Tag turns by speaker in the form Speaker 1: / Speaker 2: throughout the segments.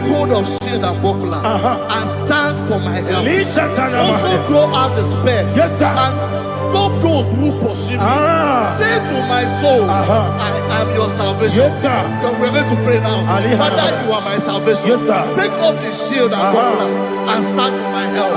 Speaker 1: take hold of shield and buckler and stand for my help. Also throw out despair and stop those who pursue me. Say to my soul, I am your salvation. We're going to pray now. Father, you are my salvation. Take up the shield and buckler and stand for my help.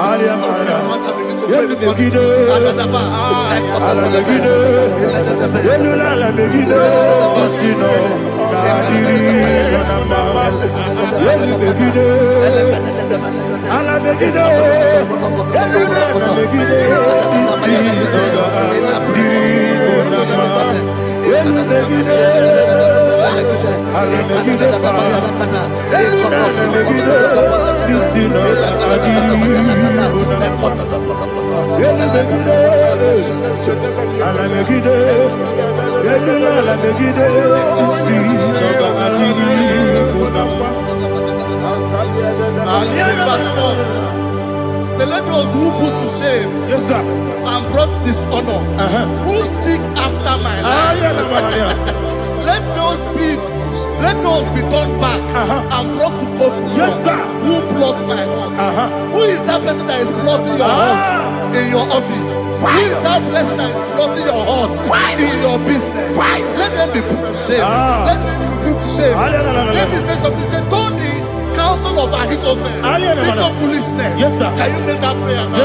Speaker 1: So let those who put to shame and brought dishonor, who seek after my life, let those be turned back and brought to confusion. Who plot my heart? Who is that person that is plotting your heart in your office? Who is that person that is plotting your heart in your business? Let them be put to shame. Let them be put to shame. Let me say something. Say, don't the counsel of Ahithophel think of foolishness. Can you make that prayer now?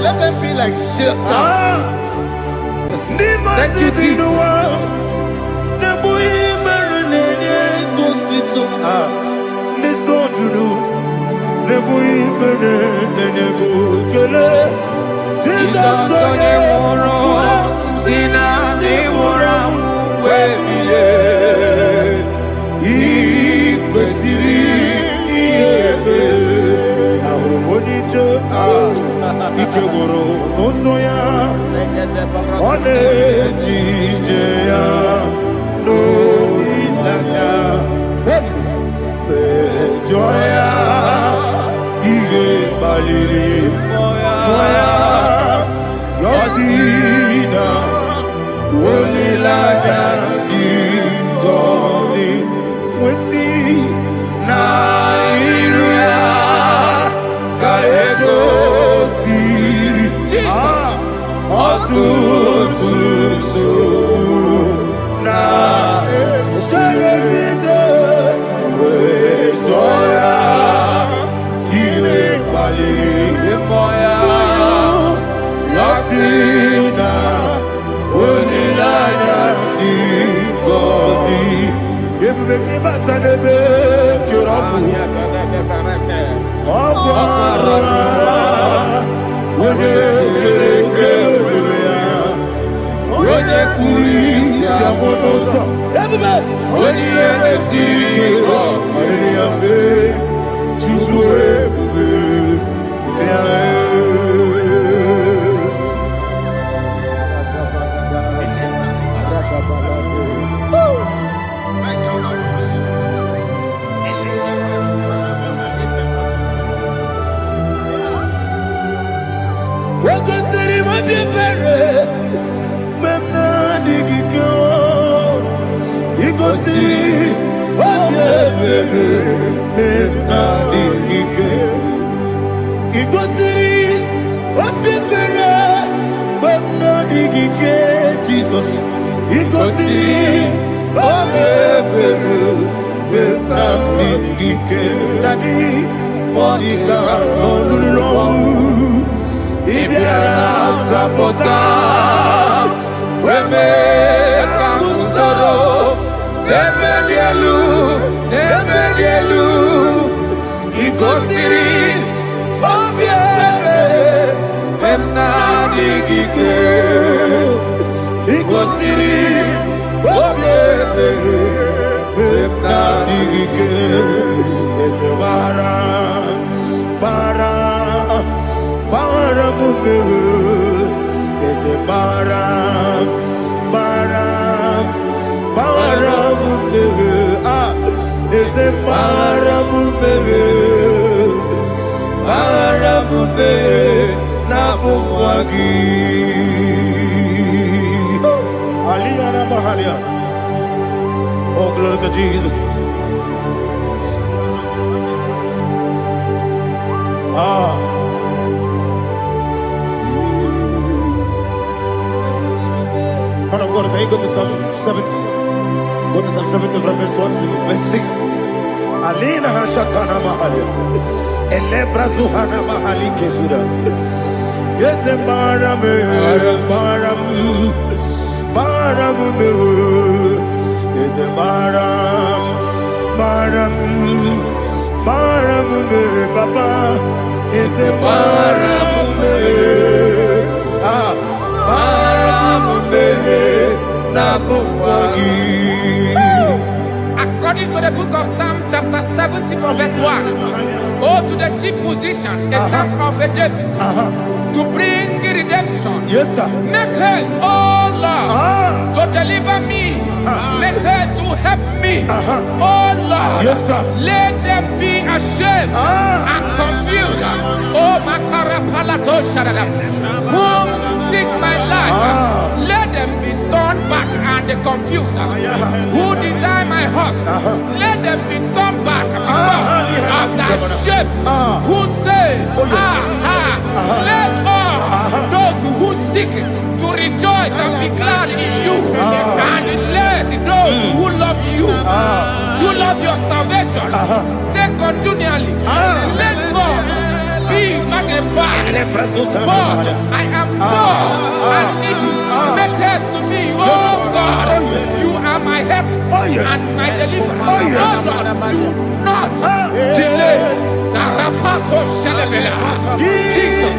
Speaker 1: Let them be like shelter. Thank you, Jesus.
Speaker 2: Ikegoro n'ụzọ one ejije ya n'olilanya mejọ ya ihe kpaliri mmụọ ya yọzi na olilanya dị ngọzi nwesị na iru ya ka ego na ejegide wezo ya iwe kpaliri mmụọ ya yọsi na olileanya dị ngọzi ebube gị bata n'ebe kere ọkụ arụ onye kere eke obere ya onye kpụrụ isi abụ n'ụzọ ebube onye ihe na-esiri ike ọ mere ya mfe Chukwu ebube ya Igosiri obi ebere Ikosi Obebere Benamike Dadi Monica Nolulu Ibiara Sapota Weme Kamusoro Nebedielu Ikosiri Obebere Benamike Ikosiri Obebere Benamike Eze Bara Mumere Eze Bara Mumere Eze Bara Mumere Nabumwagi Aliyana Mahalia. Oh, glory to Jesus. Man of God, can you go to Psalm 70? Go to Psalm 70 from verse 1 to verse 6. Alina Hashatana Mahalia. Elebra Zuhana Mahali Kesuda. Yes, the Baram. Yes, the Baram. Papa. Yes, the Baram.
Speaker 3: According to the book of Psalm chapter 70 from verse 1, oh, to the chief musician, a son of a David, to bring redemption.
Speaker 2: Yes, sir.
Speaker 3: Make haste, oh Lord, to deliver me. Make haste to help me. Oh Lord,
Speaker 2: yes, sir.
Speaker 3: Let them be ashamed and confused. Oh, Makara Palato Shadada, whom seek my life, let them be turned back and confused. Who desire my heart, let them be turned back because of that shape. Who say, let all those who seek to rejoice and be glad in you, and let those who love you, who love your salvation, say continually, let God be magnified. God, I am poor and needy. Make haste to me, oh God. You are my help and my deliverer. Oh Lord, do not delay. Tarapato Shalabela. Jesus.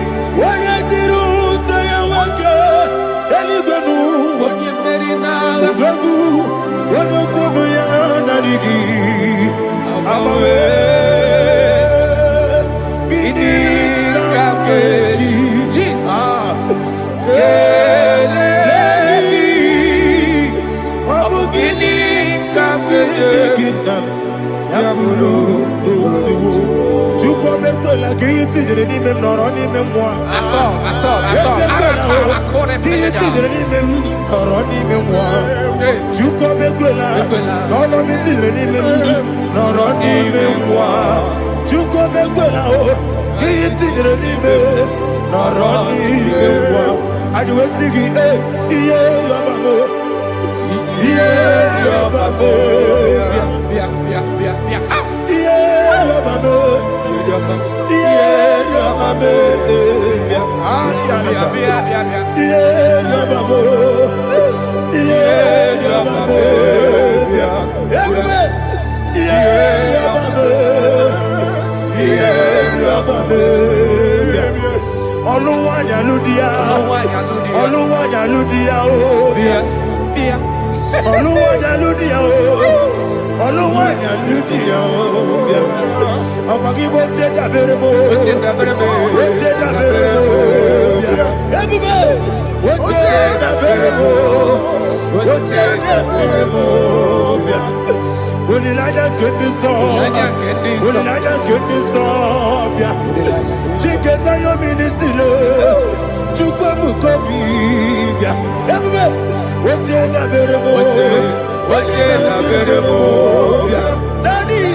Speaker 2: Daddy,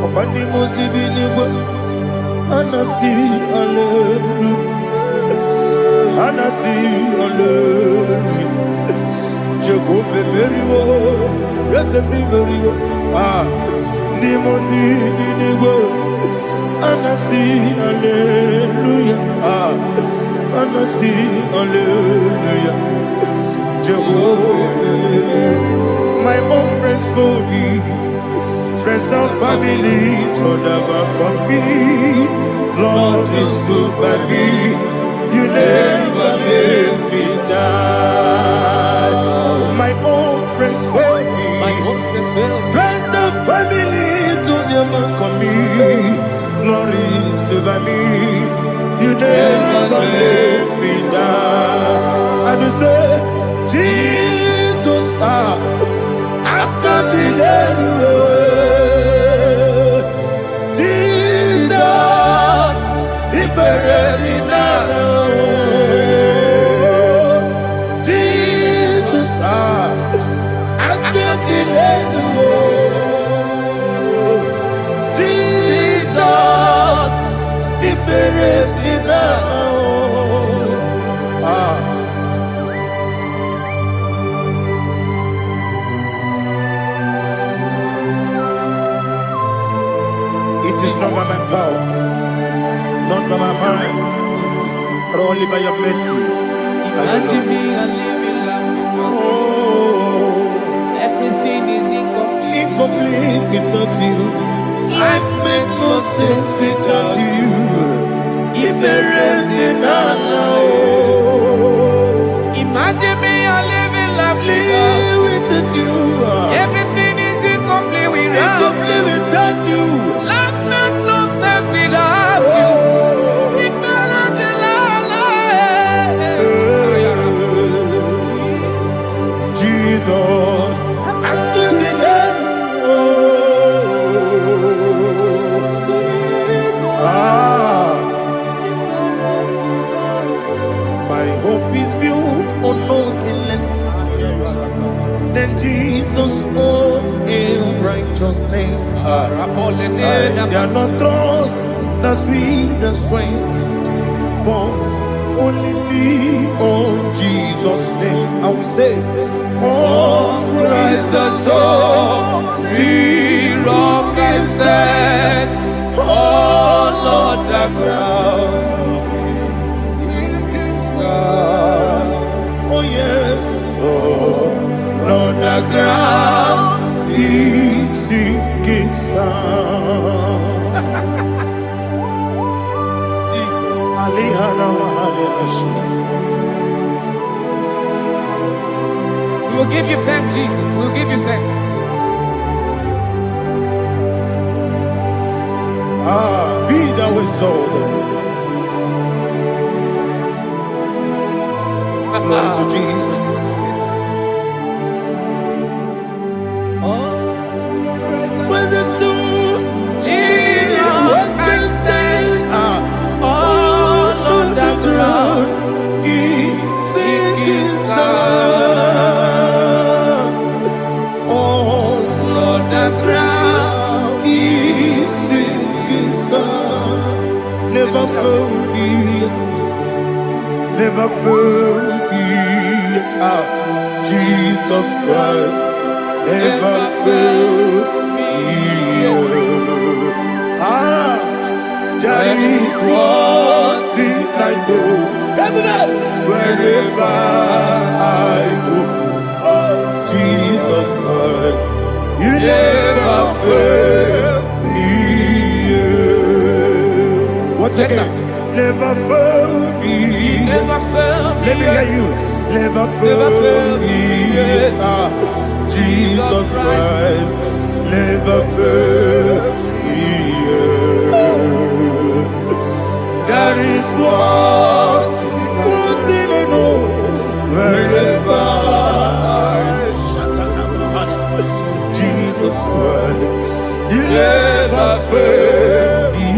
Speaker 2: Opandi musibini Anasi, hallelujah. Anasi, hallelujah. Jehovah Merio, yes, the Merio. Nimosi, Ninigo. Anasi, hallelujah. Anasi, hallelujah. Jehovah, my own friends for me, friends and family, told never come me. Lord is good by me, you never leave me down. My own friends for me, friends and family, told never come me. Lord is good by me, you never leave me down. And you say, Jesus, I can't believe you. Jesus, He buried me now. Jesus, I can't believe you. Jesus, He buried me now. It is not by my power, not by my mind, but only by your mercy.
Speaker 3: Imagine me a living life.
Speaker 2: Oh,
Speaker 3: Everything is incomplete.
Speaker 2: incomplete without you. Life makes no sense without you.
Speaker 3: Imagine me a living life.
Speaker 2: Live without you.
Speaker 3: Everything is incomplete
Speaker 2: Incomplete without you.
Speaker 3: Life makes no sense without you.
Speaker 2: Jesus, I couldn't my hope is built on nothing less than Jesus' own righteousness. They are not trust the sweetest strength, but only lean on Jesus' name. I will say, on Christ the solid rock I stand. Oh Lord, the ground is sinking sand. Oh yes, oh Lord, the ground is sinking sand. Jesus,
Speaker 3: We will give you thanks, Jesus. We will give you thanks.
Speaker 2: Be thou exalted. Glory to Jesus. Where's the soul? What can stand? All on the ground is sinking sand. All on the ground is sinking sand. Never forget, never forget, Jesus Christ. Never fail me. There is one thing I know. Wherever I go, oh Jesus Christ, you never fail me. What's the name? Never fail me.
Speaker 3: Never fail me.
Speaker 2: Let me hear you. Never fail me. Jesus Christ, never fail me. There is one thing I know. Wherever Jesus Christ, you never fail me.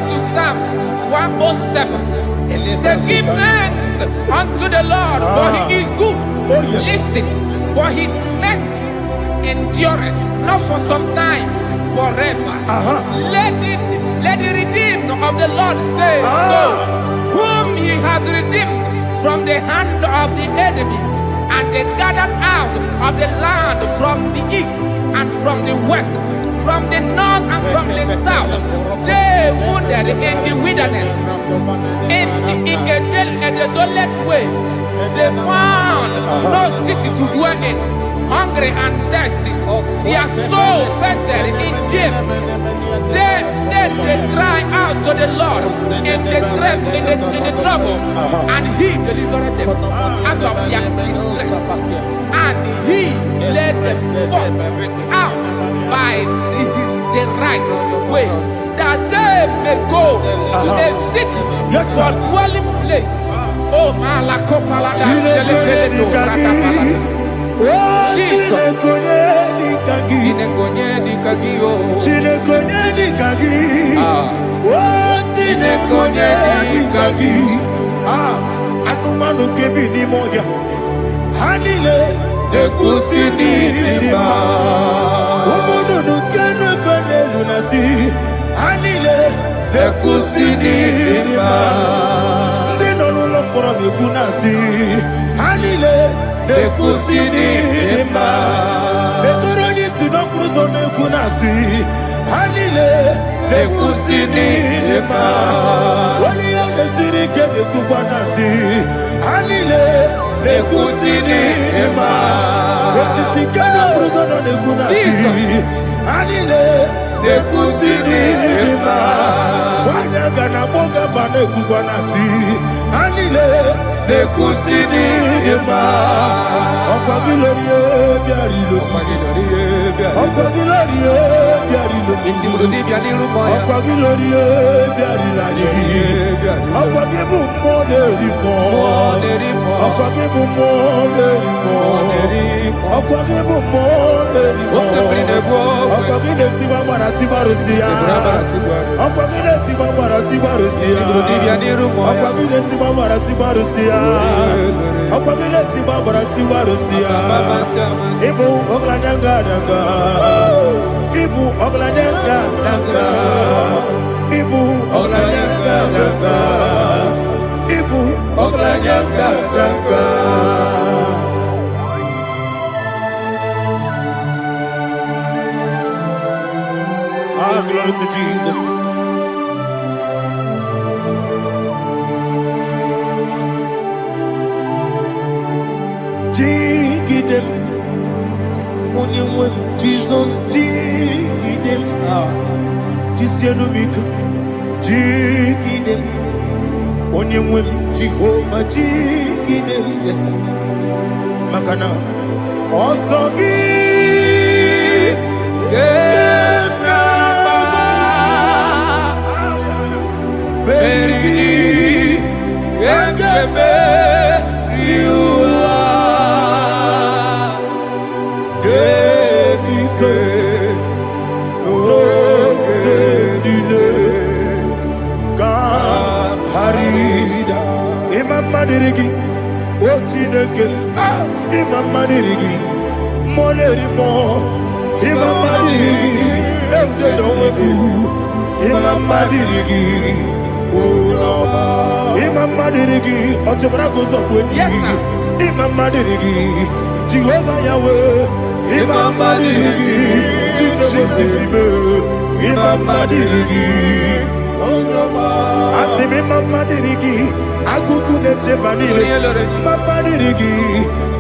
Speaker 3: According to Psalm 107, they give thanks unto the Lord, for he is good.
Speaker 2: Oh, yes.
Speaker 3: Listen, for his mercies endureth, not for some time, forever. Let the redeemed of the Lord say so, whom he has redeemed from the hand of the enemy, and they gathered out of the land from the east and from the west, from the north and from the south. They wandered in the wilderness, in a desolate way. They found no city to dwell in, hungry and thirsty. Their soul fainted in deep. Then they cry out to the Lord in the trouble, and he delivered them out of their distress, and he led them forth out by the right way, that they may go to a city for dwelling place. Oh, Malakopalada,
Speaker 2: Anumanu kebi ni moya Hanile Nekusini lima Umudu nukene fene lunasi Hanile Nekusini lima Nino nulokura mikunasi Hanile Nekusini lima Netoroni sinokruzo nekunasi Hanile Nekusini lima Wali ya nesiri kene kubanasi Hanile Nekusini lima Wesisi kene bruzo nekunasi Hanile Nekusini lima Wanaga na boga bane kubanasi Hanile Nekusini lima Okwa gilorie biarilo Okwa gilorie biarilo Okwa gilorie biarilani Okwa gibu moderimo Okwa gibu moderimo Okwa gibu moderimo Okwa gile tiba marati barusia Okwa gile tiba marati barusia Okwa gile tiba marati barusia Okwa gile tiba marati barusia Ibu oglananga danga Ibu oglananga danga Ibu oglananga danga Ibu oglananga danga Ah, glory to Jesus. Jigidem, Onyemwem, Jesus, Jigidem, Jisianumika, Jigidem, Onyemwem, Jehovah, Jigidem, yes, Makana, Osogi, Berigi, Gekebe, Riua, Gebike, Nogedile, Harida, Imam Madirigi, Ochineke, Imam Madirigi, Molerimo, Imam Madirigi, Eudedowebu, Imam Madirigi, Imam Madirigi, Ochobrako Zokweni, Imam Madirigi, Jehovah Yahweh, Imam Madirigi, Jitobosime, Imam Madirigi, Asim Imam Madirigi, Akukune Chebanile, Imam Madirigi,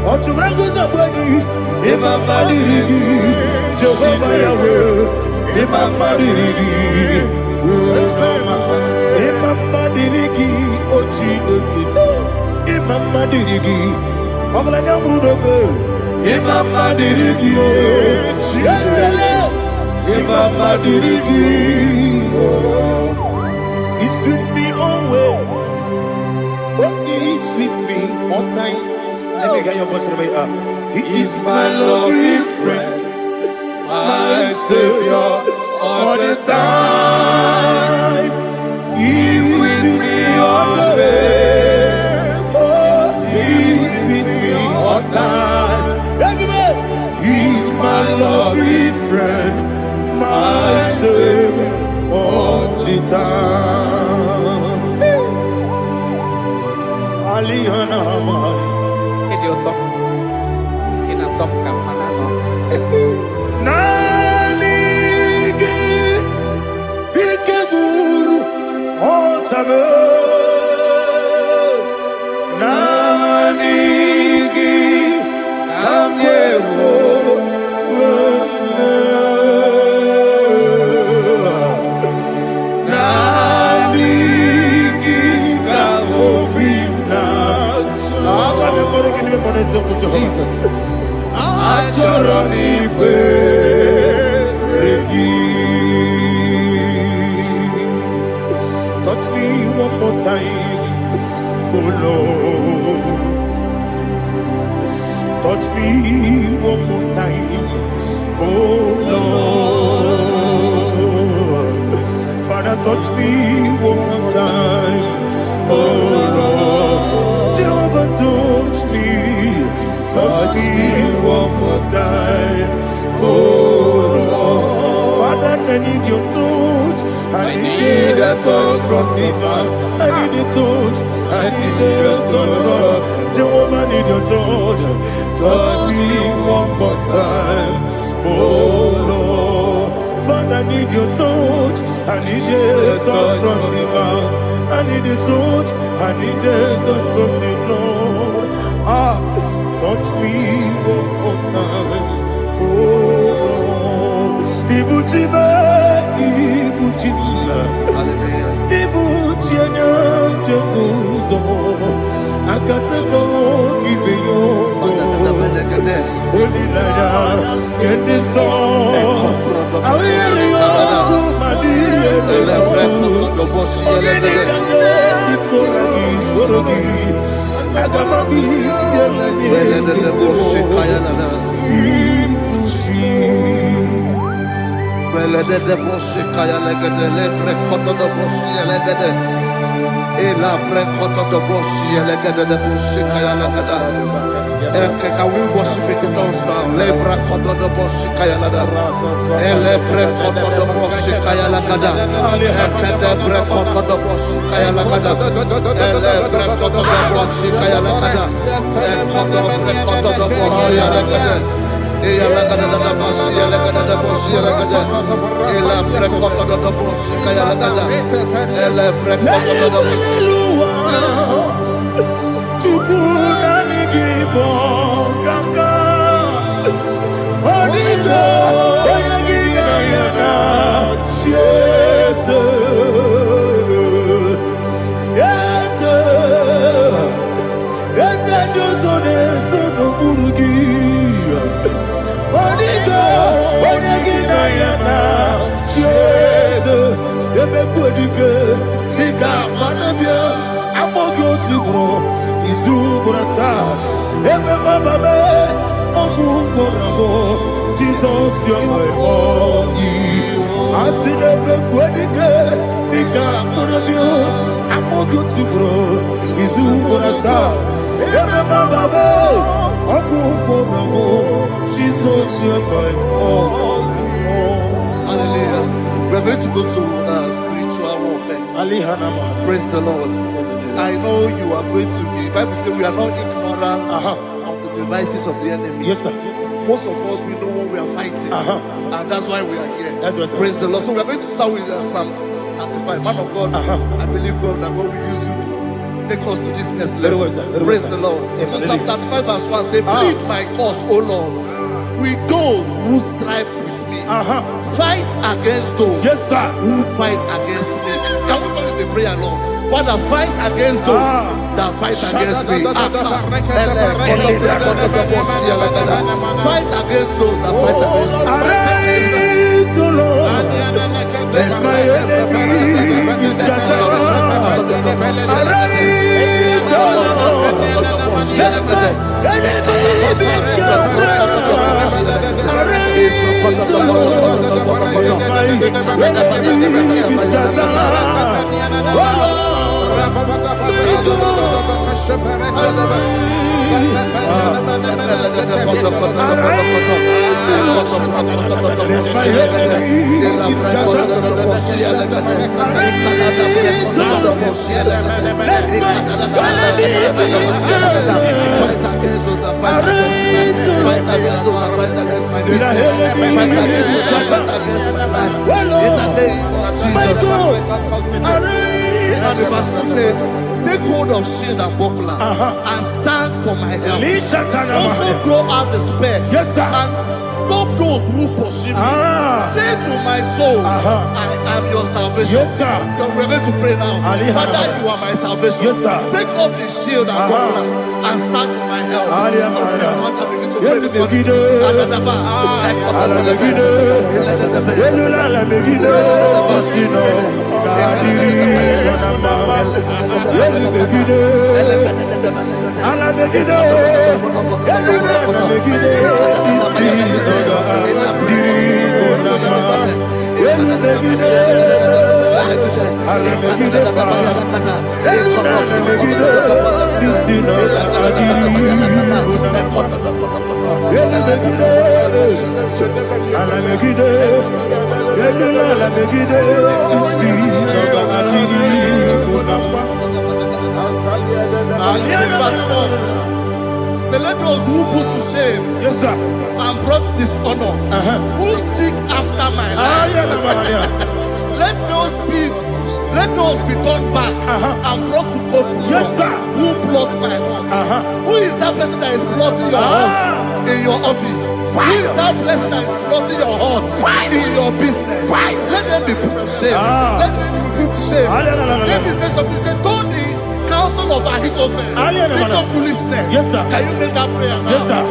Speaker 2: Ochobrako Zokweni, Imam Madirigi, Jehovah Yahweh, Imam Madirigi, Imam Madirigi, Ochineke, Imam Madirigi, Oglanya Brudobe, Imam Madirigi, Yesele, Imam Madirigi, He's with me always. Oh, He's with me all time. Let me hear your voice from here. He is my lovely friend, my Savior all the time.
Speaker 3: Jesus.
Speaker 2: Touch me one more time, oh Lord. Touch me one more time, oh Lord. Father, touch me one more time, oh Lord. Jehovah, touch me one more time, oh Lord. Father, I need your touch. I need a touch from the past. I need a touch. I need a touch from Jehovah. I need your touch. Touch me one more time, oh Lord. Father, I need your touch. I need a touch from the past. I need a touch. I need a touch from the Lord. Touch me one more time, oh Lord. Ibuchima, Ibuchima, Ibuchina, Jeruzo, Akateko, Kibeyo, Olilaya, get this song. I will you,
Speaker 1: Can we worship in the tongues now? Lebra kodo do boshi kaya lada. Elebre kodo do boshi kaya lada. Elebre kodo do boshi kaya lada. Elebre kodo do boshi kaya lada. Elebre kodo do boshi lada. Eya lada da boshi lada da boshi lada. Elebre kodo do boshi kaya lada. Elebre kodo do boshi.
Speaker 2: Igbo kaka Onigo Oyagina yana Jesus Yes Josone Sono Burugi Onigo Oyagina yana Jesus Ebe Kodike Nika Manabia Amogo Tibro Izu Burasa Ebe Bababe Ogu Gorabo Jesus you're my all Asinebe Kwedike Nika Murabio Amogo Tibro Izu Burasa Ebe Bababe Ogu Gorabo Jesus you're my all.
Speaker 1: Hallelujah. We're going to go to spiritual warfare. Praise the Lord. I know you are going to be. Bible says we are not ignorant of the devices of the enemy.
Speaker 2: Yes, sir.
Speaker 1: Most of us, we know what we are fighting. And that's why we are here.
Speaker 2: That's right,
Speaker 1: praise the Lord. So we are going to start with Psalm 95. Man of God, I believe God that God will use you to take us to this next level. Praise the Lord. So Psalm 35 verse 1 says, plead my cause, O Lord, with those who strive with me. Fight against those who fight against me. Can we call it a prayer, Lord? Father, fight against those that fight against me. Fight against those that fight against me.
Speaker 2: Arise, O Lord, let my enemy be scattered. Arise, O Lord, let my enemy be scattered. Arise, O Lord, let my enemy be scattered. Oh Lord,
Speaker 1: of shield and buckler and stand for my help.
Speaker 2: Lishatana
Speaker 1: Also
Speaker 2: Mahaya.
Speaker 1: throw out the spear.
Speaker 2: Yes, sir.
Speaker 1: And stop those who pursue me. Say to my soul, I am your salvation.
Speaker 2: Yes, sir.
Speaker 1: We're going to pray now. Father, you are my salvation.
Speaker 2: Yes, sir.
Speaker 1: Take off the shield and buckler and stand for my help. So let those who put to shame,
Speaker 2: yes, sir,
Speaker 1: and brought dishonor, who seek after my life, let those be turned back and brought to court.
Speaker 2: Yes, sir.
Speaker 1: Who plot my hurt? Who is that person that is plotting your hurt in your office? Who is that person that is plotting your hurt in your business? Let them be put to shame. Let them be put to shame. Let me say something. Say, don't the counsel of Ahithophel think of foolishness.
Speaker 2: Yes, sir.
Speaker 1: Can you make that prayer now?
Speaker 2: Yes, sir.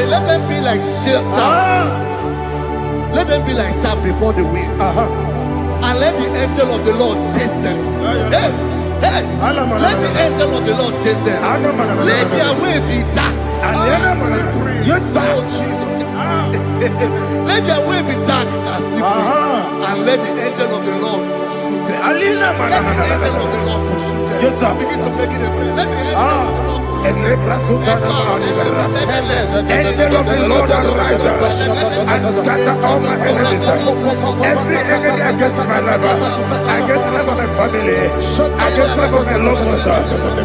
Speaker 2: Let them be like chaff. Let them be like chaff before the wind. And let the angel of the Lord chase them. Hey, let the angel of the Lord chase them. Let their way be dark. Yes, sir. Let their way be dark and slippery. And let the angel of the Lord pursue them. Let the angel of the Lord pursue them. Yes, sir.
Speaker 1: Begin to make it a prayer. Let the angel of the Lord.
Speaker 2: Angel of the Lord arise and scatter all my enemies. Every enemy against my life, against the life of my family, against the life of my loved ones.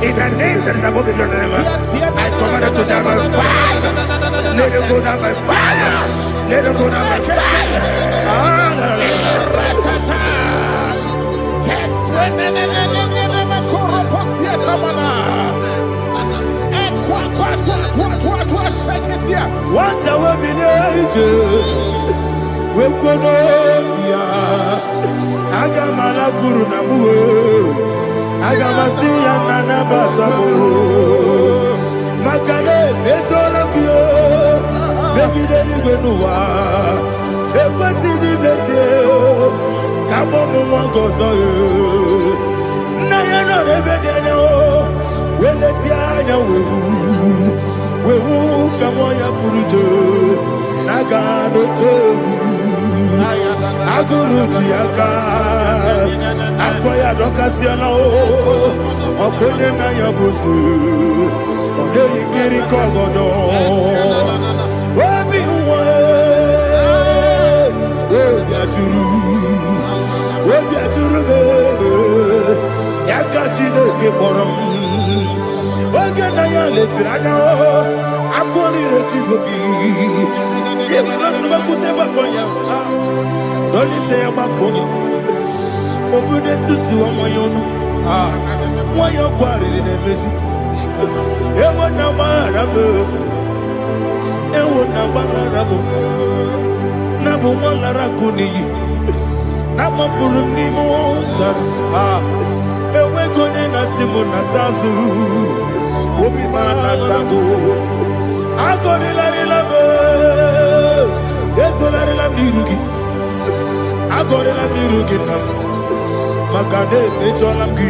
Speaker 2: In the name that is above your name, I command it to die by fire. Let it go down by fire. Let it go down by fire. What I will be we could Agamana Guru Namu Agamasia Nana Batamu Makane Betorabio Begideni Benua Equasidi Blessio Kabomu Wangozo Nayana Rebedeno Weletia we will come on your Purujo Nagano Togu Aguru Tiaka Akoya Docasiano Opone Nayabusu Ode Ikiri Kogodo Obi Uwe Obi Aturu Yakachine Keporum Ogana ya letirana akori rechigobi yebara sabakute bakonya dolite ya bakonya obude susu omoyono Why you quarry in a mess? Ewa na marabo, ewa na marabo. Nabu malara kuni, nama furumi mosa. Ewe kone na simu na tazu, obi mana tabu. Agori la rilabo, yeso la rilamirugi. Agori la mirugi nam, makane mejola ki.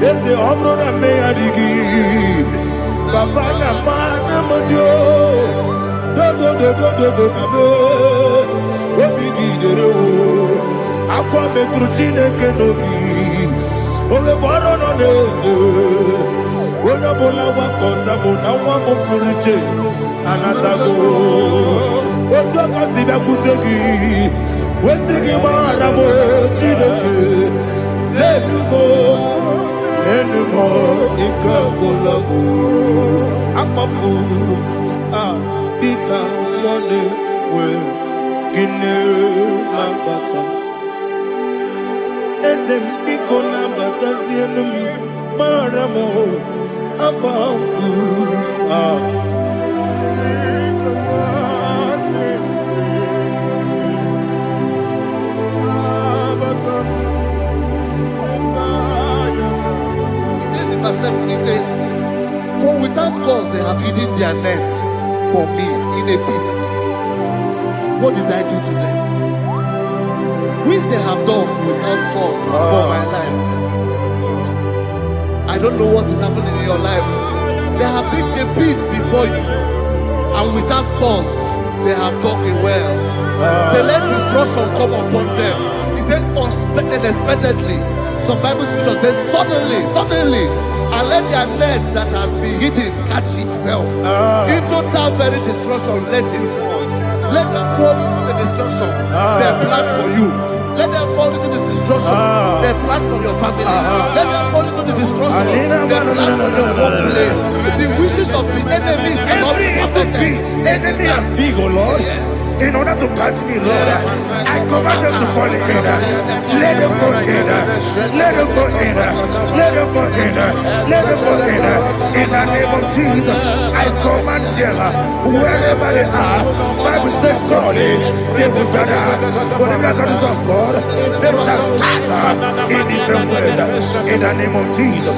Speaker 2: Ese obro na me adigi, papa na mana modio, do na me, obigi dero, aqua metrutine kenobi, ole baro no neze, ona bola wakota mona wamo puriche, anatago, otua kasiba kutegi, wesigi maramo chineke, lenumo. Anymore, Nikakolabu, Amafu, Pika, Money, Well, Guinea, Lambata, Esempico, Lambata, Zienum, Maramo, Abafu,
Speaker 1: Verse 7, he says, for without cause they have hidden their net for me in a pit. What did I do to them? Which they have done without cause for my life. I don't know what is happening in your life. They have digged a pit before you, and without cause they have dug a well. Say, let destruction come upon them. He said, unexpectedly. Some Bible scripture says, suddenly, and let their net that has been hidden catch itself. Into that very destruction, let it fall. Let them fall into the destruction they plan for you. Let them fall into the destruction they plan for your family. Let them fall into the destruction they plan for your workplace. The wishes of the enemies shall not be perfected.
Speaker 2: Enemy and dig, oh Lord. Yes. In order to catch me, Lord, I command them to fall in. Let them fall in. Let them fall in. Let them fall in. Let them fall in. In the name of Jesus, I command them wherever they are. Bible says surely they will gather, but the miracles of God, they shall scatter in different ways. In the name of Jesus.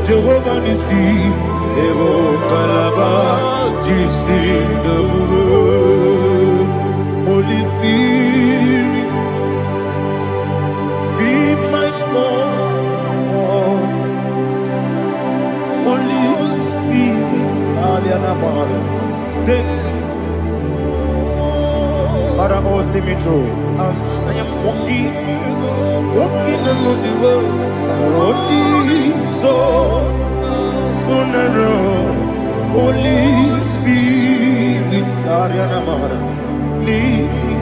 Speaker 2: Jehovah Nissi, Evo Kalaba, Holy Spirit, be my God. Holy Spirit, take Father, oh, see me through. As I am walking along the road, so narrow. Holy Spirit, lead me.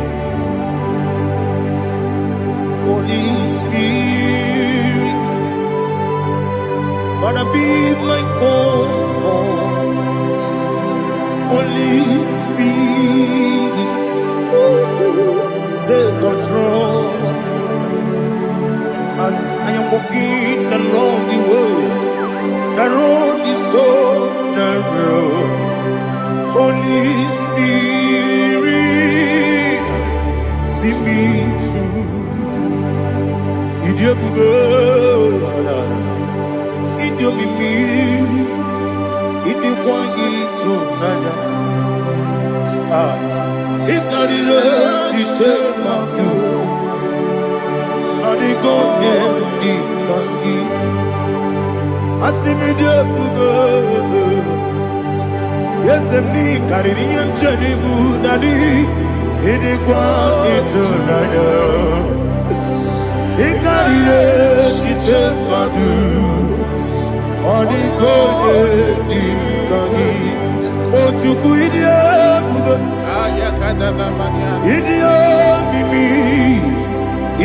Speaker 2: Holy Spirit, Father, be my comfort. Holy Spirit, take control as I am walking along the way. The road is so narrow. Holy Spirit, see me through. Idiobube, Idiomimi, Idikwanyitu nana. Ikarire chite madu. Adigonye ikangi. Asimidiobubu. Yes, me kariri yemchenibu nadi. Idikwanyitu nana. Ikarire chite madu. Adigonye ikangi. Ochuku idiobubu. Idio mimi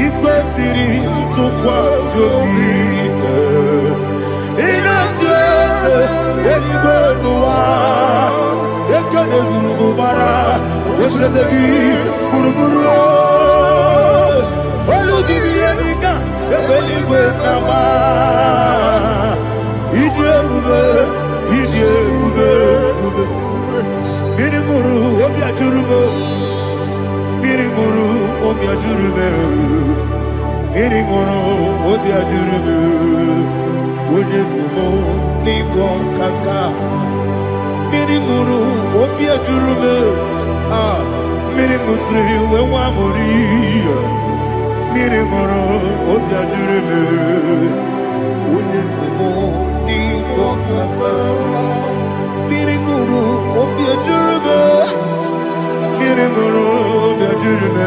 Speaker 2: ikwesiri ntụkwasị obi ịna-echeze eluigwe n'ụwa ekele gburugbara echeze gị gburugburu olu gị bụ ihe dịka ebe eluigwe na-agba ịdị ebube ịdị ebube mmiri ṅụrụ obi ajụrụ m mmiri ṅụrụ obi ajụrụ m mmiri ṅụrụ obi ajụrụ m onye si m n'ịgọ nkaka mmiri ṅụrụ obi ajụrụ m mmiri ṅụsịrị wee nwa amụrụ mmiri ṅụrụ obi ajụrụ m onye si m n'ịgọ nkaka mmiri ṅụrụ obi ajụrụ m mmiri ṅụrụ obi ajụrụ m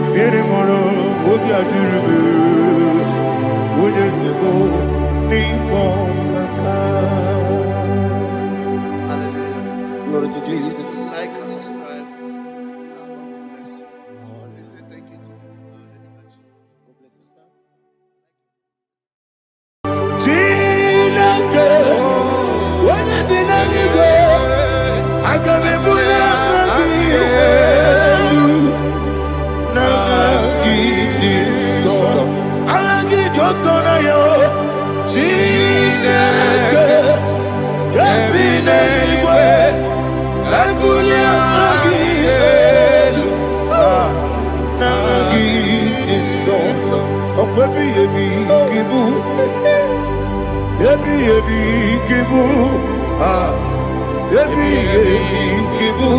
Speaker 2: mmiri ṅụrụ obi ajụrụ m onye si m n'ịkpọ nkaka. Glory to Jesus.
Speaker 1: Like and subscribe. God bless you. We say thank you to Mr. Lady.
Speaker 2: God bless you, sir. Chineke, onye bi n'eluigwe, aga m ebuli aka gị elu, n'aha gị dị nsọ, aha gị dị oke ọnụahịa. Chineke, nke bi n'eluigwe, ebuli aka gị elu, n'aha gị dị nsọ, ọkwa ebighị ebi gị bụ. Ebi ebi kibu, ebi ebi kibu,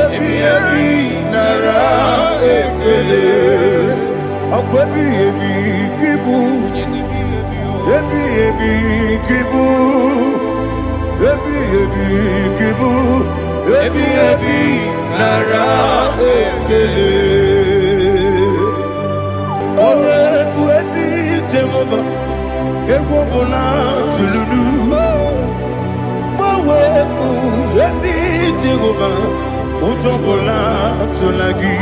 Speaker 2: ebi ebi nara ekele. Ọkọ ebi ebi kibu, ebi ebi kibu, ebi ebi kibu, ebi ebi nara ekele. Owe buezi Jehova. Egwu ọbụla tụlụrụ gbanwepụ ezi Jehova ụjọ ọbụla tụla gị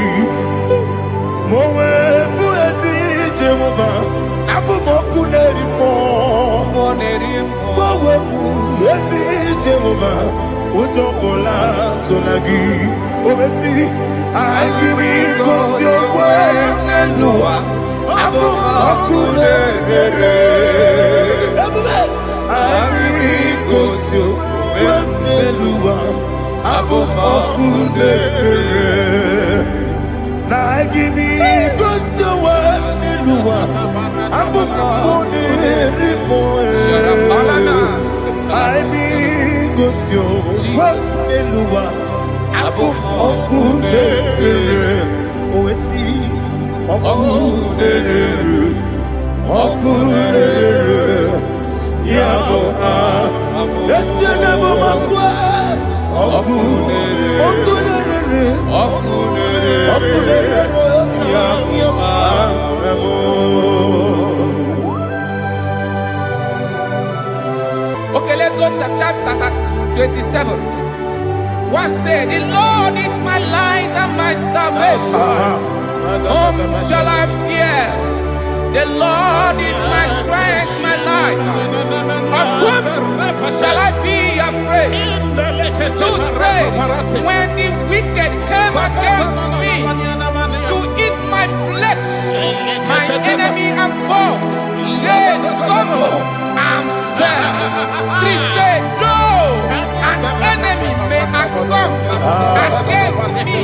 Speaker 2: ma o wepụ ezi Jehova abụmọkụ na-eri mmụọ gbanwepụ ezi Jehova ụjọ ọbụla tụla gị obesi anyị gị gosi okwe n'elu ụwa abụmọkụ na-ere anyị gosi okwe n'elu ụwa abụmọkụ na-ere na anyị gosi okwe n'elu ụwa abụmọkụ na-ere anyị gosi okwe n'elu ụwa abụmọkụ na-ere owesi Okunere, yabo yesi nabo makwa. Okunere, yabo.
Speaker 3: Okay, let's go to chapter 27. What said? The Lord is my light and my salvation. Whom shall I fear? The Lord is my strength, my life. Of whom shall I be afraid? To say, when the wicked came against me to eat my flesh, my enemy and foe, they stumble and fell. They said, no, an enemy may have come against me,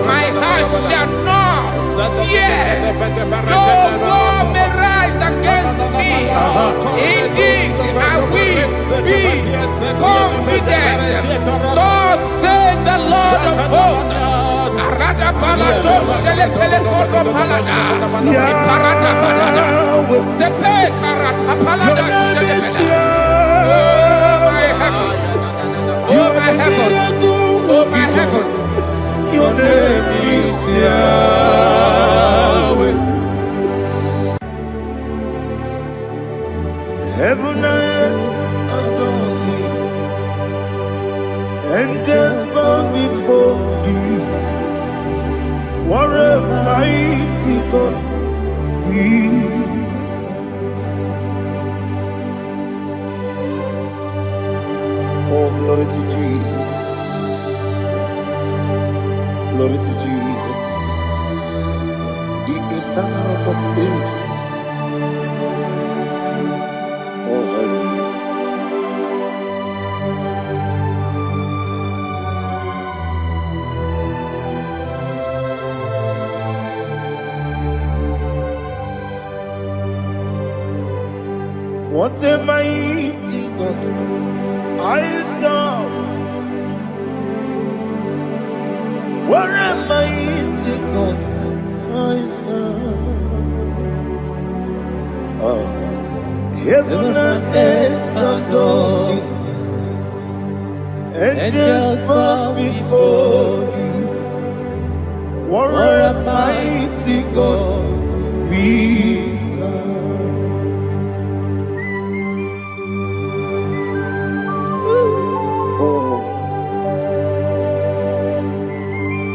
Speaker 3: my heart shall not fear. No war may rise against me. In this I will be confident. Thus says the Lord of hosts. Oh my heavens, oh my heavens,
Speaker 2: your name is Yahweh. Heaven and earth adore me, angels bow before you. What a mighty God we serve. Oh, glory to Jesus. Glory to Jesus. The eternal rock of ages. Oh, hallelujah. What a mighty God I serve. What a mighty God I serve. Heaven and earth adore you. Angels bow before you. What a mighty God we serve.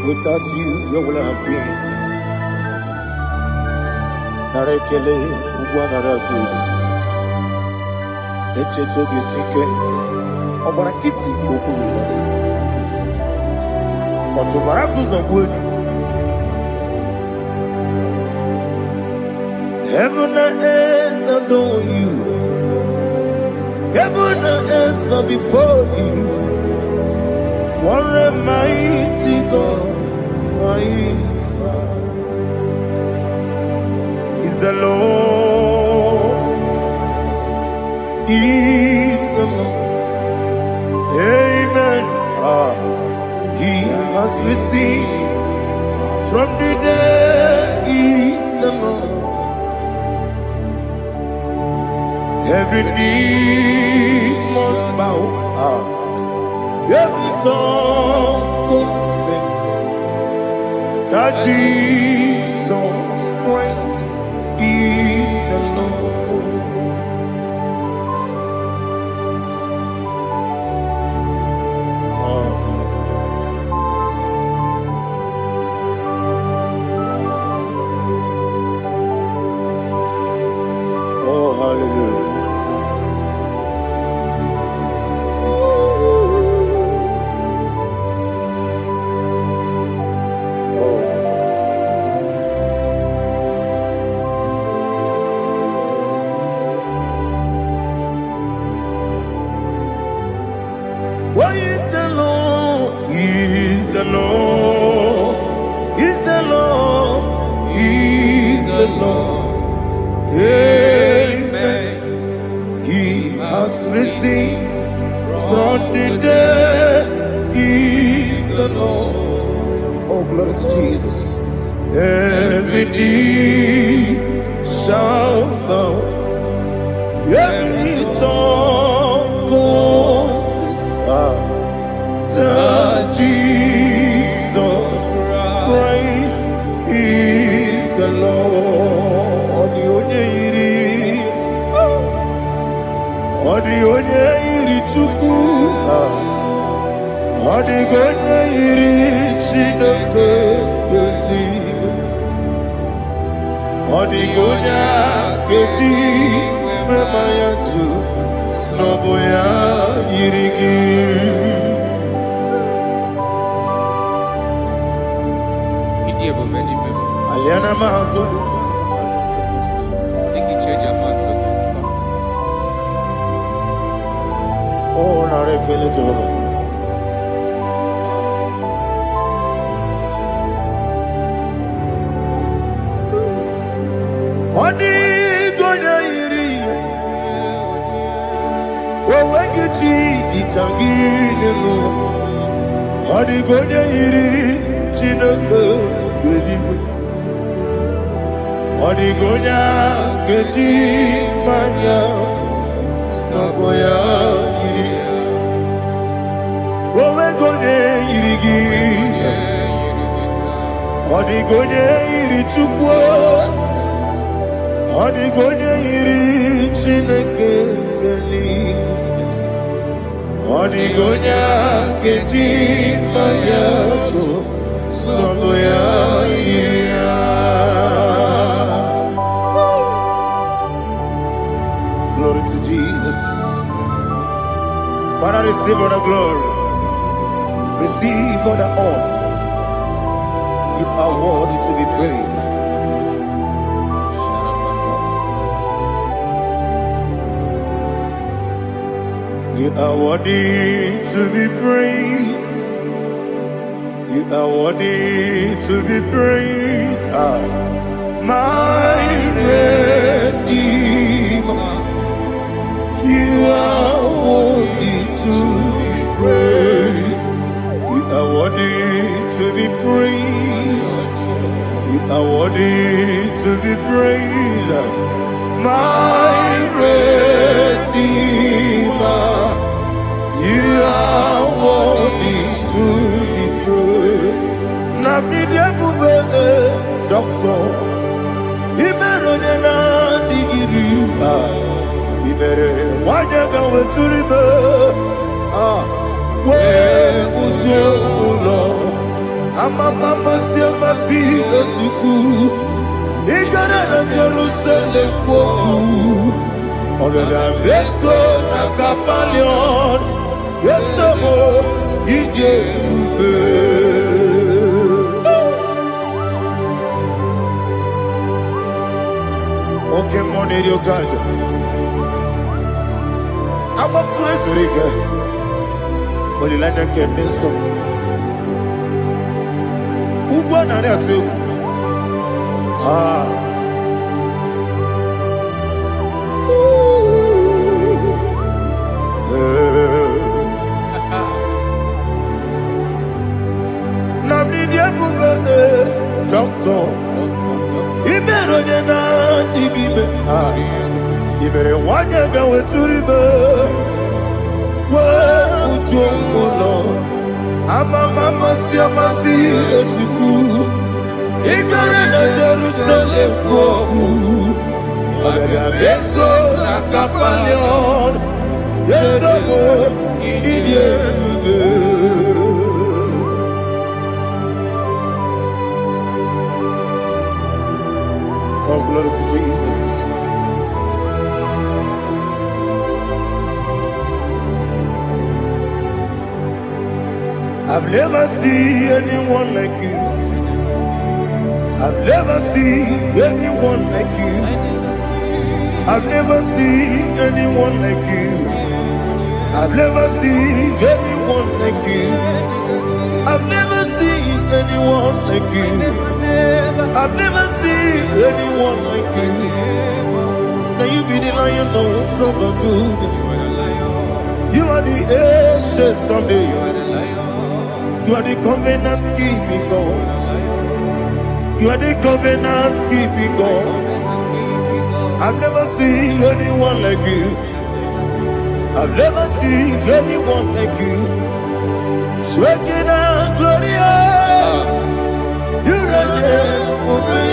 Speaker 2: Without you, where will I have been? Narekele, Ugwanaratu, Echetogi Sike, Obarakiti, Kokuru, Otobarakus of wood. Heaven and earth adore you. Heaven and earth bow before you. What a mighty God I serve. Is the Lord, is the Lord. Amen. He has received from the dead, is the Lord. Every knee must bow. Every tongue confess that Jesus Christ is the Lord. Oh, hallelujah. Why is the Lord? He is the Lord. He's the Lord. He's the Lord. Amen. He has risen from the dead. He's the Lord. Oh, glory to Jesus. Every knee shall bow. Every tongue confess that Jesus Christ is the Lord. The only Chukwu. Odigonya iri Chineke Geligo Odigonya Geti Memayatu Snoboya Irigi Aliana Mahazo Oh, Narekele Jehovah. Odigonya iri Owegiti Dikaginu Odigonya iri Chineke Geligo Odigonya Geti Mayat Snagoya iri Owegonya irigi Odigonya iri Chukwu Odigonya iri Chineke Geligo Odigonya Geti Mayato Snagoya iri Glory to Jesus. Father, receive all the glory. Receive all the honor. You are worthy to be praised. You are worthy to be praised. You are worthy to be praised. My Redeemer. You are worthy to be praised. You are worthy to be praised. You are worthy to be praised. My Redeemer. You are worthy to be praised. Namidebube, Doctor. Imeronena digiri. Ibere wanyaga weturibe we ujulo amama masi esuku igara na Jerusalem kwoku ogara beso na kapalion yesemo ije ube oke moneri okaja I'm a crazy rigger. But you like that can be so. Who won on that too? Namnidia Google, Doctor. He better than I give me. You better want to go to river. Where would you go, Lord? I'm a mama, see a siku. He got in a Jerusalem, go. I'm a beso, a capalion. Yes, I'm a idiot. Oh, glory to Jesus. I've never seen anyone like you. I've never seen anyone like you. I've never seen anyone like you. I've never seen anyone like you. I've never seen anyone like you. I've never seen anyone like you. Now you be the lion from the Judah. You are the ancient of days. You are the covenant keeping God. You are the covenant keeping God. I've never seen anyone like you. I've never seen anyone like you. Shaking and glorious. You reign for me.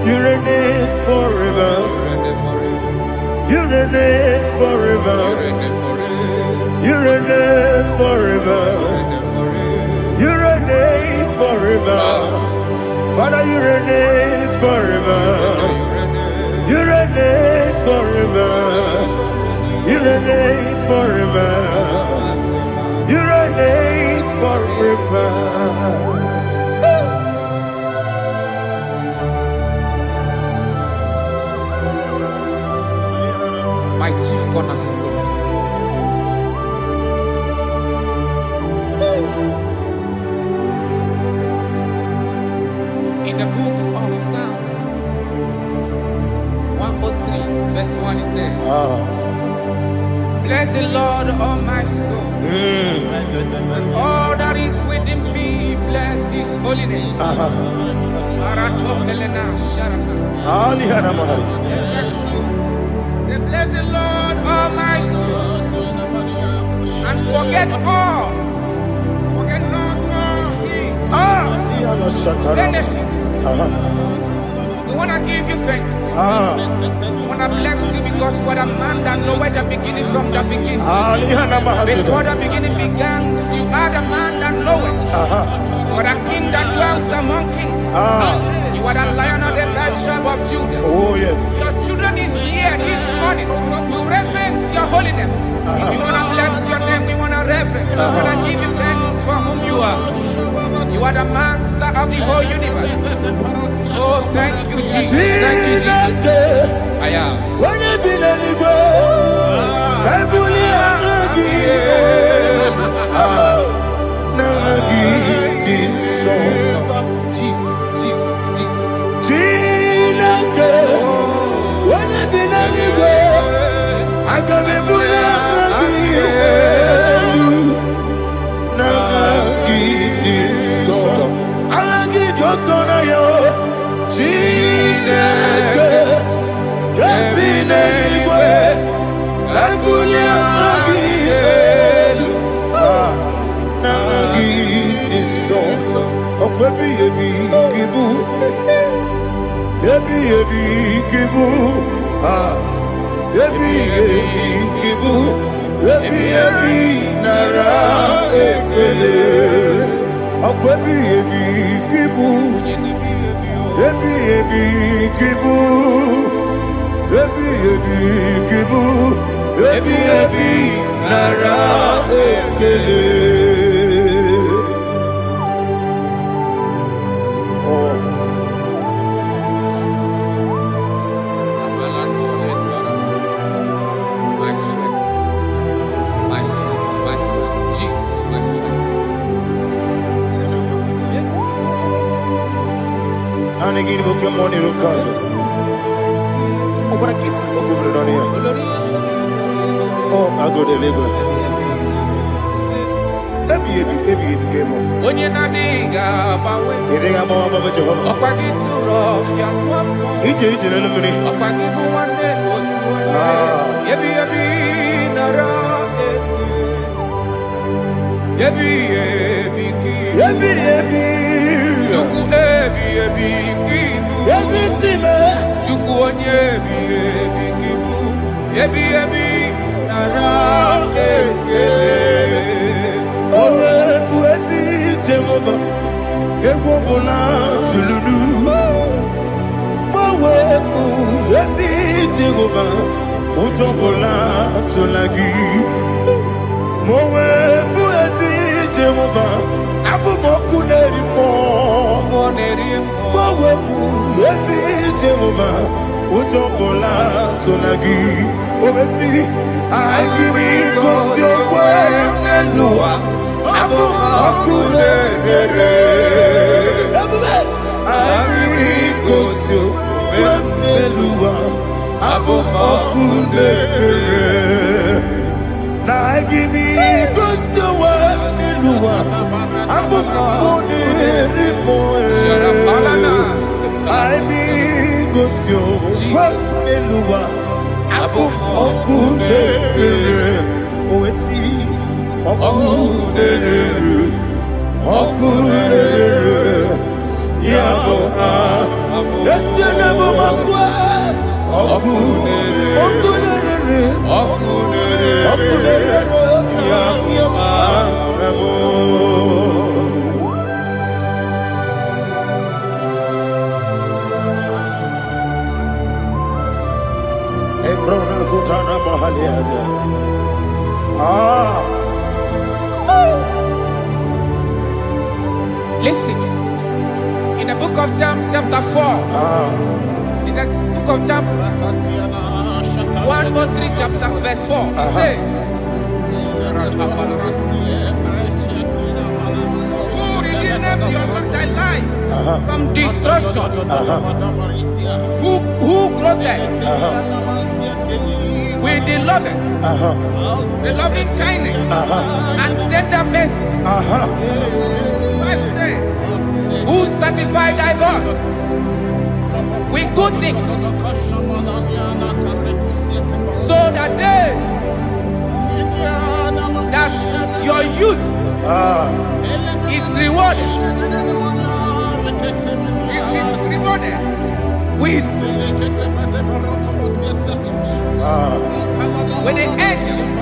Speaker 2: You reign forever. You reign forever. You reign forever. You reign forever. Father, you reign forever. You reign forever. You reign forever. You reign forever.
Speaker 3: My chief cornerstone. In the book of Psalms 103, verse 1, it says, bless the Lord, all my soul, and all that is within me, bless his holy name. Say, bless the Lord, all my soul, and forget not all his benefits. We want to give you thanks. We want to bless you because what a man that knoweth the beginning from the beginning. Before the beginning began, you are the man that knoweth. What a king that dwells among kings. You are the lion of the tribe of Judah.
Speaker 2: Oh yes.
Speaker 3: Your children is here this morning to reverence your holiness. We want to bless your name. We want to reverence. We want to give you thanks for whom you are. You are the master of the whole universe. Oh, thank you, Jesus. Thank you, Jesus. I am.
Speaker 2: When you be the Igbo, I
Speaker 3: Jesus, Jesus, Jesus.
Speaker 2: When you be the Igbo, I can be
Speaker 3: chapter 4. In the book of Job, 1:3 chapter verse 4. It says, who redeemed thy life from destruction? Who groweth with the loving kindness and tender mercies? 5 says, who satisfied thy voice with good things, so that your youth is rewarded. Is rewarded with the angels.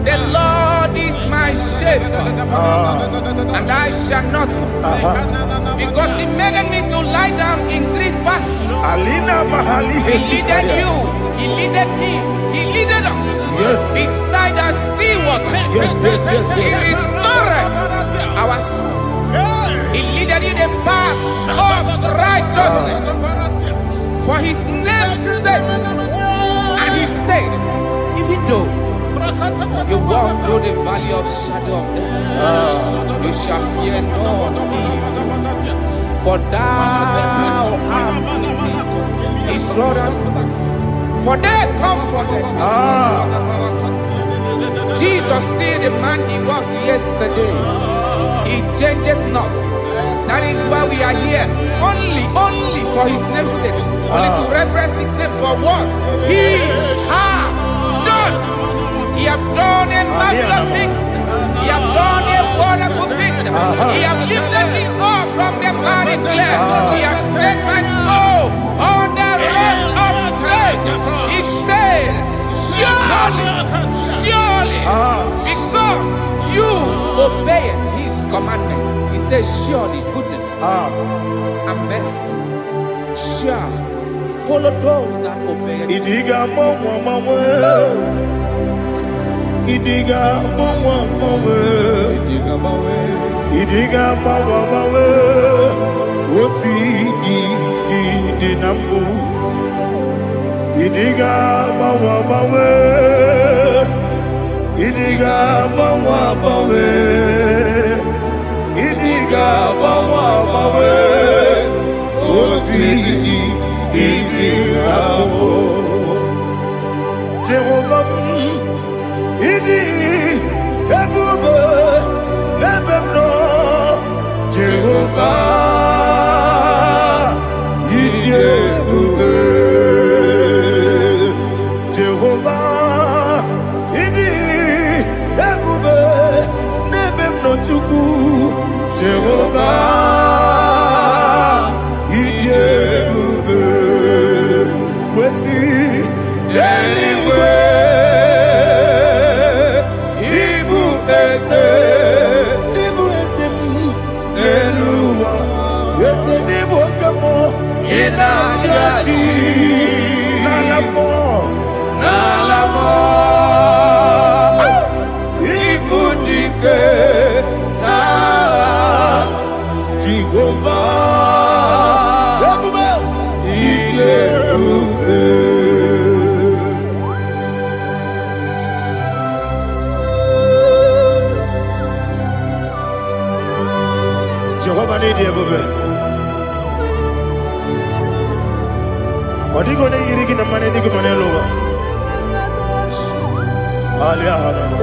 Speaker 3: The Lord is my shepherd, and I shall not want, because He made me to lie down in green pastures. He leaded you, He leaded me, He leaded us beside the still waters. He restored our soul. He leaded you the path of righteousness for His name's sake. And He said, even though you walk through the valley of shadow of death, you shall fear no evil, for thou art with me. His rod and staff, for they comforted. Jesus still the man He was yesterday. He changed not. That is why we are here. Only for His name's sake. Only to reverence His name for what He has done. He has done a marvelous things. He has done a wonderful thing. He has lifted me up from the miry clay. He has set my soul on the rock of faith. He said, surely, because you obeyed His commandment. He says, surely goodness and mercy shall follow those that obey.
Speaker 2: Idiga mama, Idiga mama, Idiga mama, what we di nambu. Idiga mama, Idiga mama, Idiga mama, what we di nambu. Jehovah, Idi, Ebube, Ebemno, Jehovah, Idi Ebube, Jehovah, Idi, Ebube, Ebemno Chuku, Jehovah, Idi Ebube, Kwesi, anyway. Nalamo, Ibudike, na Jehovah, Jehovah need Ebube. Odigo ne yirigi na mane digi mane lowa. Alia hadama.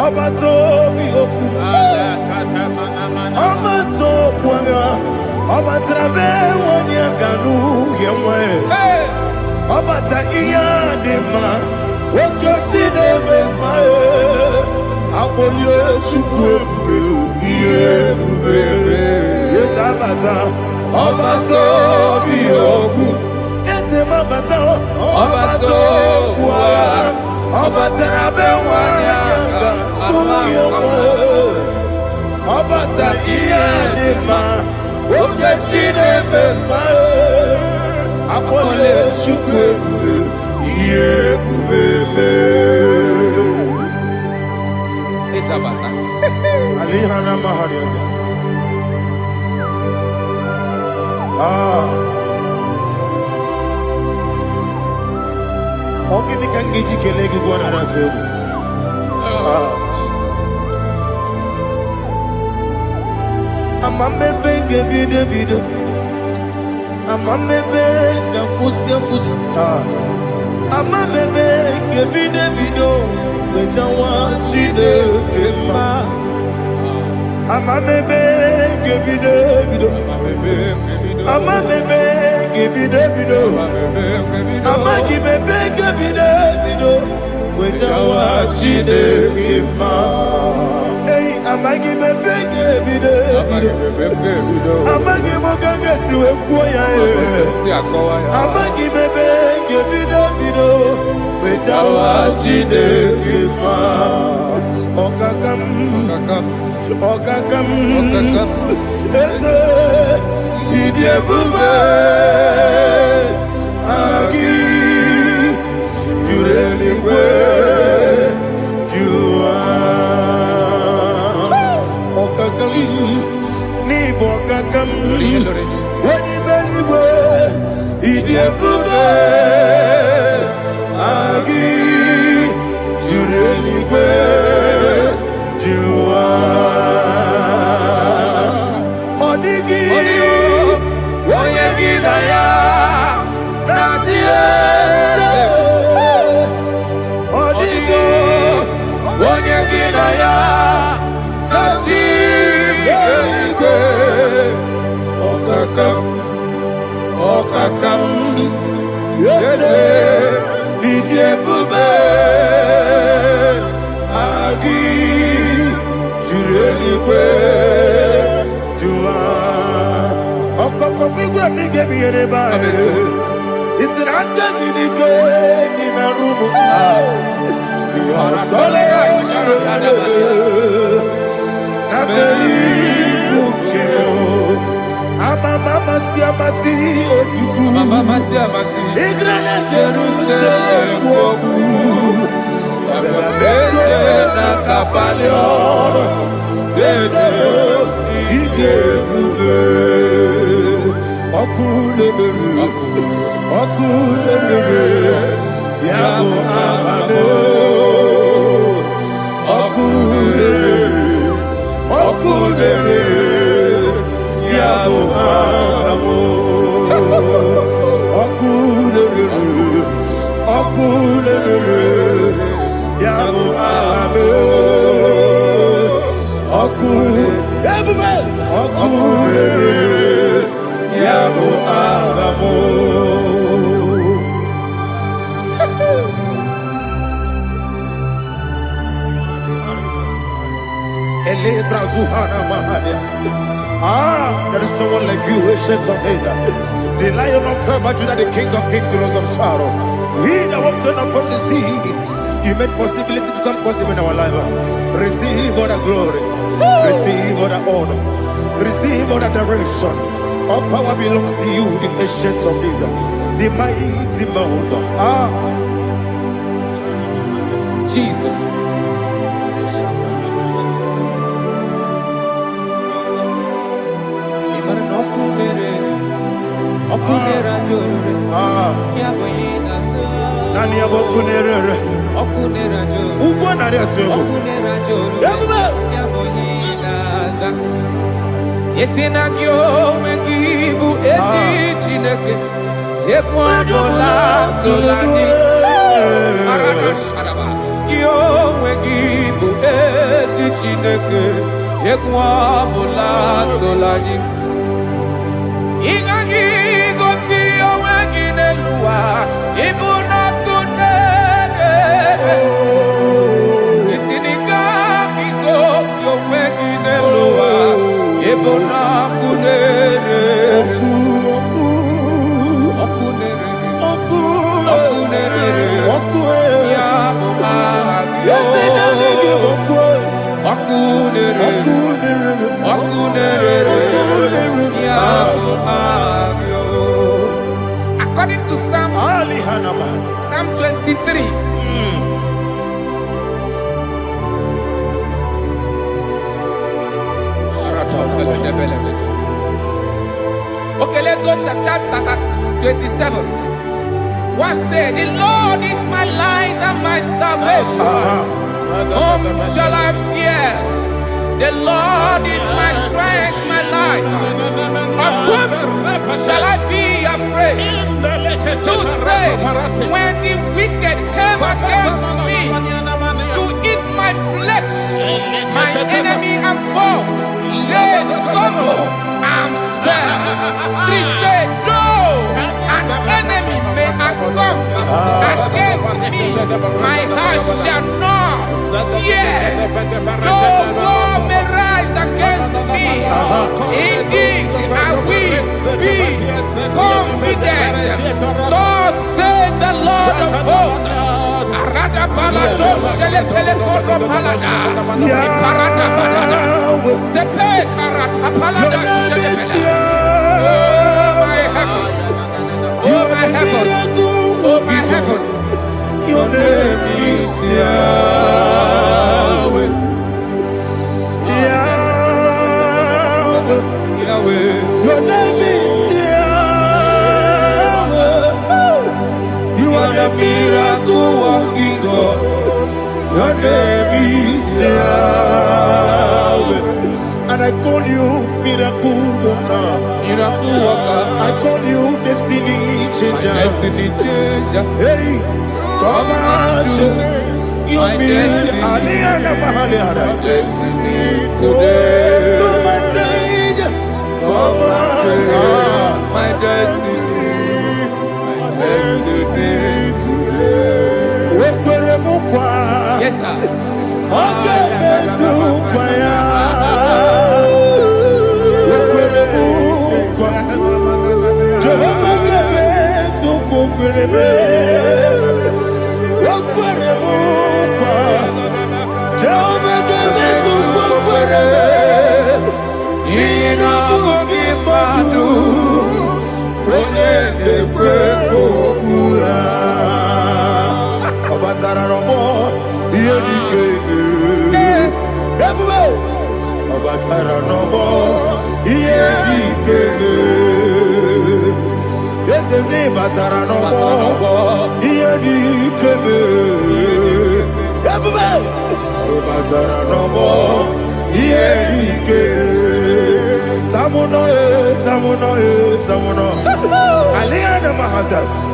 Speaker 2: Abato mi oku. Abato kwanga. Abatrabe wanya ganu yemwe. Abata iya dema. Okoti neme mae, apolio chukwe bube, yes abata, abato biyoku, yes abata, abato kwa, abata nabe wanyanga, abata iya dema, okoti neme mae, Akole chukwu ebube, ihe ebube
Speaker 3: Isabata.
Speaker 2: Alihana Mahariaza. Ogini kangiji kelegi gwana ratu.
Speaker 3: Jesus.
Speaker 2: Amamebe gebide bide. Amamebe gakusi. Amamebe gebide bido. Wejawa chide kema. Amamebe gebide bido. Amamebe gebide bido. Amagibebe gebide bido. Wejawa chide kema. Hey, amagibebe gebide bido. Amagimokange siwe kuya amagibebe gebide bido. Wejawa chide kema. Okakam. Eze idiebube agi jureligwe jua okakam ni bokakam wani beligwe idiebube agi jureligwe jua odigi oyegi na ya nazie odigi oyegi na ya nazie okakam yede idiebube agi jureligwe jua okokokigura nige biyereba isiranja gidike nina rumu solega na beri bukeo mama siamasi efiku igrana Jerusalem woku na kapalioro idiebube okulere yabo amado okulere yabo amamo okulere yabo amamo okulere yabo amamo. There is no one like you, ancient of days. The Lion of tribe of Judah, the King of kings, the Rose of Sharon. He that walked upon the sea, you made possibility to come possible in our life. Receive all the glory, receive all the honor, receive all the direction. All power belongs to you, the ancient of days, the mighty mountain.
Speaker 3: Jesus.
Speaker 2: Nani abokunere
Speaker 3: okunera jo
Speaker 2: ugwo nari atego
Speaker 3: okunera jo
Speaker 2: yabuba
Speaker 3: yaboyinaza yesina kyo wengibu esi chineke ekwadola tolani arana sharaba kyo wengibu esi chineke ekwadola tolani ingagi gosi owengineluwa ibuna kunere isinika gosi owengineluwa ibuna kunere okunere ya 23. Okay, let's go to chapter 27. What said? The Lord is my light and my salvation. Whom shall I fear? The Lord is my strength, my life. Of whom shall I be afraid? To say, when the wicked came against me to eat my flesh, my enemy and foe, they stumble and fell. They said, though an enemy may come against me, my heart shall not fear. Though war may rise against me, in this I will be confident. Thus says the Lord of hosts. Oh my heavens, oh my heavens,
Speaker 2: your name is Yahweh. Yahweh, Yahweh, your name is Yahweh. You are the miracle working God. Your name is Yahweh. And I call you miracle worker. Miracle worker. I call you destiny changer. Destiny changer. Hey, come on, your destiny. My destiny today. Come on, change. Come on, my destiny. My destiny today.
Speaker 3: yes sir.
Speaker 2: Okay,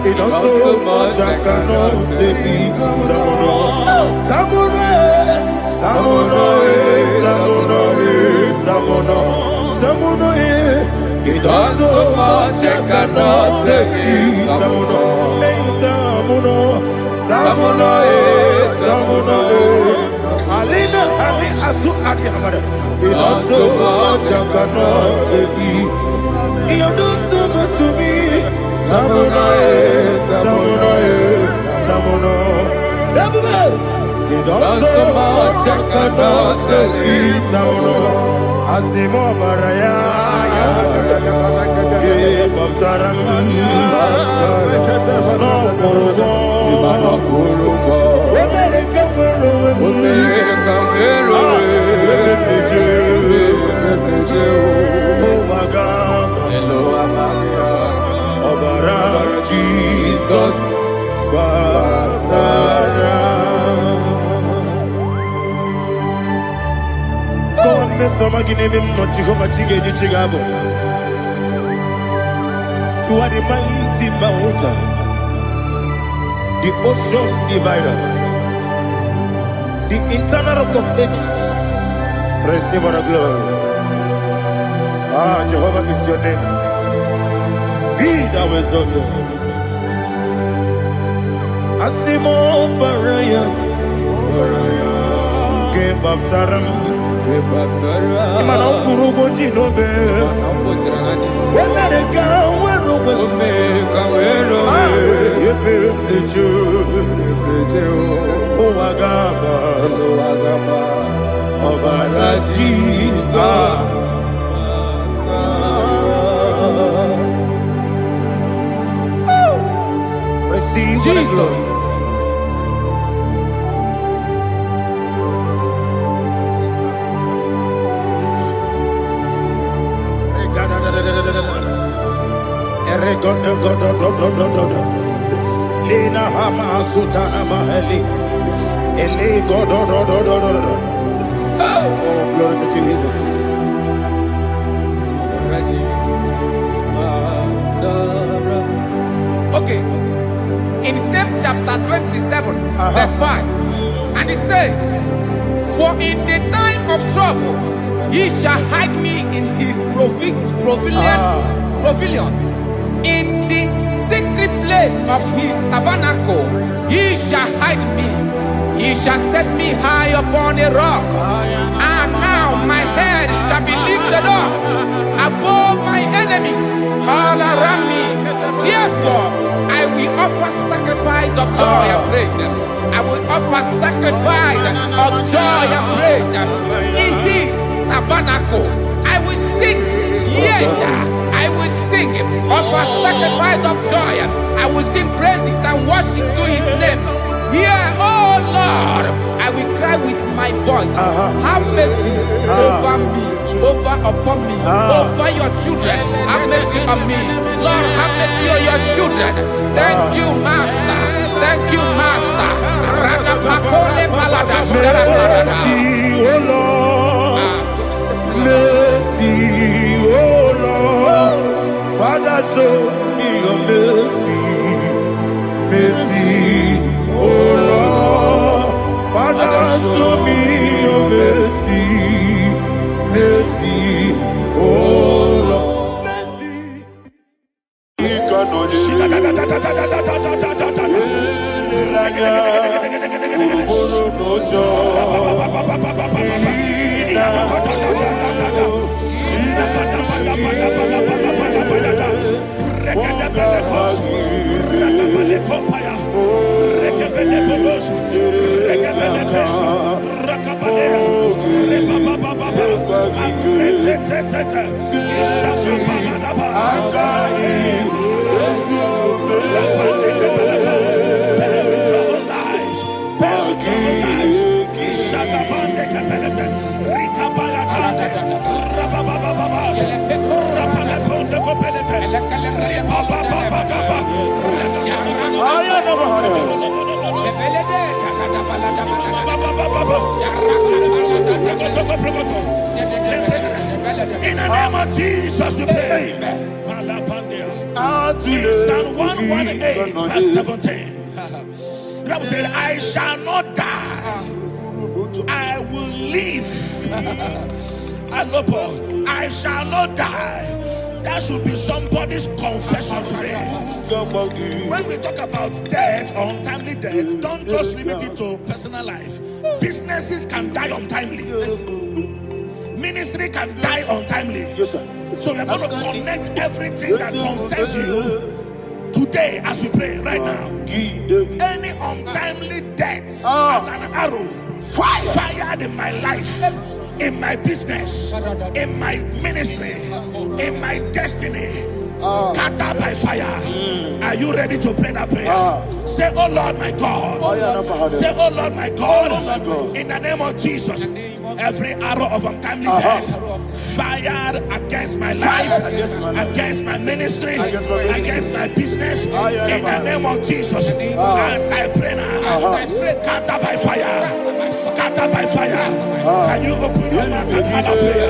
Speaker 2: it does so much I cannot say. It does so much I cannot say. It does so much I cannot say. You do so much to me. It does so much I cannot say. Asimo baraya, give up taramani, no korobo, Omega Obara Jesus Batara. God me some agine no Jehovah Chige Chigabo. You are the mighty mountain, the ocean divider, the internal rock of ages. Receive our glory. Ah, Jehovah is your name. Be thou exalted. Asimo baraya, give up taram, Imana kurubo jinobe. When they come, Obara Jesus. Receive
Speaker 3: Jesus.
Speaker 2: glory. Lina Hama Sutana Maheli. Ele God. Oh, glory to Jesus.
Speaker 3: Okay. In same chapter 27, verse 5. And it says, for in the time of trouble, he shall hide me in his pavilion. In the secret place of his tabernacle, he shall hide me. He shall set me high upon a rock. And now my head shall be lifted up above my enemies all around me. Therefore, I will offer sacrifice of joy and praise. I will offer sacrifice of joy and praise. In his tabernacle, I will sing. Yes, I will sing. Offer sacrifice of joy. I will sing praises and worship to his name. Here, oh Lord, I will cry with my voice. Have mercy over me, upon me, over your children. Have mercy on me. Lord, have mercy on your children. Thank you, Master. Thank you, Master.
Speaker 2: Mercy, oh Lord. Mercy, oh Lord. Father, show me your mercy. Mercy, oh Lord. Father, show me your mercy. Mercy, oh Lord.
Speaker 4: In the name of Jesus, we pray. In Psalm 118, verse 17, the Bible said, I shall not die, I will live. I shall not die. That should be somebody's confession today. When we talk about death or untimely death, don't just limit it to personal life. Businesses can die untimely. Ministry can die untimely.
Speaker 2: Yes, sir.
Speaker 4: So we're going to connect everything that concerns you today as we pray right now. Any untimely death as an arrow fired in my life, in my business, in my ministry, in my destiny, scattered by fire. Are you ready to pray that prayer? Say, oh Lord my God. Say, oh Lord my God. In the name of Jesus, every arrow of untimely death fired against my life, against my ministry, against my business, in the name of Jesus, as I pray now, scattered by fire, scattered by fire. Can you open your mouth and have a prayer?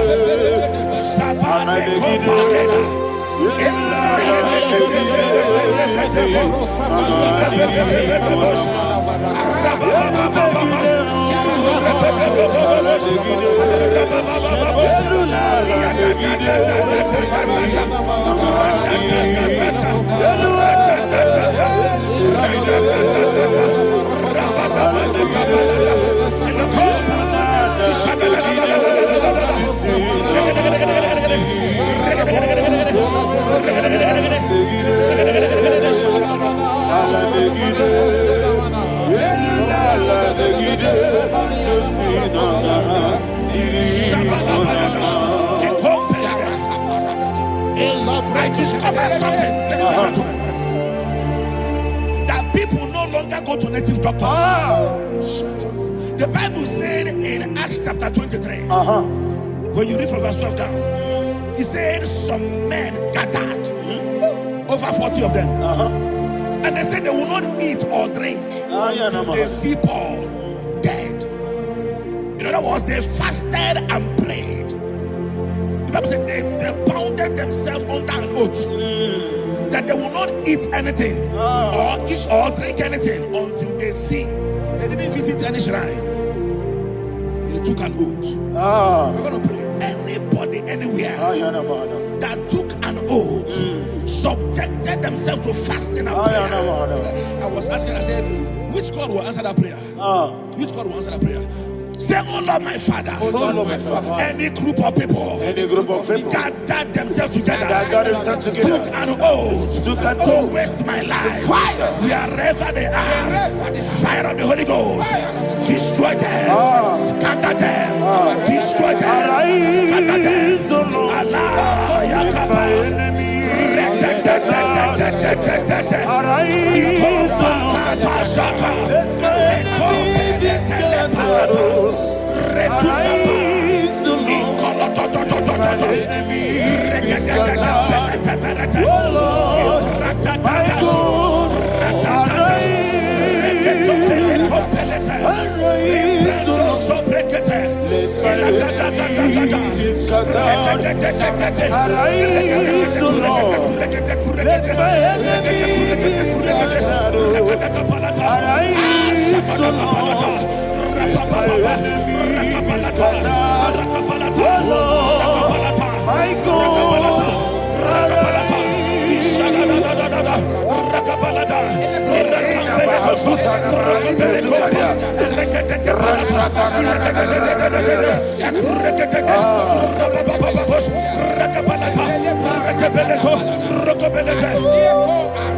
Speaker 4: I discovered something, that people no longer go to native doctors. The Bible said in Acts chapter 23, when you read from verse 12 down, it said some men gathered, over 40 of them, and they said they will not eat or drink until they see Paul dead. In other words, they fasted and prayed. The Bible said they bounded themselves under an oath that they will not eat anything or drink anything until they see. They didn't visit any shrine. They took an oath. We're going to pray. Anybody, anywhere that took an oath, subjected themselves to fasting and prayer. I was asking, I said, which God will answer that prayer? Which God will answer that prayer? Say, oh Lord, my Father.
Speaker 2: Oh Lord, my Father.
Speaker 4: Any group of people gathered themselves together, took an oath to waste my life. Wherever they are, fire of the Holy Ghost, destroy them, scatter them, destroy them, scatter them. Allah, Yakaba,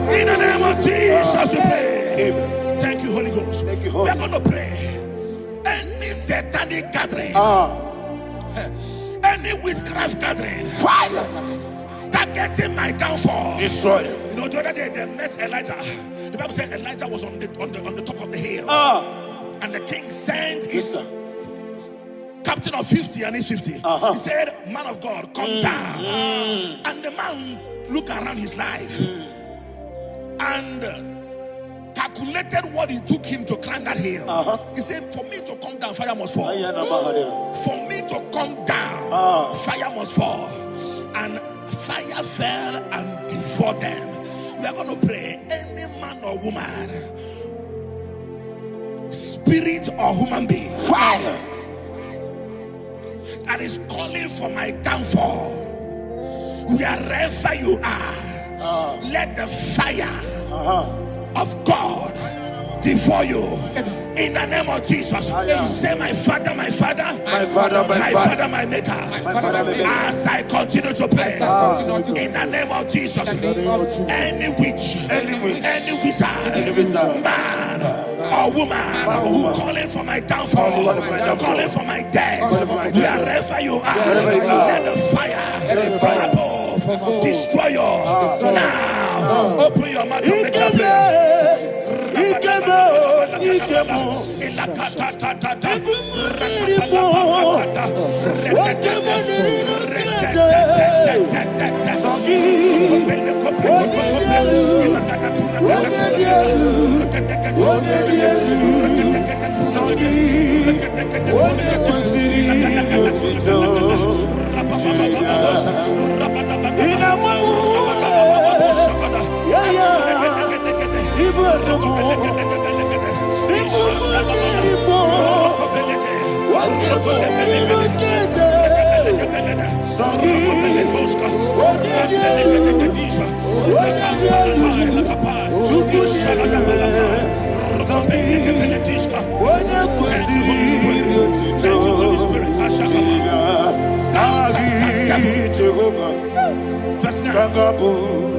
Speaker 4: in the name of Jesus we pray. Thank you, Holy Ghost. We're going to pray. Any satanic gathering, any witchcraft gathering, targeting my downfall, destroy them. You know, the other day they met Elijah. The Bible said Elijah was on the top of the hill, and the king sent his captain of 50 and his 50. He said, man of God, come down. And the man looked around his life and calculated what it took him to climb that hill. He said, for me to come down, fire must fall. For me to come down, fire must fall. And fire fell and devoured them. We are going to pray. Any man or woman, spirit or human being, fire, that is calling for my downfall, wherever you are, let the fire of God devour you in the name of Jesus. Say, my Father, my Father, my Father, my Father, my Maker. As I continue to pray in the name of Jesus, any witch, any wizard, man or woman calling for my downfall, calling for my death, wherever you are, let the fire from above destroy you now. Open your mouth and make a prayer.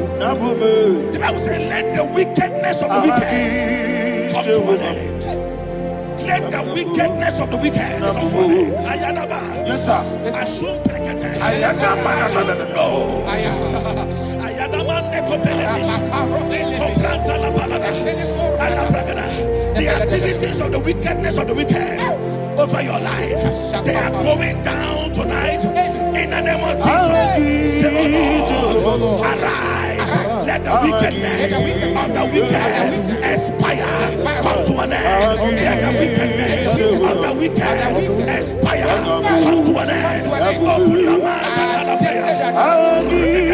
Speaker 4: The Bible says, let the wickedness of the wicked come to an end. Let the wickedness of the wicked come to an end. Ayadaba. Yes, sir. Ashum prekete. Ayadaba. No. Ayadaba nekopeletish. Nekopranta la balada. Alaprakada. The activities of the wickedness of the wicked over your life, they are going down tonight in the name of Jesus. wickedness of the wicked expire, come to an end. Let the wickedness of the wicked expire, come to an end. Open your mouth and hallelujah.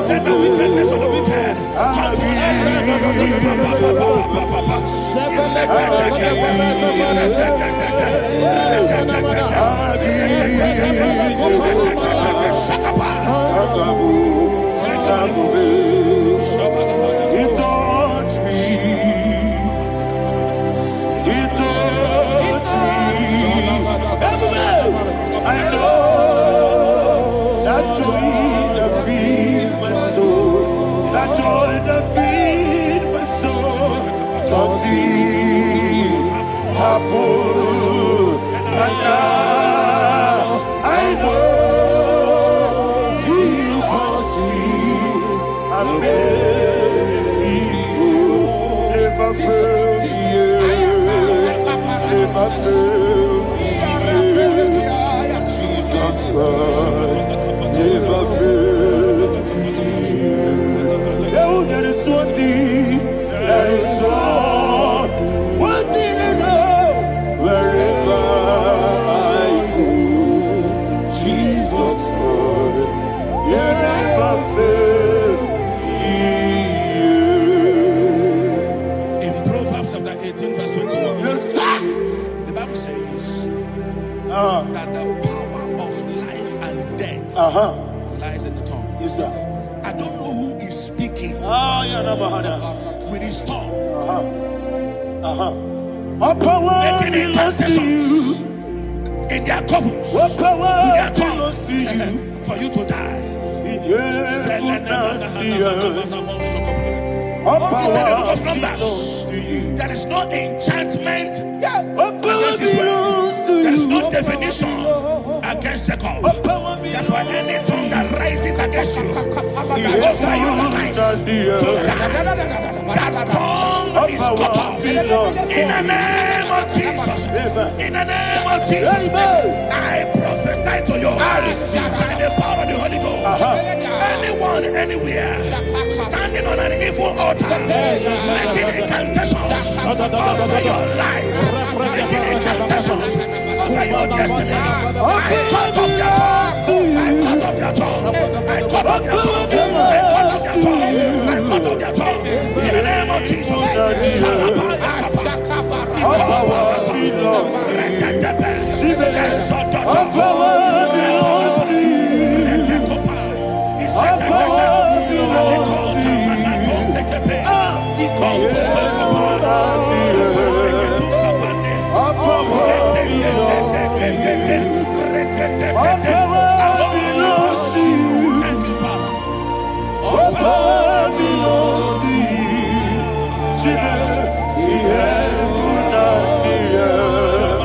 Speaker 4: Let the wickedness of the wicked come to an
Speaker 2: He touched me. He touched me. I know that joy that feeds my soul. That joy that feeds my soul. Something happened, and now I know He touched me. I never failed you. Never failed you. Jesus Christ never failed you. Oh, there is one thing, there is one thing I know. Wherever I go, Jesus Christ, you never fail.
Speaker 4: In Proverbs chapter 18, verse 21,
Speaker 2: Yes, sir.
Speaker 4: the Bible says that the power of life and death lies in the tongue.
Speaker 2: Yes, sir.
Speaker 4: I don't know who is speaking with his tongue,
Speaker 2: What power
Speaker 4: making
Speaker 2: belongs to you?
Speaker 4: incantations in their covers
Speaker 2: What power
Speaker 4: with their
Speaker 2: belongs to you?
Speaker 4: tongue for you to die.
Speaker 2: In heaven and the earth. What
Speaker 4: He said in the book
Speaker 2: power
Speaker 4: of Numbers,
Speaker 2: belongs to you?
Speaker 4: there is no enchantment
Speaker 2: What power
Speaker 4: against Israel.
Speaker 2: belongs to
Speaker 4: There is
Speaker 2: you?
Speaker 4: no divination against Jacob.
Speaker 2: What power
Speaker 4: Therefore,
Speaker 2: belongs
Speaker 4: any tongue that rises against you over your life
Speaker 2: to you?
Speaker 4: to die, that tongue is cut off. In the name of Jesus. In the name of Jesus. I prophesy to you by the power of the Holy Ghost. Anyone, anywhere, standing on an evil altar, making incantations over your life, making incantations over your destiny. I cut off their tongue. I cut off their tongue. I cut off their tongue. I cut off their tongue. I cut off their tongue. In the name of Jesus.
Speaker 2: What power belongs to you? What power belongs to you? What power belongs to you?
Speaker 4: Thank you, Father.
Speaker 2: What power belongs to you? The heaven and the earth.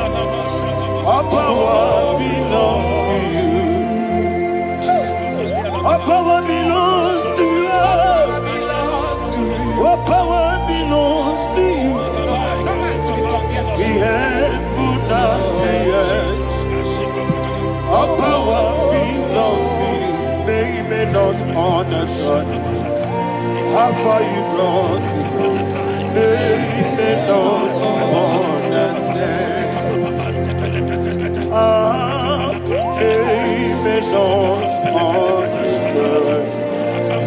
Speaker 2: What power belongs to you? What power belongs to you? What power belongs to you? The heaven and the earth. What power belongs to you? They may not understand how far you brought me from. They may not understand. They may not understand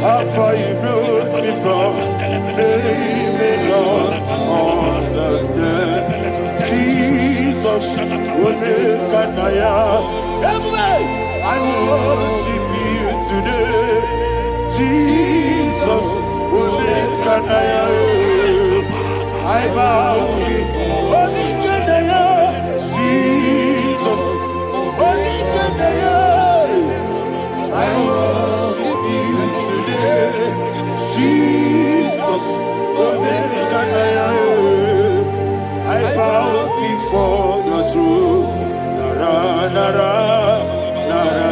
Speaker 2: how far you brought me from. They may not understand. Jesus, Kanaya. I worship you today. Jesus, I I bow before the throne. Nara, nara, nara,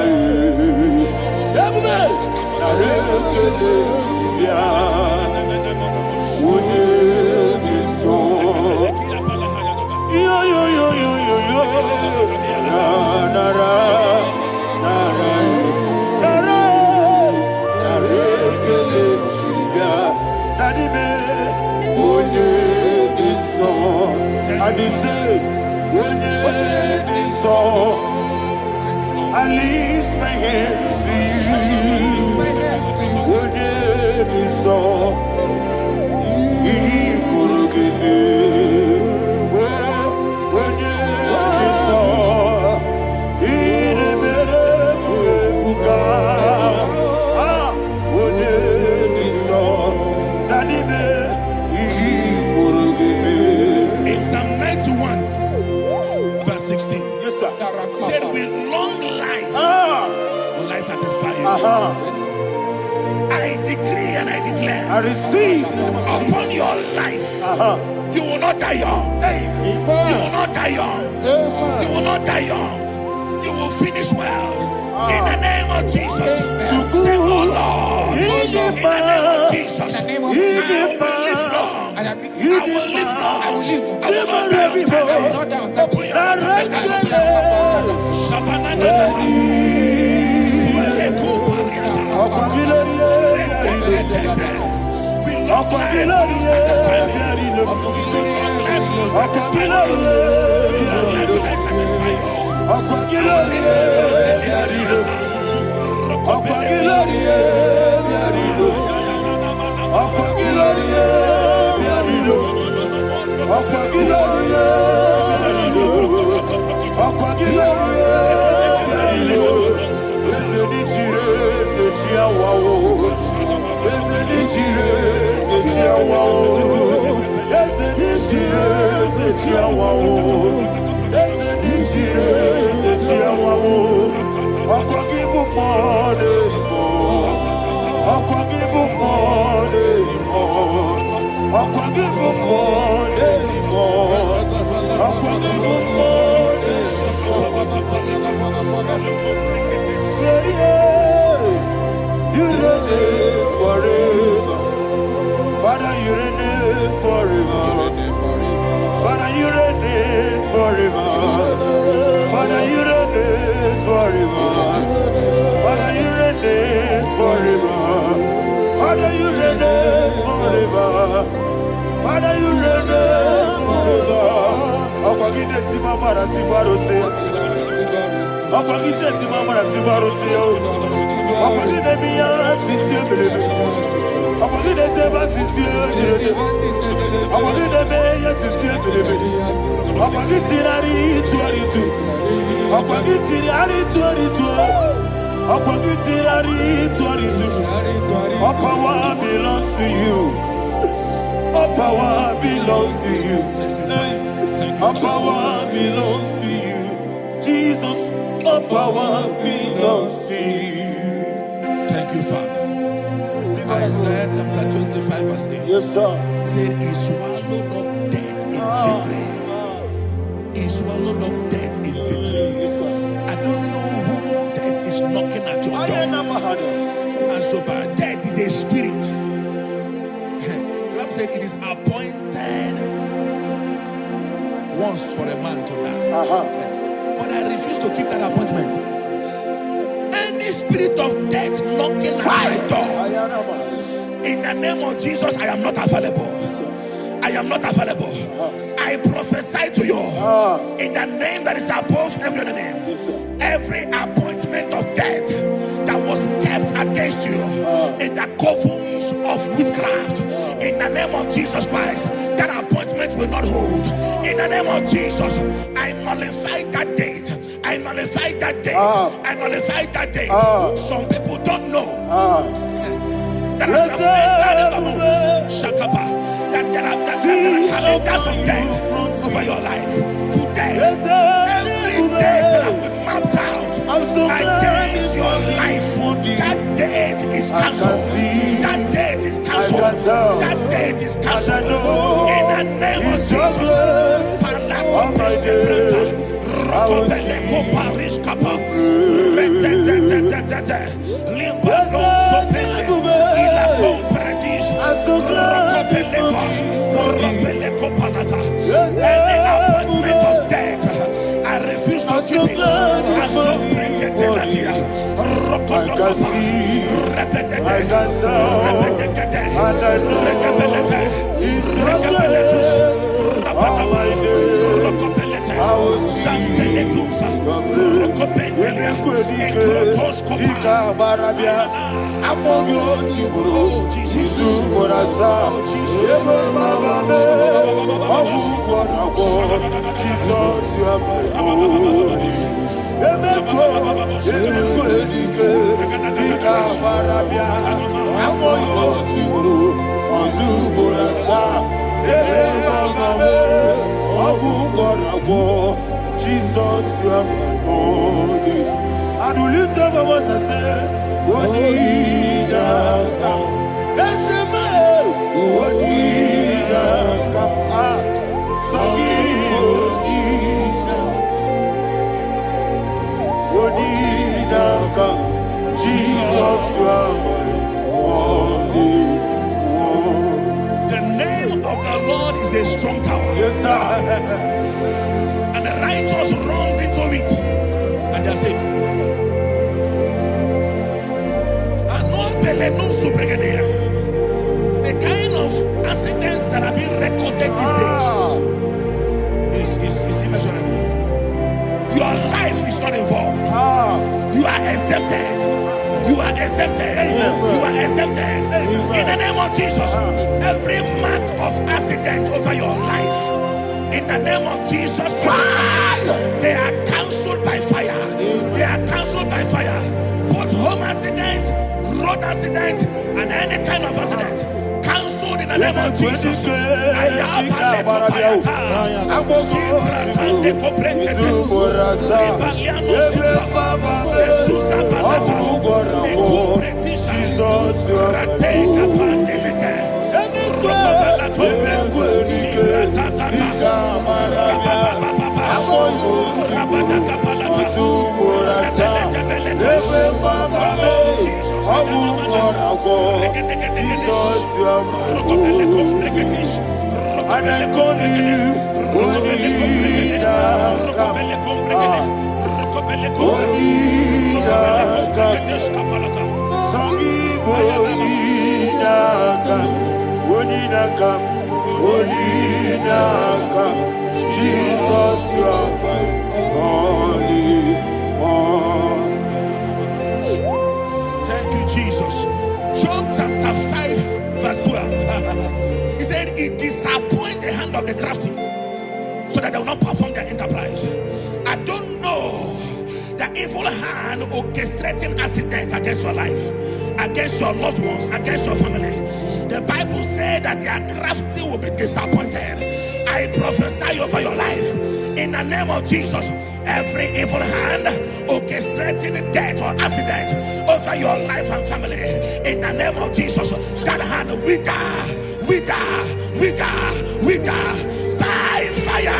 Speaker 2: I lift my hands to you. Would it be so? He could give me. Would it be so? He never would would it be so? That he could give me.
Speaker 4: In Psalm 91, verse 16.
Speaker 2: Yes, sir.
Speaker 4: Said with long life will I satisfy you. I decree and I declare,
Speaker 2: I receive
Speaker 4: upon your life, you will not die young. You will not die young. You will not die young. You will finish well. In the name of Jesus. Say, oh Lord, in the name of Jesus, I will live long. I will live long. I will not die on time. Open your
Speaker 2: Father, you reign forever. Father, you reign forever. Father, you reign forever. Father, you reign forever. Father, you reign forever. Father, you reign forever. Okwagide ti mama na ti barose. Okwagide ti mama na ti barose. Okwagide biya sisi belebe. Okwagide te ba sisi belebe. Okwagide biya sisi belebe. Okwagide rari tuaritu. Okwagide rari tuaritu. Okwagide rari tuaritu. All power belongs to you. All power belongs to you. All power belongs to you. Jesus, all power belongs to you.
Speaker 4: Thank you, Father. Isaiah chapter 25, verse 8.
Speaker 2: Yes, sir.
Speaker 4: Said, He swallowed up death in victory. He swallowed up death in victory. I don't know who death is knocking at your door. And so, but death is a spirit. God said it is appointed once for a man to die. But I refuse to keep that appointment. Any spirit of death knocking at my door, in the name of Jesus, I am not available. I am not available. I prophesy to you in the name that is above every other name. Every appointment of death that was kept against you in the covens of witchcraft, in the name of Jesus Christ, that appointment will not hold. In the name of Jesus, I nullify that date. I nullify that date. I nullify that date. Some people don't know that there are calendars of death over your life. Today, every date that I've mapped out against your life, that date is cancelled. That date is cancelled. cancelled. That date is cancelled. In the name of Jesus. Rokopeleko Paris Kappa. Limbano Sopele. Ila Compredis. Rokopeleko Palata. Any appointment of death, I refuse to keep it. I so bring it in the year. Rokodokopa.
Speaker 2: Jesus, you are my holy. And will you tell me what I say? Onidaka, Eshema, Onidaka, Sagi, Onidaka, Jesus, you are my holy.
Speaker 4: The name of the Lord is a strong tower.
Speaker 2: Yes, sir.
Speaker 4: And the righteous runs into it and they are safe. The kind of accidents that are being recorded these days is immeasurable. Your life is not involved. You are exempted. You are exempted. You are exempted. In the name of Jesus, every mark of accident over your life, in the name of Jesus Christ, they are cancelled by fire. They are cancelled by fire. Both home accident, road accident, and any kind of accident, cancelled in the name of Jesus. Thank you, Jesus. Job chapter 5, verse 12. He said, it disappoints the hand of the crafty, so that they will not perform their enterprise. I don't know the evil hand orchestrating accident against your life, against your loved ones, against your family. The Bible said that their crafty will be disappointed. I prophesy over your life in the name of Jesus. Every evil hand orchestrating death or accident over your life and family, in the name of Jesus, that hand wither by fire.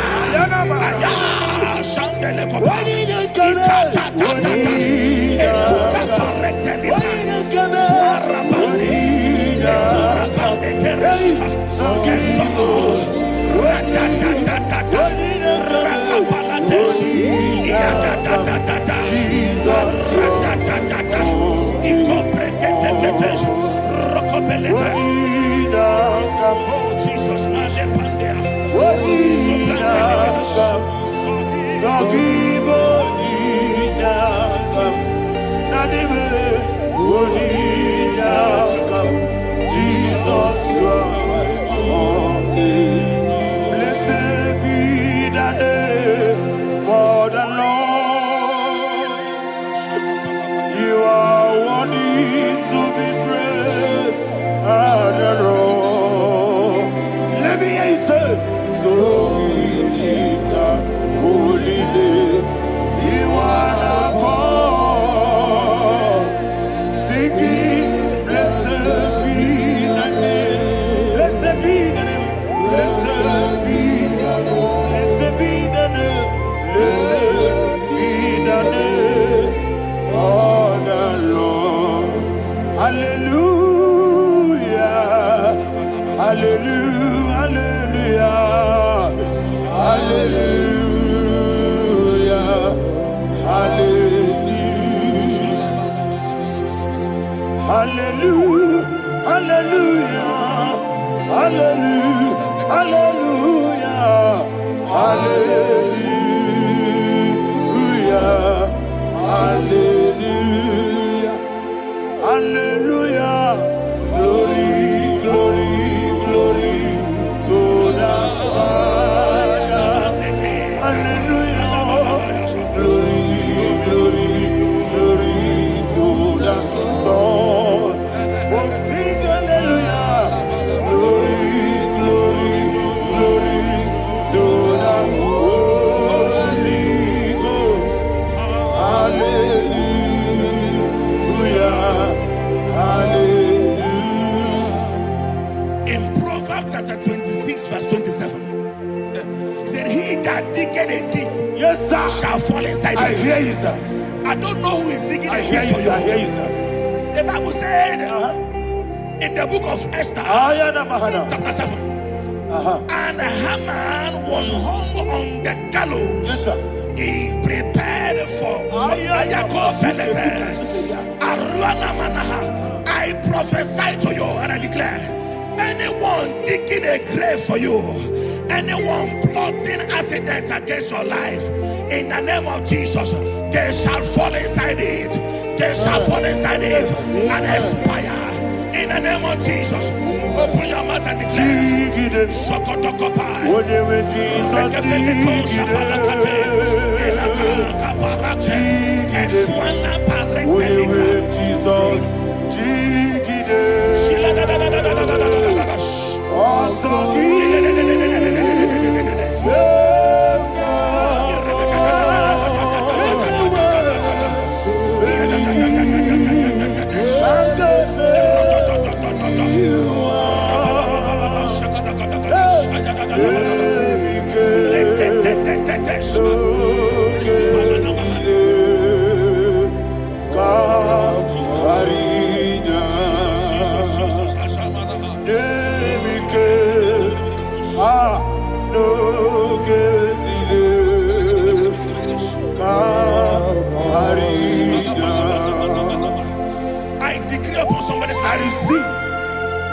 Speaker 4: Oh Jesus,
Speaker 2: Jesus, you are my only. Hallelujah, hallelujah, hallelujah, hallelujah, hallelujah, hallelujah, hallelujah, hallelujah, hallelujah, hallelujah, glory, glory, glory to the Father, hallelujah, glory, glory, glory to the Son, oh sing hallelujah, glory, glory, glory to the Holy Ghost, hallelujah, hallelujah.
Speaker 4: In Proverbs chapter 26, verse 27, he said, he that diggeth a deep,
Speaker 2: Yes, sir,
Speaker 4: shall fall inside
Speaker 2: I
Speaker 4: it.
Speaker 2: hear you, sir.
Speaker 4: I don't know who is digging
Speaker 2: I
Speaker 4: a
Speaker 2: hear
Speaker 4: deep
Speaker 2: you,
Speaker 4: for
Speaker 2: sir. I hear
Speaker 4: you.
Speaker 2: you, sir.
Speaker 4: The Bible said in the book of Esther, chapter 7, and Haman was hung on the gallows.
Speaker 2: Yes, sir.
Speaker 4: He prepared for I prophesy to you and I declare, anyone digging a grave for you, anyone plotting accidents against your life, in the name of Jesus, they shall fall inside it. They shall fall inside it and expire. In the name of Jesus, open your mouth and declare. Sokotokopai. I decree upon somebody's life,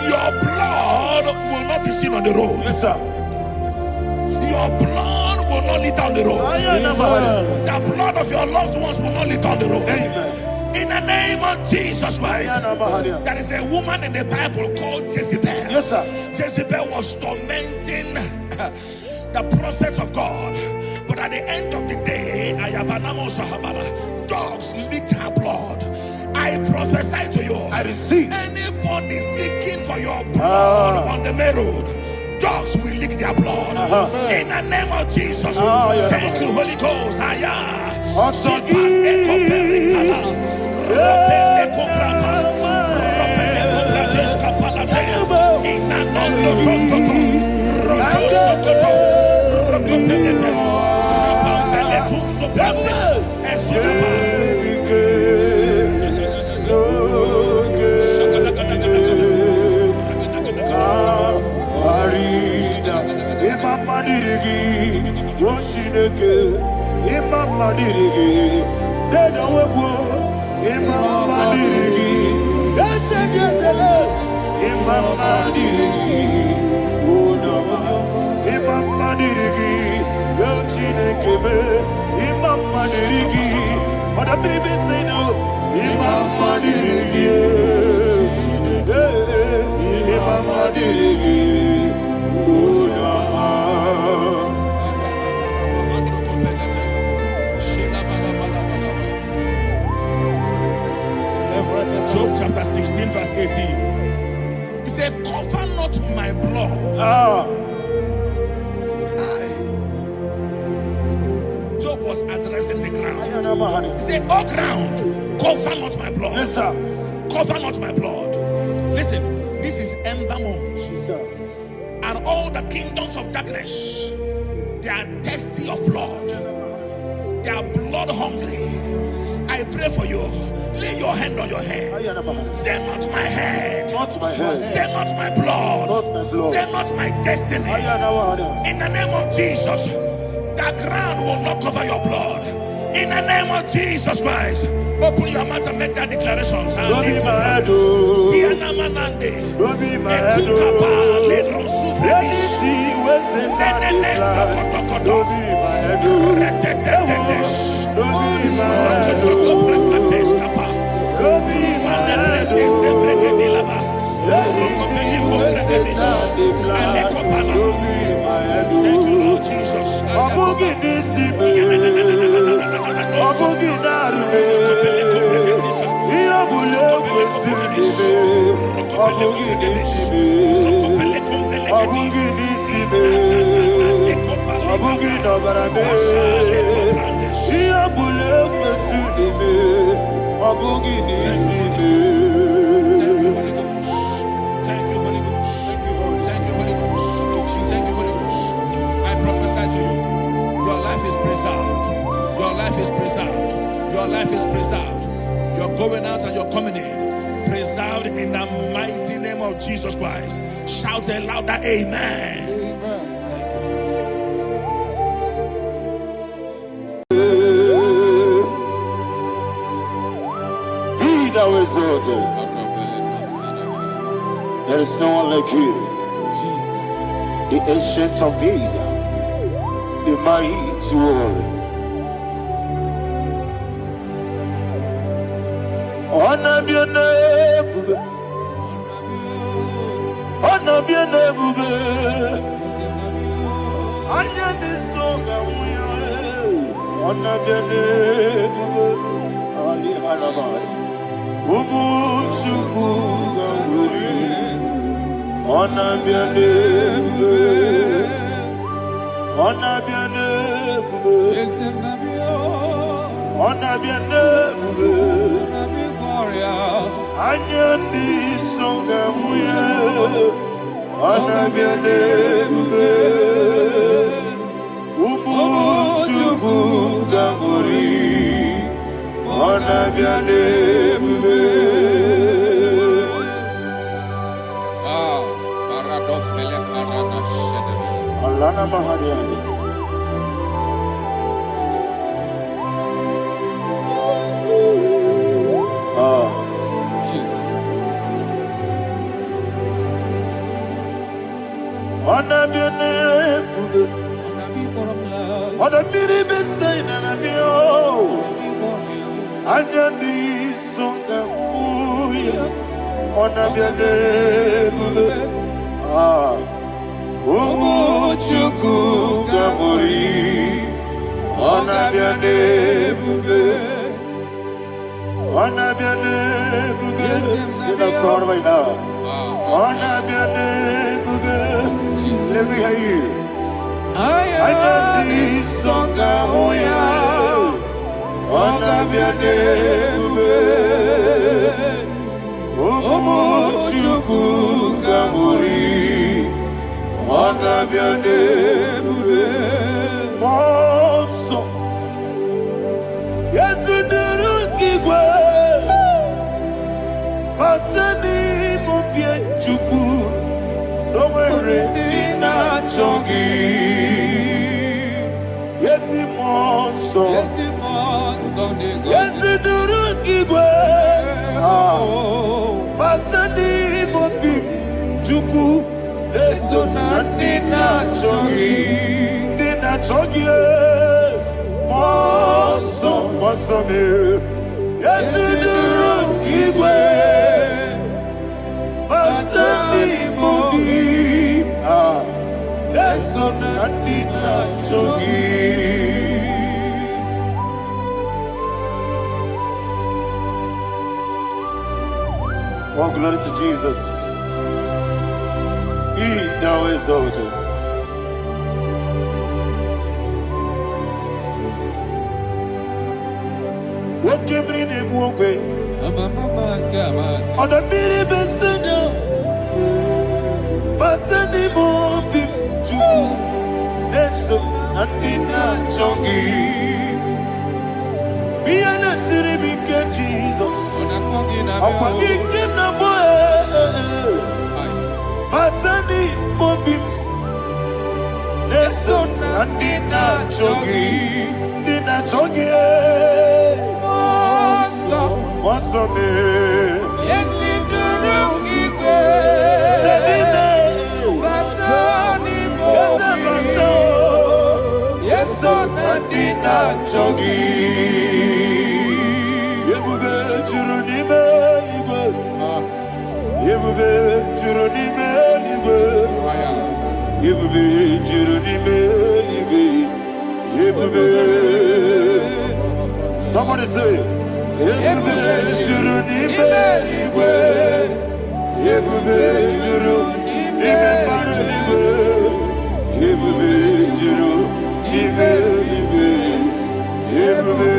Speaker 4: your blood will not be seen on the road.
Speaker 2: Yes, sir.
Speaker 4: Your blood will not lead down the road. The blood of your loved ones will not lead down the road.
Speaker 2: Amen.
Speaker 4: In the name of Jesus Christ. There is a woman in the Bible called Jezebel.
Speaker 2: Yes, sir.
Speaker 4: Jezebel was tormenting the prophets of God. But at the end of the day, dogs licked her blood. I prophesy to you.
Speaker 2: I receive.
Speaker 4: Anybody seeking for your blood on the main road, dogs will lick their blood. In the name of Jesus. Thank you, Holy Ghost. Job chapter 16 verse 18. He said, cover not my blood. Job was addressing the ground. He said, oh ground, cover not my blood.
Speaker 2: Yes, sir.
Speaker 4: Cover not my blood. Listen, this is ember month.
Speaker 2: Yes, sir.
Speaker 4: And all the kingdoms of darkness, they are thirsty of blood. They are blood hungry. I pray for you, lay your hand on your head. Say, not my head.
Speaker 2: Not my head.
Speaker 4: Say, not my blood.
Speaker 2: Not my blood.
Speaker 4: Say, not my destiny. In the name of Jesus, the ground will not cover your blood. In the name of Jesus Christ, open your mouth and make that declaration.
Speaker 2: Don't be my head. Don't be my head. Anything was in that plan. Don't be my head. Don't be my head. Don't be my head. Anything was in that plan. Don't be my head.
Speaker 4: Thank you, Lord Jesus. Thank you, Holy Ghost. Thank you, Holy Ghost. Thank you, Holy Ghost. Thank you, Holy Ghost. Thank you, Holy Ghost. I prophesy to you, your life is preserved. Your life is preserved. Your life is preserved. You're going out and you're coming in. Preserved in the mighty name of Jesus Christ. Shout a louder amen. Thank you,
Speaker 2: Father. Be thou exalted. There is no one like you.
Speaker 3: Jesus.
Speaker 2: The ancient of days, the mighty warrior. Honor be your name, honor be your name, honor this song, honor be your name, Ali Hanabai, Ubu Chukuga, honor be your name, honor be your name, honor be your name. Anyandi songa muye, anabiane bube, ubu chuku ganguri, anabiane bube.
Speaker 3: Ah, paradofele karana shedebe.
Speaker 2: Alana mahadiyazi.
Speaker 3: Jesus.
Speaker 2: Anabiane bube, anabiri besaina nabio, anyandi songa muye, anabiane bube. Ubu chuku gabori, anabiane bube. Anabiane bube, sina sor vaina. Anabiane bube, let me hear you. Ayandi songa oya, anabiane bube. Omo chuku gamuri, anabiane bube. Monso, yezunduru kigwe. Batani mubie chuku, nomere dina chongi. Yesi monso, yesi duru kigwe. Batani mubie chuku, eso na dina chongi. Dina chongi, monso, monso me. Yesi duru kigwe. Batani mubie, eso na dina chongi. Oh, glory to Jesus. He now exalted. What came in him one way? On the mini besena, but any more bim to so nothing not chongi. Be an city Jesus. Apa gigi na boy. Batani mobim. Eso nandina chogi. Dina chogi. Moso me.
Speaker 3: Yesi duruki kwe. Batani mobim. Yeso nandina chogi.
Speaker 2: Yebube juruni beligwe. Yebube juruni beligwe. Yebube juruni beligwe. Yebube. Somebody say. Yebube juruni beligwe. Yebube juruni beligwe. Yebube juruni beligwe. Yebube.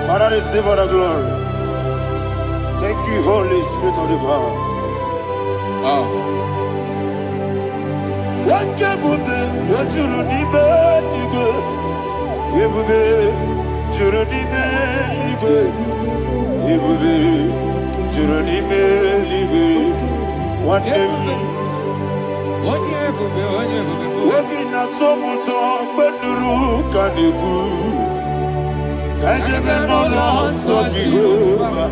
Speaker 2: Father, receive all the glory. Thank you, Holy Spirit of the power. What can you do? What you need, nigga? You will be, you need me, nigga. You will be, you need me, nigga. What can you? Working at so much but the rook and the good. Kajabano lost of Jehovah.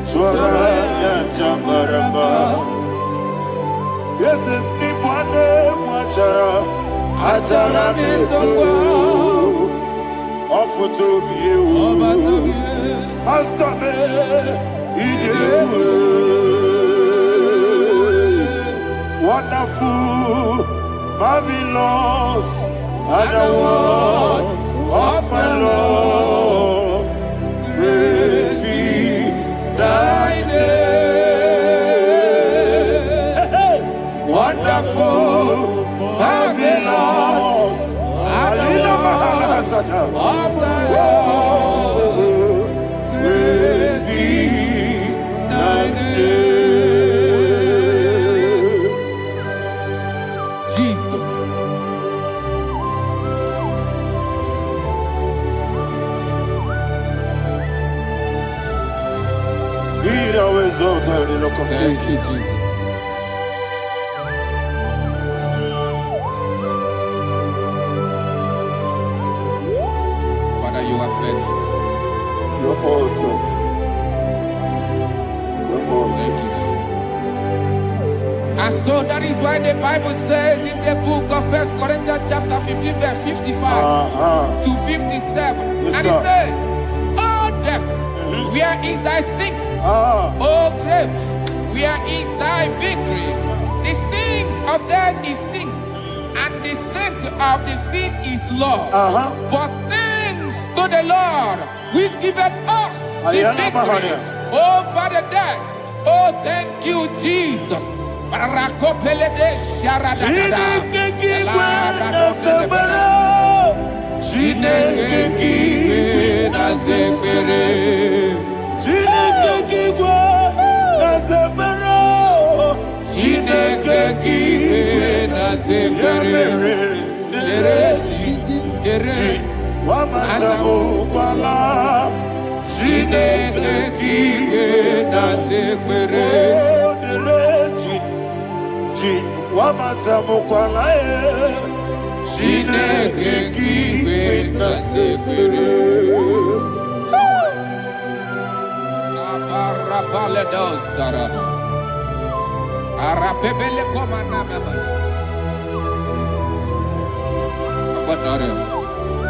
Speaker 2: Swara Jambaraba. Yes, if Nipane Mwachara, Atara Neto, offer to be you. Master me, wonderful, marvelous, and the words of my Lord, great be thy name. Wonderful, marvelous, and the words of my Lord, great be thy name. Thank
Speaker 3: you, Jesus. Father, you are faithful.
Speaker 2: You're awesome. You're awesome.
Speaker 3: Thank you, Jesus. And so that is why the Bible says in the book of 1 Corinthians chapter 15 verse 55 to 57.
Speaker 2: Yes,
Speaker 3: and it says, "Oh death, where is thy stings? Oh grave, where is thy victory? The stings of death is sin, and the strength of the sin is law. But thanks to the Lord, which giveth us the victory over the death." Oh, thank you, Jesus.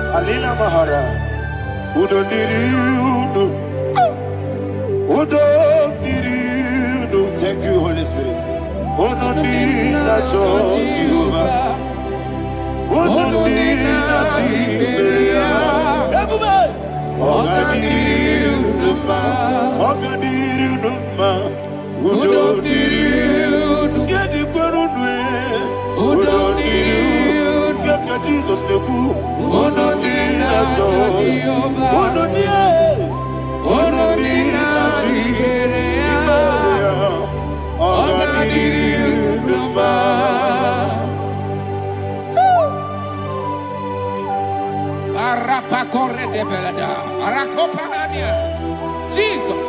Speaker 2: Alina Mahara, Udo Diriudo, Udo Diriudo. Thank you, Holy Spirit. Udo Diriudo, Udo Jesus the cool.
Speaker 3: Jesus.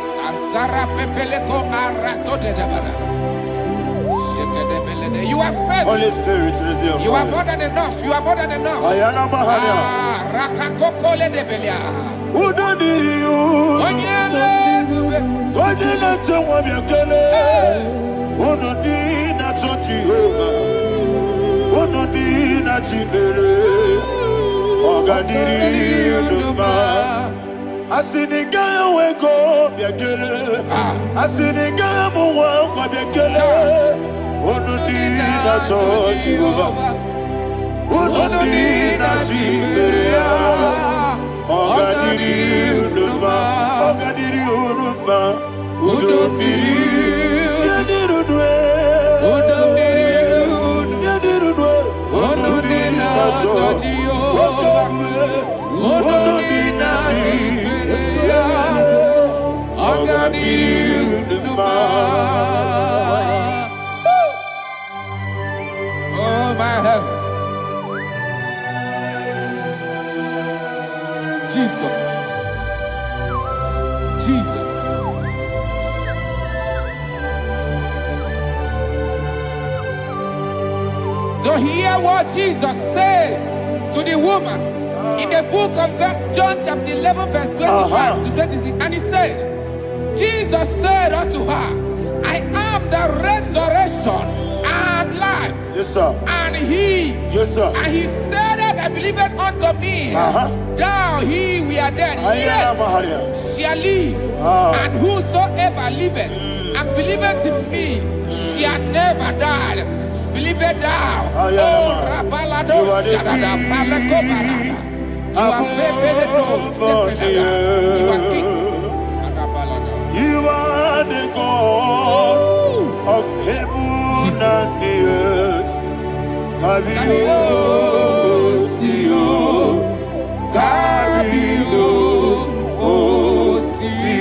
Speaker 3: You are faithful.
Speaker 2: Holy Spirit, receive
Speaker 3: You are more than enough. You are more than enough.
Speaker 2: Ayana Mahania.
Speaker 3: Rakakokole de Belia.
Speaker 2: Udoniriu. Onyele tewa miakele. Onodi na Jehovah. Onodi na Jibere. Ogadiri Udoma. Asiniga weko miakele. Asiniga muwa kwa miakele. Onodi na Jehovah. Onodi na Jibere. Ogadiri Udoma. Ogadiri Udoma. Udomiri, Yadirudwe, Udomiri, Yadirudwe, Udodina, Jehovah, Udodina, Ogadiriuduma.
Speaker 3: Oh, my health. Jesus. Jesus. So hear what Jesus said to the woman in the book of John chapter 11 verse 25 to 26. And he said, Jesus said unto her, I am the resurrection and life.
Speaker 2: Yes, sir.
Speaker 3: And he,
Speaker 2: yes, sir.
Speaker 3: And he said that I believed unto me, thou he we are dead, yet shall live. And whosoever liveth and believeth in me shall never die. Believe it thou. Oh, Rabalado, Shadada, Palakobara. You are
Speaker 2: You are the God of heaven and the earth. Kabio, Sio, Kabio, Si,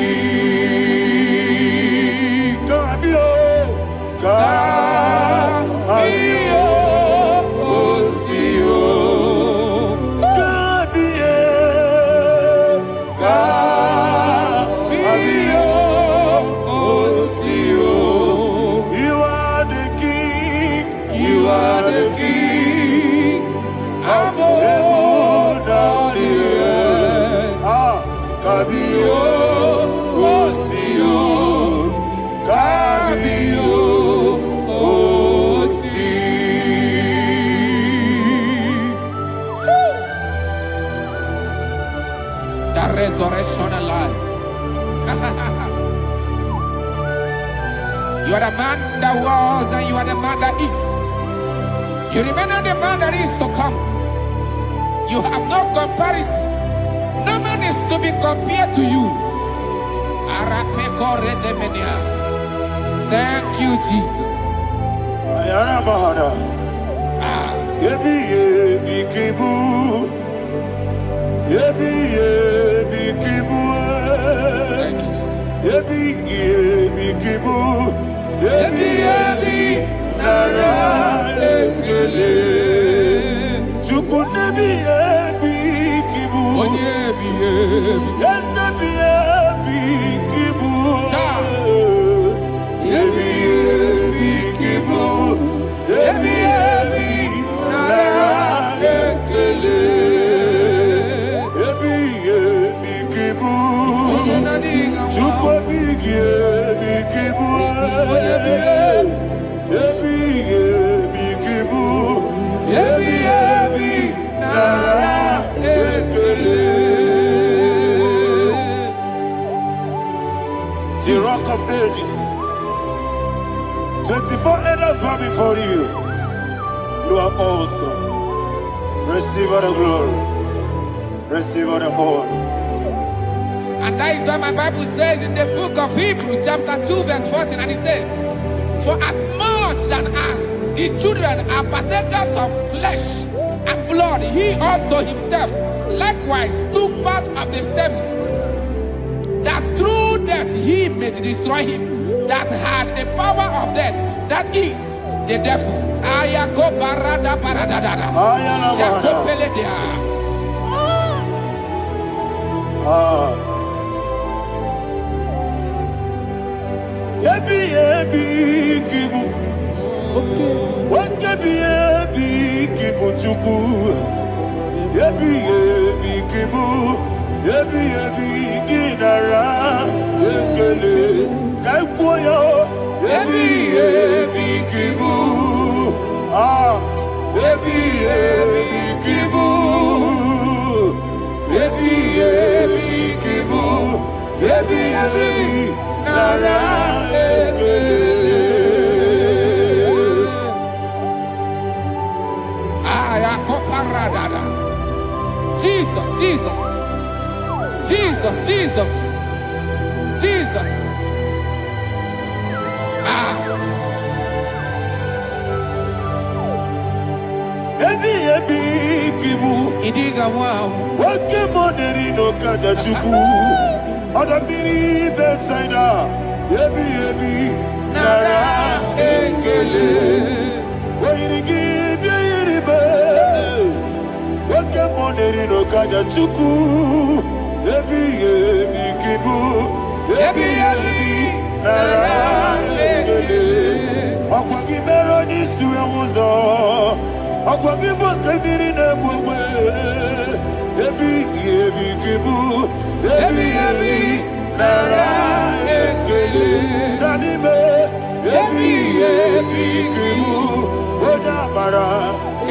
Speaker 2: Kabio,
Speaker 3: resurrection and life. You are the man that was and you are the man that is. You remain the man that is to come. You have no comparison. No man is to be compared to you. Thank you, Jesus.
Speaker 2: Thank you, The Rock of Ages. 24 elders bow before you. You are awesome. Receive all the glory. Receive all the honor.
Speaker 3: And that is what my Bible says in the book of Hebrews chapter 2 verse 14. And it said, for as much than us, the children are partakers of flesh and blood, he also himself likewise took part of the same, that through death he may destroy him that had the power of death, that is the devil.
Speaker 2: Ebi kibu. Ebi kibu chuku. Ebi kibu. Ebi ginara. Ekele kaikoyo. Ebi kibu. Ebi kibu. Ebi kibu. Ebi nara.
Speaker 3: Jesus, Jesus, Jesus, Jesus, Jesus.
Speaker 2: Ebi kibu.
Speaker 3: Idiga wow.
Speaker 2: Wake money no kaja chuku. Oda miri besaida. Ebi nara ekele. Wairigi biiribe. Wake money no kaja chuku. Ebi kibu. Ebi nara ekele. Okwagi mero ni suwe muzo. Okwagi bote miri ne bwe. Ebi kibu. Ebi nara ekele. Nanime. Ebi kibu. Oda mara.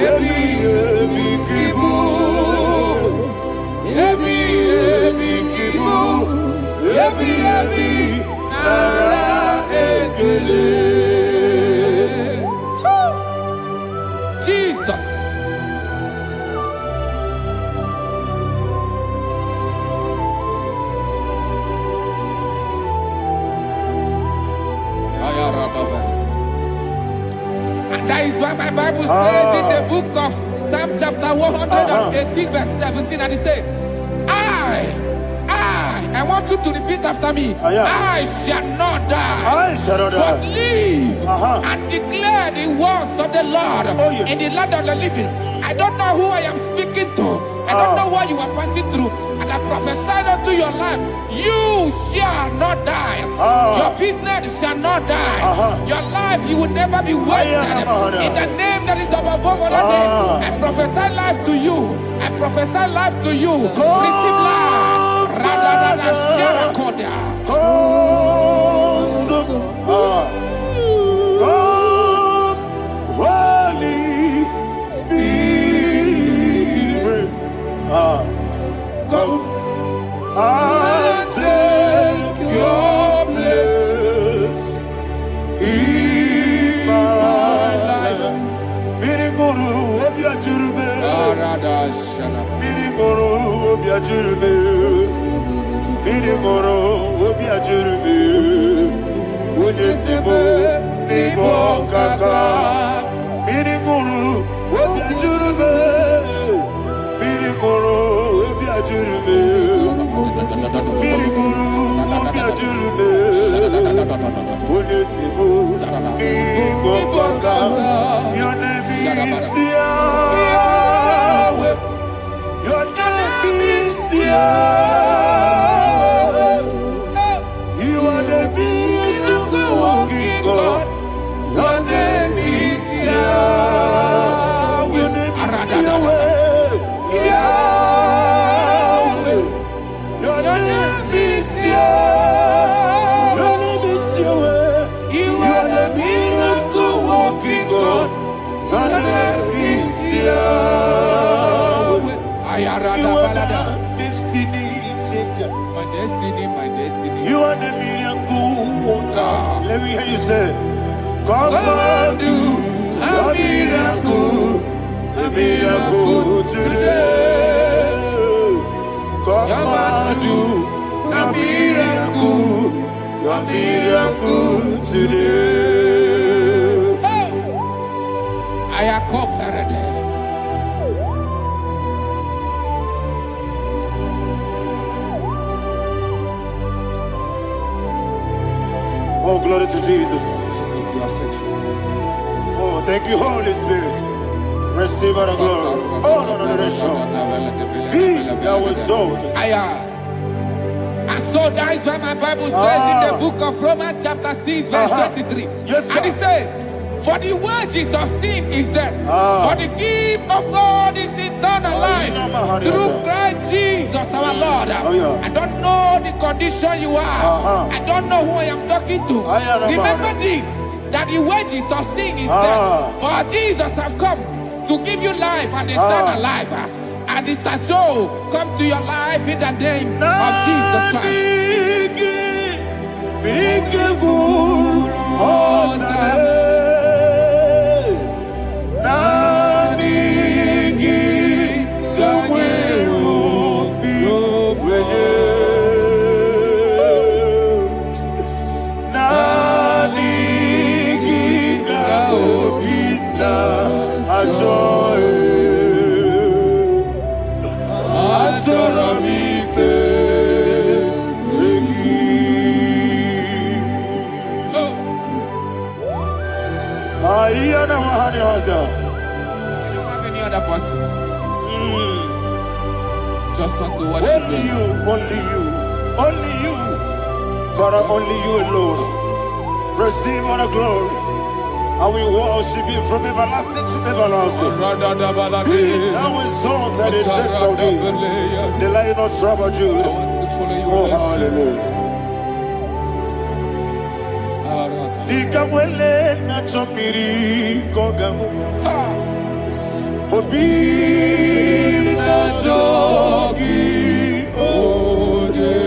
Speaker 2: Ebi kibu. Ebi kibu. Ebi nara ekele.
Speaker 3: Jesus. And that is why my Bible says in the book of Psalm chapter 118 verse 17, and it says, I want you to repeat after me. I shall not die, but live and declare the words of the Lord in the land of the living. I don't know who I am speaking to. I don't know what you are passing through. And I prophesy unto your life, you shall not die. Your business shall not die. Your life, you will never be wasted. In the name that is above all other name, I prophesy life to you. I prophesy life to you. Receive life.
Speaker 2: Holy Spirit, come and take your place in my life. Miriguru obiajurube, miriguru obiajurube, miriguru obiajurube. Ujesebo nibo kaka, miriguru obiajurube, miriguru obiajurube, miriguru obiajurube. Ujesebo nibo kaka. Your name is Yahweh. Your name is Yahweh. You are the miracle working God. Your name is Yahweh. Your name is Yahweh. Yahweh. Your name is Yahweh. Your name is Yahweh. You are the miracle working God. Your name is Yahweh. You are the destiny changer.
Speaker 3: My destiny, my destiny.
Speaker 2: You are the miracle worker. Let me hear you say, come and do a miracle today. Come and do a miracle today.
Speaker 3: I am cooperative.
Speaker 2: Oh, glory to Jesus.
Speaker 3: Jesus, you are faithful.
Speaker 2: Oh, thank you, Holy Spirit. Receive our glory. Oh, no, be thou exalted.
Speaker 3: So that is why my Bible says in the book of Romans chapter 6 verse 23.
Speaker 2: Yes, sir.
Speaker 3: And it says, for the wages of sin is death, but the gift of God is eternal life through Christ Jesus our Lord. I don't know the condition you are. I don't know who I am talking to. Remember this, that the wages of sin is death, but Jesus have come to give you life and eternal life. And this shall show come to your life in the name of Jesus Christ.
Speaker 2: I don't
Speaker 3: have any other person. Just want to worship
Speaker 2: only you, only you, only you. Father, only you alone. Receive all the glory. I will worship you from everlasting to everlasting. Be thou exalted and set of thee, the Lion of tribe of Judah. Oh, hallelujah. Ikamwele na chomiri kogamu. Obi na jogi onyewe.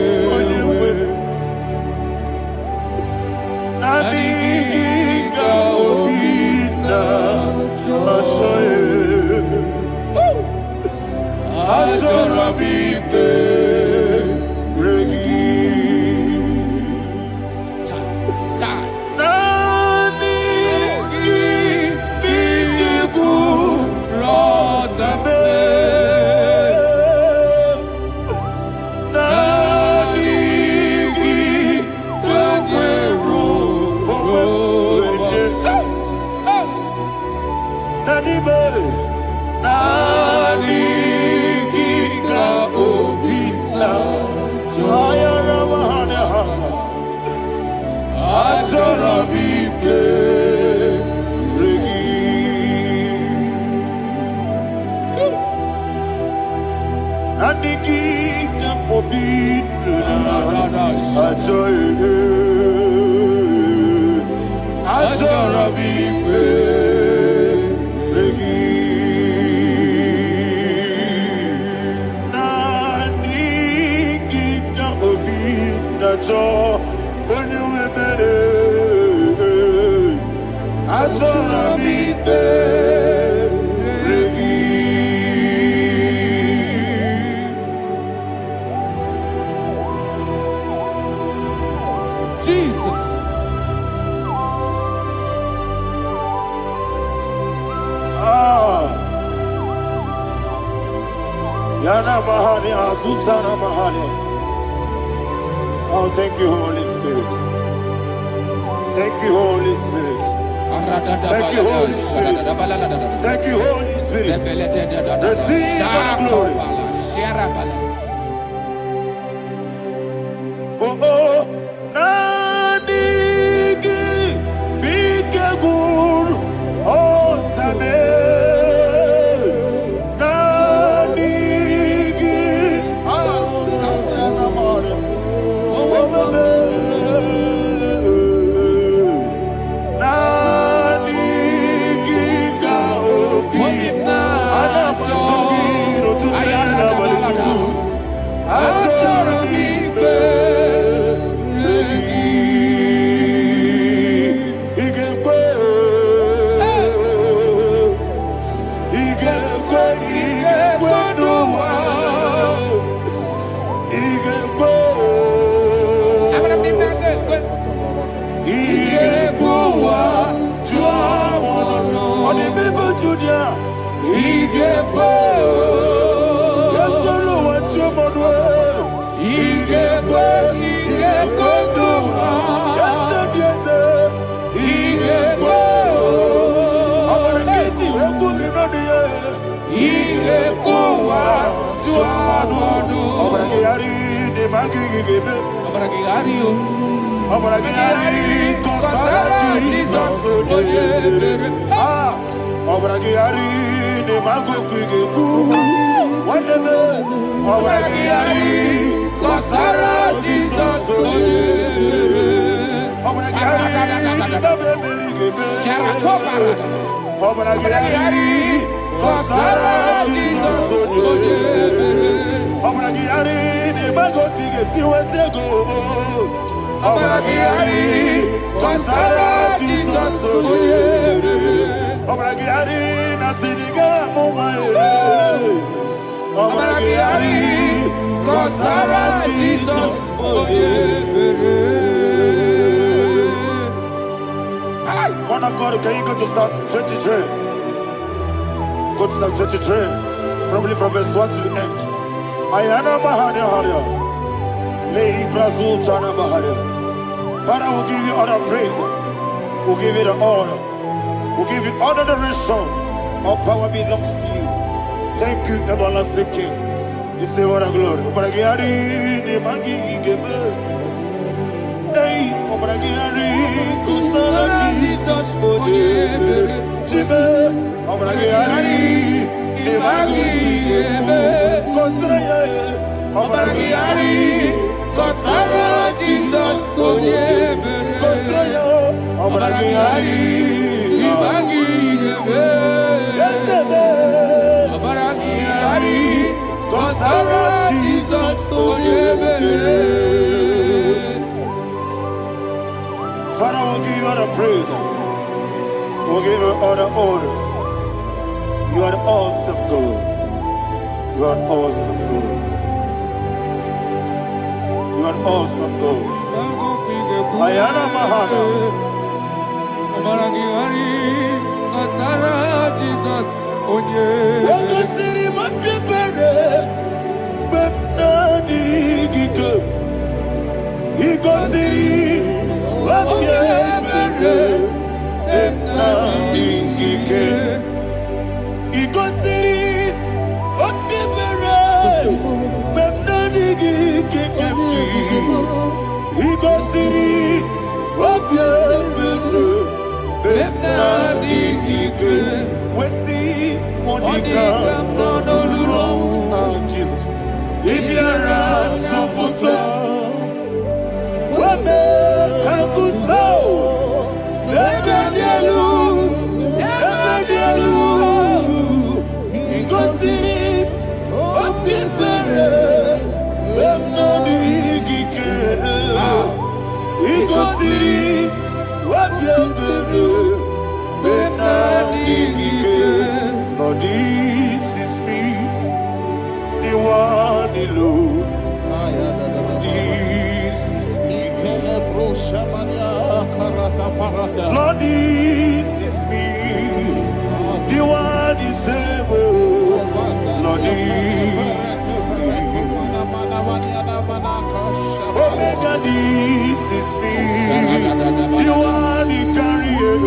Speaker 2: Nabika obi na jogi. Atorabike regi. Oh, thank you, Holy Spirit. Thank you, Holy Spirit. Thank you, Holy Spirit. Thank you, Holy Spirit. Receive the glory. Oh, oh, Nadigi, Bikagur, oh, Tabe. magigebe.
Speaker 3: Obragiario.
Speaker 2: Obragiari, kosara Jesus. Ah, obragiari, ne magokugeku. Wandeme, obragiari, kosara Jesus. Obragiari, babeberigebe.
Speaker 3: Sharakobarada.
Speaker 2: Obragiari, kosara Jesus. Obragiari, ne magotige siwetego. Obragiari, kosara Jesus. Obragiari, nasiriga mumae. Obragiari, kosara Jesus. Man of God, can you go to Psalm 23? Go to Psalm 23, probably from verse 1 to the end. Ayana Mahania Haria. Lay Brazil Chana Mahania. Father, we'll give you all the praise. We'll give you the honor. We'll give you all the adoration. All power belongs to you. Thank you, everlasting King. You say what a glory. Obragiari, ne magi gebe. Hey, Obragiari, kusara Jesus for you. Jibe, Obragiari, ne magi gebe. Kusara, Obragiari, kusara Jesus for you. Kusara, Obragiari, ne magi gebe. Yesebe, Obragiari, kusara Jesus for you. Father, we'll give you all the praise. We'll give you all the honor. You are the awesome God. You are an awesome God. You are an awesome God. Ayana Mahana.
Speaker 3: Obragiari, Kasara Jesus. Onye.
Speaker 2: Wakasiri mapipere. Bepnani gike. Ikosiri. Wapyebere, Ebnabingike, Ikosiri, Wapyebere, Ebnabingike, Ikosiri, Wapyebere, Ebnabingike, Wesi, Monica, Nodolulo, Jesus, Ibiara, Soputo, Wame, Kankuso, Ebedielu, Ikosiri, Opipere, Ebnabigike, Ikosiri, Opipere, Ebnabigike. Lord, this is me, the one alone. Lord, this is me, the one is able. Lord, this is me. Omega, this is me, the one in carrier.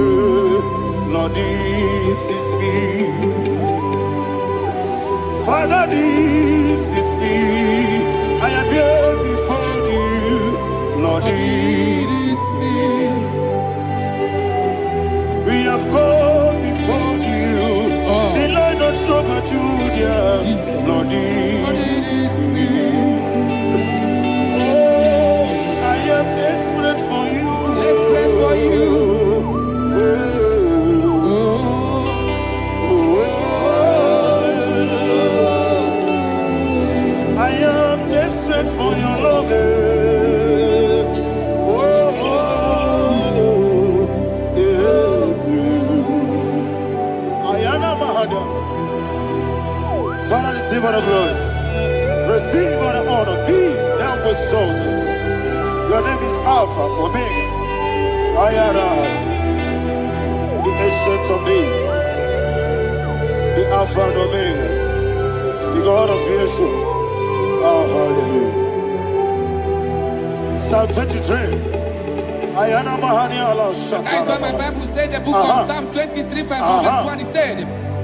Speaker 2: Lord, this is me. Father, this is me. I am here before you. Lord, this is me. We have come before you. The Lord not struck at you, dear. Lord, it is me. Oh, I am desperate for you.
Speaker 3: Desperate for you.
Speaker 2: I am desperate for your love. Father, receive all the glory. Receive all the honor. Be thou exalted. Your name is Alpha, Omega. Ayara, the ancient of days. The Alpha and Omega. The God of Yeshua. Oh, hallelujah. Psalm 23. Ayana Mahani Allah Shata.
Speaker 3: That's what my Bible said, the book of Psalm 23, verse 1. He said,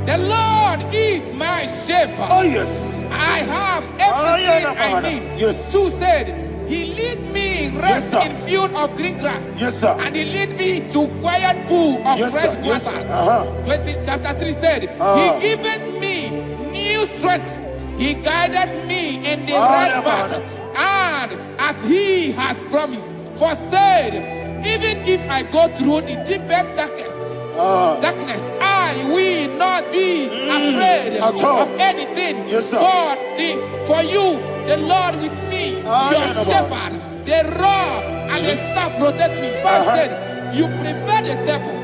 Speaker 3: the Lord is my shepherd.
Speaker 2: Oh, yes.
Speaker 3: I I have everything I need.
Speaker 2: Yes.
Speaker 3: 2 said, He lead me rest
Speaker 2: Yes,
Speaker 3: in field of green grass.
Speaker 2: Yes, sir.
Speaker 3: And He lead me to quiet pool of
Speaker 2: Yes,
Speaker 3: fresh
Speaker 2: sir. Yes,
Speaker 3: waters.
Speaker 2: sir.
Speaker 3: 20, chapter 3 said, He giveth me new strength. He guided me in the right path. And as He has promised, for said, even if I go through the deepest darkness, I will not be afraid of anything.
Speaker 2: Yes, sir.
Speaker 3: For you, the Lord with me, your shepherd, the rod and the staff protect me. First said, you prepare the table,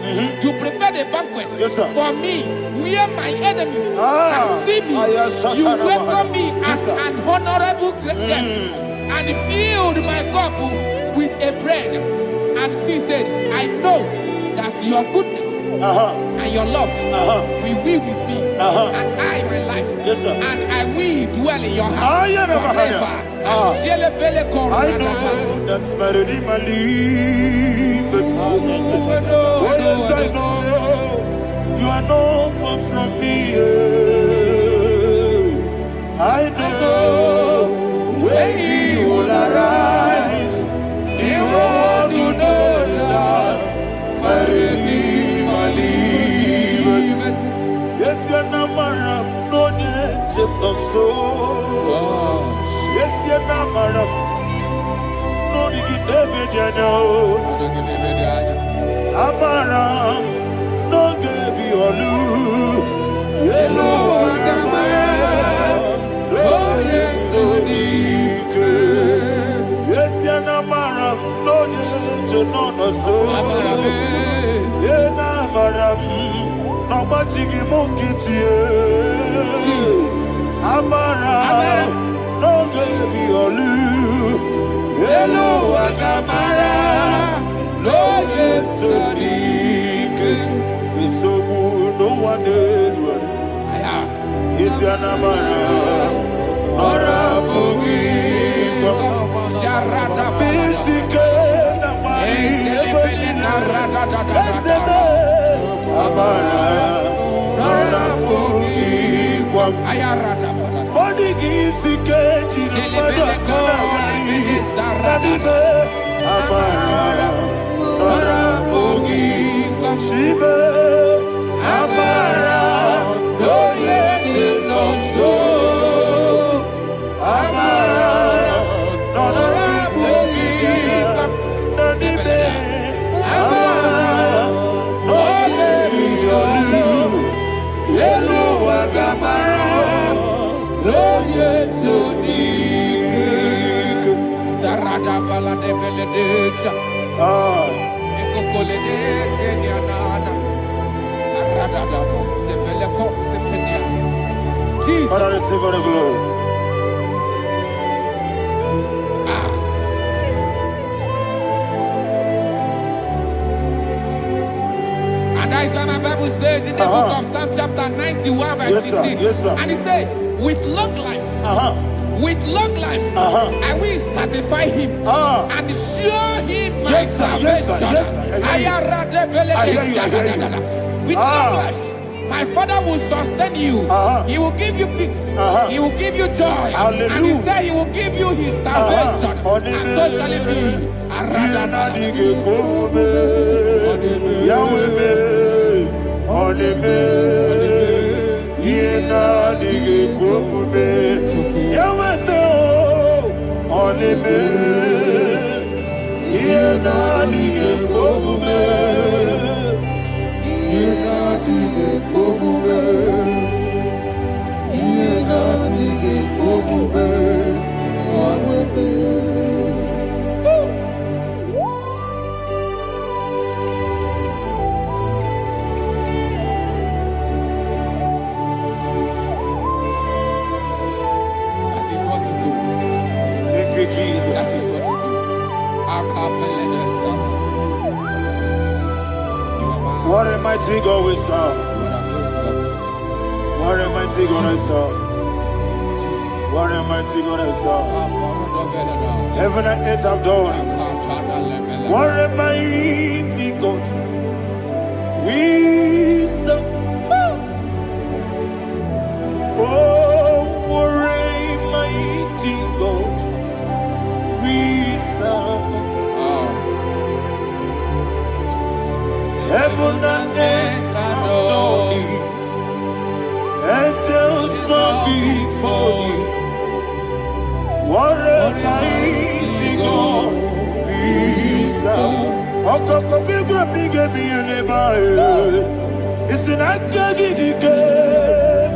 Speaker 3: you prepare the banquet for me, where my enemies can see me. You welcome me as an honorable guest, and filled my cup with a bread. And she said, I know that your goodness and your love will be with me, and I, my life, and I will dwell in your house forever.
Speaker 2: I know that's my Redeemer liveth. Oh yes, I know you are not far from me. I know when He will arise, the world will know that my Redeemer liveth. Yes, you're not married, no need to so. Yes, you're not married, no need to be Amaram, no give you a loo. Hello, Amaram, no yes, so deep. Yes, you're not Amaram, no need to know no so. Yeah, Amaram, no much you monkey to you. Amaram, no give you a loo. Hello, Amaram. No yet so deep, it's so good, no one did. It's your number, or a boogie, Sharada, Shibe, Amara, no yet no so. Amara, no rabugi, Nanibe, Amara, no yet Yelu Agamara, no yet so deep.
Speaker 3: Sarada Bala de Beledesha. Jesus.
Speaker 2: Father, receive all the glory.
Speaker 3: And that is why my Bible says in the book of Psalm chapter 91 verse 16.
Speaker 2: Yes, sir.
Speaker 3: And he said, with long life, with long life, I will satisfy him and show him my salvation. With long life, my Father will sustain you. He will give you peace. He will give you joy.
Speaker 2: Hallelujah.
Speaker 3: And he said he will give you his salvation. And so shall it be. That is what to do.
Speaker 2: Thank you, Jesus.
Speaker 3: That is what to do.
Speaker 2: What a mighty God we serve. What a mighty God I serve. What a mighty God I serve. Heaven and earth have done it. What a mighty God we serve. Oh, what a that days are done. Angels bow before you. What a mighty God we serve. Okoko bigro bige biye nebae. Isinaka gidike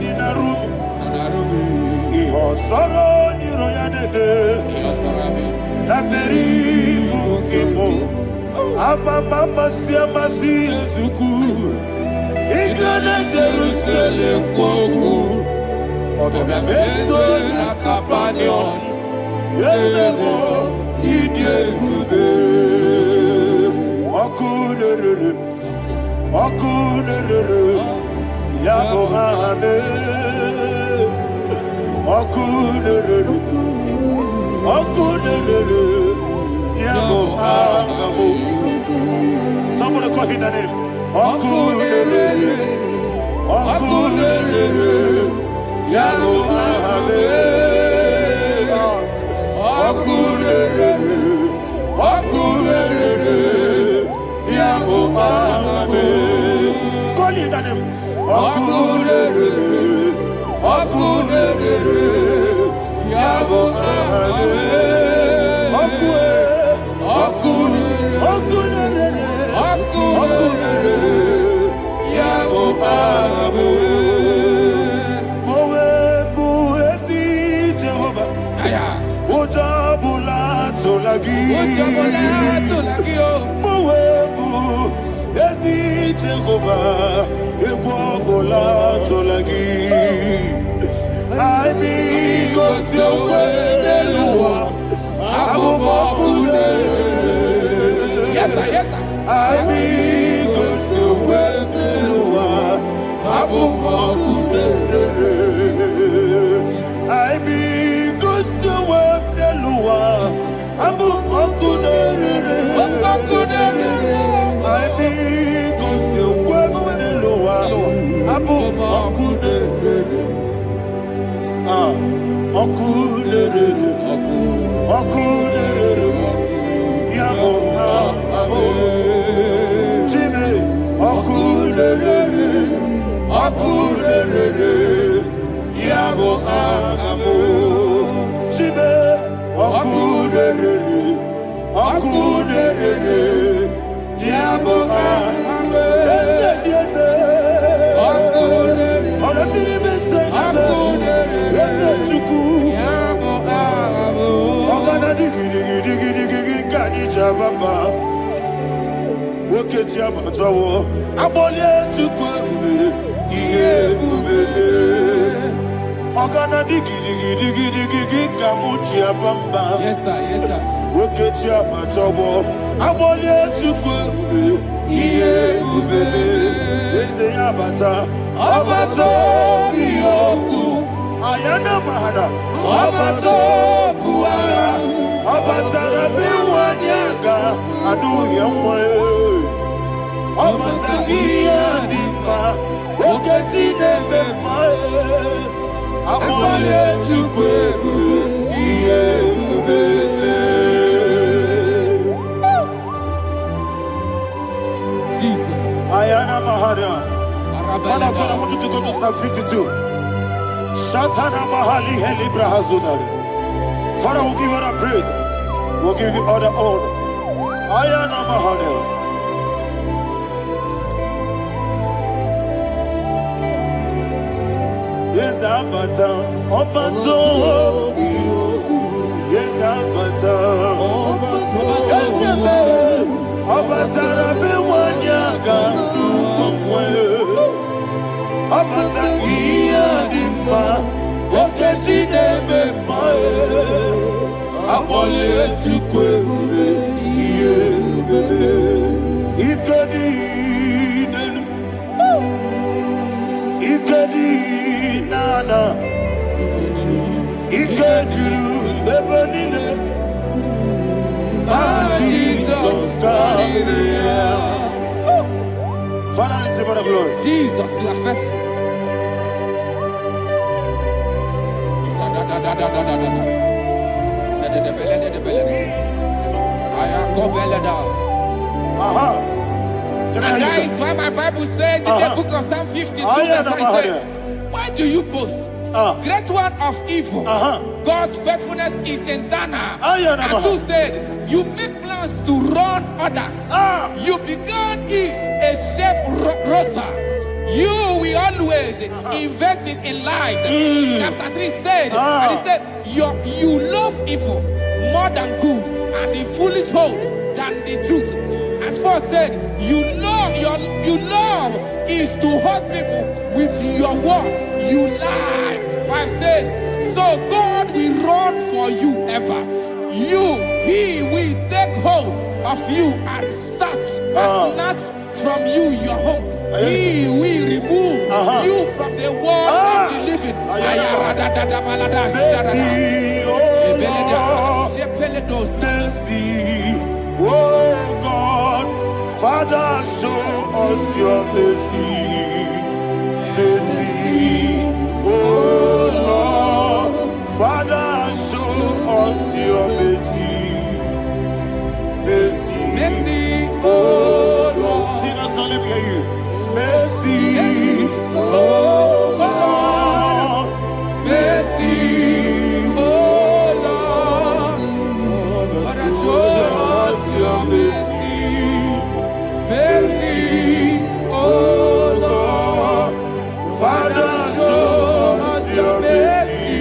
Speaker 2: dinaru. Iho soro niro yanebe. Naperi bukimo. Ababa siamasi ezuku. Igrana Jerusalem koku. Obebe meso na kapanion. Yesemo idye gube. Okunere. Okunere. Yabo hame. Okunere. Okunere. Yabo hame. Somebody call him the name. Okunere. Okunere. Yabo hame. Okunere. Okunere. Yabo hame. Call him the name. Okunere. Okunere. Yabo hame.
Speaker 3: Yes, sir. Yes, sir. Yes, sir. Yes, sir.
Speaker 2: Ayana mahana, abato buara, abatara biwanyaga, adu yamwe, abatagia dipa, oketi nebe mae, amale chukwebu, iye ubebe.
Speaker 3: Jesus.
Speaker 2: Ayana mahana. Father, I want you to go to Psalm 52. Shatana Mahali Helibra Hazudari. Father, we'll give you all the praise. We'll give you all the honor. Ayana Mahali. Yes, Abata. Obato. Yes, Abata. Yes, Abata. Rabbi Wanyaga. Abata iya dimba, oketi nebe mae, abole tukwebube iye bebe, ikedi nenu, ikedi nana, ikediru lebenine, Jesus Maria. Father, receive all the glory.
Speaker 3: Jesus, you are faithful. And that is why my Bible says in the book of Psalm 52, verse 3 says, why do you boast? Great one of evil. God's faithfulness is eternal. And 2 said, you make plans to run others. You began is a shape rosa. You will always invent it in lies. Chapter 3 said, and he said, you love evil more than good, and the foolish hold than the truth. And 4 said, you love is to hurt people with your word. You lie. 5 said, so God will run for you ever. He will take hold of you and snatch from you your home. He will remove you from the world of the living.
Speaker 2: Oh God, Father, show us your mercy. Mercy, oh Lord, Father, show us your mercy. Mercy, mercy, oh Lord. Sinners, don't let me hear you. Mercy, oh Lord, mercy, oh Lord, Father, show us your mercy, mercy, oh Lord, Father, show us your mercy,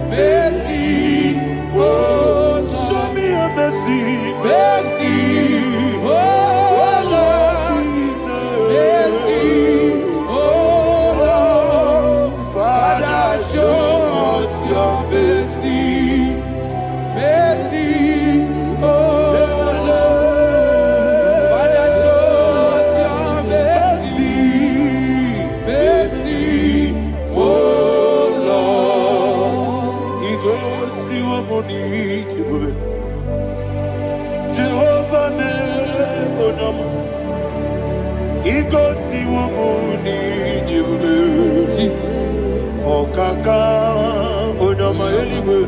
Speaker 2: mercy, oh Lord, show me your mercy, mercy, oh Lord. Jesus. Oh kaka, oh no my anyway.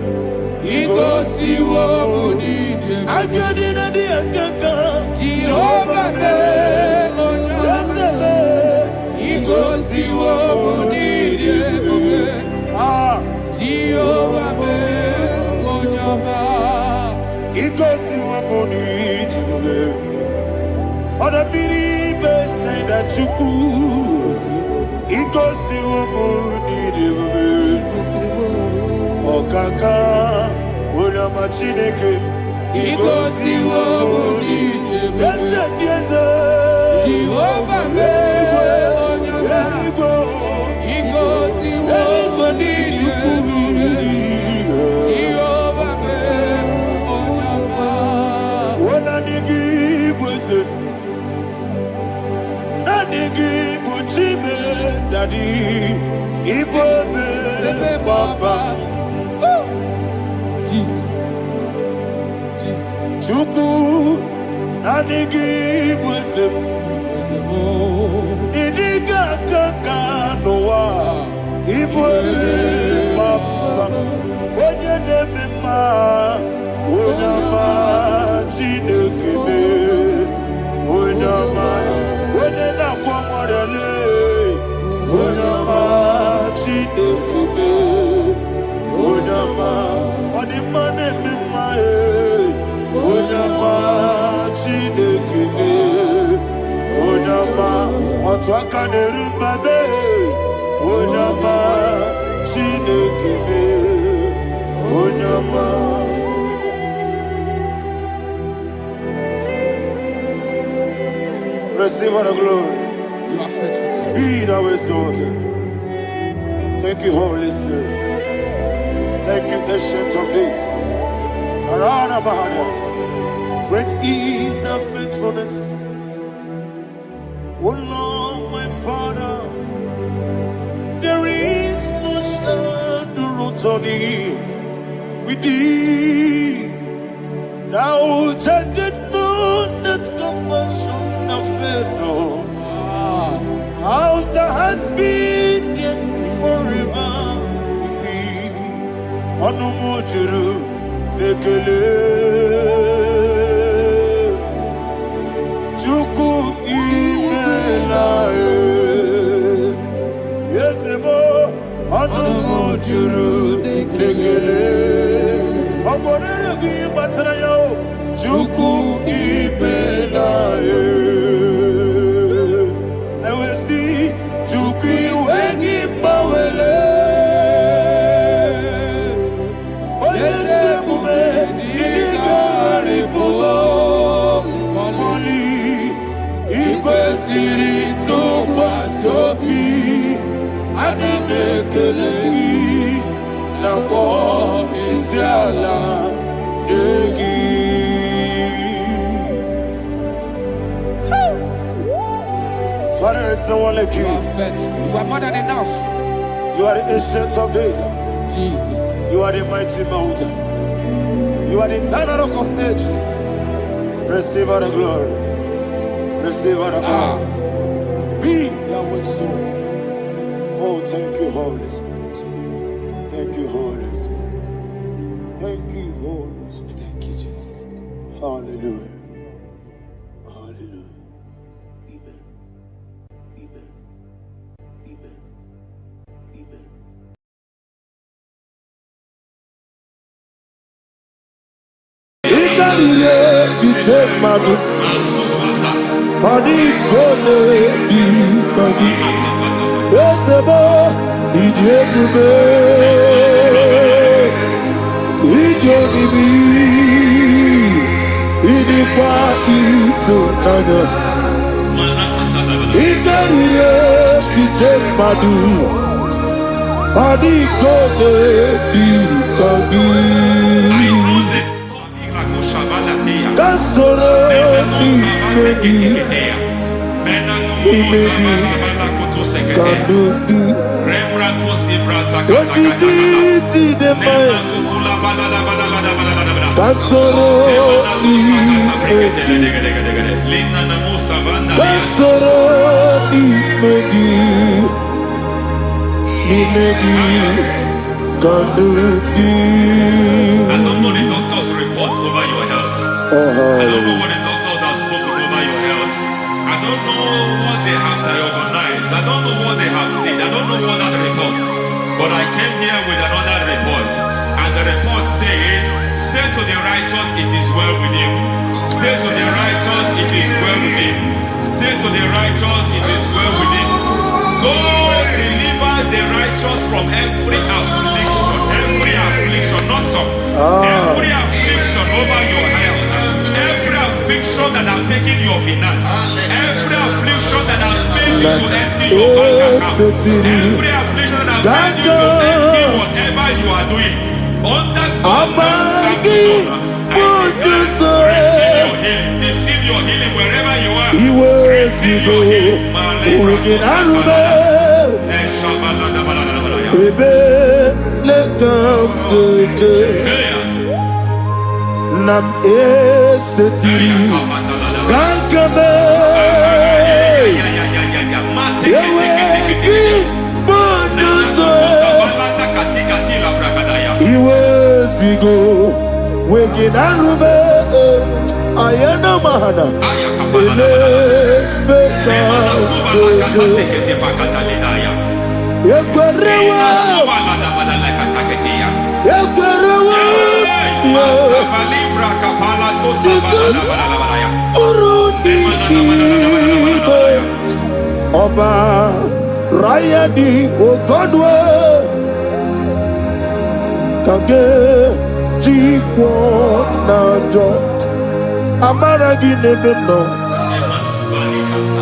Speaker 2: Ego si wo muni. I get in a dia kaka. Jehovah me, oh no. Ego si wo muni. Jehovah me, oh no. Ego si wo muni. Oda biri be say that you could. Ikosi wumuni diwe. Okaka una machineke. Ikosi wumuni diwe. Yes, yes. Jehovah me onyama. Ikosi wumuni diwe. Jehovah me onyama. Wana nigi bwese. Nigi buchime daddy Igbo baba. Jesus, Jesus. Chuku nigi bwese. Idiga kaka noa Igbo baba. Onye nemema onyama chinekebe onyama. Onena kwa mwarele, onama chidekube, onama onimane mimae, onama chidekube, onama otwaka nerumbabe, onama chidekube, onama. Receive all the glory.
Speaker 3: You are faithful, Jesus.
Speaker 2: Be thou exalted. Thank you, Holy Spirit. Thank you, Ancient of Days. Arana Bahana. Great is thy faithfulness. O Lord, my Father, there is much endurance on thee. With thee, thou judgest not that compassion. Not. House that has been yet forever with thee. Anumujuru nekele. Chuku Juku ibela I will see Juku wengi bawele Oyese bume Igari bulo Mamoli Ikwesiri tukwa sobi Adine kelegi Nabo isiala Yegi Father, there is no one like you.
Speaker 3: You are faithful. You are more than enough.
Speaker 2: You are the ancient of days.
Speaker 3: Jesus.
Speaker 2: You are the mighty mountain. You are the eternal rock of ages. Receive all the glory. Receive all the honor. Be thou exalted. Oh, thank you, Holy Spirit. Thank you, Holy Spirit. Thank you, Holy Spirit.
Speaker 3: Thank you, Jesus.
Speaker 2: Hallelujah. Hallelujah. Amen. Amen. Amen. Amen. Itarire tite madu Adi kone di kodi Esebo ije bube Ije bibi Idi kwa iso nana Itarire tite madu Adi kone di kodi Kansoro ni megi Kadudu Ojiji de mai Kansoro ni megi Kansoro ni megi Ni megi Kadudu
Speaker 5: I don't know the doctor's report over your health. I don't know what the doctors have spoken over your health. I don't know what they have diagnosed. I don't know what they have said. I don't know what that report. But I came here with another report. And the report said, say to the righteous, it is well with him. Say to the righteous, it is well with him. Say to the righteous, it is well with him. God delivers the righteous from every affliction. Every affliction, not some. Every affliction over your health. Every affliction that have taken your finance. Every affliction that have made you to empty your bank account. Every affliction that have made you to empty whatever you are doing. Under God's receive your healing wherever you are. Receive your healing.
Speaker 2: Nam eseti Gankame Yeweki Bonuzo Iwezigo Weginarube Ayana Mahana Ele Beka Yekwerewa Yekwerewa Jesus Urundi Ibe Oba Rayadi Ogodwe Kage Chikwo Najo Amaragi Nebeno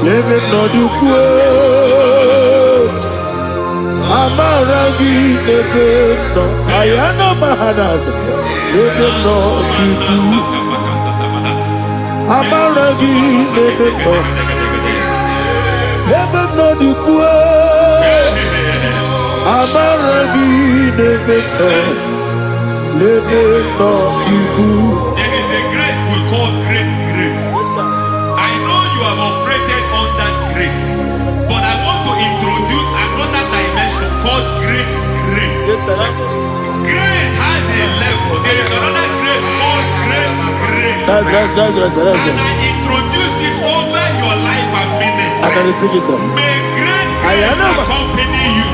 Speaker 2: Nebeno Dukwe Amaragi Nebeno Ayana Mahanas Nebeno Dukwe Amaragi Nebeno Nebeno Dukwe Amaragi Nebeno Nebeno Dukwe.
Speaker 5: There is a grace we call great grace. I know you have operated under grace, but I want to introduce another dimension called great grace. Grace has a level. There is another grace called great grace.
Speaker 2: That's
Speaker 5: And I introduce it over your life and ministry. May great grace accompany you.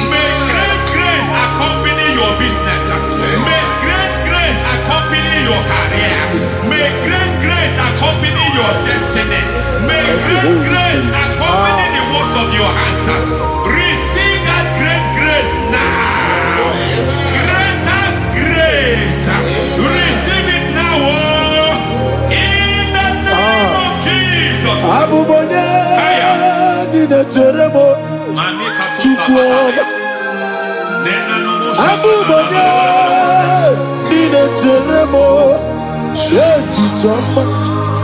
Speaker 5: May great grace accompany your business. May great grace accompany your destiny. May great grace accompany the works of your hands. Receive that great grace now. Greater grace. Receive it now. In the name of Jesus.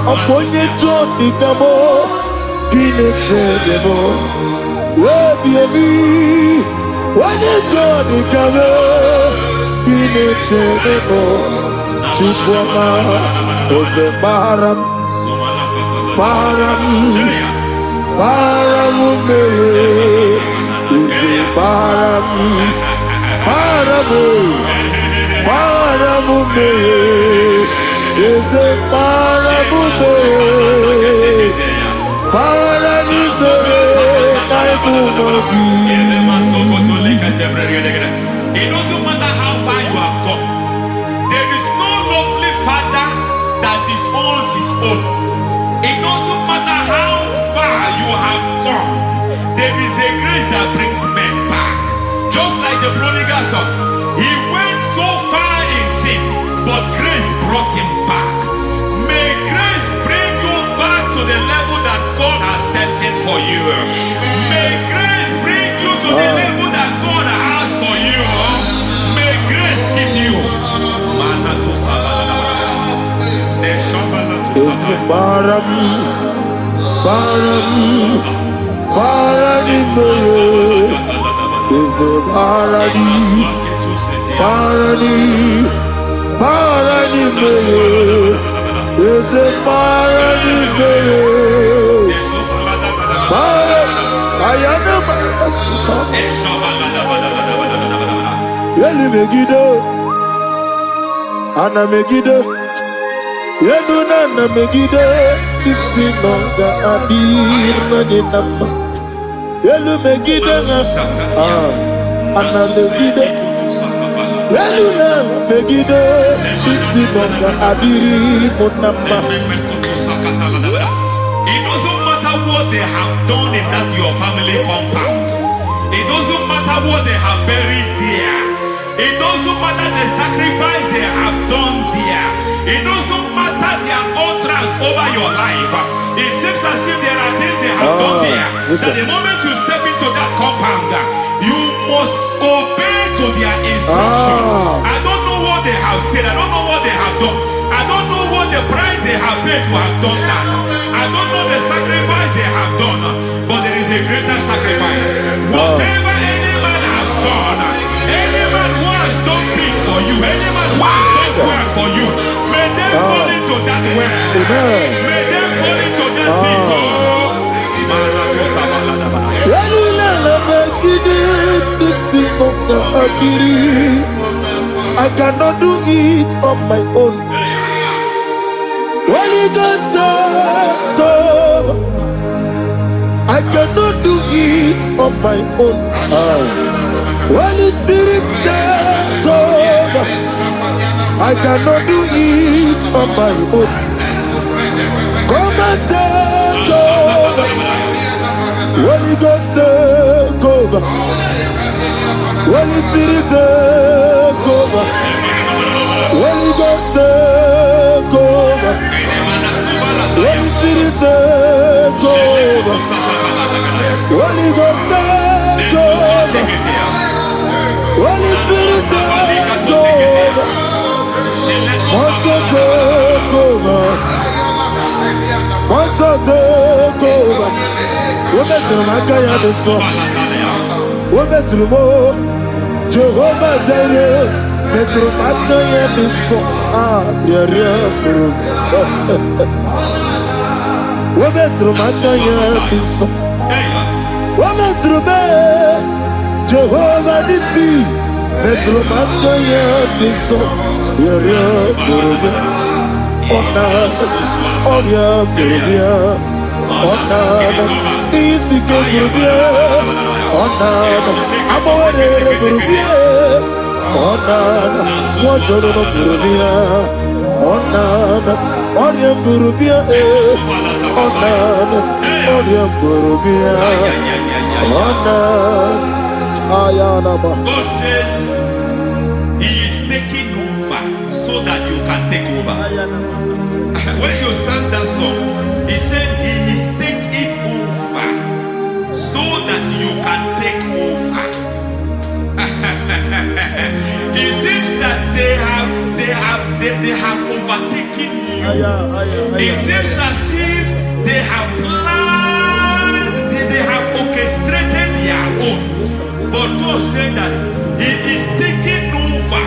Speaker 2: Aponye Johnny Kamo, Pinechemo, baby, when you Johnny Kamo, Pinechemo, Chupama, Ose Baram, Baramume, Ose Baramume. Is a parabude, parabude,
Speaker 5: it doesn't matter how far you have come. There is no lovely father that disowns his own. It doesn't matter how far you have gone. There is a grace that brings men back. Just like the prodigal son, he went so far in sin, but grace brought him back. May grace bring you back to the level that God has destined for you. May grace bring you to the level that God has for you. May grace give you.
Speaker 2: Ana Megiddo, Yeduna Megiddo, Isinonga Adir Nadinamba, Yelu Megiddo, Ana Megiddo, Yeduna Megiddo, Isinonga Adir Munamba.
Speaker 5: It doesn't matter what they have done in that your family compound. It doesn't matter what they have buried there. It doesn't matter the sacrifice they have done there. It doesn't matter their utterance over your life. It seems as if there are things they have done there. That the moment you step into that compound, you must obey to their instruction. I don't know what they have said. I don't know what they have done. I don't know what the price they have paid to have done that. I don't know the sacrifice they have done. But there is a greater sacrifice. Whatever any man has done, any man who has done big for you, any man who has done well for you, may they fall into that well. May they fall into that pit.
Speaker 2: I cannot do it on my own. Holy Ghost, I cannot do it on my own. Holy Spirit, take over. I cannot do it on my own. Come and take over. Holy Ghost, take over. Holy Spirit, take over. Holy Ghost, take over. Holy Spirit, take over. Holy Ghost, take over. Holy Spirit, take over. Master, take over. Master, take over. We're better than I can do so. We're better than more. Jehovah Jireh. Better than I can do so. Yeah. We're better than I can do so. We're better than Jehovah Nissi. Better than I can do so. Yeah. Easy to be honor. I'm already to be honor. What you're going to be honor. Oriam Burubia, Onan, Oriam Burubia, Onan, Ayanaba.
Speaker 5: God says He is taking over so that you can take over. When you sang that song, He said He is taking over so that you can take over. It seems that they have overtaken you. It seems as if they have planned, they have orchestrated their own. But God said that He is taking over.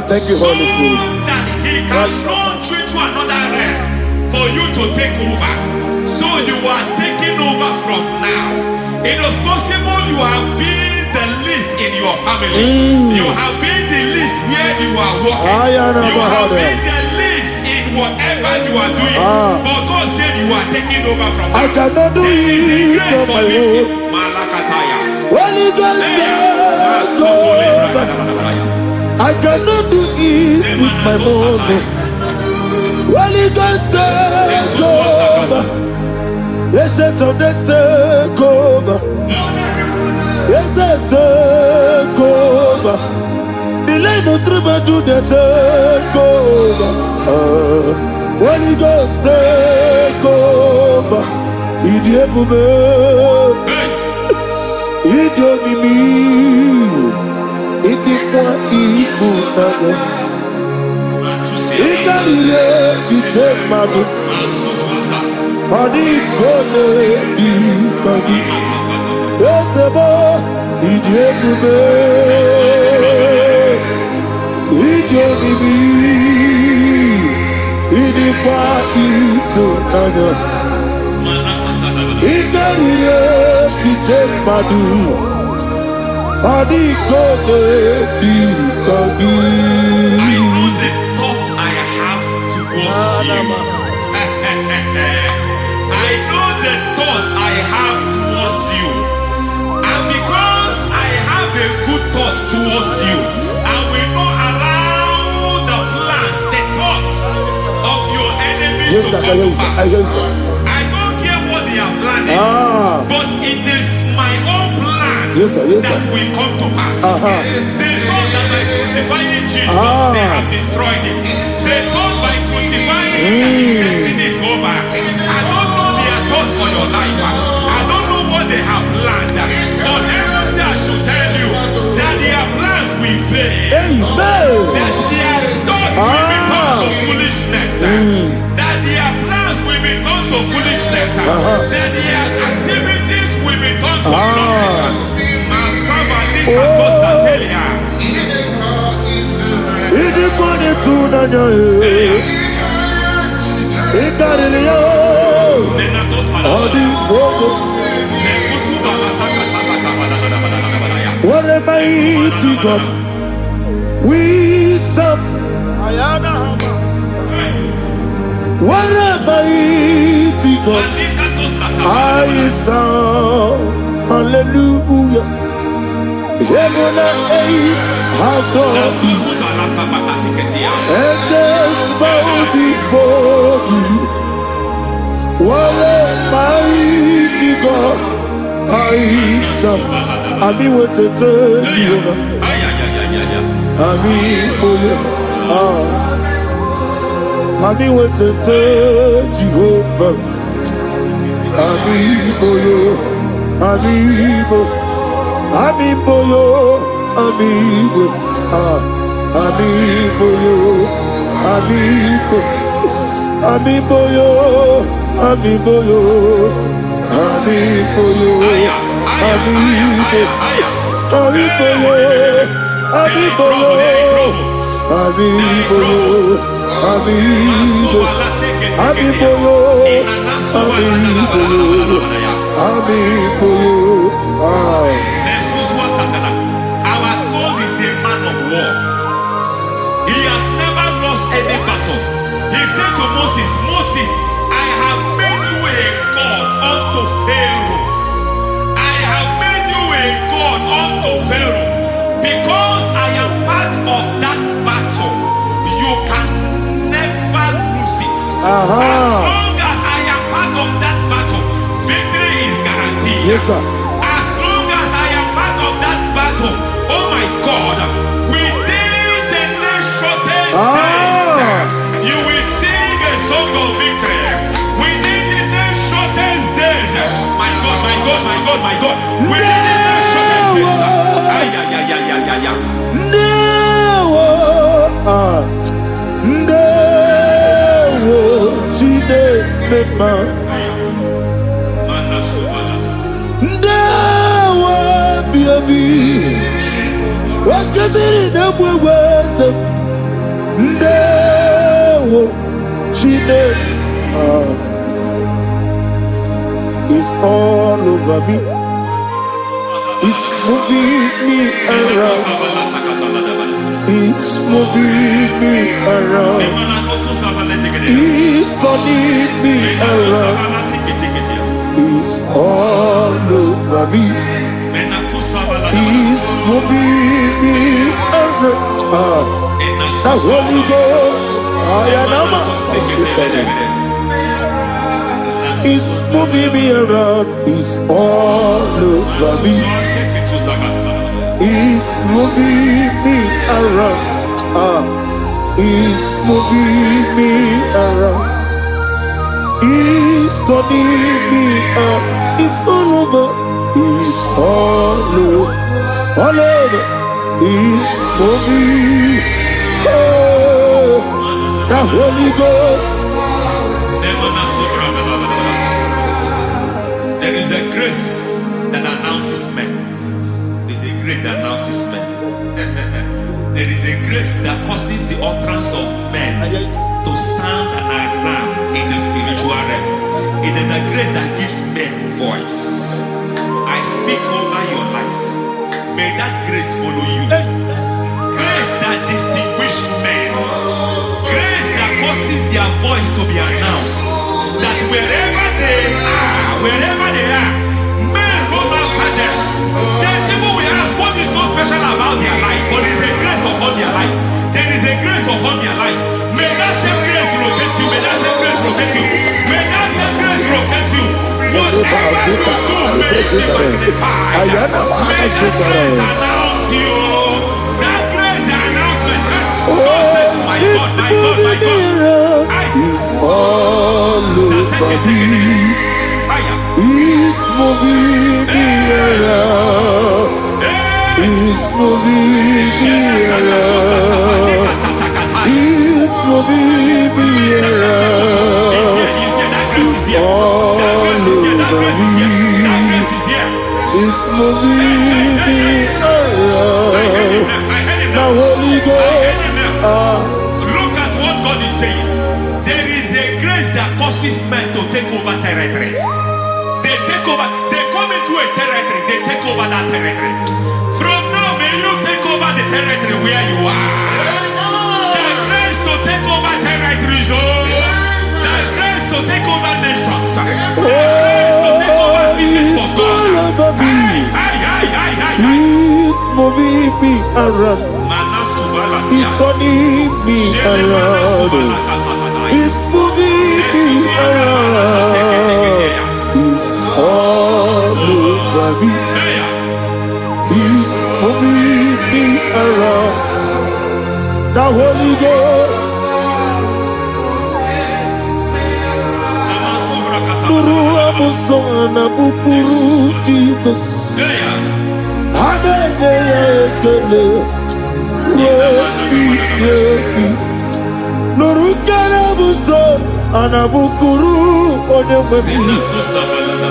Speaker 2: Thank you, Holy Spirit.
Speaker 5: So that He can launch you to another realm for you to take over. So you are taking over from now. It is possible you have been the least in your family. You have been the least where you are working. You have been the least in whatever you are doing. But God said you are taking over from now.
Speaker 2: I cannot do it on my own. Holy Ghost, take over. I cannot do it with my muscles. Holy Ghost, take over. Yes, it on this take over. Yes, it take over. Delay no trouble to the take over. Holy Ghost, take over. Idiot, idiot, me. It is more evil than it can relate to take my book. Adi kone di kagi, esebo idiebube, idionibi, idikwa isunanya, ikarire tije madu, adi kone di kagi.
Speaker 5: I know the thoughts I have towards you. I know the thoughts I have towards you. And because I have a good thought towards you, I will not allow the plans, the thoughts of your enemies to come to pass. I don't care what they are planning, but it is my own plan that will come to pass. They thought that by crucifying Jesus, they have destroyed him. They thought by crucifying him that his destiny is over. I don't know their thoughts for your life. I don't know what they have planned. But heaven says I should tell you that their plans will fail. That their thoughts will be turned to foolishness. That their plans will be turned to foolishness. That their activities will be turned to nonsense.
Speaker 2: What a mighty God we serve. What a mighty God I serve. Hallelujah. Heaven and earth have gone, angels bow before you. What a mighty God I serve. Ami wote Jehovah. Ami oyo. Ami wote Jehovah. Ami oyo. Ami oyo. Amiboyo, amigo, amiboyo, amigo, amiboyo, amiboyo, amiboyo, amigo, amiboyo, amiboyo, amiboyo, amigo, amiboyo, amiboyo, amiboyo.
Speaker 5: Our God is a man of war. He has never lost any battle. He said to Moses, Moses, I have made you a God unto Pharaoh. I have made you a God unto Pharaoh. Because I am part of that battle, you can never lose it. As long as I am part of that battle, oh my God, within the next shortest days, you will sing a song of victory. Within the next shortest days, my God, my God, my God, my God. Within the next shortest days,
Speaker 2: It's all over me. It's moving me around. It's moving me around. It's turning me around. It's all over me. It's moving me around. The Holy Ghost, it's moving me around. It's all over me. It's moving me around. It's moving me around. It's turning me up. It's all over. It's all over. All over. It's moving. Oh, the Holy Ghost.
Speaker 5: There is a grace that announces men. There is a grace that announces men. There is a grace that causes the utterance of men to sound an alarm in the spiritual realm. It is a grace that gives men voice. I speak over your life. May that grace follow you. Grace that distinguishes men. Grace that causes their voice to be announced. That wherever they are, men from after them. Then people will ask, what is so special about their life? But there is a grace upon their life. There is a grace upon their life. May that same grace rotate you. May that same grace rotate you. May that same grace rotate you. Whatever you do, may it be magnified. May that grace announce you. That grace, the announcement. God says, my God, my God, my God.
Speaker 2: It's all over me. It's moving me around. It's moving me around. It's moving me around. It's all over me. It's moving me around. The Holy Ghost.
Speaker 5: Look at what God is saying. There is a grace that causes men to take over territory. They take over. They come into a territory. They take over that territory. From now, may you take over the territory where you are. The grace to take over territories. The grace to take over nations. The grace to take over cities for God.
Speaker 2: He's moving me around. He's turning me around. He's moving me around. He's all over me. He's moving me around. The Holy Ghost. Nuru amusona bukuru Jesus. Amen. Nurukanabuso anabukuru onemami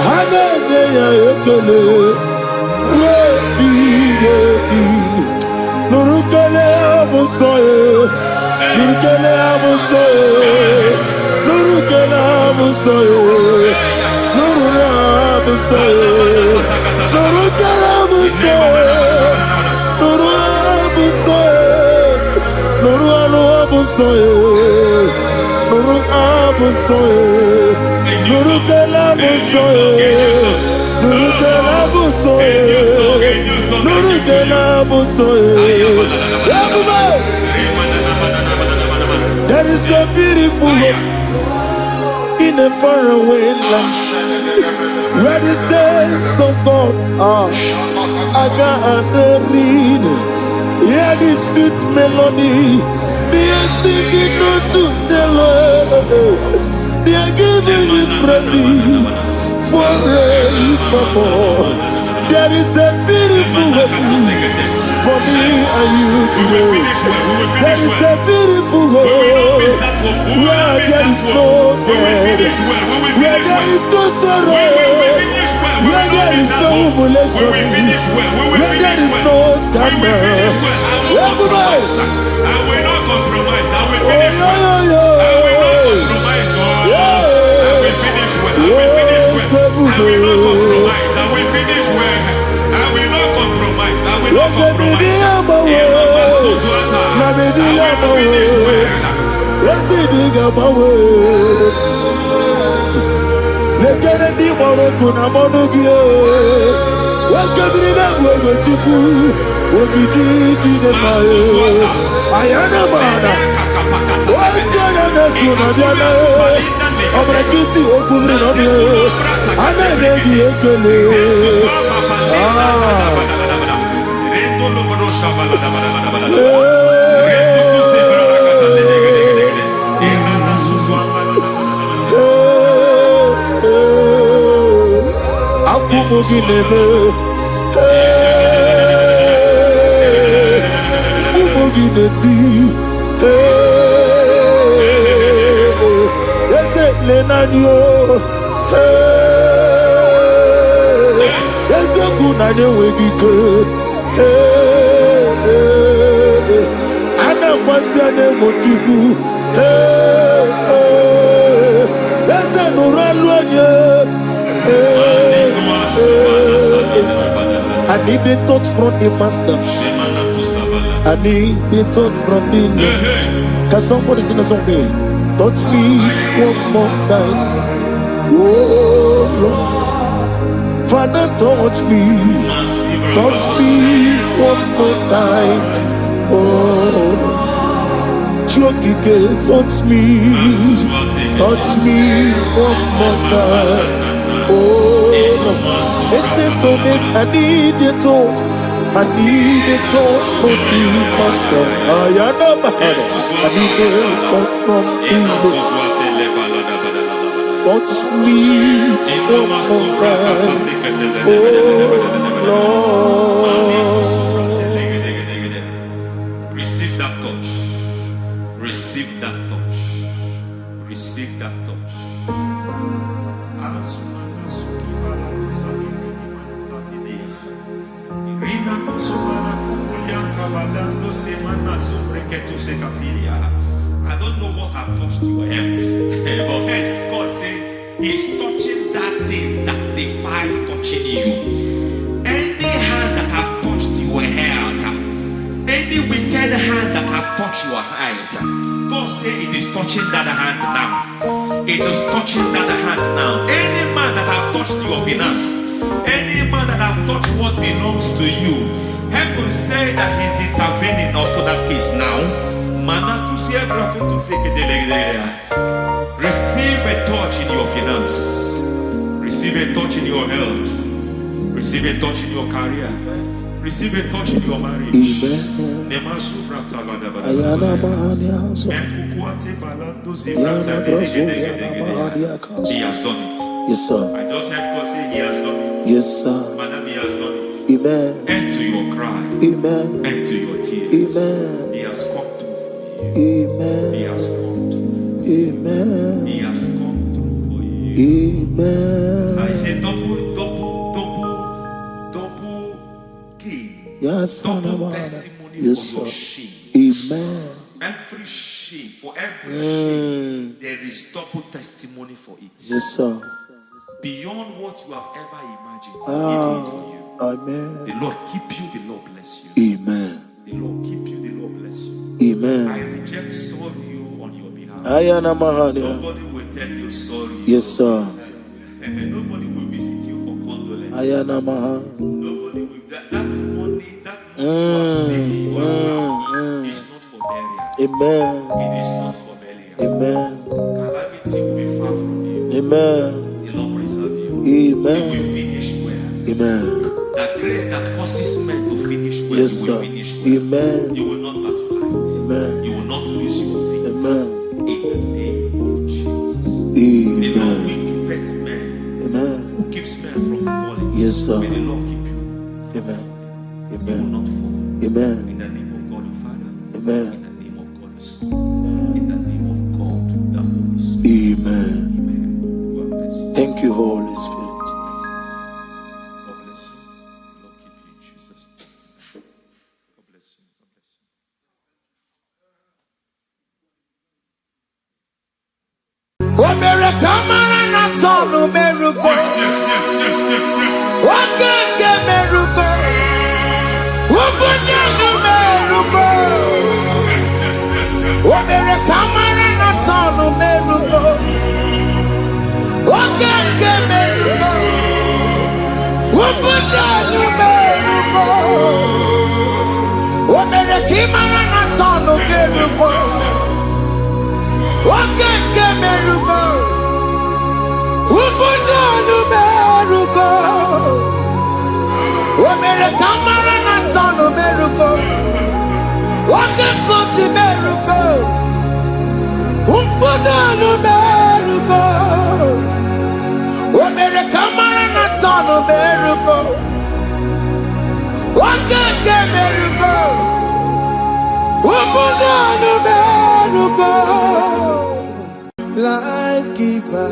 Speaker 2: Haneya ekele Nurukanabuso Nurukanabuso Nurukanabuso Nurukanabuso Nurukanabuso Nuru abusoye, nuru abusoye, nuru kelabusoye, nuru kelabusoye, nuru kelabusoye. There is a beautiful hope in a faraway land, where the saints of God are. I got the read. Hear the sweet melody. They are singing unto the Lord. They are giving you praise forevermore. There is a beautiful way for me and you to go. There is a beautiful way where there is no death, where there is no sorrow, where there is no humiliation, where there is no scandal. Everybody,
Speaker 5: I will not compromise. I will finish well. I will not compromise. I will finish well. I will finish well. I will not compromise. I will finish well. I will not compromise. I will not compromise.
Speaker 2: Yes, it is about Lekene moro kuna monogie. Wakabiri na wewe tuku. Ojiji de maye. Ayana mana. Wajana na suna biana. Omrekiti okubri no ne. Ana neji ekele. Umuginebe, umugineti, ese lenanyo, ese kunanye wegike, ana kwasiane motugu, ese nuraluanye. I need a touch from the master. I need a touch from the Lord. Can somebody sing a song here? Touch me one more time. Oh Lord, Father, touch me. Touch me one more time. Oh, Chokike, touch me. Touch me one more time. Oh, listen to this, I need a touch. I need a touch from the master. I need a touch from the Lord. Touch me one more time. Oh,
Speaker 5: Lord. Receive that touch. Receive that touch. Receive that touch. I don't know what I've touched your health, but hence God said He's touching that thing that defied touching you. Any hand that have touched your health, any wicked hand that have touched your health, God said it is touching that hand now. It is touching that hand now. Any man that have touched your finance, any man that have touched what belongs to you, heaven say that He's intervening up to that case now. Receive a touch in your finance. Receive a touch in your health. Receive a touch in your career. Receive a touch in your marriage.
Speaker 2: Amen.
Speaker 5: He has done it.
Speaker 2: Yes, sir.
Speaker 5: I just heard God say He has done it.
Speaker 2: Yes, sir.
Speaker 5: Madam, He has done it.
Speaker 2: Amen.
Speaker 5: End to your cry.
Speaker 2: Amen.
Speaker 5: End to your tears.
Speaker 2: Amen.
Speaker 5: He has come through for you.
Speaker 2: Amen.
Speaker 5: He has come through for you.
Speaker 2: Amen.
Speaker 5: He has come through for you.
Speaker 2: Amen.
Speaker 5: I say double gain.
Speaker 2: Yes,
Speaker 5: Double testimony
Speaker 2: yes,
Speaker 5: for your
Speaker 2: sir.
Speaker 5: shame.
Speaker 2: Amen.
Speaker 5: Every shame, for every shame, there is double testimony for it.
Speaker 2: Yes, sir.
Speaker 5: Beyond what you have ever imagined, He did it for you.
Speaker 2: Amen.
Speaker 5: The Lord keep you, the Lord bless you.
Speaker 2: Amen.
Speaker 5: The Lord keep you, the Lord bless you.
Speaker 2: Amen.
Speaker 5: I reject sorry on your behalf.
Speaker 2: Ayana Mahania.
Speaker 5: Nobody will tell you sorry.
Speaker 2: Yes, sir.
Speaker 5: And nobody will visit you for condolence.
Speaker 2: Ayana Mahania.
Speaker 5: Nobody will. That money you have saved, you have found, is not for burial.
Speaker 2: Amen.
Speaker 5: It is not for burial.
Speaker 2: Amen.
Speaker 5: Calamity will be far from you.
Speaker 2: Amen.
Speaker 5: The Lord preserve you.
Speaker 2: Amen.
Speaker 5: You will finish well.
Speaker 2: Amen.
Speaker 5: That grace that causes men to finish well,
Speaker 2: Yes,
Speaker 5: you will
Speaker 2: sir.
Speaker 5: finish well.
Speaker 2: Amen.
Speaker 5: You will not backslide.
Speaker 2: Amen.
Speaker 5: You will not lose your faith.
Speaker 2: Amen.
Speaker 5: In the name of Jesus.
Speaker 2: Amen.
Speaker 5: The Lord will keep men.
Speaker 2: Amen.
Speaker 5: Who keeps men from falling.
Speaker 2: Yes, sir.
Speaker 5: May the Lord keep you.
Speaker 2: Amen.
Speaker 5: You will
Speaker 2: Amen.
Speaker 5: not fall.
Speaker 2: Amen.
Speaker 5: In the name of God the Father.
Speaker 2: Amen.
Speaker 5: In the name of God the Son. In the name of God the Holy Spirit.
Speaker 2: Amen.
Speaker 5: Amen. God bless you.
Speaker 2: Thank you, Holy Spirit.
Speaker 5: God bless you. The Lord keep you in Jesus' name. God bless you. God bless you.
Speaker 2: Life giver,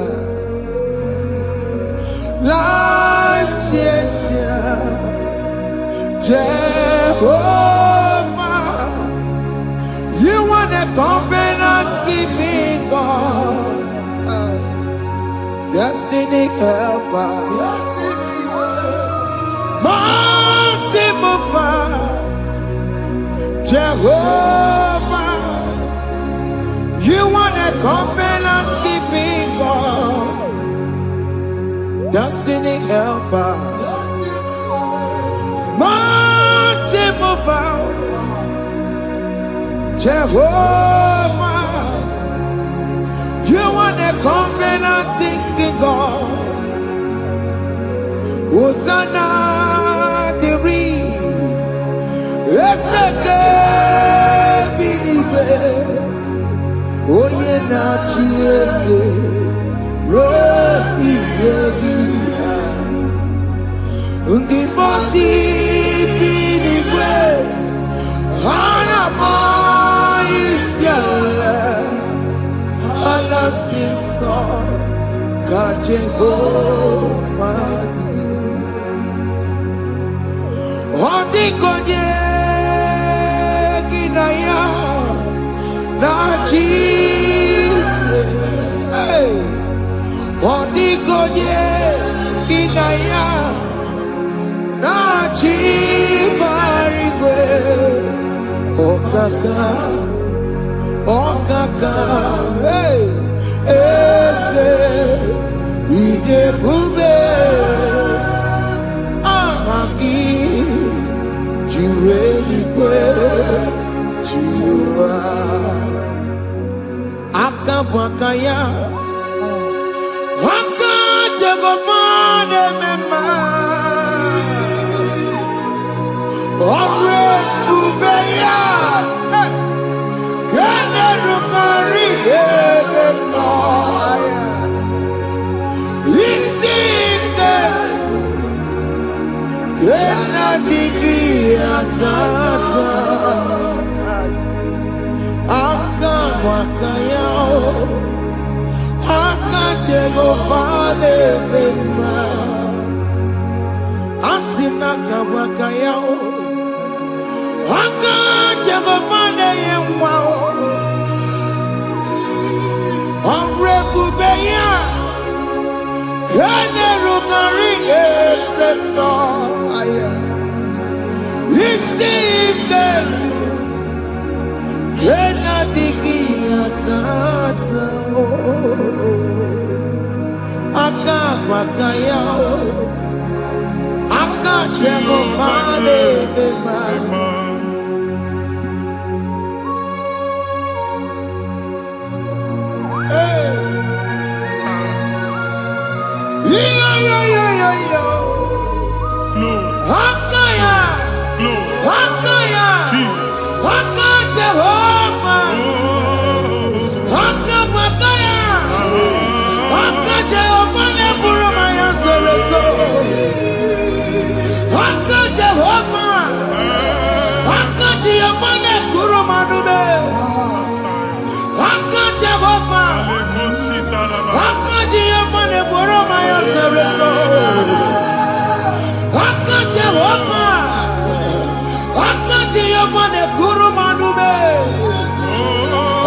Speaker 2: life changer, Jehovah, you want a covenant keeping God, destiny helper, mountain mover, Jehovah, you want a covenant keeping God, destiny helper, mountain mover, Jehovah, you want a covenant keeping God. Hosanna, the believe. Oh, yeah, not Jesus. The bossy believe. Hana is yalla. Allah says so. Jehovah. Odi konye kinaya na Jesus. Odi konye kinaya na chibarigwe. Okaka, hey, ese ide bube. Akabwakaya Akajagofane mema Omre Ubeya Gane Rukari Elemaya Isite Gena Digi Atata Akabwakaya Akajagofane mema Asina kabwakaya Akajagofane yemwa Omrebubeya Gane Rukari Elemaya Isite Gena Digi Atata Akabwakaya Akajagofane mema Hakaya. Hakaya.
Speaker 4: Jesus.
Speaker 2: Haka Jehovah. Haka Makaya. Haka Jehovah Neburumaya Sereso. Haka Jehovah. Haka Jehovah Nekurumanube. Haka Jehovah. Haka Jehovah Neburumaya Sereso. Haka Jehovah. Haka Jehovah Nekurumanube.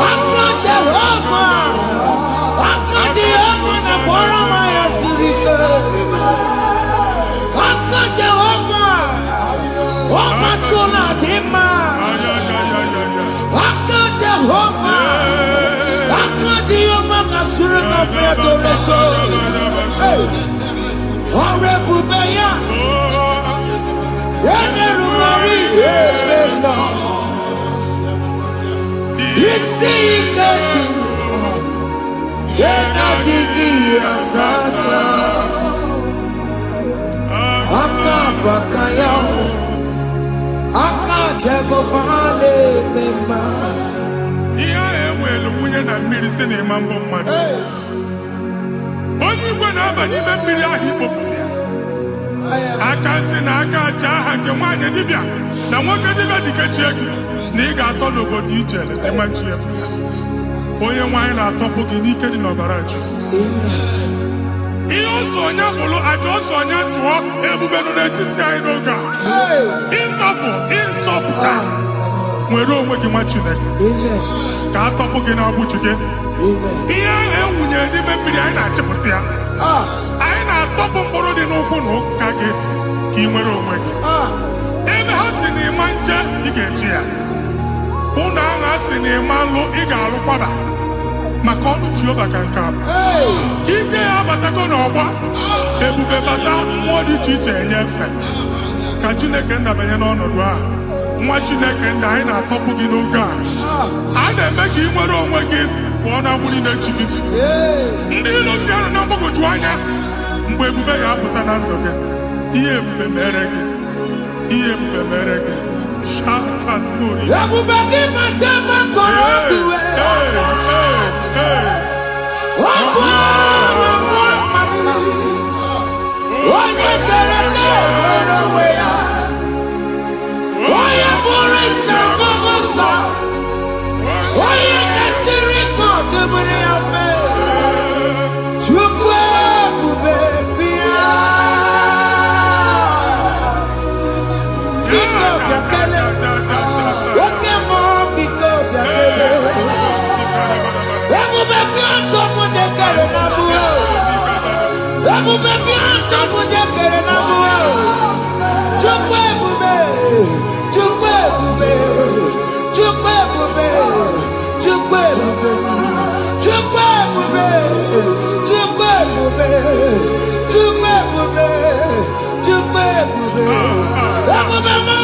Speaker 2: Haka Jehovah. Haka Jehovah Neburumaya Sereso. Haka Jehovah. Omatula Dima. Haka Jehovah. Haka Jehovah Kasurika Fetoreto. Orebubeya. Yenerumari. Yebena. Isi Iketu. Yenadigi Azata. Haka Bakaya. Haka Jehovah Lebema.
Speaker 4: Iya enwelu nwunye na mmiri si na ịma mbọ mmadụ. Onye igwe na-aba n'ime mmiri ahụ ikpopụta ya. Aka si na aka aja aha nke nwaanyị dibịa na nwoke dibịa ji kechie gị na ị ga-atọ n'obodo ije eleta machi ya pụta. Onye nwaanyị na-atọpụ gị n'ike dị n'ọbara Jizọs. Ihe ọsọ onye bụrụ aja ọsọ onye chụọ ebube nọ n'etiti anyị n'oge a. Ịtọpụ ịsọpụta nwere onwe gị nwa Chineke ka a tọpụ gị n'agbụchi gị. Ihe ahụ enwunye n'ime mmiri anyị na-achịpụta ya. Anyị na-atọpụ mkpụrụ dị n'ụkwụ na ụka gị ka ị nwere onwe gị. Ebe ha si na ịma nje ị ga-eji ya. Ụlọ ahụ ha si na ịma nlụ ị ga-alụkwaba maka ọnụ Jehova ka nke a bụ. Ike ya abatago n'ọgba ebube bata mmụọ dị iche iche enyefe ka Chineke ndabanye n'ọnọdụ ahụ. Nwa Chineke ndị anyị na-atọpụ gị n'oge a. A na-eme ka ị nwere onwe gị pụọ na agbụ niile chi gị. Ndị ilo gị anọ na mgbagwoju anya mgbe ebube ya apụta na ndụ gị. Ihe ebube mere gị. Ihe ebube mere gị. Shakatori.
Speaker 2: Ebube gị mata ebe kọrọ ọdụwe. Onye kere ka nwere onwe ya. Onye bụrụ isi ọgụgụ nsọ. Onye kesiri ka ọdụbụrụ ya fe. Chukwu ebube bịa. Biko bịakele. Oke mmụọ biko bịakele. Ebube bịa ntọpụ dekere na mụọ. Ebube bịa ntọpụ dekere na mụọ. Chukwu ebube. Chukwu ebube. Chukwu ebube. Chukwu ebube. Chukwu ebube. Chukwu ebube. Chukwu ebube. Chukwu ebube. Ebube mo.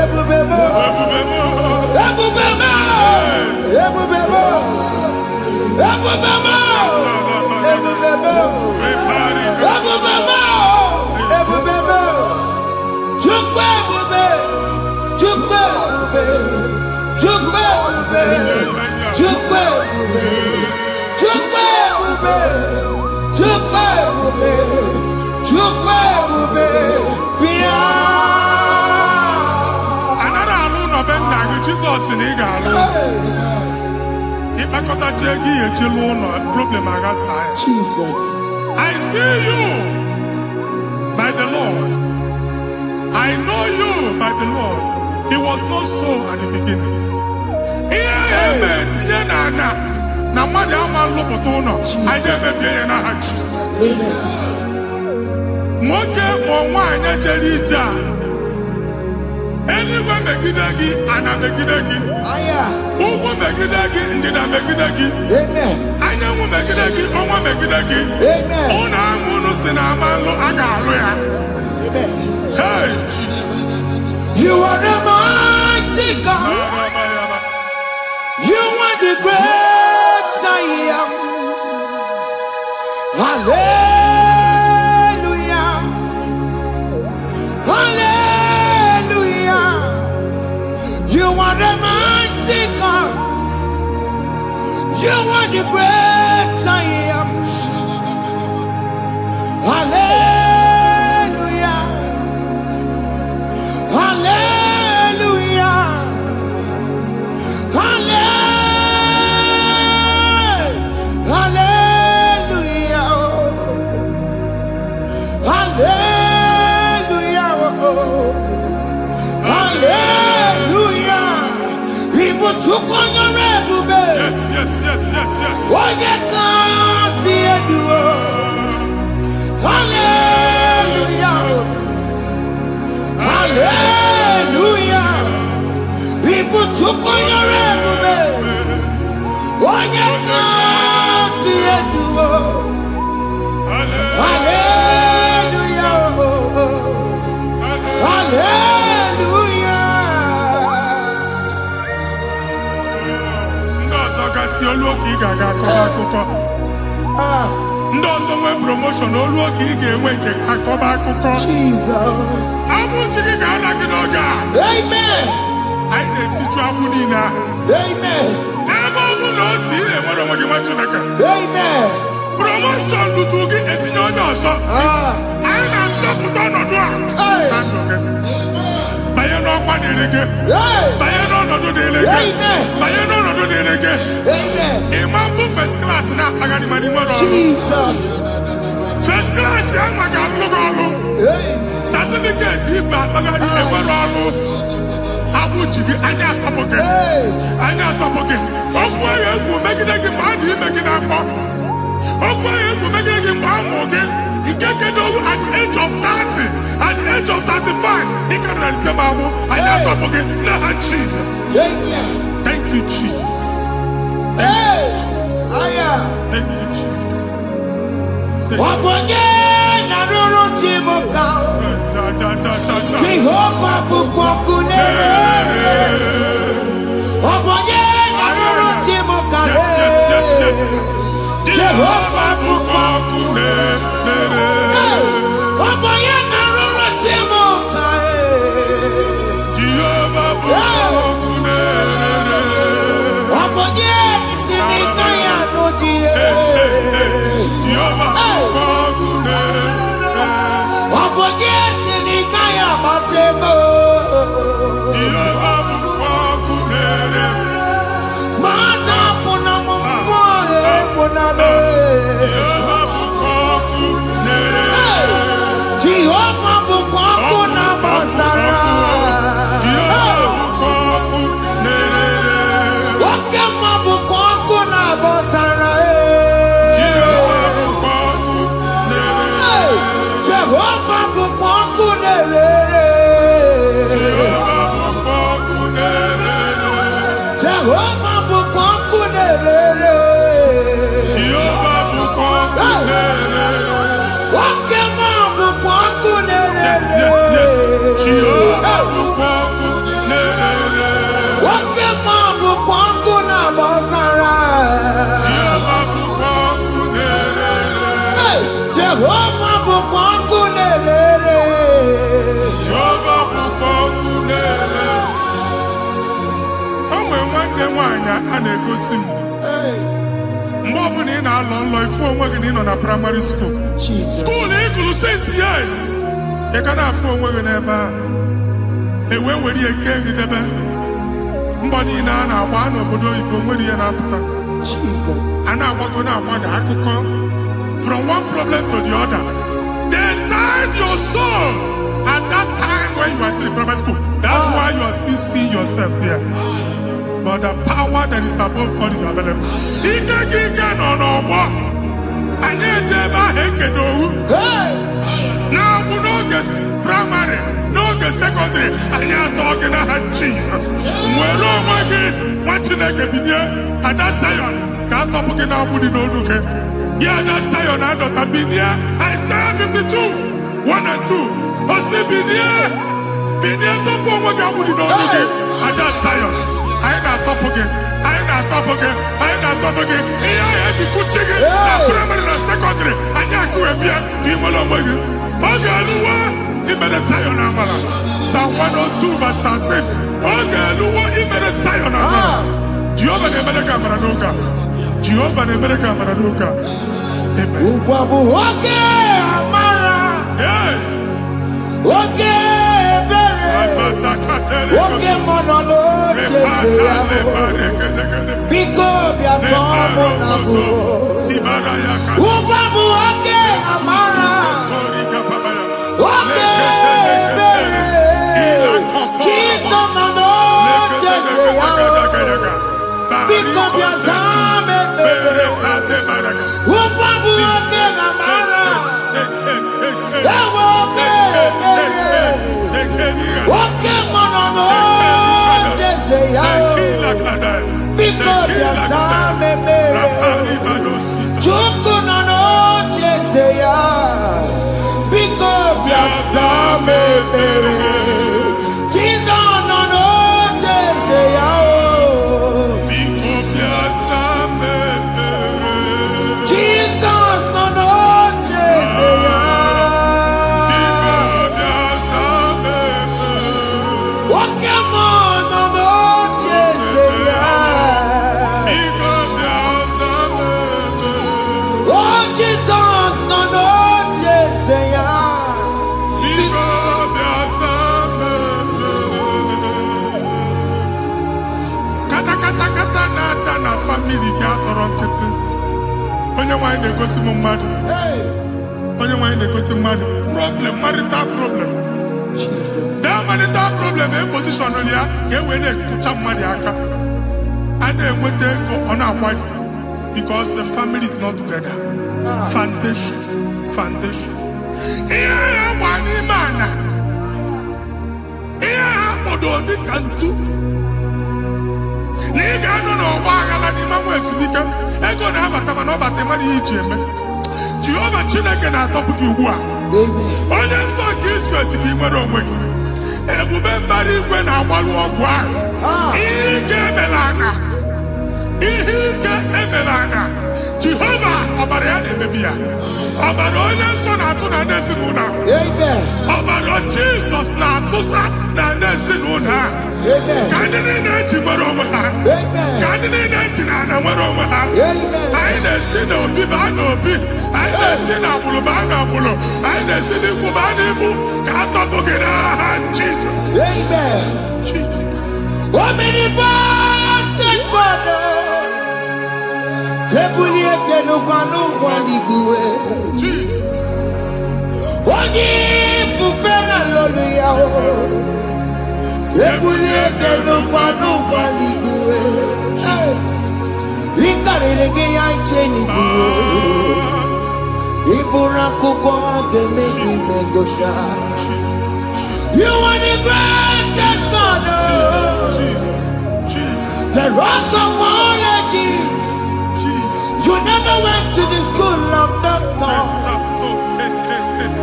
Speaker 2: Ebube mo. Ebube mo. Ebube mo. Ebube mo. Ebube mo. Ebube mo. Ebube mo. Ebube mo. Chukwu ebube. Chukwu ebube. Chukwu ebube. Chukwu ebube. Chukwu ebube. Chukwu ebube. Chukwu ebube. Bịa.
Speaker 4: Anara alụ nọ be nna gị Jizọs na ị ga-alụ. Ịkpakọtacha ego ihe echelu ụlọ problem aghasa ya.
Speaker 2: Jesus.
Speaker 4: I see you by the Lord. I know you by the Lord. It was not so at the beginning. Ihe eme tinye na mmadụ ama nlụpụta ụlọ. Anyị emebie ya n'aha Jizọs. Nwoke ma nwaanyị jere ije a. Eluigwe megide gị, ana megide gị. Ugwu megide gị, ndịda megide gị. Anyanwụ megide gị, ọnwa megide gị. Ụlọ ahụ unu si na ama nlụ a ga-alụ ya. Hey, Jesus.
Speaker 2: You are the mighty God. You are the great I am. Hallelujah. are the great I am. Hallelujah. Hallelujah. Hallelujah. Hallelujah. Hallelujah. People took on your rebel bed.
Speaker 4: Yes.
Speaker 2: What you can't see it do. Hallelujah. Hallelujah. People took on your rebel bed. What you can't see it do. Hallelujah. Hallelujah.
Speaker 4: Ndozo kasi oluoki gaga akọba. Ndozo nwe promotion oluoki ga-enwe nke akọba akụkọ.
Speaker 2: Jesus.
Speaker 4: Abụ chiki ga-ala gị n'oge a.
Speaker 2: Amen.
Speaker 4: Anyị na-etiju abụ niile ahụ.
Speaker 2: Amen.
Speaker 4: Ebe ọ bụ na o si enwere onwe gị nwa Chineke.
Speaker 2: Amen.
Speaker 4: Promotion lutu gị etinye onye ọzọ. Anyị na-adọpụta ọnọdụ a na ndụ gị. Banye n'ọkwa dịrị gị. Banye n'ọnọdụ dịrị gị. Banye n'ọnọdụ dịrị gị. Ịma mbụ first class na-akpagharị ma n'ime ọrụ.
Speaker 2: Jesus.
Speaker 4: First class ya nwa ga-alụ gị ọrụ. Certificate ibu akpagharị enwere ọrụ. Abụ ji gị anya atọpụ gị. Anya atọpụ gị. Okwu agha egwu megide gị mgbe a dị ime gị n'afọ. Okwu agha egwu megide gị mgbe a mụrụ gị. Nke kedu at the age of 30, at the age of 35, he can receive abu. I am not forget. Now, Jesus. Thank you, Jesus. Thank you, Jesus. Thank you, Jesus.
Speaker 2: Jehovah bukwakunere.
Speaker 4: Yes. Jehovah bukwakunere. A na-egosi m mgbe ọ bụla ị na-alọ nlọ ifu onwe gị na ị nọ na primary school school ịgụrụ 6 years ị ka na-afụ onwe gị n'ebe a ewe nwere ihe nke gị debe mgbe niile a na-agba n'obodo oyibo nwere ihe na-apụta a na-agbago na-agbada akụkọ from one problem to the other. They tied your soul at that time when you are still in primary school. That's why you are still seeing yourself there. But the power that is above all is available. Ike no bo. Anye jeba hekedowu. Now we no get primary, no get secondary. Anye talking about Jesus. Mwero mwagi wachineke binye. Ada sayon ka topuke na budi no nuke. Dia ada sayon adota binye. Isaiah 52, 1 and 2. Osi binye topu mwagi budi no nuke. Ada sayon. I na-atọpụ gị. Ihe ahụ eji kuchi gị na primary na secondary anyị akụwebie ka ị nwere onwe gị. Oge eluwo imere Zion amara. Psalm 102 verse 13. Oge eluwo imere Zion amara. Jehova na-emere gị amara n'oge a.
Speaker 2: Jehovah Nemereka Maraduka. Amen.
Speaker 1: Ukwabu oke amara. Oke bere. Oke monolo chese yao. Biko bia tomo nabu. Ukwabu oke amara. Oke bere. Kiso nono chese yao. Biko bia zame bere. Ukwabu oke amara. Oke bere. Oke monolo chese yao. Biko bia zame bere. Chuku nono chese yao. Biko bia zame bere. Chizo nono chese yao. Jesus nono chese yao. Oke monono chese yao. Oh Jesus nono chese yao.
Speaker 2: Kata na na family ga atọrọ nkịtị. Onye nwanyị na-egosi m mmadụ. Onye nwanyị na-egosi mmadụ. Problem, marital problem.
Speaker 1: Jesus.
Speaker 2: That marital problem position ya ka e wee na-ekụcha mmadụ aka. A na-enweta ego ọ na-akwali because the family is not together. Foundation. Ihe ya gba n'ime ana. Ihe ha kpọdo dị ka ntu. Na ị ga-anọ n'ọgba aghara n'ime nwa ezumike ego na-abata mana ọ bata mmadụ ihe iji eme. Jehova Chineke na-atọpụ gị ugbu a. Onye nsọ nke Izrel si gị nwere onwe gị. Ebube mbara igwe na-agbalụ ọgwụ ahụ. Ihe ike emela anya. Jehova ọbara ya na-emebi ya. Ọbara onye nsọ na-atụ na ndị ezinụlọ ahụ. Ọbara Jizọs na-atụsa na ndị ezinụlọ ahụ. Ka ndị niile eji nwere onwe ha. Ka ndị niile eji na ana nwere onwe ha. Anyị na-esi n'obi baa n'obi. Anyị na-esi n'agbụrụ baa n'agbụrụ. Anyị na-esi n'ikwu baa n'ikwu. Ka a tọpụ gị n'aha Jizọs. Jesus.
Speaker 1: Omnipotent God. Kebulie kenukanu waniguwe.
Speaker 2: Jesus.
Speaker 1: Onye fufena lolu ya o. Kebulie kenukanu waniguwe. Ikarele ke ya cheni buo. Ibura kuko keme imegosha. You are the greatest God. The rock of all ages. You never went to the school of doctor,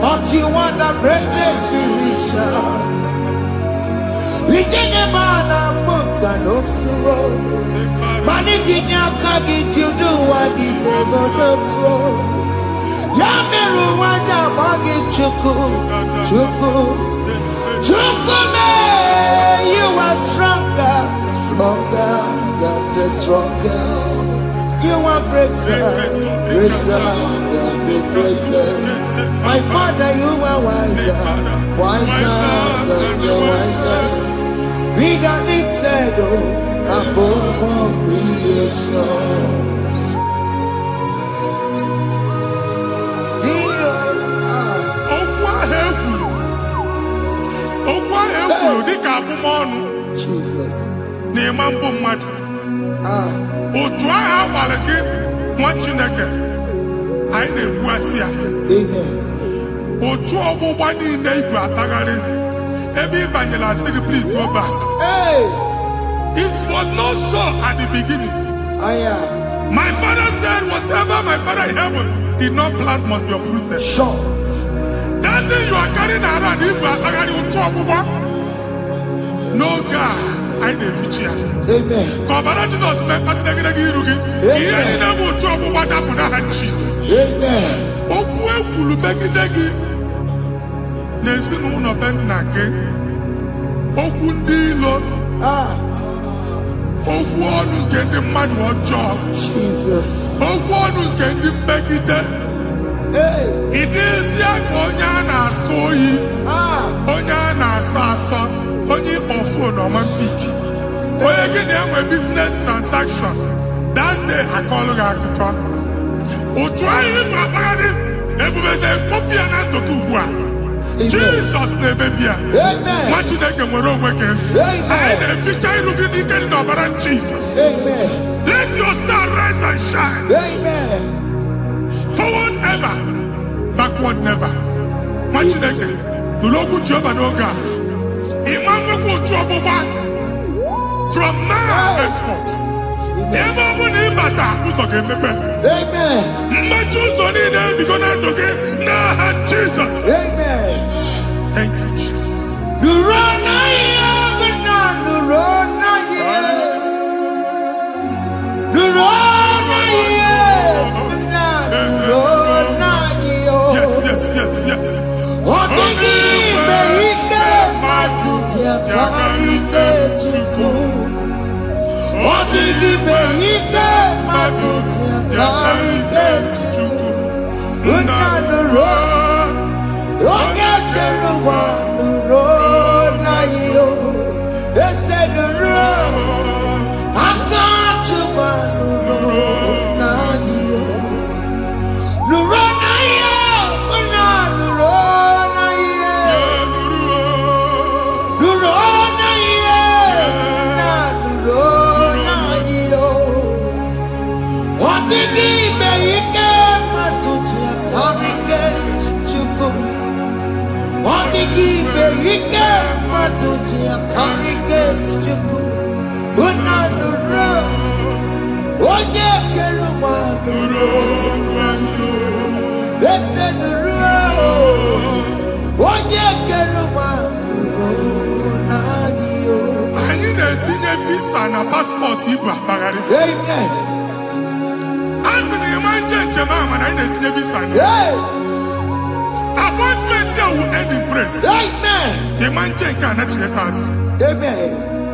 Speaker 1: but you are the greatest physician. We didn't man a book and no siro. Managing your kagi to do what he never do. Yameru wanja bagi chuku. Chuku me, you are stronger than the stronger. You are greater than the greatest. My Father, you are wiser than the wisest. Be the lifted above all creation. Jesus.
Speaker 2: Otu ahụ agbara gị nwa Chineke anyị na-egbu asị ya. Otu ọgbụgba niile igwe atagharị ebe ị banyere asị gị please go back. It was not so at the beginning. My father said whatever my father in heaven did not plant must be uprooted.
Speaker 1: Sure.
Speaker 2: That thing you are carrying around igwe atagharị otu ọgbụgba. No God.
Speaker 1: Amen.
Speaker 2: Kọbara Jizọs mekpatụ negedege iru gị. Ihe niile bụ otu ọgbụgba dapụ n'aha Jizọs. Okwu ekwuru megide gị n'ezinụlọ be nna gị. Okwu ndị ilo.
Speaker 4: Ogwu ọnụ nke ndị mmadụ ọjọọ.
Speaker 1: Jesus.
Speaker 4: Ogwu ọnụ nke ndị mmegide. Ịdịzi ka onye a na-asọ oyi, onye a na-asọ asọ, onye ịkpọfu n'ọma mpiki, onye gị na-enwe business transaction, that day akọlụ gị akụkọ. Otu anyị bụ akpagharị ebubeze mkpọpụ ya na ndụ gị ugbu a. Jesus na-emebi ya. Nwa Chineke nwere onwe gị. Anyị na-eficha ilu gị n'ike dị n'ọbara Jesus. Let your star rise and shine. Forward ever, backward never. Nwa Chineke nụrụ okwu Jehova n'oge a. Ịma nnukwu uchu ọgbụgba from now henceforth. Ebe ọ bụ na ịbata ụzọ ga-emepe. Mmachi ụzọ niile ebigo na ndụ gị n'aha Jesus. Thank you, Jesus. Yes. Anyị na-etinye visa na paspọtụ Igbo akpagharị. A sị na ịma njem a mana anyị na-etinye visa na appointment ya will end in praise. Ịma njem nke a na-echeta azụ.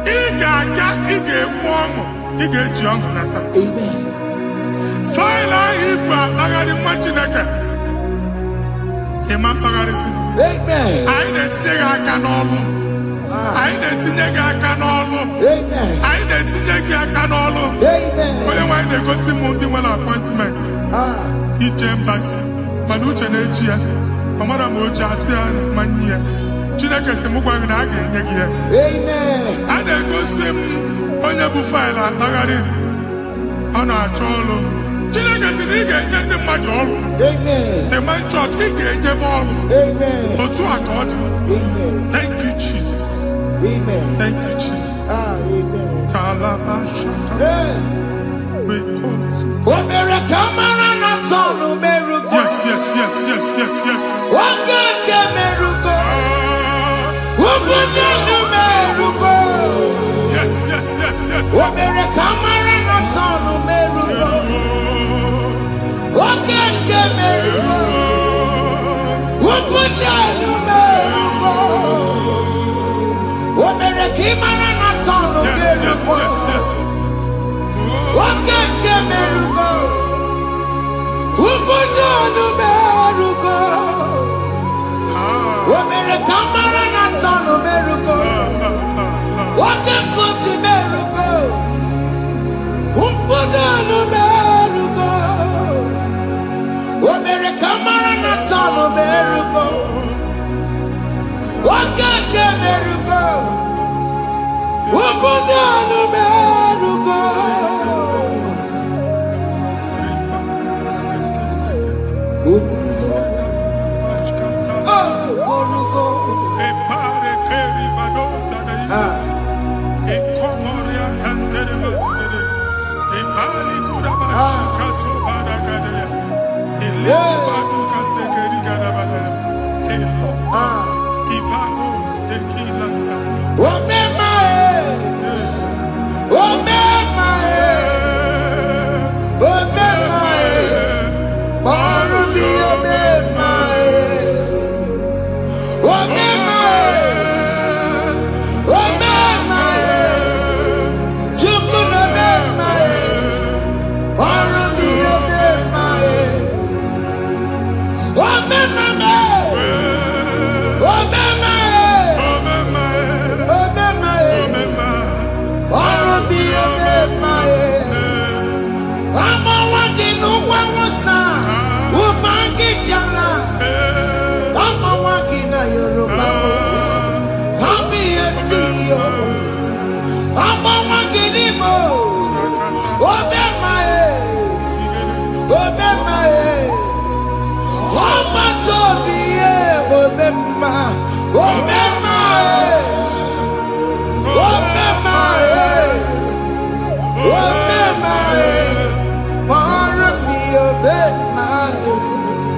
Speaker 4: Ị ga-aga, ị ga-ekwu ọṅụ, ị ga-eji ọṅụ nata. Faịlụ ahụ Igbo akpagharị nwa Chineke. Ịma mkpagharịsị. Anyị na-etinye gị aka n'ọlụ. Anyị na-etinye gị aka n'ọlụ. Anyị na-etinye gị aka n'ọlụ. Onye nwaanyị na-egosi m ndị nwere appointment ije mbasi mana uche na-eji ya. Ọ mara ma oche asị ya na manye ya. Chineke sị m gwa gị na a ga-enye gị ya. A na-egosi m onye bụ faịlụ akpagharị ọ na-achọ ọrụ. Chineke sị na ị ga-enye ndị mmadụ ọrụ. Ịma chọọchị ị ga-enye m ọrụ. Otu a ka ọ dị. Thank you, Jesus. Thank you, Jesus. Talabashaka. Yes.
Speaker 2: Chukwu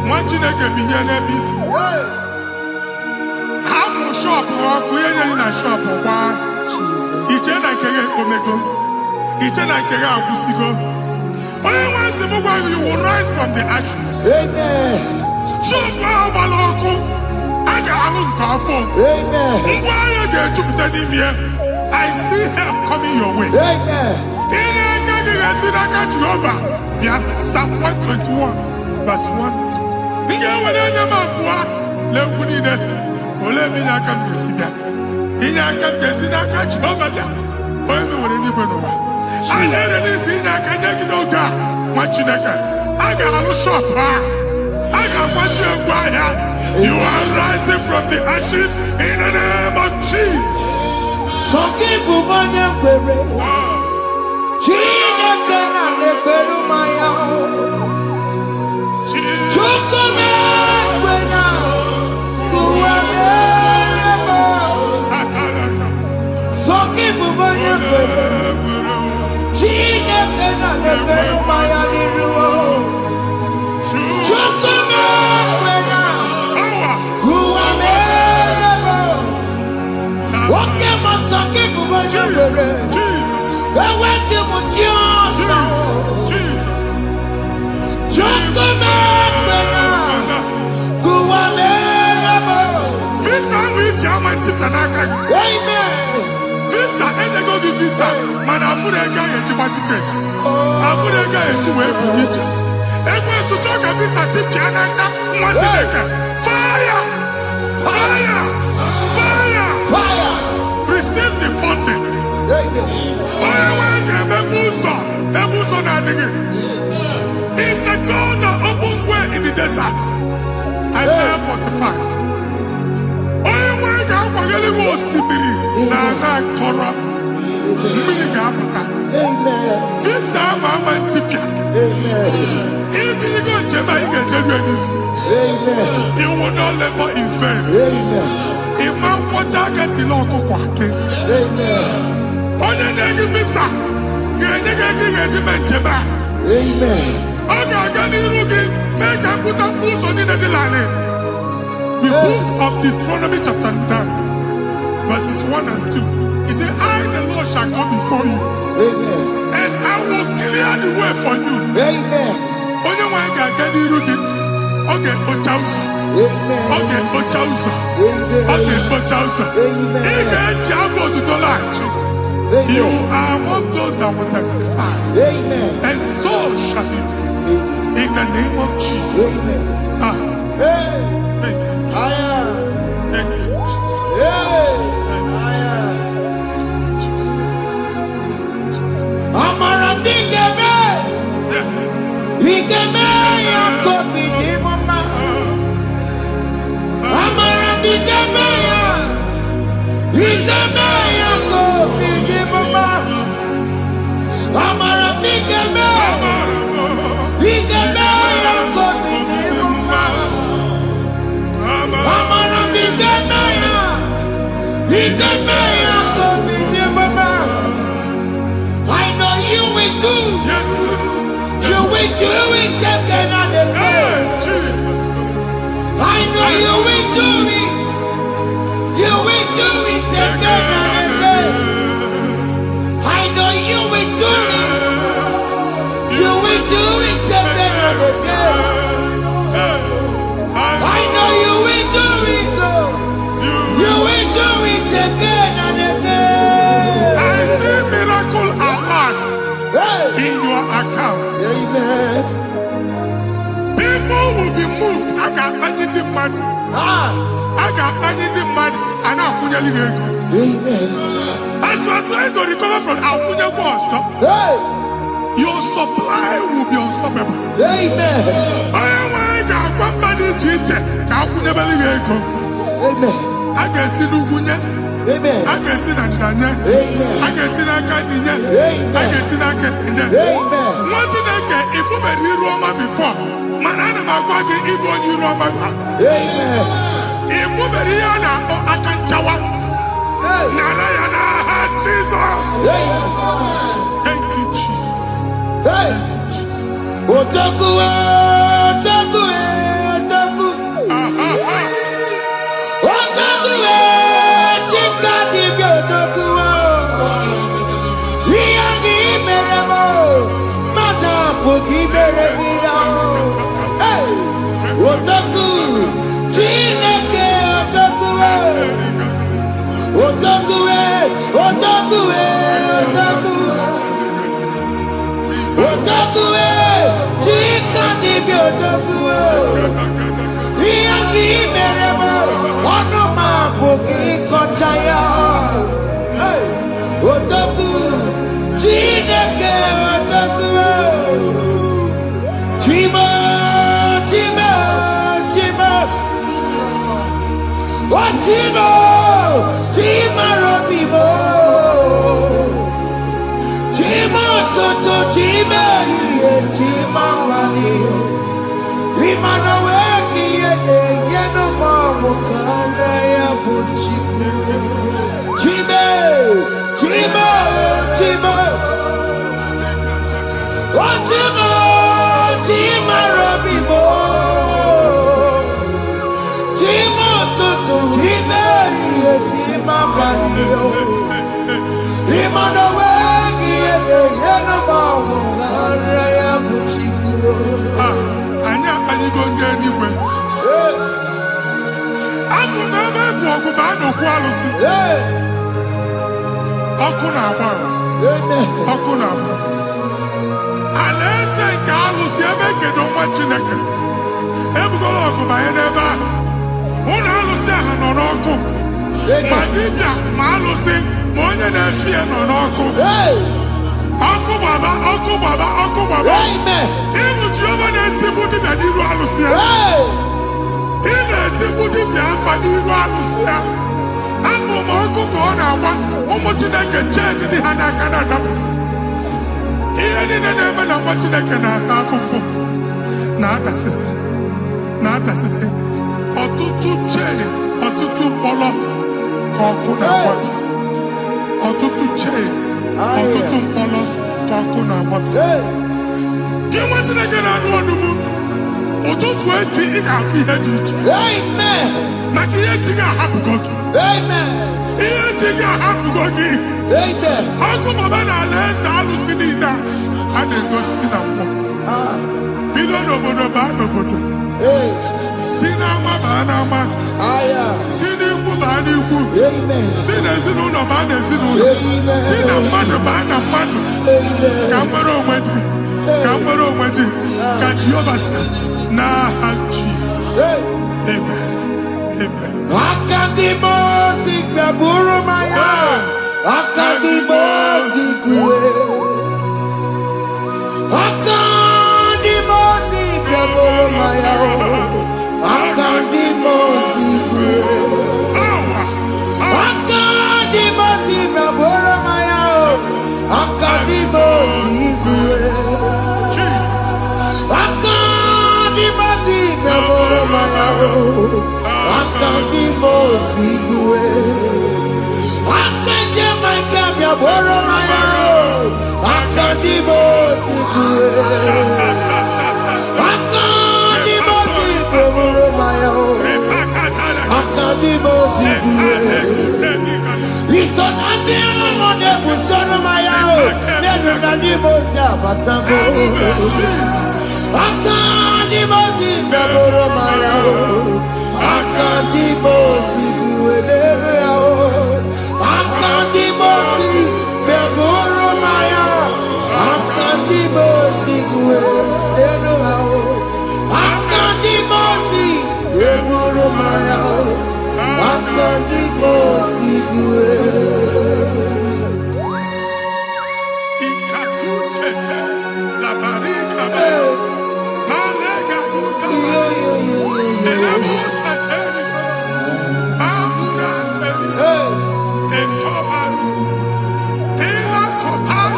Speaker 2: Nwa Chineke binye n'ebe iti. Hapụ shop ọkụ ihe na shop gba. Iche na nke gị omego. Iche na nke gị agwụsigo. Onye nwe nsị m gwa you will rise from the ashes. Shop ahụ gbara ọkụ. A ga-alụ nke afọ. Ngwa ahịa ga-ejupụta n'ime ya. I see help coming your way. Ihe aka gị ga-esi n'aka Jehova. Bịa Psalm 121 verse 1. Ị ga-ewere anya m abụọ legwu niile. Olee ebe inye aka m ga-esi bịa? Inye aka m ga-esi n'aka Jehova bịa. Onye mewere n'igwe n'ụwa. A na-ere n'isi inye aka nye gị n'oge a nwa Chineke. A ga-alụ shop ha. A ga-agbaji egwu ahịa. You are rising from the ashes in the name of Jesus.
Speaker 6: Sọkịbụ onye kwere Chineke na na-ekwere mmanya Chukwu na-ekwe na ụwa na-eme Sọkịbụ onye kwere Chineke na na-ekwere mmanya n'iru Chukwu na-ekwe na ụwa na-eme Oke masọkịbụ onye kwere Eweke m ji ọsọ Chukwu na-ekwe na ụwa na-eme
Speaker 2: Visa ahụ iji ama ntịpụta n'aka gị.
Speaker 6: Amen.
Speaker 2: Visa enyego gị visa mana afụrụ ego ahụ ejikwa tiketi. Afụrụ ego ahụ eji wee bụ ije. Ekwensu chọọ ka visa tipịa n'aka nwa Chineke. Fire! Fire! Fire!
Speaker 6: Fire.
Speaker 2: Receive the funding. Onye nwe ga-emepe ụzọ ebe ụzọ na-adịghị. It's a God that opens way in the desert. Isaiah 45. Onye nwe ga-akwaghere gị osimiri na ana akọrọ. Mmiri ga-apụta. Visa ama ama ntipịa. Ibigo njem anyị ga-ejeru n'isi. You will not labor in vain. Ịma nkwọcha aka tili ọkụkọ akị. Onye nye gị visa ga-enye gị ego ị ga-eji mee njem a. Ọ ga-aga n'iru gị mee ka mpụta mkpụ ụzọ niile dị larịị. The book of Deuteronomy chapter 9 verses 1 and 2. He said, I the Lord shall go before you. And I will clear the way for you. Onye nwe ga-aga n'iru gị. Ọ ga-ekpocha ụzọ. Ọ ga-ekpocha ụzọ. Ọ ga-ekpocha ụzọ. Ị ga-eji abụ otuto laghachi. You are among those that will testify. And so shall it be. In the name of Jesus. Thank you. Thank you, Jesus.
Speaker 6: Amara bigeme.
Speaker 2: Yes.
Speaker 6: Bigeme ya kobi di mama. Amara bigeme ya. Bigeme ya kobi di mama. Amara bigeme. Bigeme ya kobi di mama. Amara bigeme ya. Bigeme ya kobi di mama. I know you will do.
Speaker 2: Yes.
Speaker 6: You will do it again and again.
Speaker 2: Jesus.
Speaker 6: I know you will do it. You will do it again and again. I know you will do it. You will do it again and again. I know you will do it. You will do it again and again.
Speaker 2: I see miracle alert in your account. People will be moved. I got money in the mud. I got money in the mud. And I'm going to leave. As you are trying to recover from Abuja Boss, your supply will be unstoppable. I got one body teacher. I can see Lugunya. I can see Nandanya. I can see Nakaninya. I can see Nakaninya. What did I get if you were in Roma before? Manana Magwagi, Igbo, you Roma. If you were here now, I can Jawa. Narayana, Jesus. Thank you, Jesus. Thank you, Jesus.
Speaker 6: Otakuwe, otakuwe, otaku. Otakuwe, chika dibi otakuwe. Iyangi meremo, mata poki meremia. Hey, otaku, chineke otakuwe. Otakuwe, otakuwe, otaku. Otakuwe, chika dibi otakuwe. Iyangi meremo, onuma poki konchaya. Hey, otaku, chineke otakuwe. Chima, chima, chima. Chima, chima robibo. Chima toto, chima iye, chima mani. Imana weki yene, yeno mamu kare ya buchiku. Chima, chima, chima. Chima, chima robibo. Chima toto, chima iye, chima mani. Imana weki yene, yeno mamu kare ya buchiku.
Speaker 2: Anya ayigo ndị eluigwe. Abụ m ebe bụ ọgụ ma a na-okwu alụsị. Ọkụ na-agba. Ọkụ na-agba. Alaeze nke alụsị ebe ekedo nwa Chineke. Ebugoro ọgụ banye n'ebe ahụ. Ụlọ alụsị ahụ nọ n'ọkụ. Ma dibịa ma alụsị ma onye na-efi ya nọ n'ọkụ. Ọkụ gbaba, ọkụ gbaba, ọkụ gbaba. Ịbụ Jehova na-etigbu dibịa n'iru alụsị ya. Ị na-etigbu dibịa afa n'iru alụsị ya. Afọ ma ọkụ ka ọ na-agba ụmụ Chineke chen dị ha n'aka na-adapụsị. Ihe niile na-eme na nwa Chineke na-ata afụfụ na-adasịsị na-adasịsị. Ọtụtụ chen, ọtụtụ mkpọrọ ka ọkụ na-agbapụsị. Ọtụtụ chen, ọtụtụ mkpọrọ ka ọkụ na-agbapụsị. Gị nwa Chineke na-anụ ọdụm, ụtụtụ echi ị ga-afụ ihe dị iche. Maka ihe echi ga-ahapụgo gị. Ihe echi ga-ahapụgo gị. Ọkụ baba na alaeze alụsị niile a na-egosi na mmụọ. Bido n'obodo baa n'obodo. Si n'ama baa n'ama. Si n'ikwu baa n'ikwu. Si n'ezinụlọ baa n'ezinụlọ. Si na mmadụ baa na mmadụ. Ka nwere onwe dị. Ka nwere onwe dị. Ka Jehova sị n'aha Jizọs. Amen. Amen.
Speaker 6: Akadimosi gbaburu maya. Akadimosi kuwe. Akadimosi gbaburu maya. Akadimosi kuwe. Akadimosi gbaburu maya. Akadimosi kuwe. Akadimosi gbaburu maya. Akadimosi kuwe. Akadimosi gbaburu maya. Akadimosi kuwe. Akadimosi gbaburu maya. Akadimosi kuwe. Isonati amone busono maya. Nenu nadimosi abatango. Akadimosi gbaburu maya. Akadimosi kuwe. Akadimosi gbaburu maya. Akadimosi kuwe. Akadimosi gbaburu maya. Akadimosi kuwe.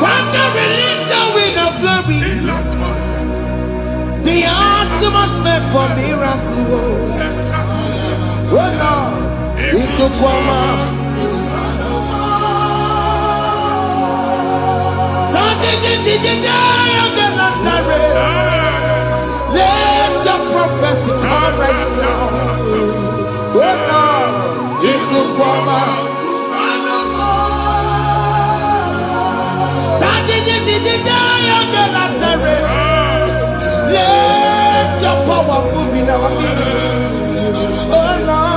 Speaker 6: Father, release the wind of glory. The atmosphere for miracle. Oh Lord, Ikukwama. Daddy, Let your prophecy come right now. Oh Lord, it could come out. Let your power move in our midst. Oh Lord.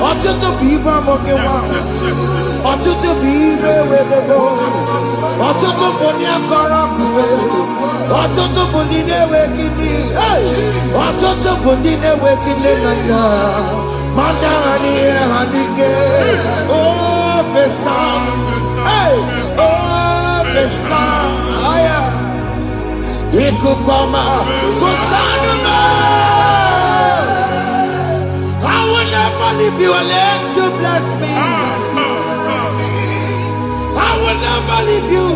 Speaker 6: Ọtụtụ bụ ibe amụghị nwa, ọtụtụ bụ ire ewegego, ọtụtụ bụ ndị akọrọ ọkụwe, ọtụtụ bụ ndị na-enweghị nne, ọtụtụ bụ ndị na-enweghị nne na nna, ma ndị agha n'ihe ha dịke. Ofesa, ofesa, aya, ikuku ọma, kwụsanụ m. I will never leave you unless you bless me. I will never leave you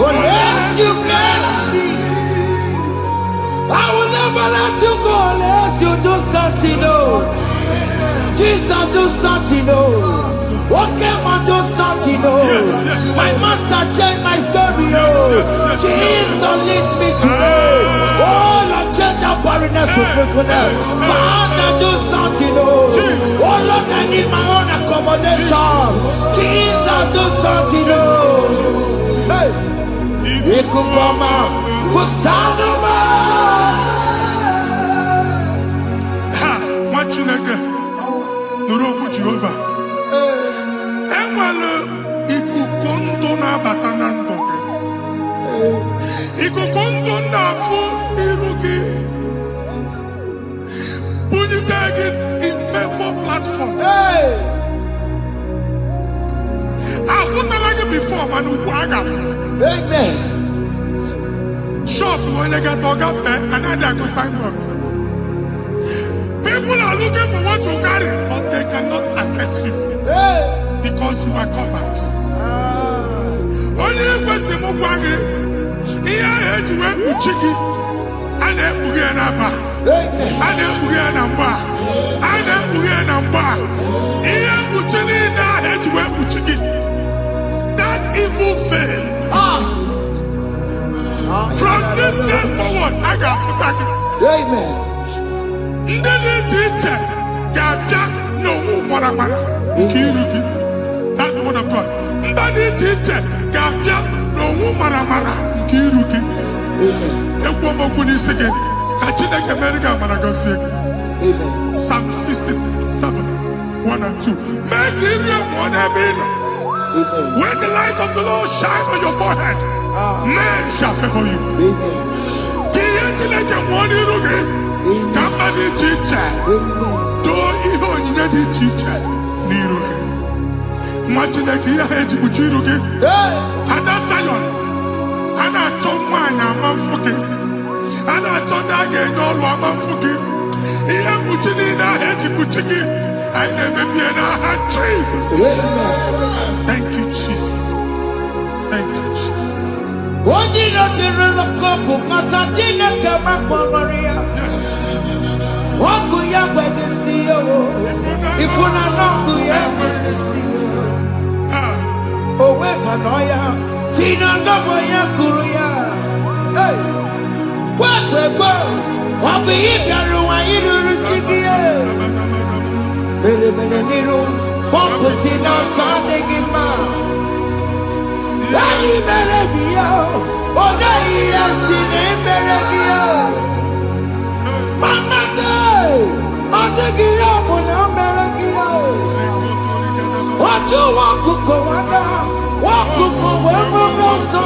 Speaker 6: unless you bless me. I will never let you go unless you do something. Oh, Jesus, do something. Oh, okay, man, do something. Oh, my master changed my story. Oh, Jesus, lead me today. Oh, Lord, change that barrenness to fruitfulness. Father, do something. Oh, Lord, I need my own accommodation. Jesus, do something. Oh, hey, you could come out. Kusanuma.
Speaker 4: Ha, what you like? Nuru Jehovah. Emalo ikukondo na batanando. Ikukondo na fu irugi. Put it in favor platform.
Speaker 6: Hey,
Speaker 4: I've put before man who
Speaker 6: amen.
Speaker 4: Shop when you get another go signboard. People are looking for what you carry, but they cannot access you
Speaker 6: Hey,
Speaker 4: because you are covered. Only question mugwage, iya ejuwe uchiki, ane uge namba,
Speaker 6: amen.
Speaker 4: ane uge namba, ane uge namba. Iya uchini na ejuwe uchiki. That evil veil. From this day forward, I got protected.
Speaker 6: Amen.
Speaker 4: That's the word of God.
Speaker 6: Amen.
Speaker 4: Psalm 67, 1 and 2. Make it one
Speaker 6: Amen.
Speaker 4: when the light of the Lord shine on your forehead, men shall favor you.
Speaker 6: Amen.
Speaker 4: Somebody teacher, do even you need teacher. Niruke. Imagine that you had to put you again. And that's Zion. And I told mine, I'm fucking. And I told that again, no, I'm fucking. He had put you in a head to put you in. I never be in a hand, Jesus. Thank you, Jesus. Thank you, Jesus.
Speaker 6: What did not you look up? Matajina kama kwa Maria. Waku ya bade siyo. Ifuna naku ya bade siyo. Owe panoya. Fina ndobo ya kuruya. Hey. Wekwe. Wabi ibiaru wa iruru chigiye. Bere niru. Waputi na sadegima. Yayi bere biyo. Oda iya sine bere biyo. Mama day, Adagiya muna meragiya. Watu wakuko wada, wakuko wewe rosa.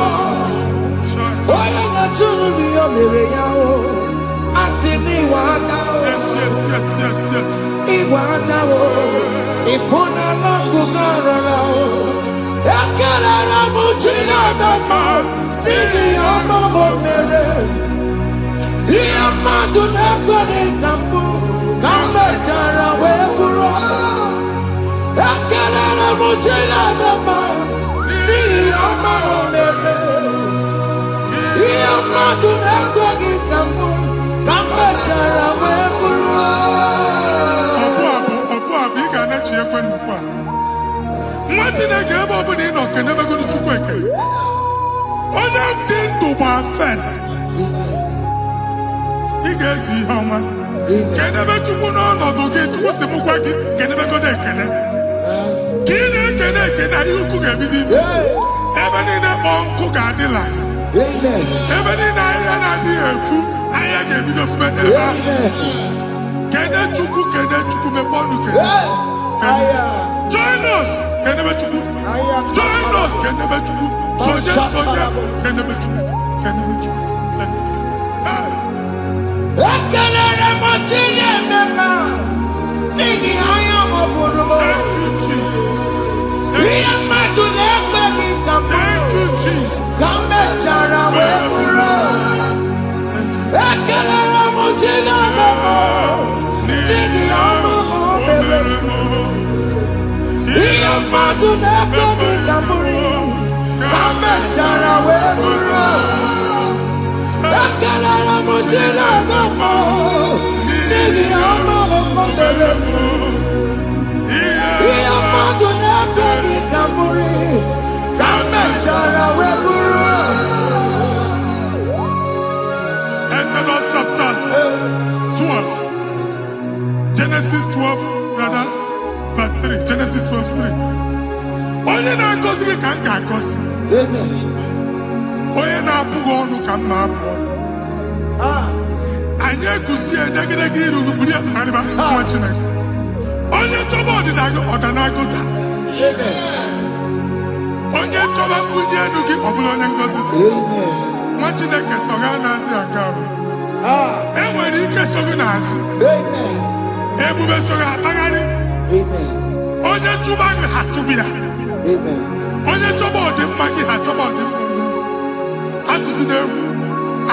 Speaker 6: Oya na chunu niyo mere yao, asini wada o.
Speaker 4: Yes.
Speaker 6: Iwada o, ifuna nangu garara o. Ekele na mujina dama, nini amamo mere. Iya madu na kwere kambu, kambe chara weburo. Akelele mujina mama. Iyama omere. Iyama dunegwe gitamu. Kambachara weburu.
Speaker 2: Ọbụ ị ga na-echi ekwe n'ukwu a. Nwa Chineke ebe ọ bụla ị nọ kenebegoro Chukwu ekele. Onye dị ndụ gba fes. Ị ga-ezi ihe ọma. Kenebe Chukwu n'ọnọdụ gị, Chukwu si mụ gwa gị kenebegoro ekele. Ka ị na-ekele ekele ihe ukwu ga-ebido ibe. Ebe niile kpọ nkụ ga-adịla. Ebe niile ahịhịa na-adịghị efu, ahịhịa ga-ebido fube ebe ahụ. Kene Chukwu mepe ọnụ kene. Join us kenebe Chukwu. Join us kenebe Chukwu. Soje kenebe Chukwu. Kenebe Chukwu. Kenebe Chukwu.
Speaker 6: Ekelere mo chile mema. Nigi aya mo buru.
Speaker 2: Thank you, Jesus.
Speaker 6: Iya madu negbe gitamu.
Speaker 2: Thank you, Jesus.
Speaker 6: Kambachara weburu. Ekelere mo chile mema. Nigi aya mo buru. Iya madu negbe gitamu. Kambachara weburu. Ekelere mo chile mema. Nigi aya mo buru. Iya madu negbe gitamu. Kambachara weburu.
Speaker 2: Exodus chapter 12. Genesis 12, rather, verse 3. Genesis 12, 3. Onye na-agọzi gị ka m ga-agọzi. Onye na-abụghị ọnụ ka m na-abụ ọnụ. Anyị eguzie negedege iru buru ya kparịba nwa Chineke. Onye chọba ọdịda gị ọdanagoda. Onye chọba mbunye enu gị ọ bụla onye ngọzi dị. Nwa Chineke so ga na-azị aga arụ. E nwere ike so gị n'azụ. Ebube so gị akpagharị. Onye chụba gị ha chụbụ ya. Onye chọba ọdịmma gị ha chọba ọdịmma onye. Atụzina egwu.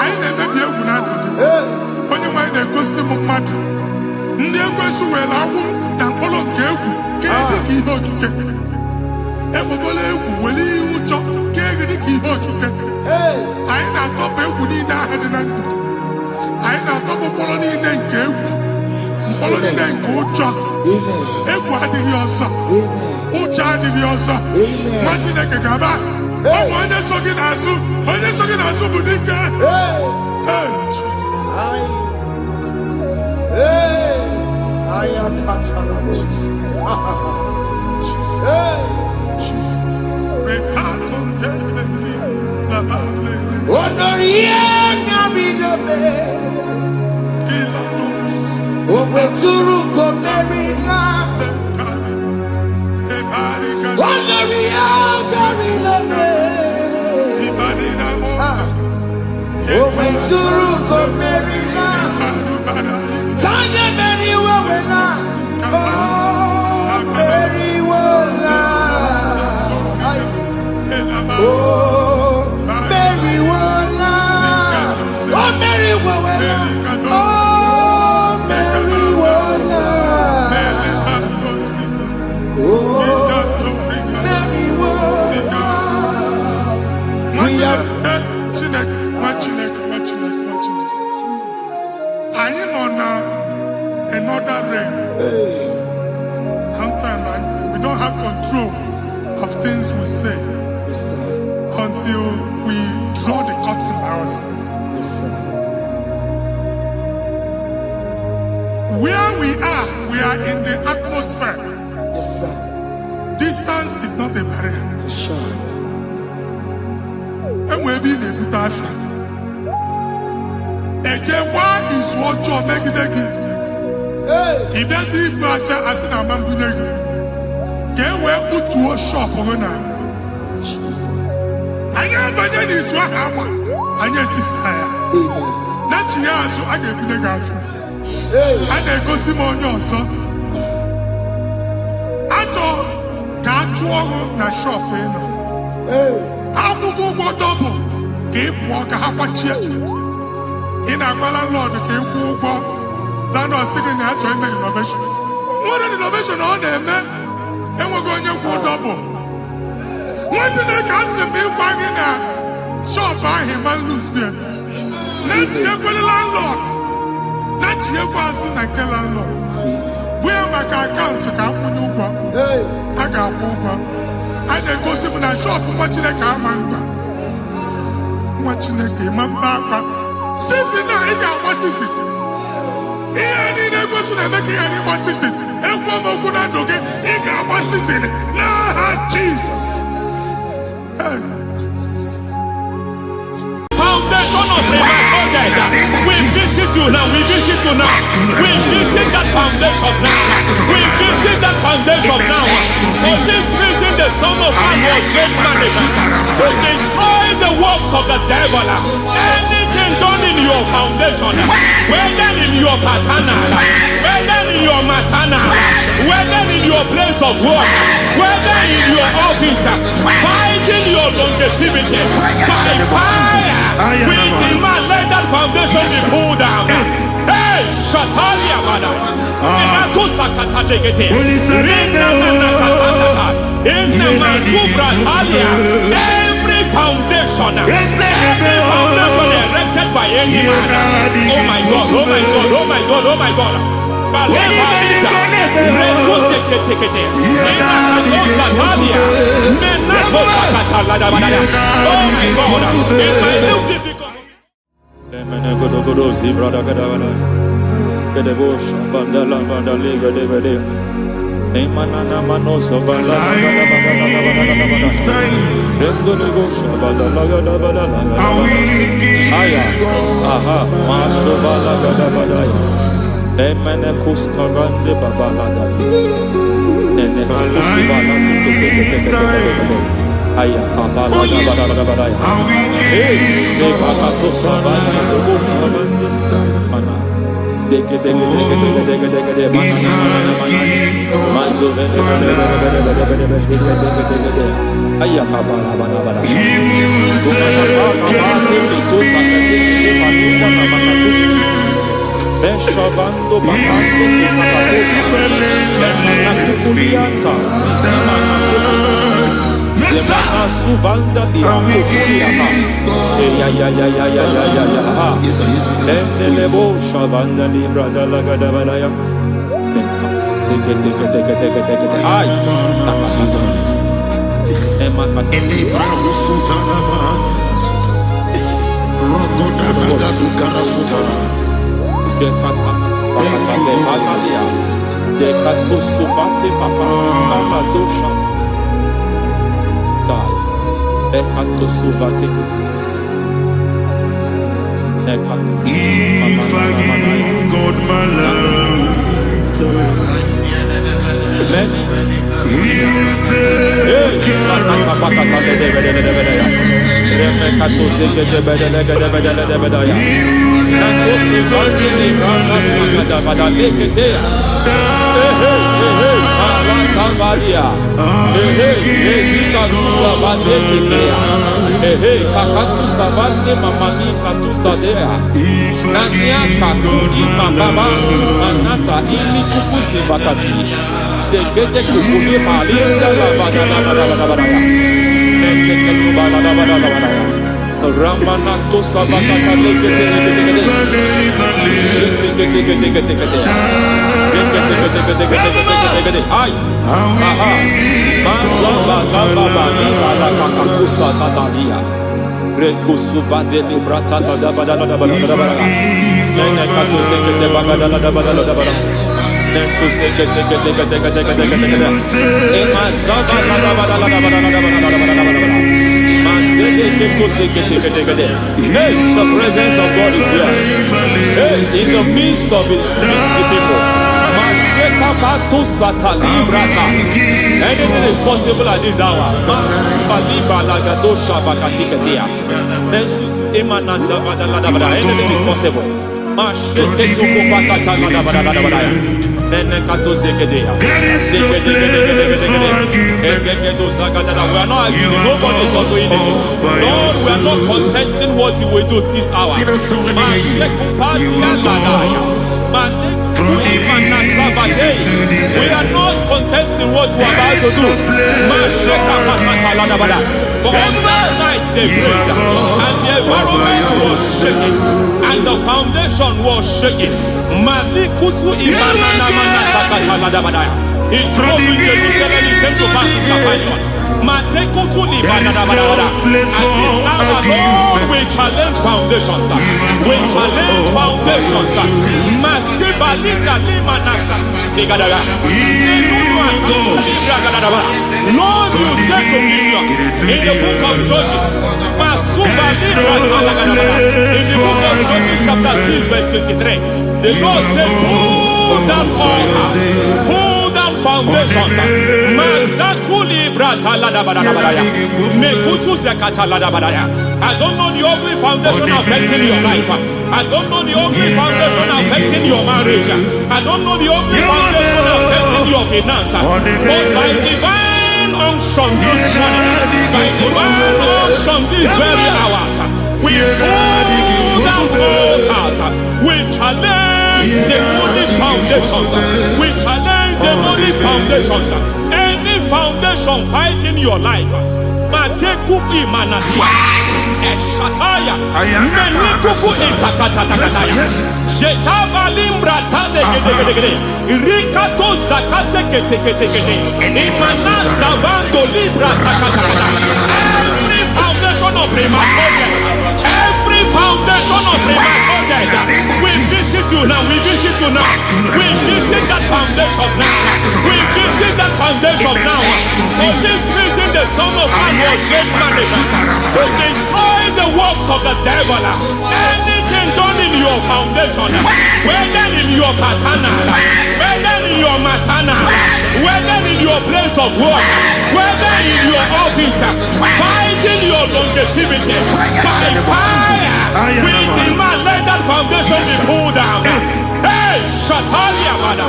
Speaker 2: Anyị na-emebi egwu na ndụ gị. Onye nwaanyị na-egosi m mmadụ. Ndị ekwesu were agwụ na mkpọrọ nke egwu kee dị ka ihe okike. Egbogola egwu were ihe ụjọ kee gị dị ka ihe okike. Anyị na-atọpụ egwu niile ahụ dị na ndụ gị. Anyị na-atọpụ mkpọrọ niile nke egwu. Mkpọrọ niile nke ụjọ. Egwu adịghị ọzọ. Ụjọ adịghị ọzọ. Nwa Chineke ga-aba. Ọ bụ onye so gị n'azụ. Onye so gị n'azụ bụ dike.
Speaker 6: Turu komerila. Onoria berileme. Turu komerila. Kanya meriwela. Oh, meriwela. Oh, meriwela. Oh, meriwela.
Speaker 2: Anyị nọ na another realm. Sometimes we don't have control of things we say until we draw the curtain by ourselves. Where we are in the atmosphere. Distance is not a barrier. Enwe ebe ị na-ebute afịa. Ejekwa izu ọjọọ megide gị. Ị bịazi ibu afịa asị na ama mbunye gị. Ka e wee kputuo shọpụ gị na. Anyị abanye n'izu ahụ agba. Anyị etisa ya. Na chi ya azụ a ga-ebunye gị afịa. A na-egosi m onye ọzọ. Achọ ka a chụọ ọrụ na shọpụ ị nọ. Akwụkwọ ụgwọ dọbụ ka ị pụọ ka ha kwachie. Ị na-agwa landlord ka ị kwụọ ụgwọ. Landlord sị gị na ya chọọ ime renovation. Nwere renovation ọ na-eme
Speaker 4: enweghị onye kwụ double. Nwa Chineke asị m ịgwa gị na shop ahụ ma lusie na-ejighekwe landlord, na-ejighekwe azụ na nke landlord. Wee maka akaụntụ ka akwụnye ụgwọ, a ga-akwụ ụgwọ. A na-egosi m na shop nwa Chineke ama mba. Nwa Chineke ma mba akpa sisi na ị ga-agba sisi. Ihe niile egosi na-eme ka ihe n'ịgba sisi. Ekwe m okwu na ndụ gị, ị ga-agba sisi n'aha Jizọs.
Speaker 5: Foundation of premature death. We visit you now. We visit you now. We visit that foundation now. We visit that foundation now. For this reason, the Son of Man was made manifest to destroy the works of the devil. Anything done in your foundation, whether in your paternal, whether in your maternal, whether in your place of work, whether in your office, fighting your longevity by fire. We demand let that foundation be pulled down. Hey, Shatalia Bada. Inato Sakata Legete. Rina Manakatasata. Inna Masubra Talia. Every foundation erected by any man. Oh my God, oh my God, oh my God, oh my God. Baleba Lita. Reto Sekete. Inato Satalia. Menato Sakata Ladabada. Oh my God. In my new difficult.
Speaker 2: Aya kapala da badaya. Hey, de pakato savana de bokavandi mana. Deke mana. Mazo vene. Aya kapala bada. Beshavando bakando kapatosa. Lemana suvanda biakuliama. Ya. Endelebo shavanda libra dalagada balaya. Teke. Ay. Emakata.
Speaker 4: Libra usutana ma. Rogoda nagadu karasutana.
Speaker 2: Dekata. Bakata batalia. Dekato suvate papa. Amadosha. Ekato suvate. Ekato.
Speaker 4: If I give God my love,
Speaker 2: Amen.
Speaker 4: He will take care
Speaker 2: Ramanato Savakata Ay, aha, Mazaba Baba Nibala Kakakusa Tatalia, Rekusuva de Librata da Badala, Nenekato Sekete Bagadala da Badala, Nentu Sekete, Emazaba Hey, the presence of God is here. Hey, in the midst of his people. Anything is possible at this hour. Anything is possible.
Speaker 5: are not arguing. Nobody is arguing it. Lord, we are not contesting what you will do this hour. We are not contesting what you are about to do. For on that night they prayed, and the environment was shaking, and the foundation was shaking. He spoke in Jerusalem, he came to pass in Capernaum. And this hour, Lord, we challenge foundations. We challenge foundations. Lord, you said to Gideon in the book of Judges, in the book of Judges chapter 6 verse 23, the Lord said, pull down altars, pull down foundations. I don't know the ugly foundation affecting your life. I don't know the ugly foundation affecting your marriage. I don't know the ugly foundation affecting your finance. But by divine unction this morning, by divine unction these very hours, we pull down altars. We challenge demonic foundations. We challenge demonic foundations. Any foundation fighting your life, Matekuki Manasia, Eshataya, Menikuku Itakatatakataya, Shetavalimbra Tadegede, Rikato Zakate Ketekete, Imanaza Vando Libra Takatakata. Every foundation of premature death, every foundation of premature death, we visit you now, we visit you now, we visit that foundation now, we visit that foundation now. For this reason, the Son of Man was made manifest to destroy the works of the devil. Anything done in your foundation, whether in your paternal, whether in your maternal, whether in your place of work, whether in your office, fighting your longevity by fire, we demand let that foundation be pulled down. Hey, Shatalia Bada,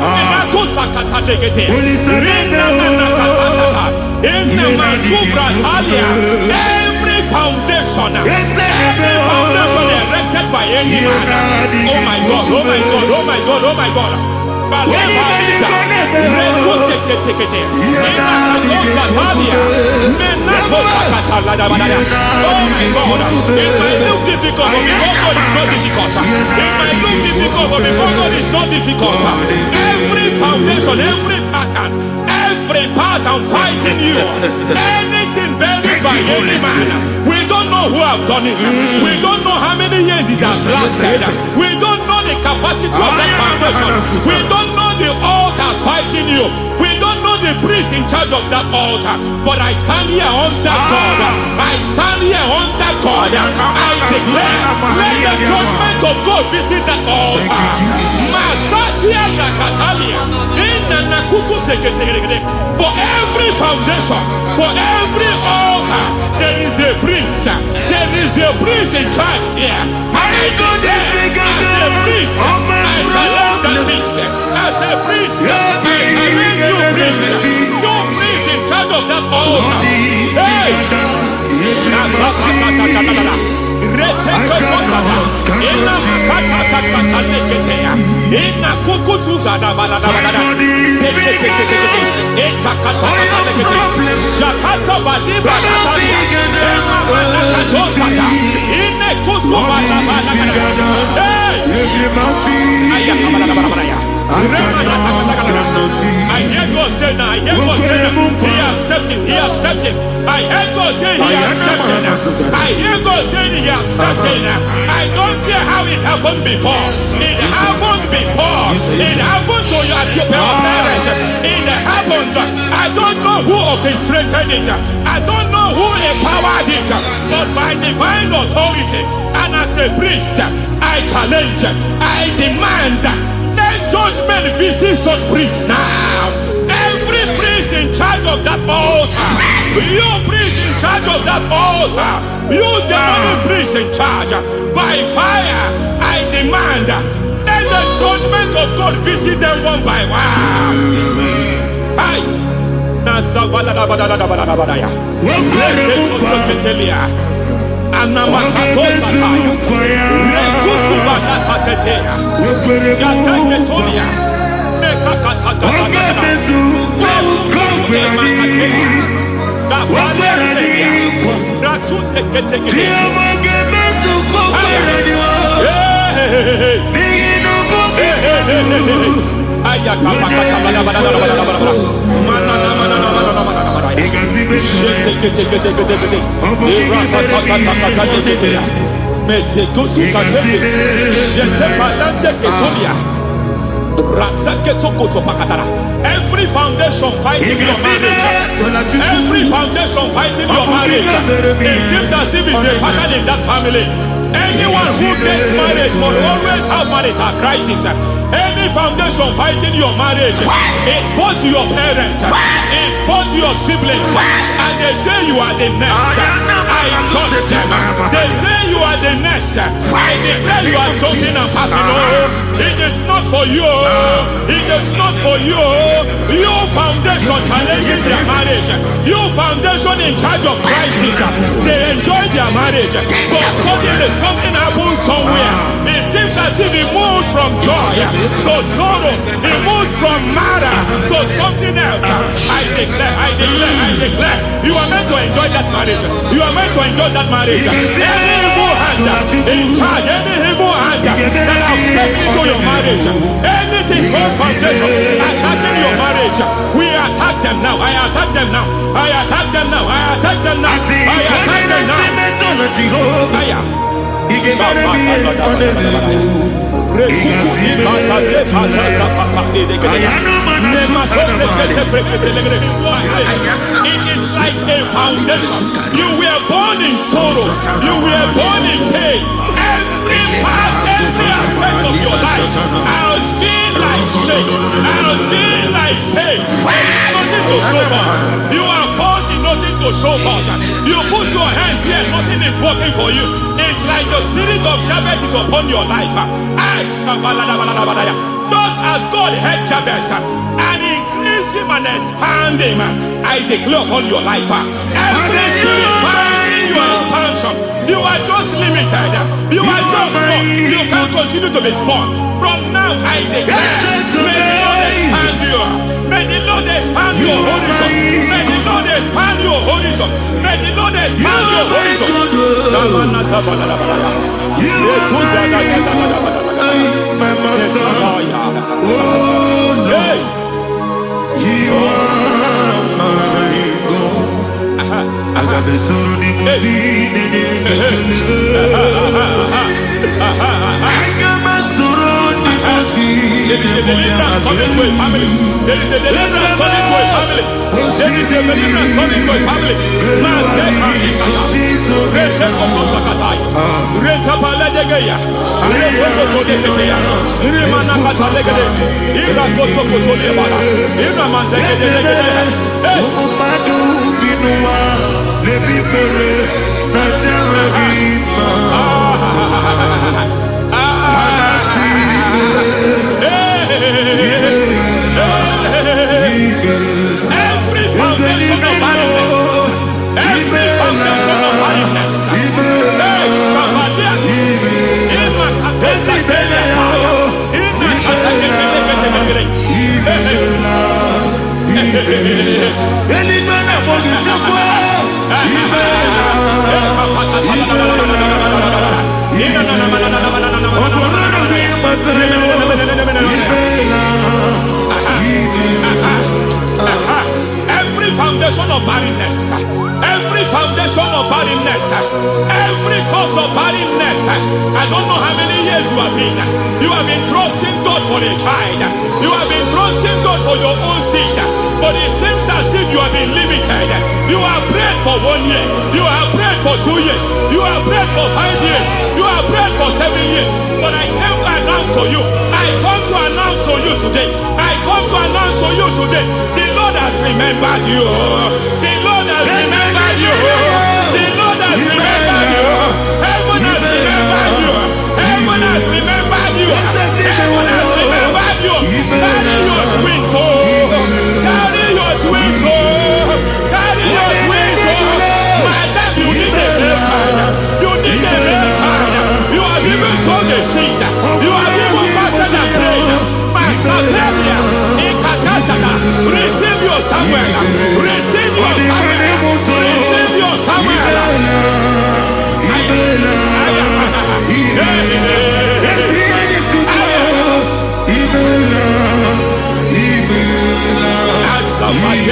Speaker 5: Enatu Sakata Degete, Rina Nakatasaka, Inna Masufra Talia, every foundation erected by any man. Oh my God, oh my God, oh my God, oh my God. Balita, Refusi Ketekete, Inna Satalia, Menato Sakata Ladabada. Oh my God, it might look difficult, but before God is not difficult. It might look difficult, but before God is not difficult. Every foundation, every pattern fighting you, anything buried by any man. We don't know who have done it. We don't know how many years it has lasted. We don't know the capacity of that foundation. We don't know the altars fighting you. We don't know the priest in charge of that altar. But I stand here under God. I stand here under God. I declare, let the judgment of God visit that altar. Masatia Nakatalia. For every foundation, for every altar, there is a priest. There is a priest in charge here. I declare, as a priest, I challenge that priest. As a priest, I challenge you priest. You priest in charge of that altar. Hey! I hear God say now, I hear God say now, he has stepped in, he has stepped in. I hear God say he has stepped in. I hear God say he has stepped in. I don't care how it happened before. It happened before. It happened to your parents. It happened. I don't know who orchestrated it. I don't know who empowered it. But by divine authority and as a priest, I challenge, I demand, let judgment visit such priests now. Every priest in charge of that altar, you priest in charge of that altar, you demonic priest in charge, by fire, I demand, let the judgment of God visit them one by one. Hi. Nasa balada balada balada balada. Reketo soketelia. Anamakatosa taya. Rekusu balata tetea. Yateketolia. Nekakatakataka. Rekukutu emakatea. Dabaletelia. Ratuse keteketea. Every foundation fighting your marriage, every foundation fighting your marriage, it seems as if it's a pattern in that family. Anyone who gets married must always have marital crisis. Any foundation fighting your marriage, it fought your parents, it fought your siblings, and they say you are the next. I judge them. They say you are the next. I declare you are jumping and passing. Oh, it is not for you. It is not for you. You foundation challenging their marriage. You foundation in charge of crisis. They enjoy their marriage, but suddenly something happens somewhere. It seems as if it moves from joy to sorrow. It moves from matter to something else. I declare, you are meant to enjoy that marriage. You are meant to enjoy that marriage. Any evil hand in charge, any evil hand that have stepped into your marriage, anything called foundation attacking your marriage, we attack them now. I attack them now. I attack them now. I attack them now. I attack them now. It is like a foundation. You were born in sorrow. You were born in pain. Every part, every aspect of your life has been like shame. Has been like pain. There is nothing to show for. You are faulty, nothing to show for. You put your hands here, nothing is working for you. It's like the spirit of Jabez is upon your life. Just as God had Jabez and increased him and expanded him, I declare upon your life. Every spirit fighting your expansion, you are just limited. You are just small. You can't continue to be small. From now, I declare, may the Lord expand you. May the Lord expand your horizon. May the Lord expand your horizon. May the Lord expand your horizon.
Speaker 2: My master, oh Lord, you are my God. I got the soul in my feet. I got my soul in my feet.
Speaker 5: There is a deliverance coming to a family. There is a deliverance coming to a family. There is a deliverance coming to a family. Every foundation of barrenness, every foundation of barrenness, every foundation of barrenness, every foundation of barrenness, every cause of barrenness. I don't know how many years you have been trusting God for a child. You have been trusting God for your own seed, but it seems as if you have been limited. You have prayed for 1 year, you have prayed for 2 years, you have prayed for 5 years, you have prayed for 7 years. But I came to announce for you, I come to announce for you today, I come to announce for you today, the Lord has remembered you. The Lord has remembered you. The Lord has remembered you. Heaven has remembered you. Heaven has remembered you. Heaven has I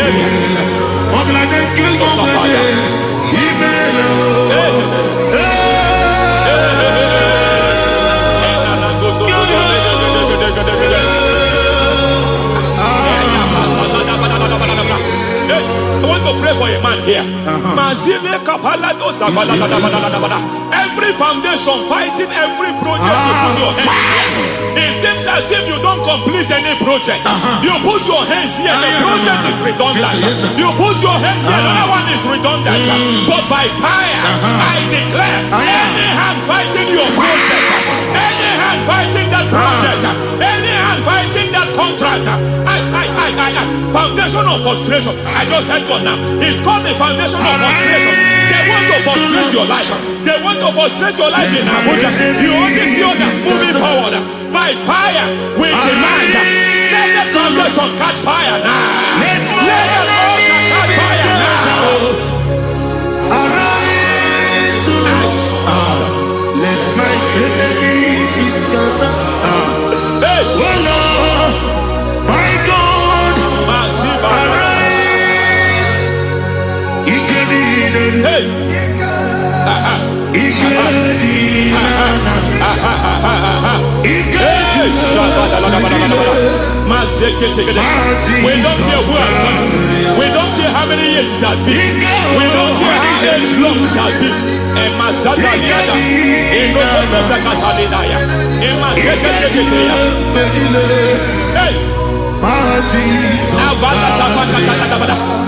Speaker 5: want to pray for a man here. Every foundation fighting every project you put your hands here. It seems as if you don't complete any project. You put your hands here, the project is redundant. You put your hand here, another one is redundant. But by fire, I declare, any hand fighting your project, any hand fighting that project, any hand fighting that contract, foundation of frustration. I just heard God now. It's called the foundation of frustration. They want to frustrate your life. They want to frustrate your life in Abuja. You only see others moving forward. By fire, we demand. Let the foundation catch fire now. Let the altar catch fire now.
Speaker 2: Arise, let my enemy be scattered.
Speaker 5: Hey.
Speaker 2: Oh Lord, my God, arise.
Speaker 5: Hey. We don't care who has done it. We don't care how many years it has been. We don't care how long it has been.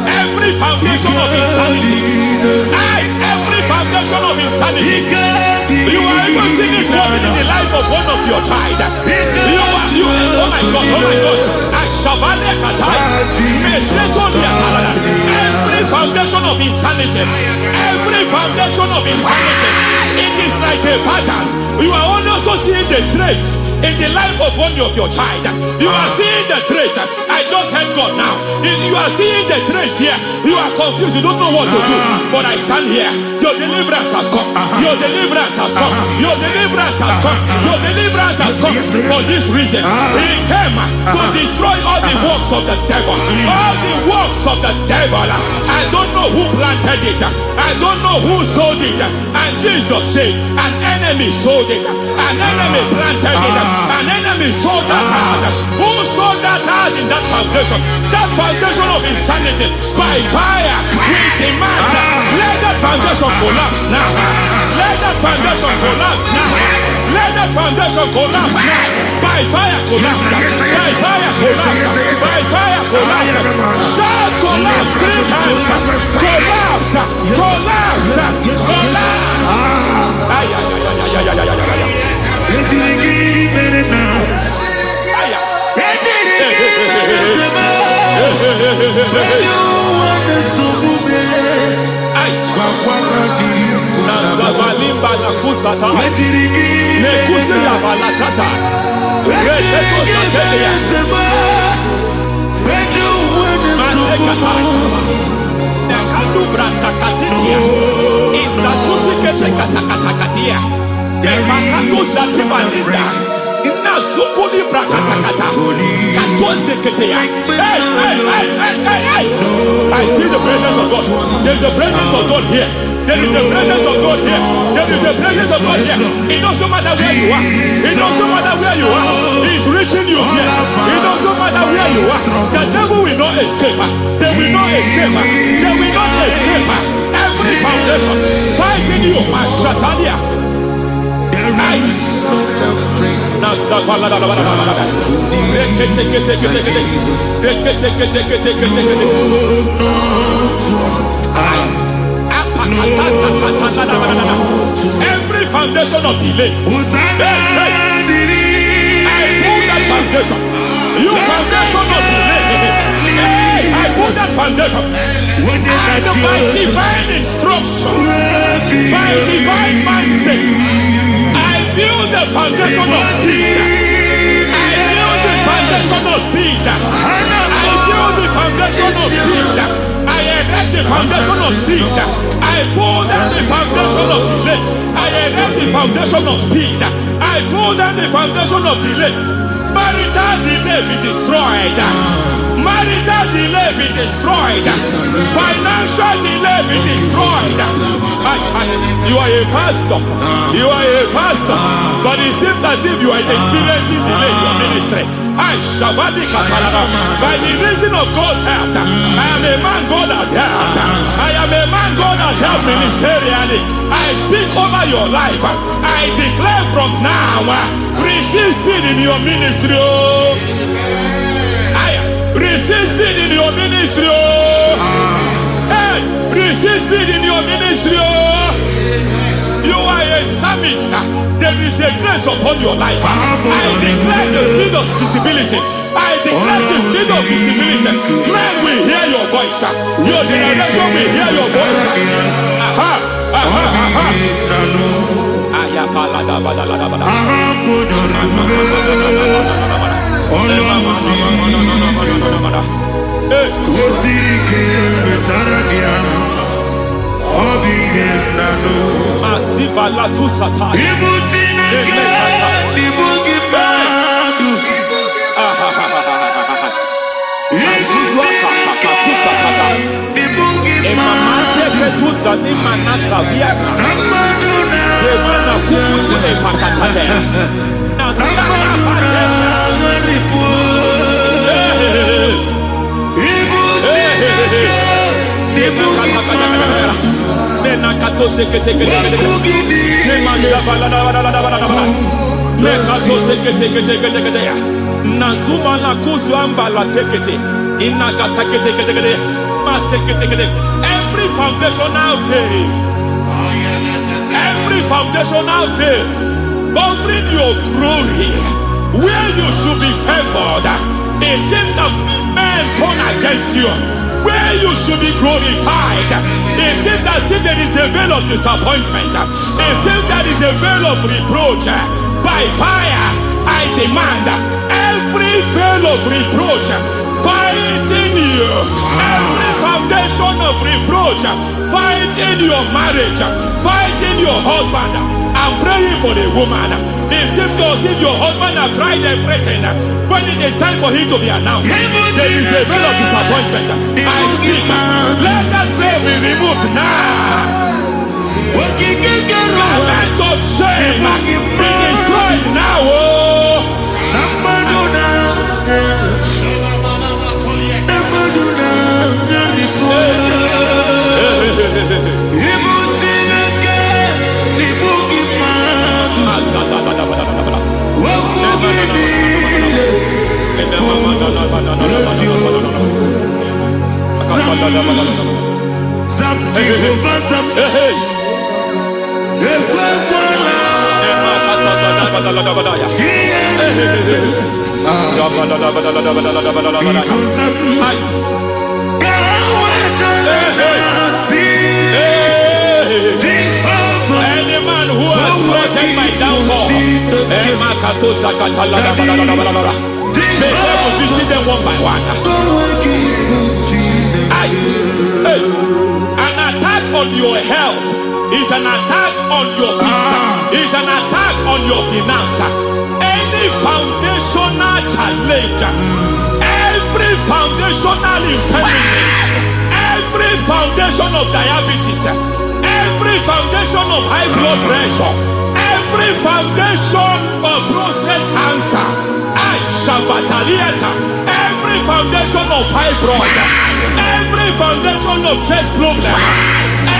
Speaker 5: Every foundation of insanity, every foundation of insanity, you are even seeing it working in the life of one of your child. Oh my God, every foundation of insanity, it is like a pattern. You are also seeing the trace in the life of one of your child. You are seeing the trace. I just heard God now. You are seeing the trace here. You are confused. You don't know what to do. But I stand here. Your deliverance has come. Your deliverance has come. Your deliverance has come. Your deliverance has come. For this reason, He came to destroy all the works of the devil. All the works of the devil. I don't know who planted it. I don't know who sold it. And Jesus said, an enemy sold it. An enemy planted it. An enemy sold that house. Who sold that house in that foundation? That foundation of insanity. By fire, we demand, let that foundation collapse now. Let that foundation collapse now. Let that foundation collapse now. By fire collapse. By fire collapse. By fire collapse. Shout collapse 3 times. Collapse. Collapse. Collapse. I see the presence of God. There's a presence of God here. There is a presence of God here. There is a presence of God here. It doesn't matter where you are. It doesn't matter where you are. He's reaching you here. It doesn't matter where you are. The devil will not escape. They will not escape. They will not escape. Every foundation fighting you, Mashatania. Every foundation of delay, I pull that foundation. You foundation of delay, I pull that foundation. And by divine instruction, by divine mandate, I build the foundation of speed. I build the foundation of speed. I build the foundation of speed. I erect the foundation of speed. I pull down the foundation of delay. I erect the foundation of speed. I pull down the foundation of delay.
Speaker 3: Marital delay be destroyed. Marital delay be destroyed. Financial delay be destroyed. You are a pastor. You are a pastor. But it seems as if you are experiencing delay in your ministry. By the reason of God's help, I am a man God has helped. I am a man God has helped ministerially. I speak over your life. I declare from now, receive speed in your ministry. Receive speed in your ministry. Hey, receive speed in your ministry. You are a psalmist. There is a grace upon your life. I declare the speed of visibility. I declare the speed of visibility. Men will hear your voice. Your generation will hear your voice. Masiva la tu satai. Nazuma la kuzwamba la tekete inagata kete masekete. Every foundational veil, every foundational veil covering your glory, where you should be favored, it seems that men turn against you. Where you should be glorified, it seems as if there is a veil of disappointment. It seems there is a veil of reproach. By fire, I demand every veil of reproach fighting you, every foundation of reproach fighting your marriage, fighting your husband. I'm praying for the woman. It seems as if your husband has tried everything. When it is time for him to be announced, there is a veil of disappointment. I speak. Let that veil be removed now. Garment of shame be destroyed now. Any man who has threatened my downfall, may devil visit them one by one. An attack on your health is an attack on your peace, is an attack on your finance. Any foundational challenge, every foundational infirmity, every foundation of diabetes, every foundation of high blood pressure, every foundation of prostate cancer, every foundation of fibroid, every foundation of chest problem,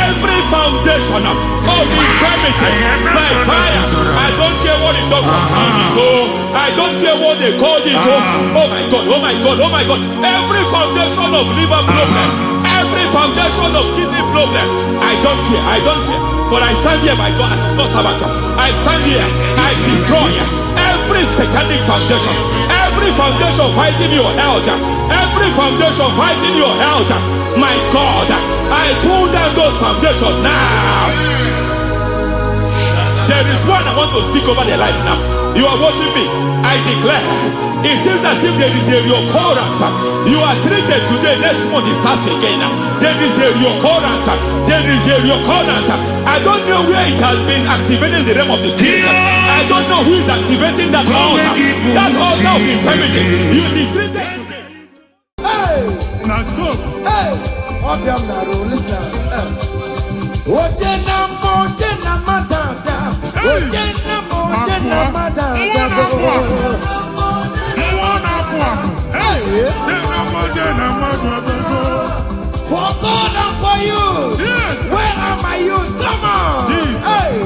Speaker 3: every foundation of infirmity, by fire. I don't care what the doctors call it, so I don't care what they call it. Oh my God, oh my God, oh my God. Every foundation of liver problem, every foundation of kidney problem, I don't care, I don't care. But I stand here, my God, as God's servant. I stand here, I destroy every satanic foundation, every foundation fighting your health, every foundation fighting your health. My God, I pull down those foundations now. There is one I want to speak over their life now. You are watching me. I declare, it seems as if there is a reoccurrence. You are treated today, next month it starts again. There is a reoccurrence. There is a reoccurrence. I don't know where it has been activated in the realm of the spirit. I
Speaker 5: I don't know who is activating that altar. That altar of infirmity. You distracted today.
Speaker 6: Hey!
Speaker 4: Now so.
Speaker 6: Hey! Obiam Naro, listen. Ojena madada. Ojena madada. For God and for you.
Speaker 4: Yes.
Speaker 6: Where are my youth? Come on.
Speaker 4: Jesus.
Speaker 6: Hey.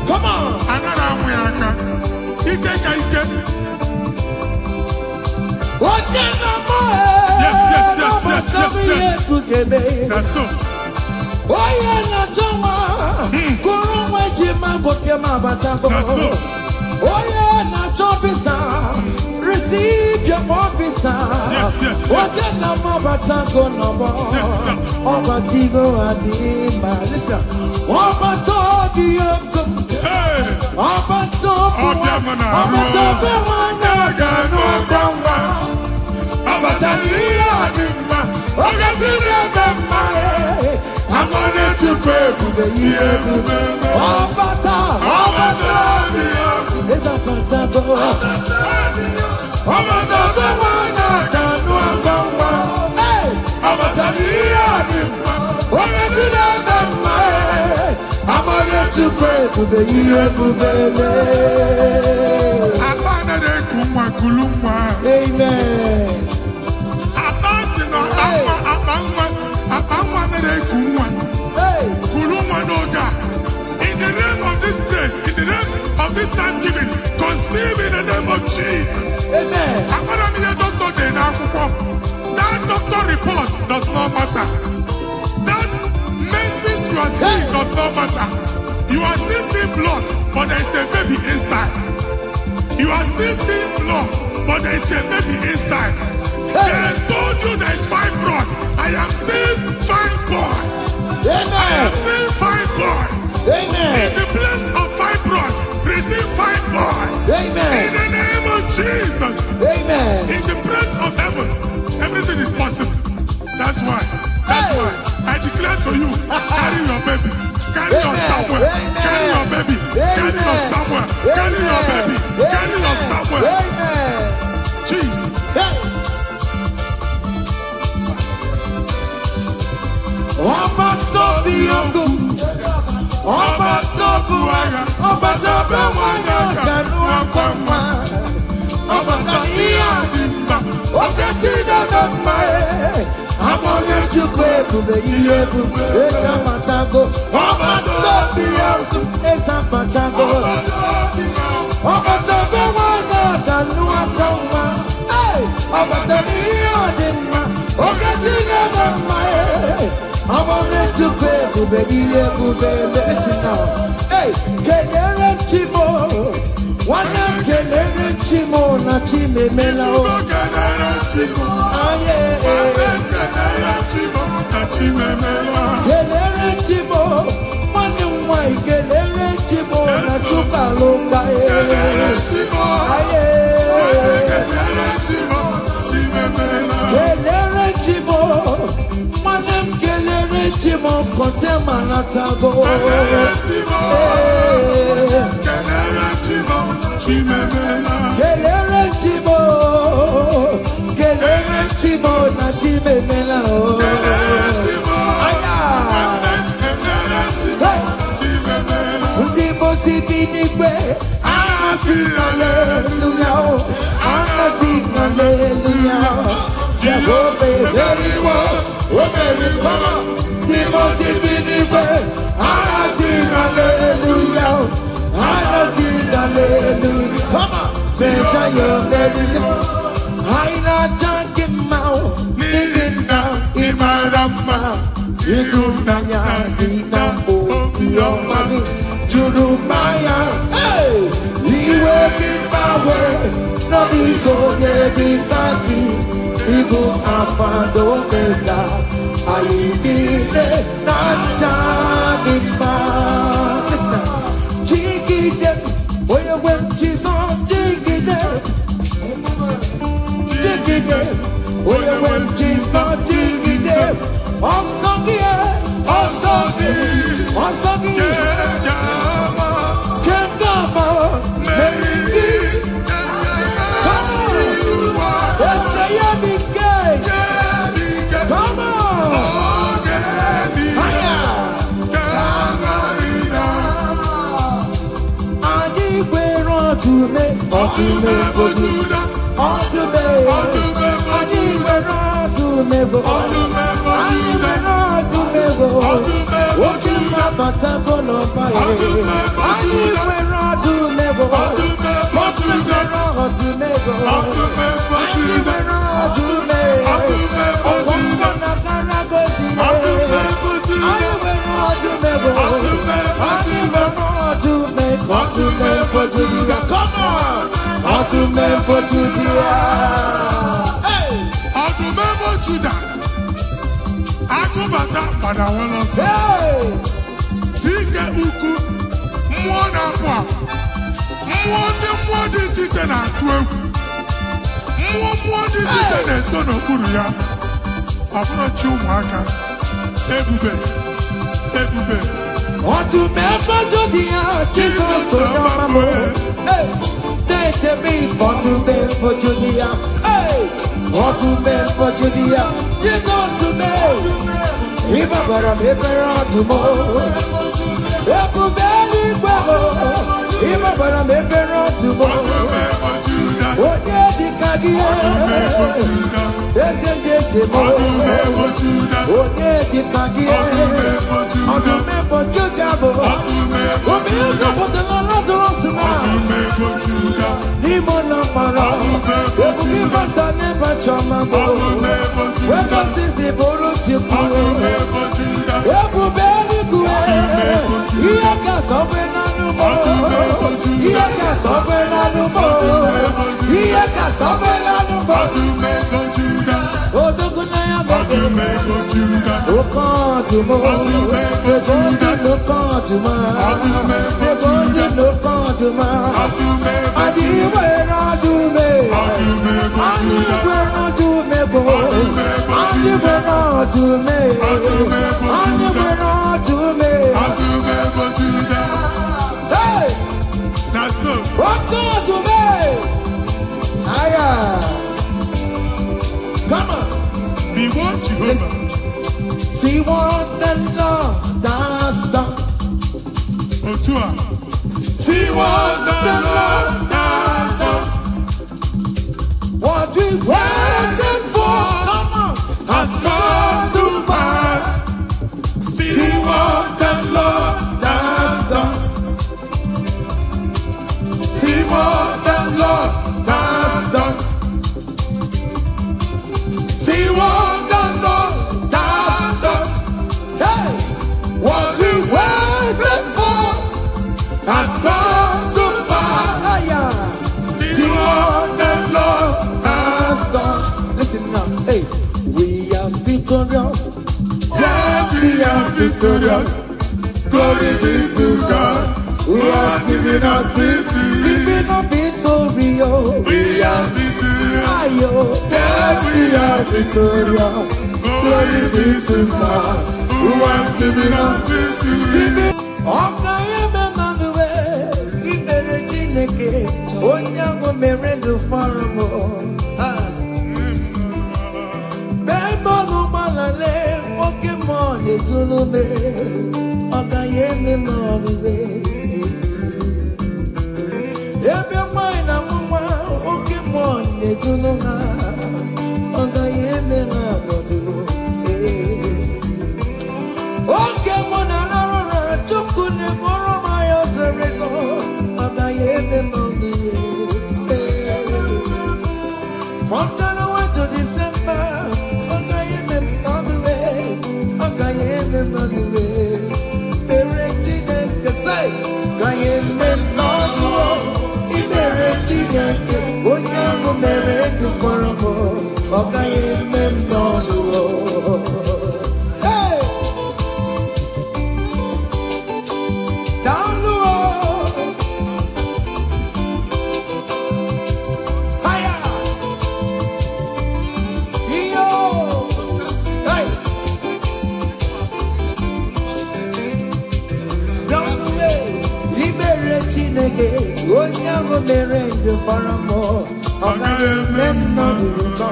Speaker 6: Come on.
Speaker 4: Yes. That's so. That's so.
Speaker 6: Receive your officer.
Speaker 4: Yes.
Speaker 6: Yes, Obatigo Adima. Listen. Obatobio.
Speaker 4: Hey.
Speaker 6: I'm gonna to pray for the year. It's a patato. To pray to the year, amen.
Speaker 4: In the name of this place, in the name of this Thanksgiving, conceive in the name of Jesus.
Speaker 6: Amen.
Speaker 4: That doctor report does not matter. That message you are seeing does not matter. You are still seeing blood, but there is a baby inside. You are still seeing blood, but there is a baby inside. They told you there is fibroid. I am seeing fibroid.
Speaker 6: Amen.
Speaker 4: I am seeing fibroid.
Speaker 6: Amen.
Speaker 4: In the place of fibroid, receive fibroid.
Speaker 6: Amen.
Speaker 4: In the name of Jesus.
Speaker 6: Amen.
Speaker 4: In the place of heaven, everything is possible. That's why. I declare to you, carry your baby. Carry your somewhere. Carry your baby. Carry your somewhere. Carry your baby. Carry your somewhere.
Speaker 6: Amen.
Speaker 4: Jesus.
Speaker 6: Listen now. Hey, kelere chimo, wana kelere chimo na chime melao.
Speaker 4: Kelere chimo,
Speaker 6: mane mwai kelere chimo na chuka loka. Kelere chimo, mane kelere chimo kote manatago. Kelere chimo na chime melao. Hallelujah. Jehovah, very well. Hallelujah. Come on, measure your merriness. I not junk him out, living down in my rama. You do Nanya, Dinambo, your money, Jurumaya. Hey, he will be my way. No, he go, yeah, be daddy. He go, Alpha, Omega. I did it, not Janima. Listen, Jiggy them, where you went, Jesus, Jiggy them. Jiggy them, where you went, Jesus, Jiggy them. See what the Lord has done. See what the Lord has done. What we waited for, come on, has come to pass. See what the Lord has done. See what the Lord has done. See what the Lord has done. Hey, what we waited for has come to pass. See what the Lord has done. Listen now, hey, we are victorious. Yes, we are victorious. Glory be to God, who has given us victory. Given us victory, oh. We are victorious. Yes, we are victorious. Glory be to God, who has given us victory. Okay, Emmanuel, Ibere Chineke, Onyango Merendo Faramo. Bemolo Malale, Pokemon, Etulume, Okayeme Manuel. Every mind I'm Pokemon, Etuluma, Okayeme Manuel. Pokemon, Anara, Chukune, Boromaya, Sereso, Okayeme Manuel. From January to December, Okayeme Manuel, Okayeme Manuel. Ibere Chineke say, Okayeme Manuel, Ibere Chineke, Onyango Merendo Faramo, Okayeme Manuel. Hey, down the road, higher. Yo, hey, Onyango merenge faramo. Agaye memno diruka.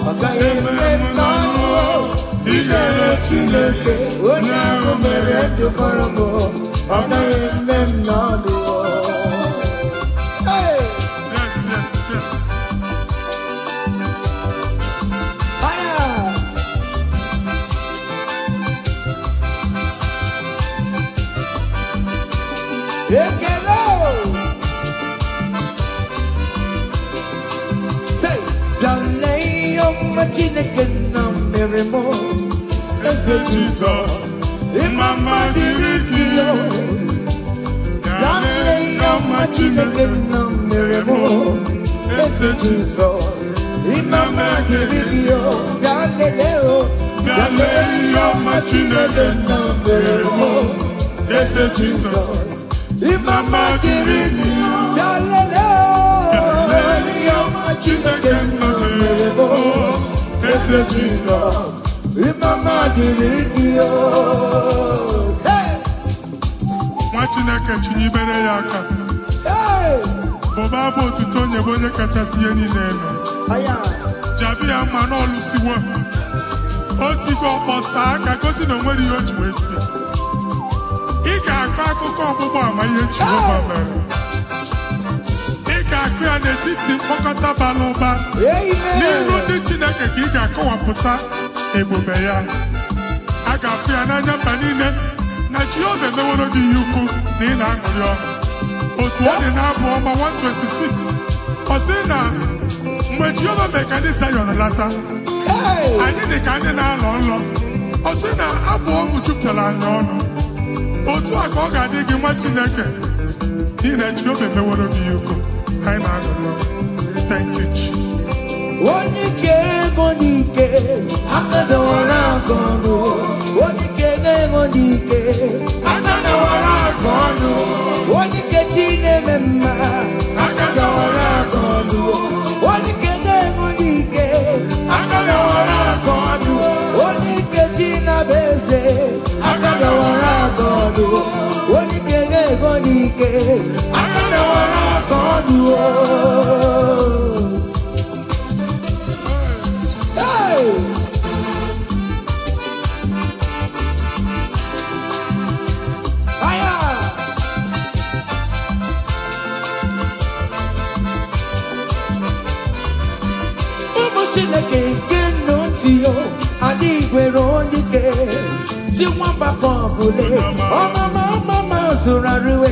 Speaker 6: Agaye memno. Igere chileke. Onyango merenge faramo. Agaye memno diruka. Hey.
Speaker 2: Yes, yes, yes.
Speaker 6: Aya. Ekelo. Say, Dalay of Machinican Merimo. Ese Jesus. Imama dirigio. Dalay of Machinican Merimo. Ese Jesus. Imama dirigio. Dalay of Machinican Merimo. Ese Jesus. Imama dirigio. Ese Jesus, Imama dirigio.
Speaker 2: Nwa Chineke chinyibere ya aka. Bọba bụ otuto onye bụ onye kachasị ihe niile elu. Jabi ya mma n'ọlụsiwo. O tigo ọkpọsa aka gosi na o nwere ihe o ji wee tie. Ị ga-akọ akụkọ ọgbụgbọ ama ihe Jehova mere. Ị ga-akụ ya n'etiti mkpọkọta bara ụba. N'iru ndị Chineke ka ị ga-akọwapụta ebube ya. A ga-afụ ya n'anya mba niile na Jehova emeworo gị ihe ukwu na ị na-aṅụrị ọṅụ. Otu ọ dị n'abụ ọma 126. Ọ sị na mgbe Jehova mere ka ndị Zayọn lata, anyị dị ka ndị na-alọ nlọ. Ọ sị na abụ ọṅụ jupụtara anyị ọnụ. Otu a ka ọ ga-adị gị nwa Chineke n'ihi na Jehova emeworo gị ihe ukwu. Anyị na-aṅụrị ọṅụ. Thank you, Jesus.
Speaker 6: Onike ego akadawara akọnụ. Onike ego akadawara akọnụ. Onike Chineme mma akadawara akọnụ. Onike ego akadawara akọnụ. Onike Chinabeze akadawara akọnụ. Onike ego akadawara akọnụ. Chineke nke nnọtio adịghị nwere onye ike ji nwamba ka ọgụle ọmama zụrụ arụwe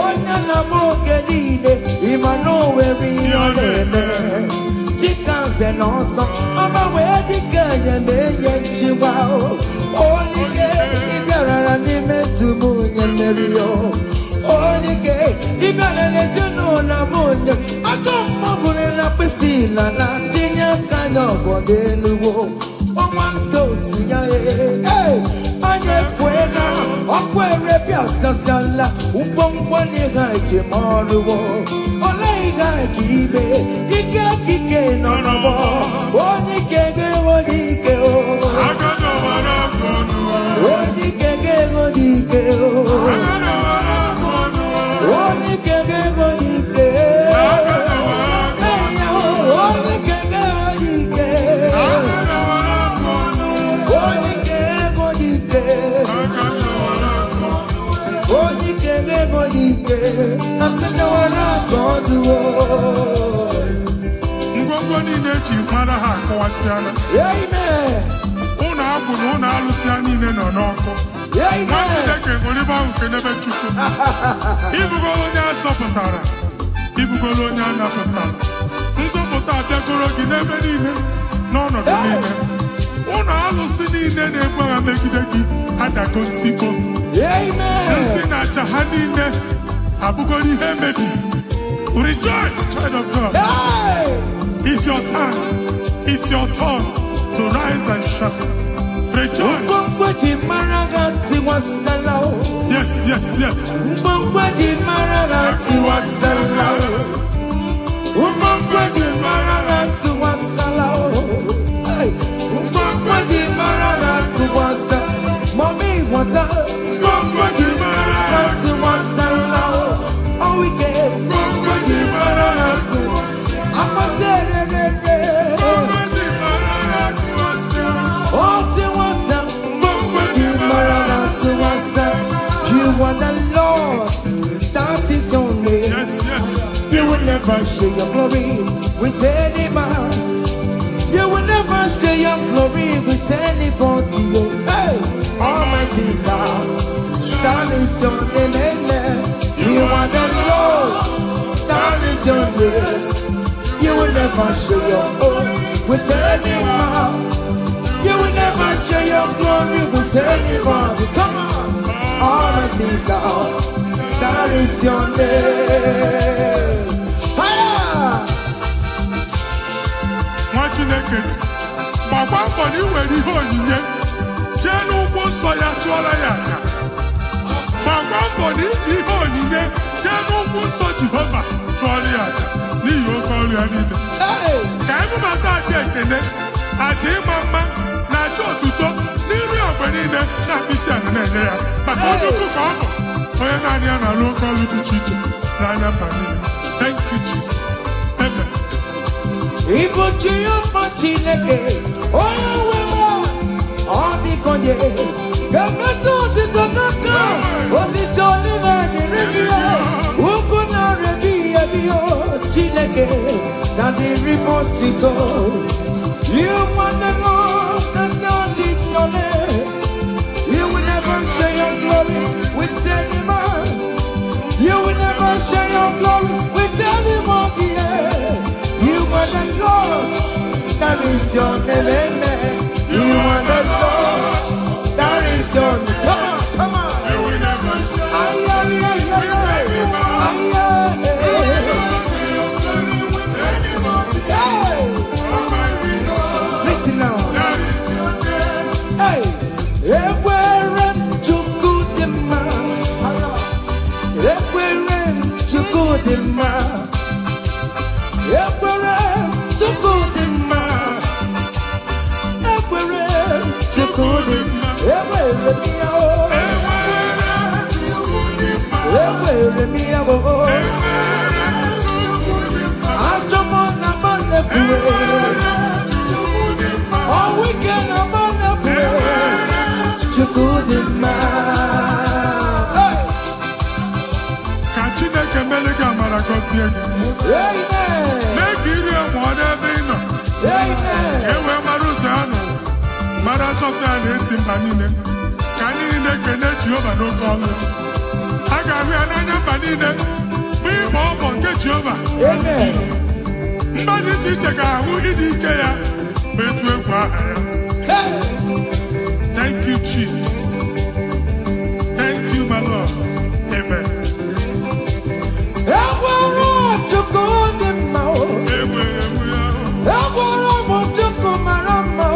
Speaker 6: onye na-ama oge niile ịma na o nwere ihe ọ na-eme dịka nze na ọzọ ọma wee dịka enye nchịgba onye ike ịbịarara n'ime tubu onye mmeri ya onye ike ịbịara n'ezinụlọ m onye aka mmadụ na mkpịsị ila na tinye aka ya ọbọdọ eluwo ọnwa ndị otu ya anya efue na ọkụ erepịa sasiala ngwongwo n'ihe ejem ọrụwo ole ihe ka ibe ike kike nọ n'ọgbọ onye ike ga-enwe ike onye ike ga-enwe ike onye ike ga-enwe ike
Speaker 2: ngwongwo niile eji mara ha akọwasịala. Ụlọ agwụ na ụlọ alụsị ha niile nọ n'ọkụ. Nwa Chineke ṅụrịba ahụ nke n'ebe Chukwu. Ibugolo onye azọpụtara, ibugolo onye anapụtara. Nzọpụta abịagoro gị n'ebe niile n'ọnọdụ niile. Ụlọ alụsị niile na-egbu agha megide gị adago ntikpo. Nsị na aja ha niile abụgoro ihe emebi. Rejoice, child of God. It's your time. It's your turn to rise and shine. Rejoice. Yes, yes, yes.
Speaker 6: Mommy, what's up? Oh, we get share your glory with any man. You will never share your glory with anybody. Hey, Almighty God, that is your name. You are the Lord, that is your name. You will never share your glory with any man. You will never share your glory with anybody. Come on, Almighty God, that is your name.
Speaker 2: Chineke gbagba mbọ na iwere ihe onyinye jee n'ụkwụ nsọ ya chụọla ya aja. Gbagba mbọ na iji ihe onyinye jee n'ụkwụ nsọ Jehova chụọla ya aja n'ihi oke ọrụ ya niile. Ka emebata aja ekene, aja ịma mma na aja otuto n'iru ya mgbe niile na mkpịsị ala na-enye ya maka onye ukwu ka ọ bụ onye naanị ya na-alụ oke ọrụ dị iche iche n'anya mba niile. Thank you, Jesus. Amen.
Speaker 6: Igbo Jehova Chineke onye nwe m ọ dịkonye ga-emetụ otito n'aka otito n'ime dịrị gị ugwu na-erebi ebi Chineke na dịrị m otito. You want the Lord that God is your name. You will never share your glory with any man. You will never share your glory with anybody. You are the Lord, that is your name. You are the Lord, that is your name. Come on.
Speaker 2: You will never share
Speaker 6: listen now.
Speaker 2: that is your name.
Speaker 6: Hey, Ekwere Chukudima. Ekwere Chukudima. Ekwere Chukudima. Ekwere Chukudima. Ekwere Mia. Ekwere Mia. Ajomona Banefue. All weekend I'm on the floor. Chukudima.
Speaker 2: Ka Chineke mele gị amara gọzie gị.
Speaker 6: Amen.
Speaker 2: Mee ka iri mụọ n'ebe ị nọ.
Speaker 6: Amen.
Speaker 2: Ka e wee mara ụzọ ya nọ. Mara asọpụta ya na-eti mba niile. Ka anyị niile kene Jehova n'oke ọnụ. A ga-ahụ ya n'anya mba niile. Mgbe ịgba ọbọ nke Jehova.
Speaker 6: Amen.
Speaker 2: Mba dị iche iche ga-ahụ ịdị ike ya ma etu egwu aha ya.
Speaker 6: Hey.
Speaker 2: Thank you, Jesus. Thank you, my Lord. Amen.
Speaker 6: Ekwere Chukudima.
Speaker 2: Enwere m ya.
Speaker 6: Ekwere bụ Chukwu mara mma.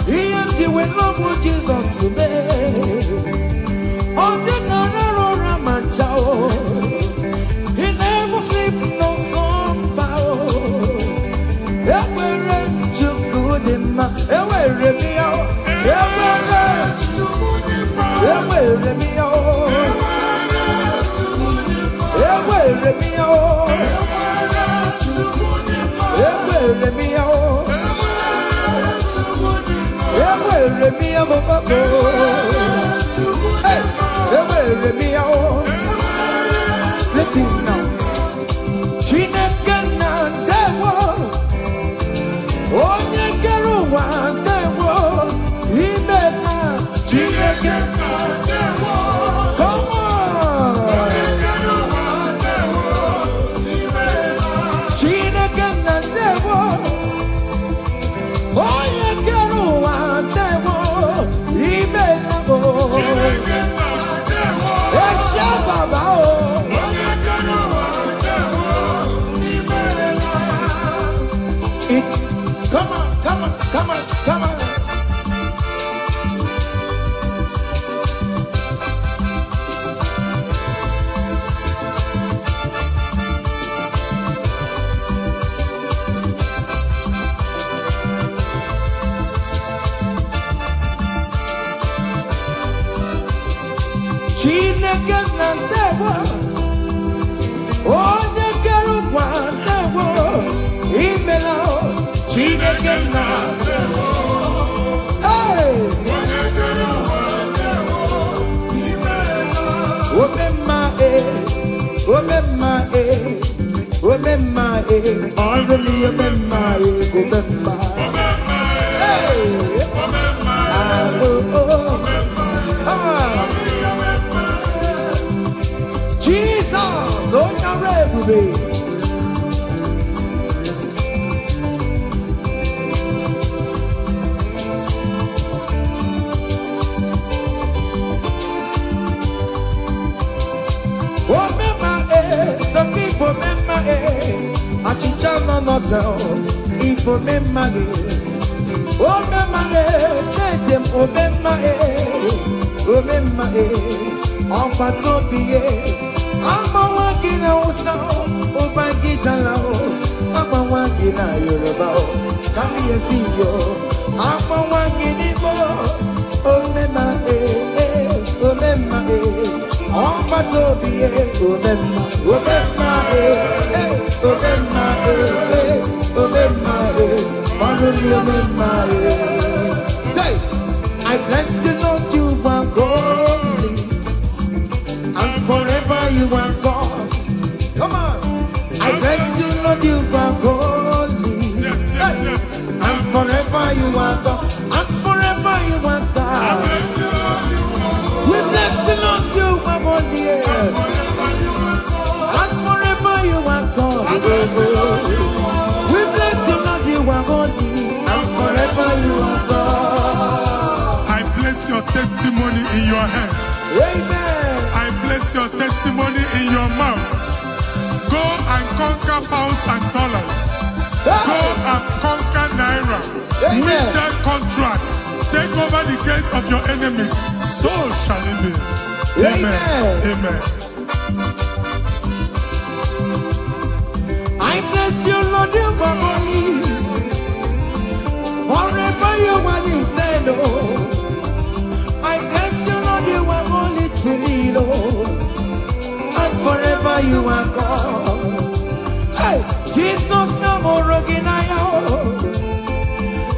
Speaker 6: Ihe m ji wee lọbụ Jizọs mee. Ọ dịka rara ụra ma ncha. He never sleep no slumber. Ekwere Chukudima. Ewere m ya. Ekwere
Speaker 2: Chukudima.
Speaker 6: Ewere m ya. Ewere m ya. Ewere m ya. Ewere m ya. Hey, ewere m ya. Listen now. Chineke na ndewo. Onye kere ụwa ndewo. Imela Chineke na ndewo. Come on. Chineke na ndewo. Onye kere ụwa ndewo. Imela o. Eshe baba o. Come on, come on, come on, come on. Chineke na ndewo. Onye kere ụwa ndewo. Imela o. Chineke na ndewo. Hey! Omemma Jesus, oh, you're some people Achichana not tell Ipo memage O memage Let them o memage On patopie Ama wagina usa O bagita lao Ama wagina Yoruba Kami yesiyo Ama wagini mo O memage on patopie, obema, say, I bless you, Lord, you are holy, and forever you are God. Come on, I bless you, Lord, you are holy, yes, and forever you are God, and forever you are God. We bless you, Lord, you are holy, and forever you are God. We bless you, Lord, you are holy, and forever you are God.
Speaker 2: I place your testimony in your hands.
Speaker 6: Amen.
Speaker 2: I place your testimony in your mouth. Go and conquer pounds and dollars. Go and conquer naira. Win that contract. Take over the gates of your enemies. So shall it be. Amen. Amen.
Speaker 6: I bless you, Lord, you are holy. Forever you are the same, Lord. I bless you, Lord, you are holy to me, Lord. And forever you are God. Hey, Jesus, no more Roginaya.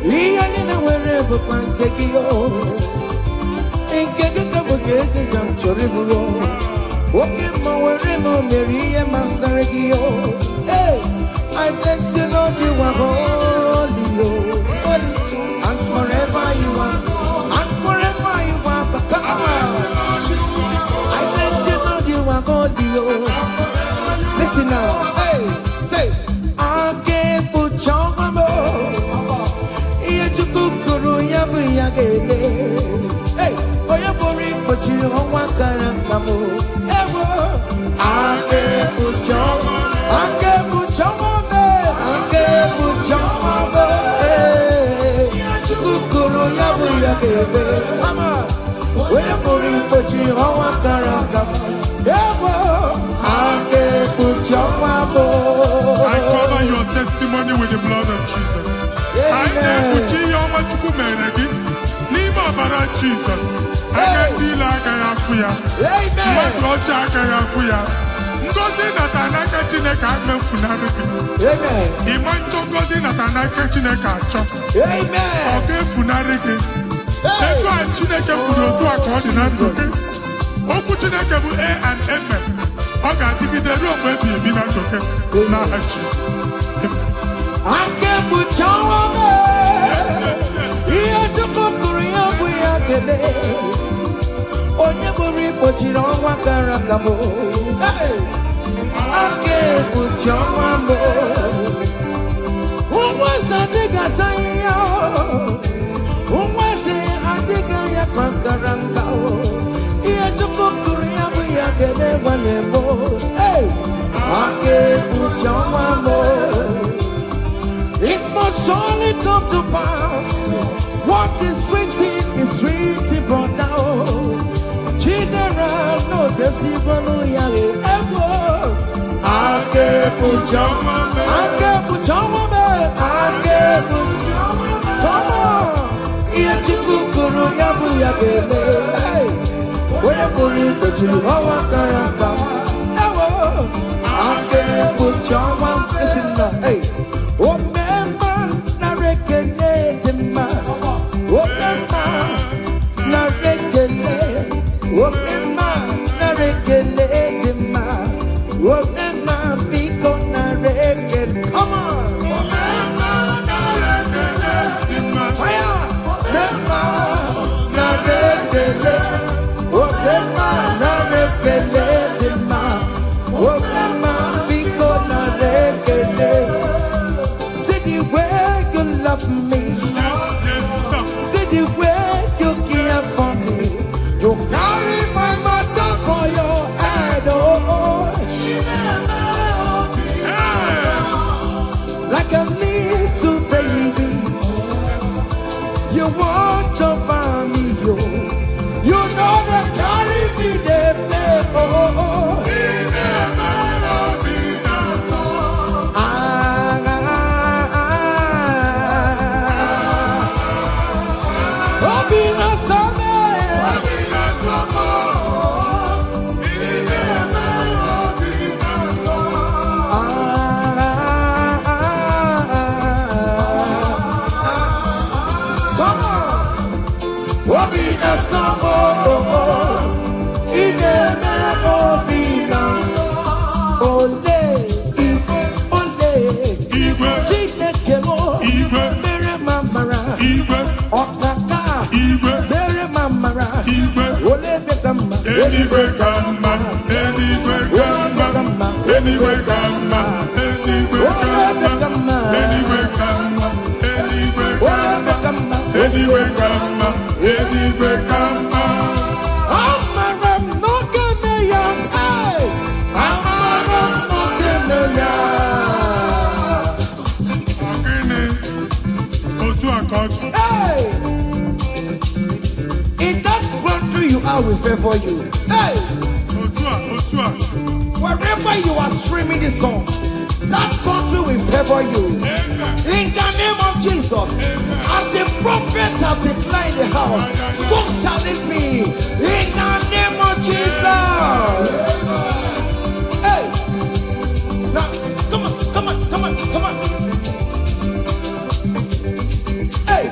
Speaker 6: He ain't in a wherever pancake. In Kekabugate, I'm Choribu. Walking my wherever Mary and Masaragio. Hey, I bless you, Lord, you are holy, holy, and forever you are, and forever you are. Come on, I bless you, Lord, you are holy, listen now, hey, say, I can't put your mama. Hey, oh, you're boring, but you don't want to come. I can't put your come on, we're boring, but you don't want to come. I can't put your
Speaker 2: I cover your testimony with the blood of Jesus. I put your testimony Nima bara Jesus. I can deal like I am for you. Amen. Ngozi natanaka Chineke ame funariki. Amen. Imancho ngozi natanaka Chineke acho. Amen. Oge funariki. Etu a Chineke kwuru otu a ka ọ dị na ndụ gị. Okwu Chineke bụ A and Amen. Ọ ga-adịgide ruo mgbe ebighị ebi na ndụ gị n'aha Jizọs. Amen.
Speaker 6: Ake buchawa me. Ihe Chukwu kwuru ya bụ ya kele. Onye buru ikpochiri ọnwa kara aka m. Ake buchawa me. Ụmụeze adịghị ata ya. Ụmụeze adịghị ya kọkara nka. Ihe Chukwu kwuru ya bụ ya kele gbanye m. Ake buchawa me. It must surely come to pass. What is written brought down. General, no deceiver, yale. Ake puchama me. Come on. Iye chikukuru yabu yagele. Where buri pechulu hawa karaka. Ake puchama. Listen now, hey. Come on. You want to find me, yo. You know that carry me there, oh, oh, oh.
Speaker 2: Anyway, come on, anyway, come on, anyway, come on, anyway, come on, anyway, come on, anyway, come on, anyway, come on, anyway, come on.
Speaker 6: I'm not gonna young, I'm not gonna young.
Speaker 2: Go to a court.
Speaker 6: In that country you are, we favor you. Hey! Wherever you are streaming this song, that country will favor you. In the name of Jesus, as the prophet have declined the house, so shall it be. In the name of Jesus. Hey! Now, come on. Hey!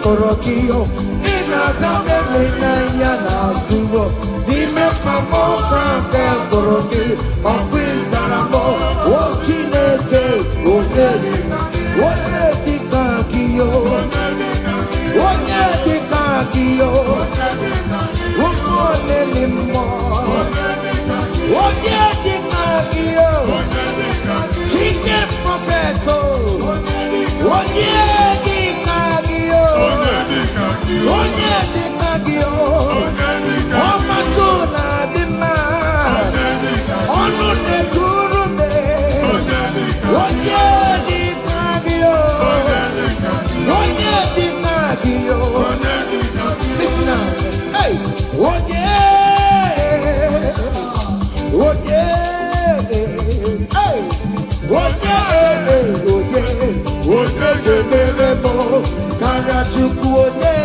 Speaker 6: Orokio ina zamele na ya na suwo nime mamo krampe oroki okwizaramo o Chineke onye dika kiyo onye limo onye dika kiyo Chike profeto onye onye dịka gị ọmatụ na dị mma ọnụ na-ekuru me onye dịka gị onye dịka gị listen now hey onye ga-emere m karịa Chukwu onye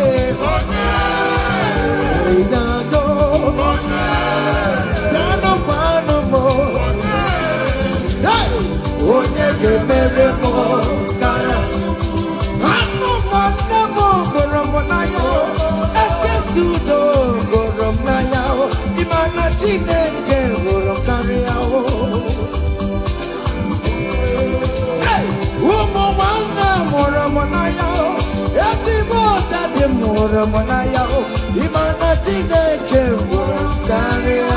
Speaker 6: onye ga-emere m karịa Chukwu anụ nwanne m gụrụ m n'anya eskestudo gụrụ m n'anya ịma na Chineke gụrụ m karịa ụmụ nwanne mụrụ m n'anya ezigbo dadi mụrụ m n'anya ịma na Chineke gụrụ m karịa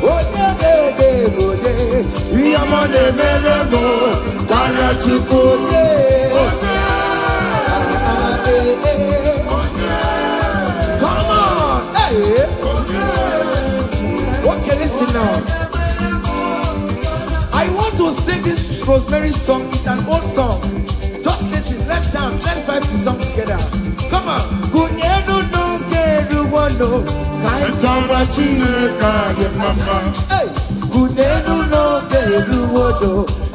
Speaker 6: onye ga-egode ihe ọma na-emere m karịa Chukwu come on okay listen now I want to sing this Rosemary song. It's an old song. Just listen, let's dance, let's vibe to song together. Come on.
Speaker 2: Kaitara Chineke anyị mama.
Speaker 6: Kunenu n'oge eruwodo.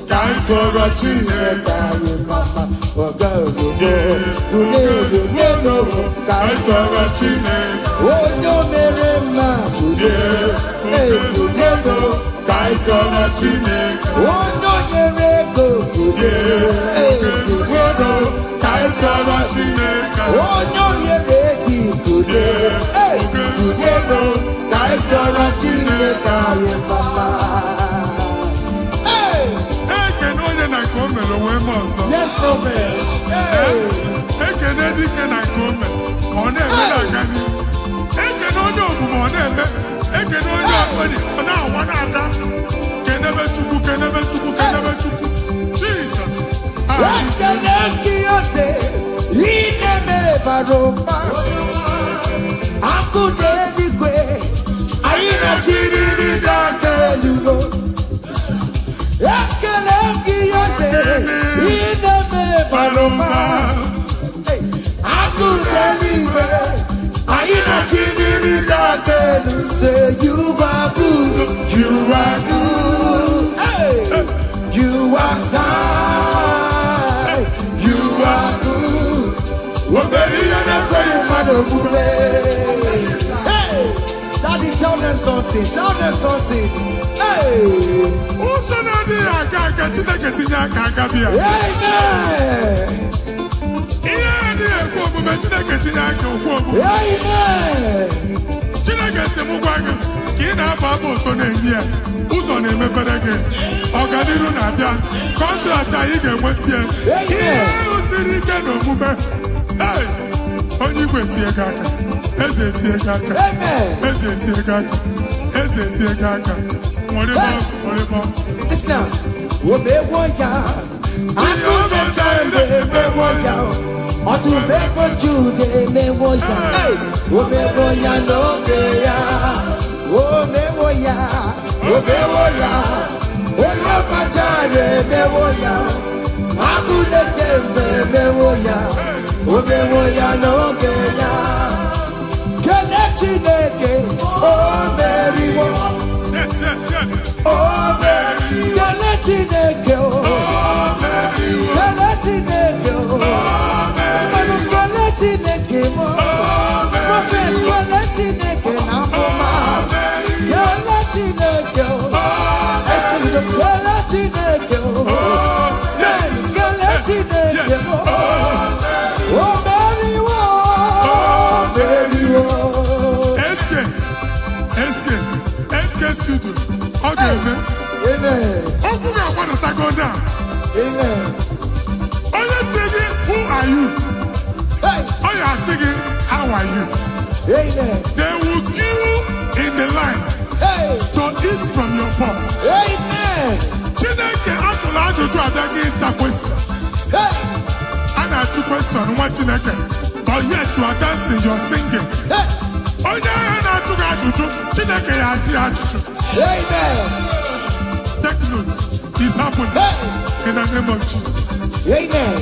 Speaker 2: Kaitara Chineke anyị mama.
Speaker 6: Oga ododo. Kunenu n'oge.
Speaker 2: Kaitara Chineke.
Speaker 6: Onye mere mma kunenu.
Speaker 2: Kaitara Chineke.
Speaker 6: Onye nyere ego kunenu.
Speaker 2: Kaitara Chineke.
Speaker 6: Onye nyere eti kunenu.
Speaker 2: Kaitara Chineke anyị mama. Ekene onye na nke o mere onwe m ọzọ.
Speaker 6: Yes, prophet.
Speaker 2: Ekene dike na nke o mere ọ na-eme na-aga n'ihu. Ekene onye omume ọ na-eme. Ekene onye ọkpọrị ọ na-awa na-aga. Kenebe Chukwu, kenebe Chukwu, kenebe Chukwu. Jesus.
Speaker 6: Ekene kiyote ineme baroma. Akụ n'eluigwe anyị na-achịrịrị n'aka eluigwe. Ekene kiyote ineme baroma. Akụ n'eluigwe anyị na-achịrịrị n'aka eluigwe. Say you are good, you are good, hey. You are kind, you are good. Hey, Daddy, tell them something, tell them something. Hey,
Speaker 2: Ụzọ na-adịghị aga aga Chineke tinye aka aga bịa.
Speaker 6: amen,
Speaker 2: Ihe adịghị ekwe omume Chineke tinye aka okwu omume.
Speaker 6: amen.
Speaker 2: Chineke si m gwa gị ka ị na-aba abụ ụtọ na-enye ya ụzọ na-emepere gị ọganiru na-abịa kọntraktị anyị ga-enweta ya ihe ahụ siri ike n'omume onye igwe tie gị aka eze tie gị aka eze tie gị aka eze tie gị aka nwere
Speaker 6: Listen, omewo ya, akụ na-eche emewo ya, ọtụmewo Jude emewo ya, omewo ya n'oge ya, omewo ya, omewo ya, onye ọkpachara emewo ya, akụ na-eche emewo ya, omewo ya n'oge ya. Kele Chineke, o meriwo.
Speaker 2: Yes.
Speaker 6: Oh, Mary, Kele Chineke, oh, Mary, Kele Chineke, oh, Mary, Kele Chineke, oh, Prophet, Kele Chineke, Namoma, Kele Chineke, oh, Esther, Kele Chineke, oh, yes, Kele Chineke, oh, Mary, oh, Mary, oh.
Speaker 2: Studio. Okay, amen.
Speaker 6: Amen. Amen.
Speaker 2: Are you singing? Who are you?
Speaker 6: Hey.
Speaker 2: Are you singing? How are you?
Speaker 6: Amen.
Speaker 2: They will queue in the line to eat from your pot.
Speaker 6: Amen.
Speaker 2: Chineke ajụjụ abịaghị ịsa question. A na-ajụ question nwa Chineke, but yet you are dancing, you are singing. Onye ahịa na-ajụ gị ajụjụ, Chineke ya asị ajụjụ.
Speaker 6: Amen.
Speaker 2: Take notes. It's happening in the name of Jesus.
Speaker 6: Amen.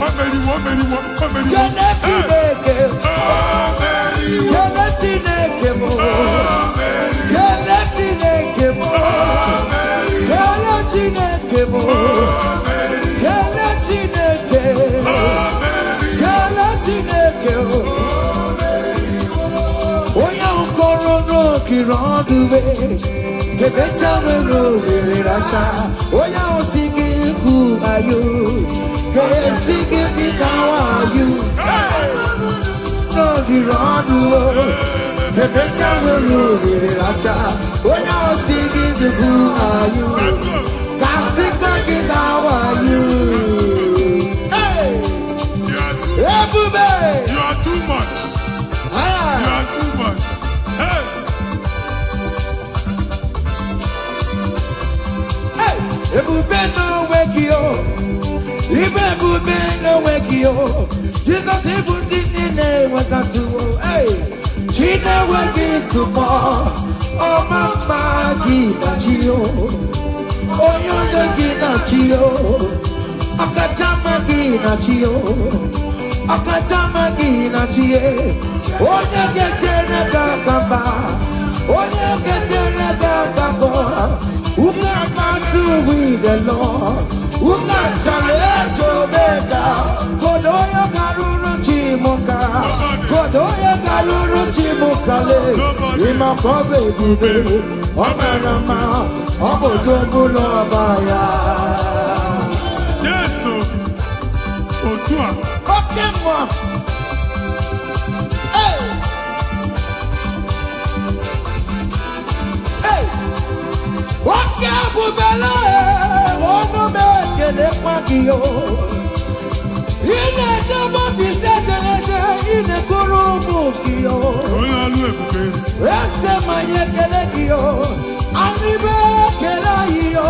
Speaker 2: Kele
Speaker 6: Chineke mo. Kele Chineke mo. Kele Chineke mo. Kele Chineke. Kele Chineke mo. Oya nkoro n'okiri ọdụbe. Kebecha nwere ohere racha. Oya osigi ikwu ayo. Kesigi bikawa ayo. N'okiri ọdụbe. Kebecha nwere ohere racha. Oya osigi ikwu ayo. Kasika bikawa ayo. Ebube.
Speaker 2: You are too much. You are too much. Hey.
Speaker 6: Ebube no wake you. Ebube no wake you. Jesus ebute nne wakatu. Hey. Chine wake to more. Oh mama gina chio. Oyo de gina chio. Akatama gina chio. Akatama gina chie. Onye getere kakamba. battle with the Lord. Who can challenge Omega? Kodoya Garuru Chimoka. Kodoya Garuru Chimokale. Imakobe Bibe. Omerama. Obodobulo Baya.
Speaker 2: Yes, Otua.
Speaker 6: Okay, moi. Hey. Hey. Okay, Bubele. Ono meke le kwakio. Ine jabo si setelete. Ine kurumu kio.
Speaker 2: Oya lu ebube.
Speaker 6: Ese maye kele kio. Arribe kela yo.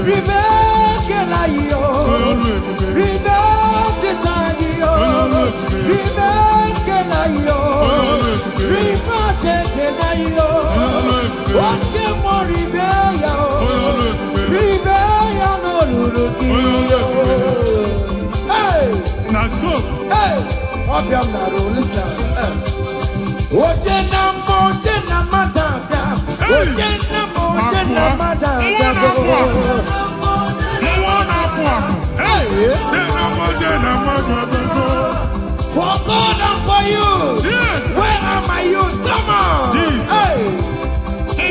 Speaker 6: Ribe kela yo. Ribe titani yo. Ribe kela yo. Ribe kela yo. Oke mo ribe yo. Ribe ya no luluki yo. Hey,
Speaker 2: Naso.
Speaker 6: hey, obiam na ro listen. Oje na matanga. Oje na matanga. For God and for you.
Speaker 2: Yes.
Speaker 6: Where are my youth? Come on.
Speaker 2: Jesus.
Speaker 6: Hey.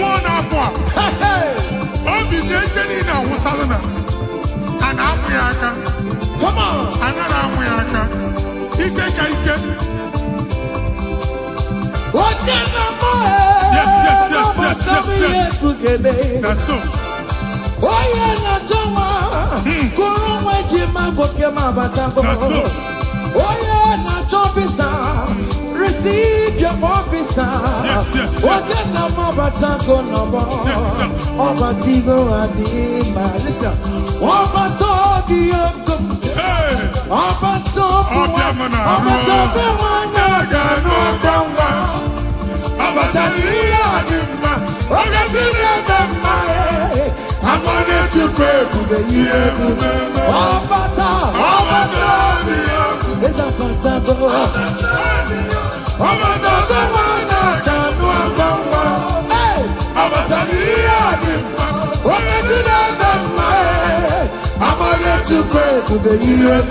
Speaker 6: Come on.
Speaker 2: Yes. Naso.
Speaker 6: Oye na chama, kurumwe jima goke mabatango. Oye na chopisa, receive your officer.
Speaker 2: Yes.
Speaker 6: Oye na mabatango nobo. Obatigo adima. Listen, obatobi yoko. Obatobi wana gano gamba. Obatabi adima. Obatibi adima. I'm gonna to pray for the year. Obata. It's a fantastic. Obata the one can walk. Hey, Obata I'm gonna to pray for the year.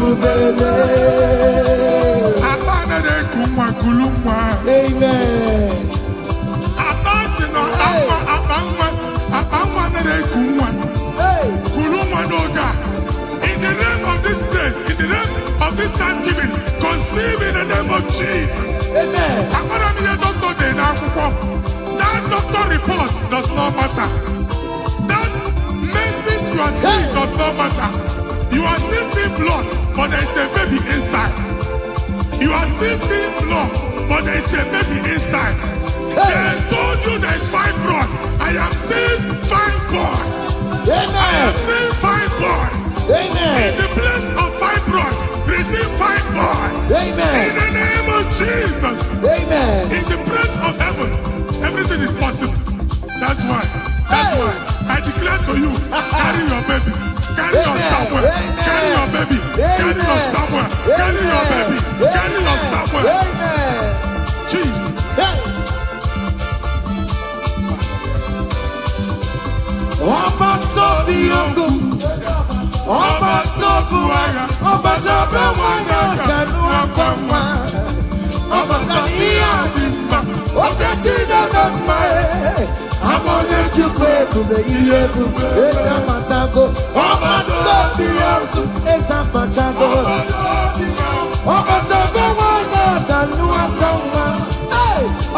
Speaker 6: Amen.
Speaker 2: In the name of this place, in the name of this Thanksgiving, conceive in the name of Jesus.
Speaker 6: Amen.
Speaker 2: That doctor report does not matter. That message you are seeing does not matter. You are still seeing blood, but there is a baby inside. You are still seeing blood, but there is a baby inside. They told you there is fibroid. I am seeing fibroid.
Speaker 6: Amen.
Speaker 2: I am seeing fibroid.
Speaker 6: Amen.
Speaker 2: In the place of fibroid, receive fibroid.
Speaker 6: Amen.
Speaker 2: In the name of Jesus.
Speaker 6: Amen.
Speaker 2: In the place of heaven, everything is possible. That's why. I declare to you, carry your baby. Carry your somewhere. Carry your baby. Carry your somewhere. Carry your baby. Carry your somewhere.
Speaker 6: Amen.
Speaker 2: Jesus.
Speaker 6: Ọba tó bí ogun, ọba tó bu ara, ọba tó bẹ wọnyẹ kẹnu ọgbọnwa, ọba tó ní àdìmọ, ọkẹ tí dẹbẹ mọ ẹ, amọ̀nyẹ chukwu ebube ihe ebube, esa patago, ọba tó bí ogun, esa patago, ọba tó bẹ wọnyẹ kẹnu ọgbọnwa,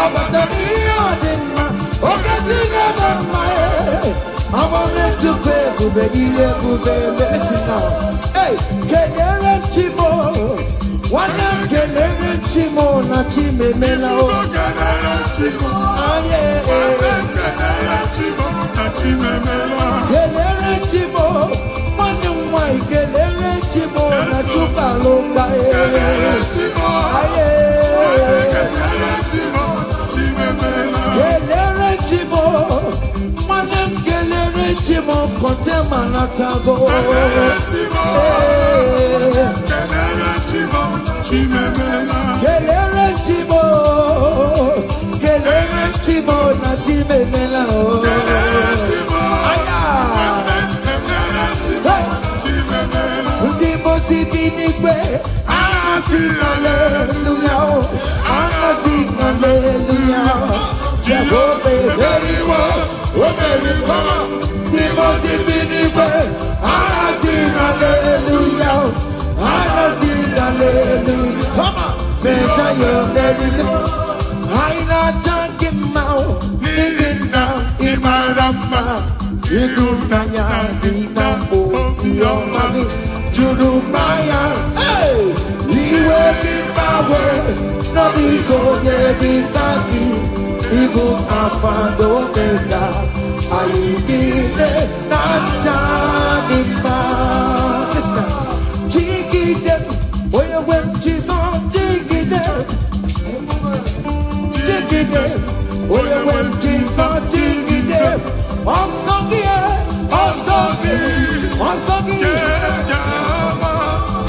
Speaker 6: ọba tó ní àdìmọ, ọkẹ tí dẹbẹ mọ ẹ. I want to pay to be here to be blessed now. Hey, Kelere Chimo, one of Kelere Chimo, na Chime Melo.
Speaker 2: Kelere Chimo,
Speaker 6: Kelere Chimo, one of my Kelere Chimo, na Chukaloka. Kelere Chimo, Kelere Chimo. Chimo kote manatago. Kelere Chimo, Kelere Chimo na chimemela.
Speaker 2: sing hallelujah. I sing hallelujah. Jehovah, very well. Oh, very come. The most infinite. I sing hallelujah. I sing hallelujah. Come on. Say, you're very listen. I not junk him out. Living down in my rama. You do not know your money. Judumaya. Hey! He will be my way. No, he go, yeah, be taki. Igbo afando mega, ayidile nanjadima. Listen, jiggy them, where you went Jesus, jiggy them, jiggy them, where you went Jesus, jiggy them. Onsogi,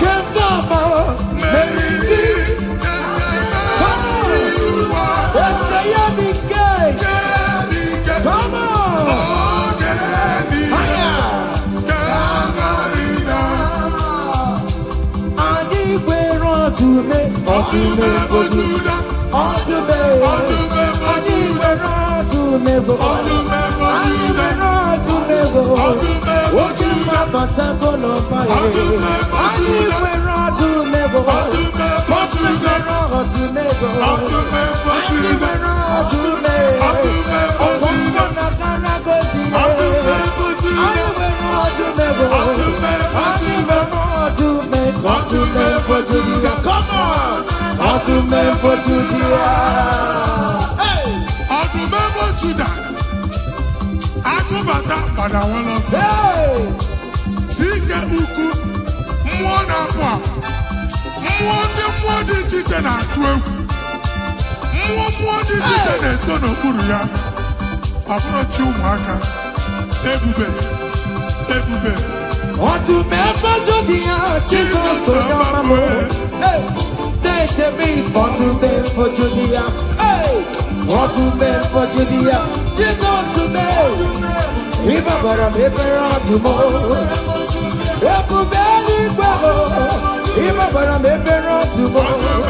Speaker 2: Kendama, Mary. Let's say you be gay. Come on. I we're on to me. Come on! How to make for Judah? Hey!
Speaker 4: How to make for Judah? I go back that, but I want to say, Dike Uku, Mwana Kwa, Mwadi Chichen Akwe, Mwadi Chichen and Son of Kuria, approach you, Maka, Ebube.
Speaker 2: Want to make for Judah? Jesus, so your they tell me, want to make for Judah? Hey! Want to make for Judah? Jesus, to make. If I got a paper on tomorrow, if you barely go, if I got a paper on tomorrow,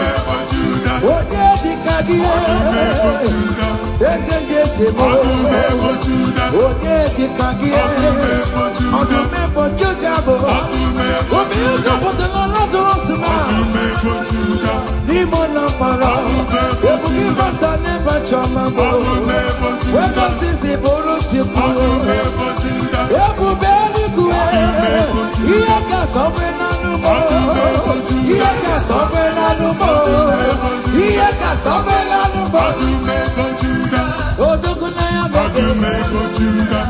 Speaker 2: what did the Kagia? Yes, and yes, what did the Kagia? On the map of Judah, what do you go for the Lazarus? Nimona para, if we give a never chama, when the Sisi Boro Chipu. Ebu beli kuwe, iyaka sobe na numo, iyaka sobe na numo, iyaka sobe na numo. Odogu na ya bebe,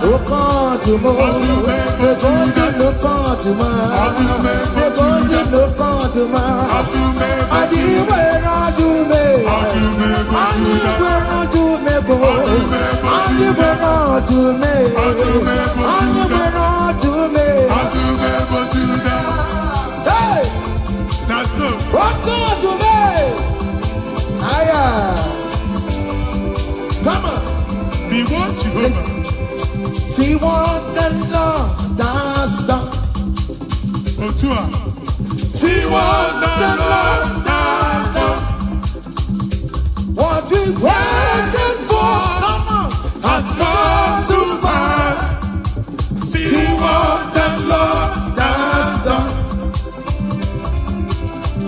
Speaker 2: okantu mo, okantu okantu ma, okantu okantu ma. Adiwe radume, adiwe radume go, adiwe radume. Hey!
Speaker 4: That's so.
Speaker 2: Welcome to me! Aya! Come on!
Speaker 4: Be what Jehovah.
Speaker 2: See what the Lord has done.
Speaker 4: Otua.
Speaker 2: See what the Lord has done. What we waited for, come on, has come to pass. See what the Lord has done.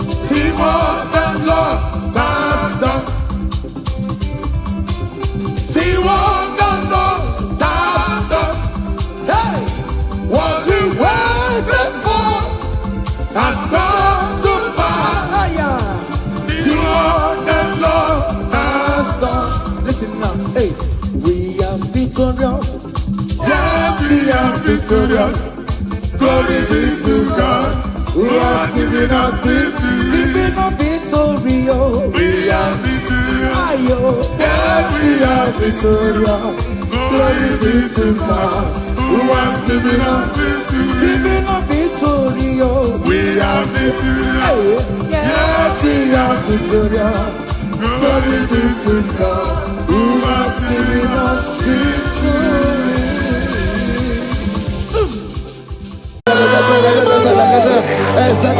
Speaker 2: See what the Lord has done. See what the Lord has done. Hey, what we waited for has come to pass. See what the Lord has done. Listen now, hey, we are victorious.
Speaker 4: Yes, we are victorious. Glory be to God who has given us victory.
Speaker 2: Giving us victory, oh.
Speaker 4: We are victorious.
Speaker 2: Ayo.
Speaker 4: Yes, we are victorious. Glory be to God who has given us victory.
Speaker 2: Giving us victory, oh.
Speaker 4: We are victorious.
Speaker 2: Ayo.
Speaker 4: Yes, we are victorious. Glory be to God who has given us victory.
Speaker 1: Esa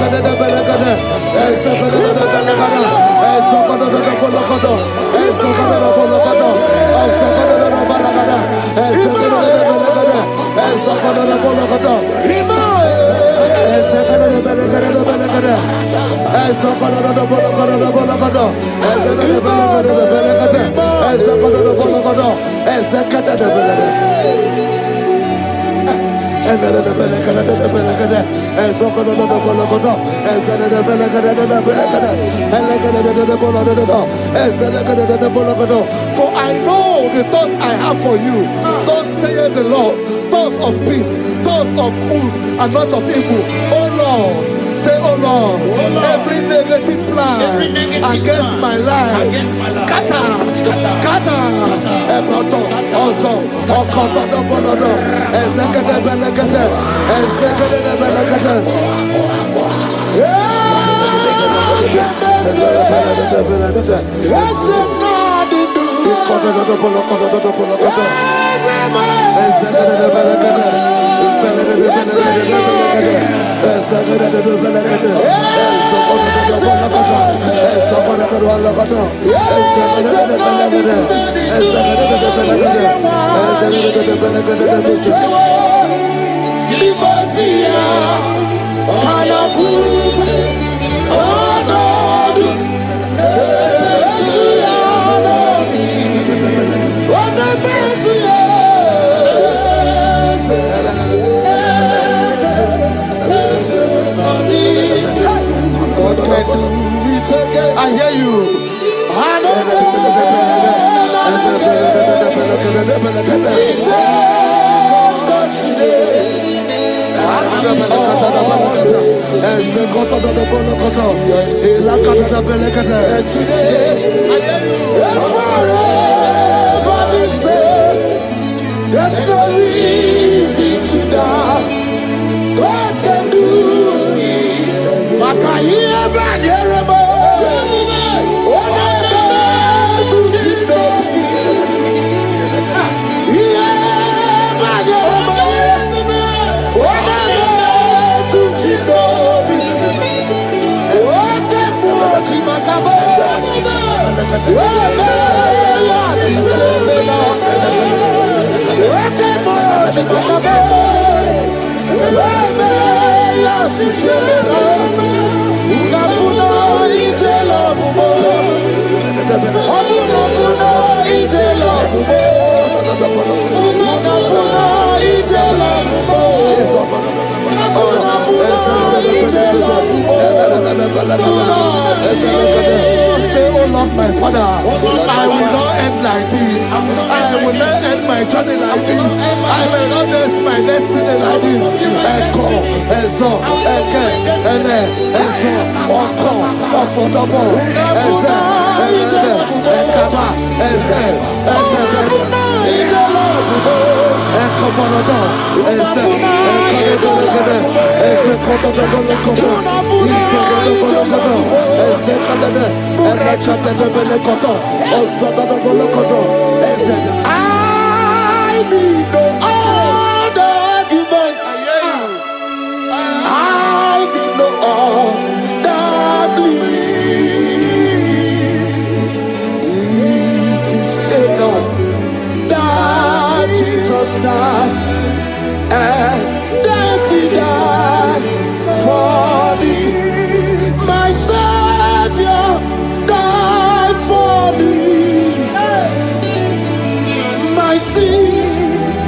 Speaker 1: For I know the thoughts I have for you, thus saith the Lord, thoughts of peace, thoughts of good and not of evil. Oh Lord, say, oh Lord, every negative plan against my life, scatter. I hear you.
Speaker 6: There's no reason to doubt. God can do it. Makaya Badirabo.
Speaker 1: Say, oh Lord, my Father, I will not end like this. I will not end my journey like this. I will not end my destiny like this. Echo, Ezo, Eke, Ene, Ezo, Oko, Okodobo, Eze, Eze, Ekaba, Eze, Ekobonodo, Eze, Ekobonodo, Eze, Kotodobo, Eze, Kadade,
Speaker 6: I need no other arguments. I need no other plea. It is enough that Jesus died and that He died for me. My Savior died for me. My sins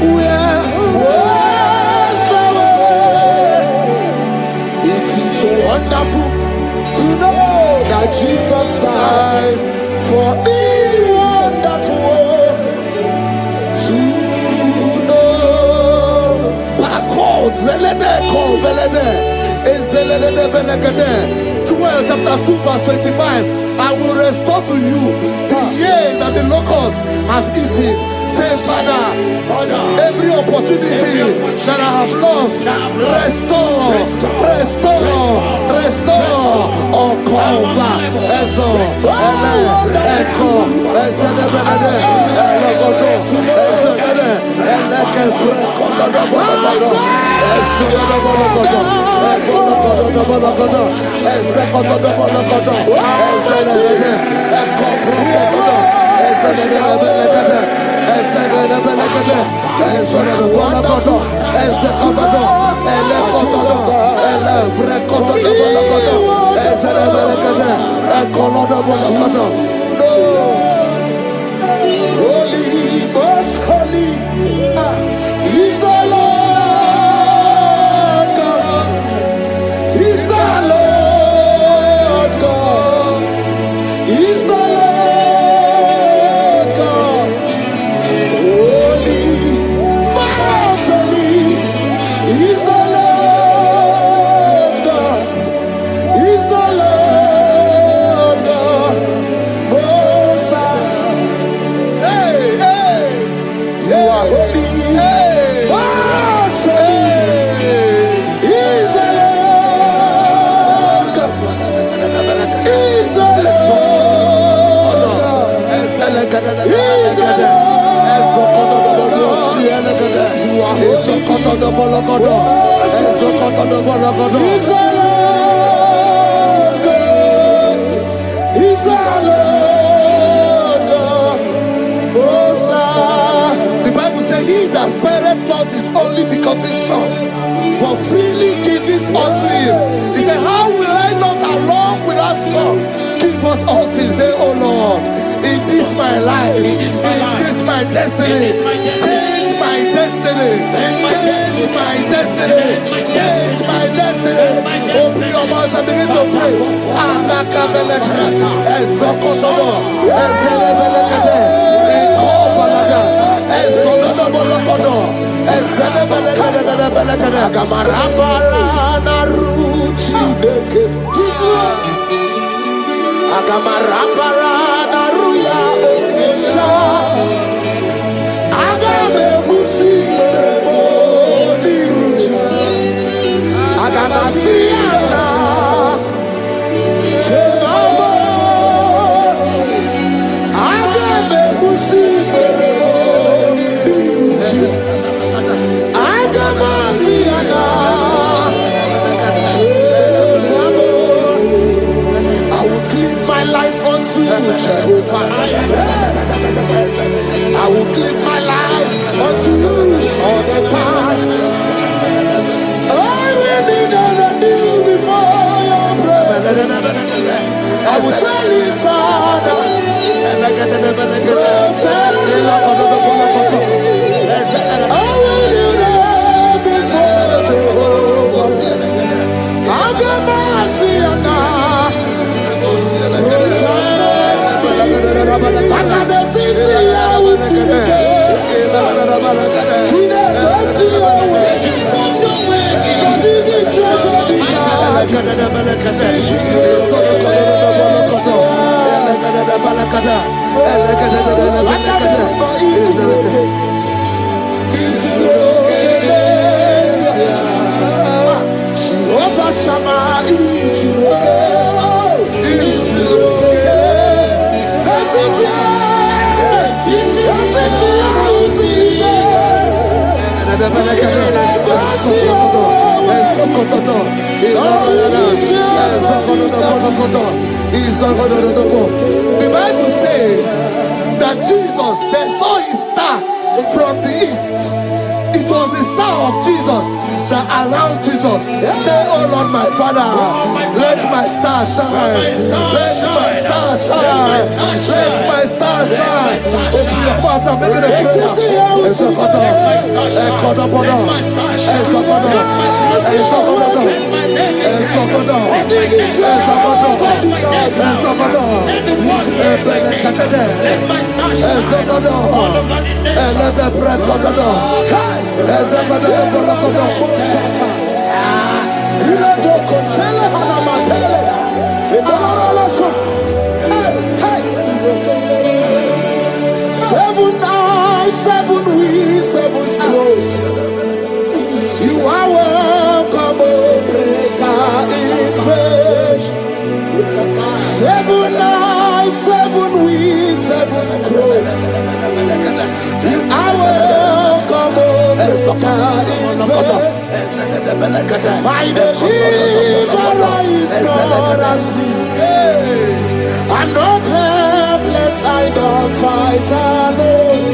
Speaker 6: were washed away. It is so wonderful to know that Jesus died for me. Wonderful to know.
Speaker 1: Backwards, Joel chapter 2 verse 25. I will restore to you the years that the locust has eaten. Say, Father, every opportunity that I have lost, restore. Oh, call back. Echo,
Speaker 2: Holy, most holy is the Lord God. Is the Lord God. Is the Lord God. Holy, most holy is the Lord God. Is the Lord God. Most high. Hey, hey, you are holy. Hey, most holy is the Lord God. Is the Lord God. Is the Lord God. You are holy. Is the Lord God. Is the Lord God. The Bible says, he that spareth not his only begotten son, but freely give it unto him. He said, how will I not along with that son give us all things? Say, oh Lord, in this my life, in this my destiny, change my destiny, change my destiny, change my destiny. Open your mouth and begin to pray. Jehovah, I will give my life unto you all the time. I will be done and do before your presence. I will tell you, Father, protect me. I will do that before Jehovah. I'll get mercy and the Bible says that Jesus, they saw his star from the east. It was the star of Jesus that announced Jesus. Say, oh Lord, my Father, let my star shine. Let my star shine. Let my star shine. Open your mouth and make it a prayer. Seven eyes, seven wheels, seven close. You are welcome, O breaker in faith. Seven eyes, seven wheels, seven close. You are welcome, O breaker in faith. My deliverer is not asleep. I'm not helpless, I don't fight alone.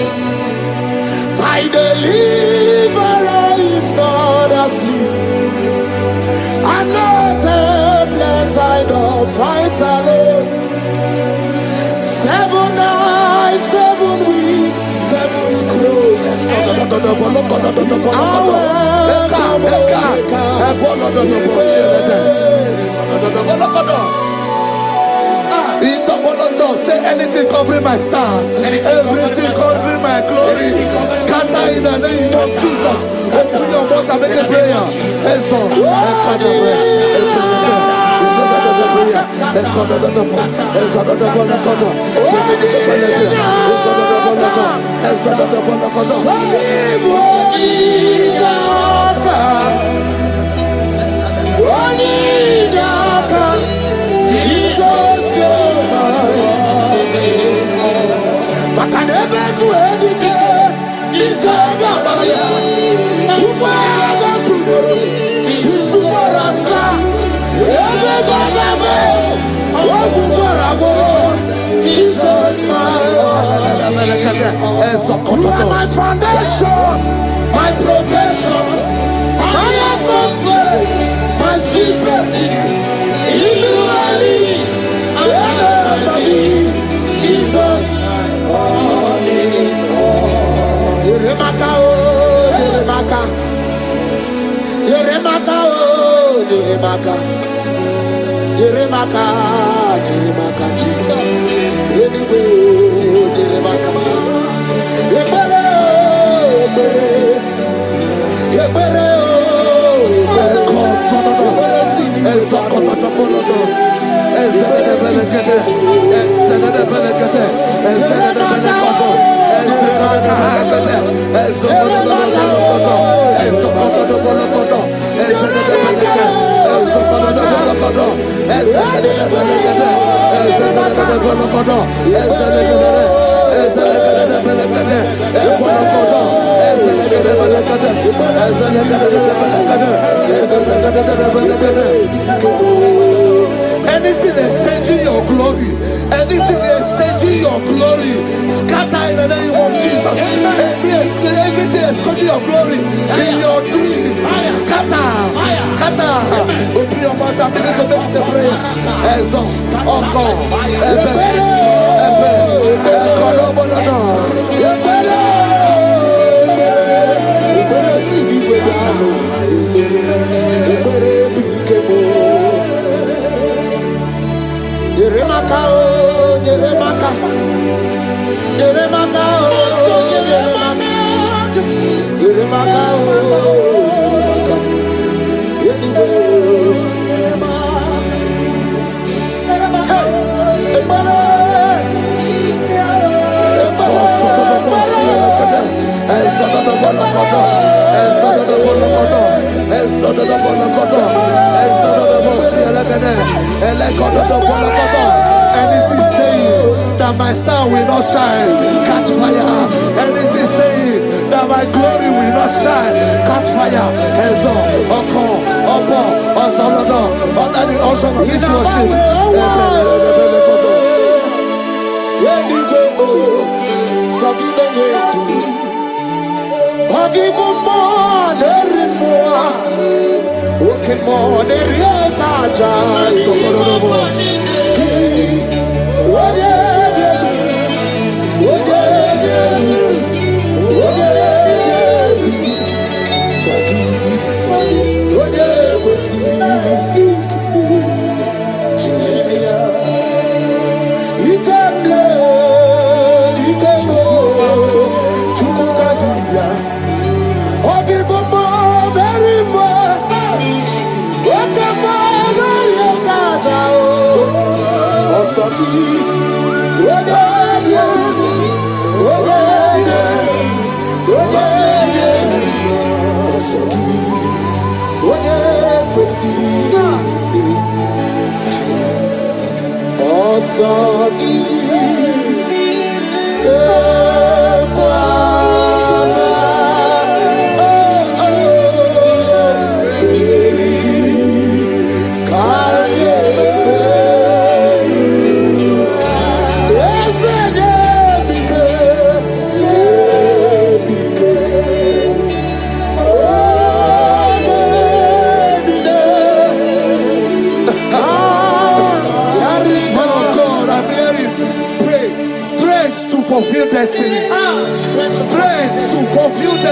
Speaker 2: My My deliverer is not asleep. I'm not helpless, I don't fight alone. 7 eyes, 7 weeks, 7 scrolls.
Speaker 1: Say anything covering my star, everything covering my glory, scatter in the name of Jesus. Open your mouth and make a prayer.
Speaker 2: Jesus, you are my foundation, my protection, my atmosphere, my secret. Jesus, Yeremaka, Yeremaka, Yeremaka, Yeremaka, Yeremaka, Yeremaka, Jesus, anyway, Yeremaka, Yebere, Yebere,
Speaker 1: anything exchanging your glory, anything exchanging your glory, scatter in the name of Jesus. Everything exchanging your glory in your dream, scatter, scatter. Open your mouth and begin to make the prayer.
Speaker 2: Yeremaka, Yeremaka, Yeremaka, Yeremaka, Yeremaka,
Speaker 1: anything saying that my star will not shine, catch fire. Anything saying that my glory will not shine, catch fire. Under the ocean of this worship.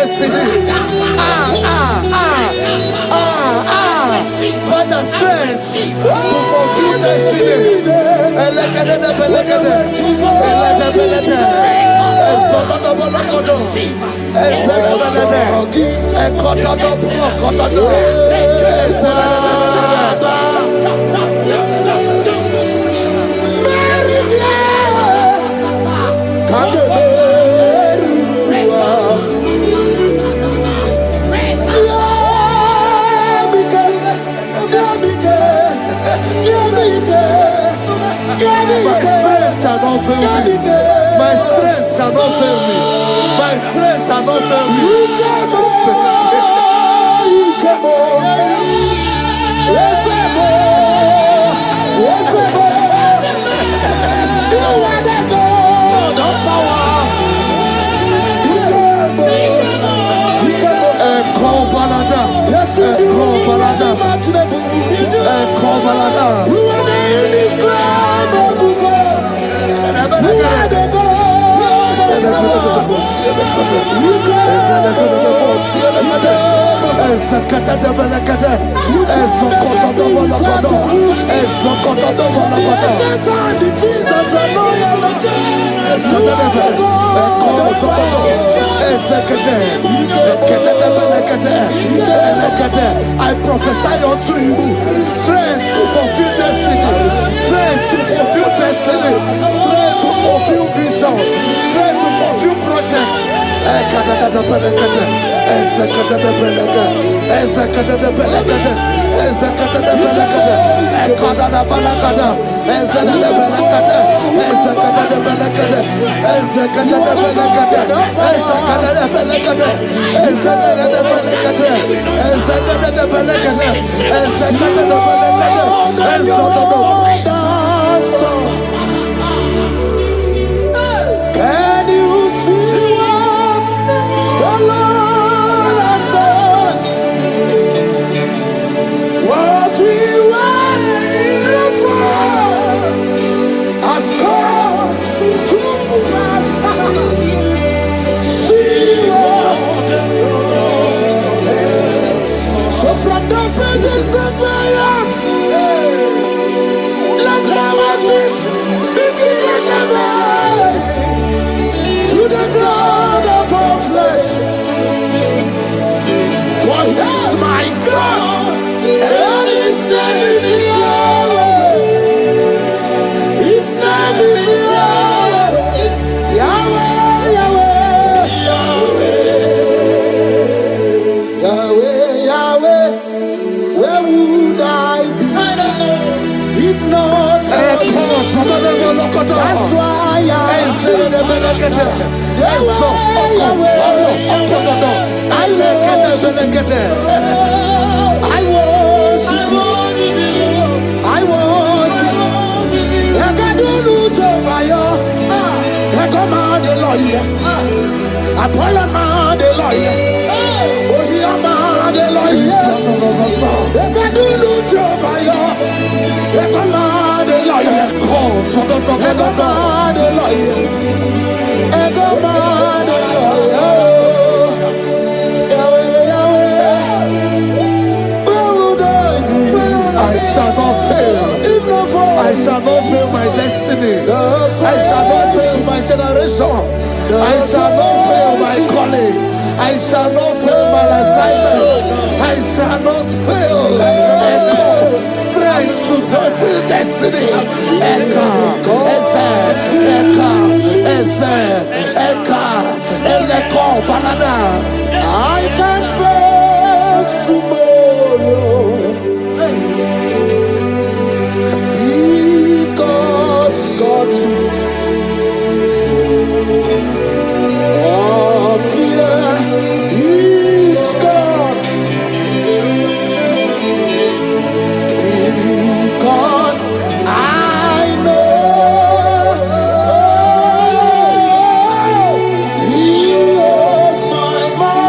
Speaker 1: destiny. Father, strength to fulfill destiny. My strength shall not fail me. My strength shall not fail me. You are the God of power. Yes, you are the indescribable God. You are the God. I prophesy unto you strength to fulfill destiny, strength to fulfill destiny, strength to fulfill vision, strength to fulfill projects. Can you see what the Lord has done? What we waited for has come to pass. See what. So from the pages of my heart, let my worship begin never. To the God of all flesh, for He is my God, and His name is Yahweh. His name is Yahweh, Yahweh, Yahweh, Yahweh, Yahweh. Where would I be if not for You? That's why I sing. I worship. I can do over you. I come out the lawyer. I pull him out the lawyer. Oh, he am out the lawyer. I can do over you. I come out the lawyer. I come out the lawyer. I come out the lawyer. I shall not fail. I shall not fail my destiny. I shall not fail my generation. I shall not fail my calling. I shall not fail my assignment. I shall not fail. Strength to fulfill destiny. I can face tomorrow. Because God lives. All fear is gone. Because I know He was my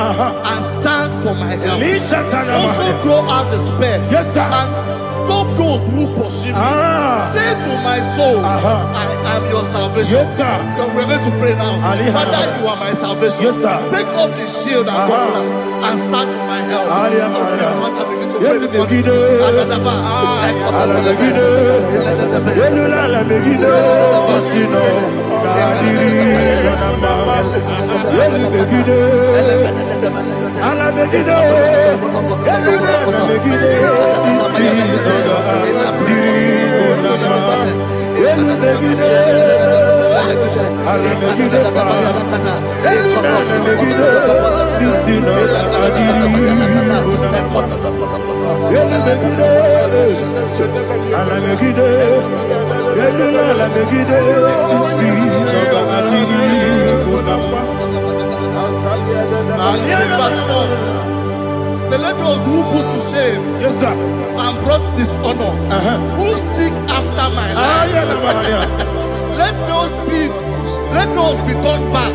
Speaker 1: and stand for my help.
Speaker 2: Lishatana
Speaker 1: Also
Speaker 2: Mahaya.
Speaker 1: throw out despair.
Speaker 2: Yes, sir.
Speaker 1: And stop those who pursue me. Say to my soul, I am your salvation.
Speaker 2: Yes, sir.
Speaker 1: We're going to pray now. Father, you are my salvation.
Speaker 2: Yes, sir.
Speaker 1: Take off the shield and buckler and stand for my help. Let those who put to shame,
Speaker 2: Yes, sir.
Speaker 1: and brought dishonor, who seek after my life, let those be turned back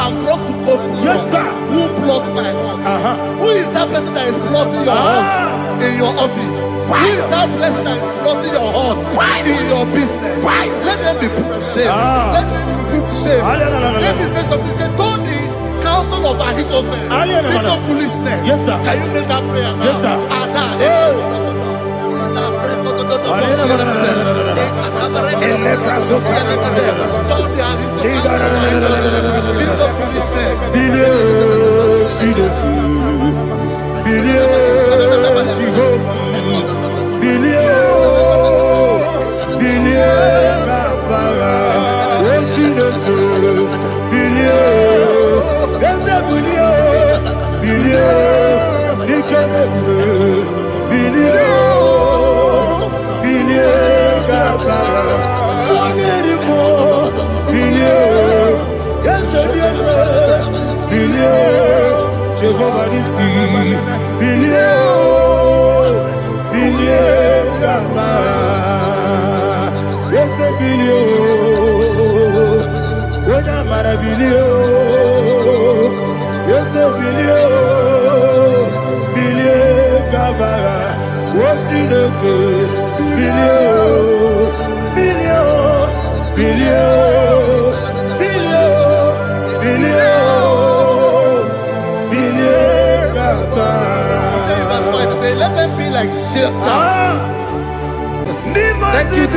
Speaker 1: and brought to go from
Speaker 2: Yes, sir.
Speaker 1: who plot my heart. Who is that person that is plotting your heart in your office? Who is that person that is plotting your heart in your business? Let them be put to shame. Let them be put to shame. Let me say something. Say, don't the counsel of Ahithophel think of foolishness.
Speaker 2: Yes, sir.
Speaker 1: Can you make that prayer now?
Speaker 2: Yes, sir. Let them be like shelter. Thank you,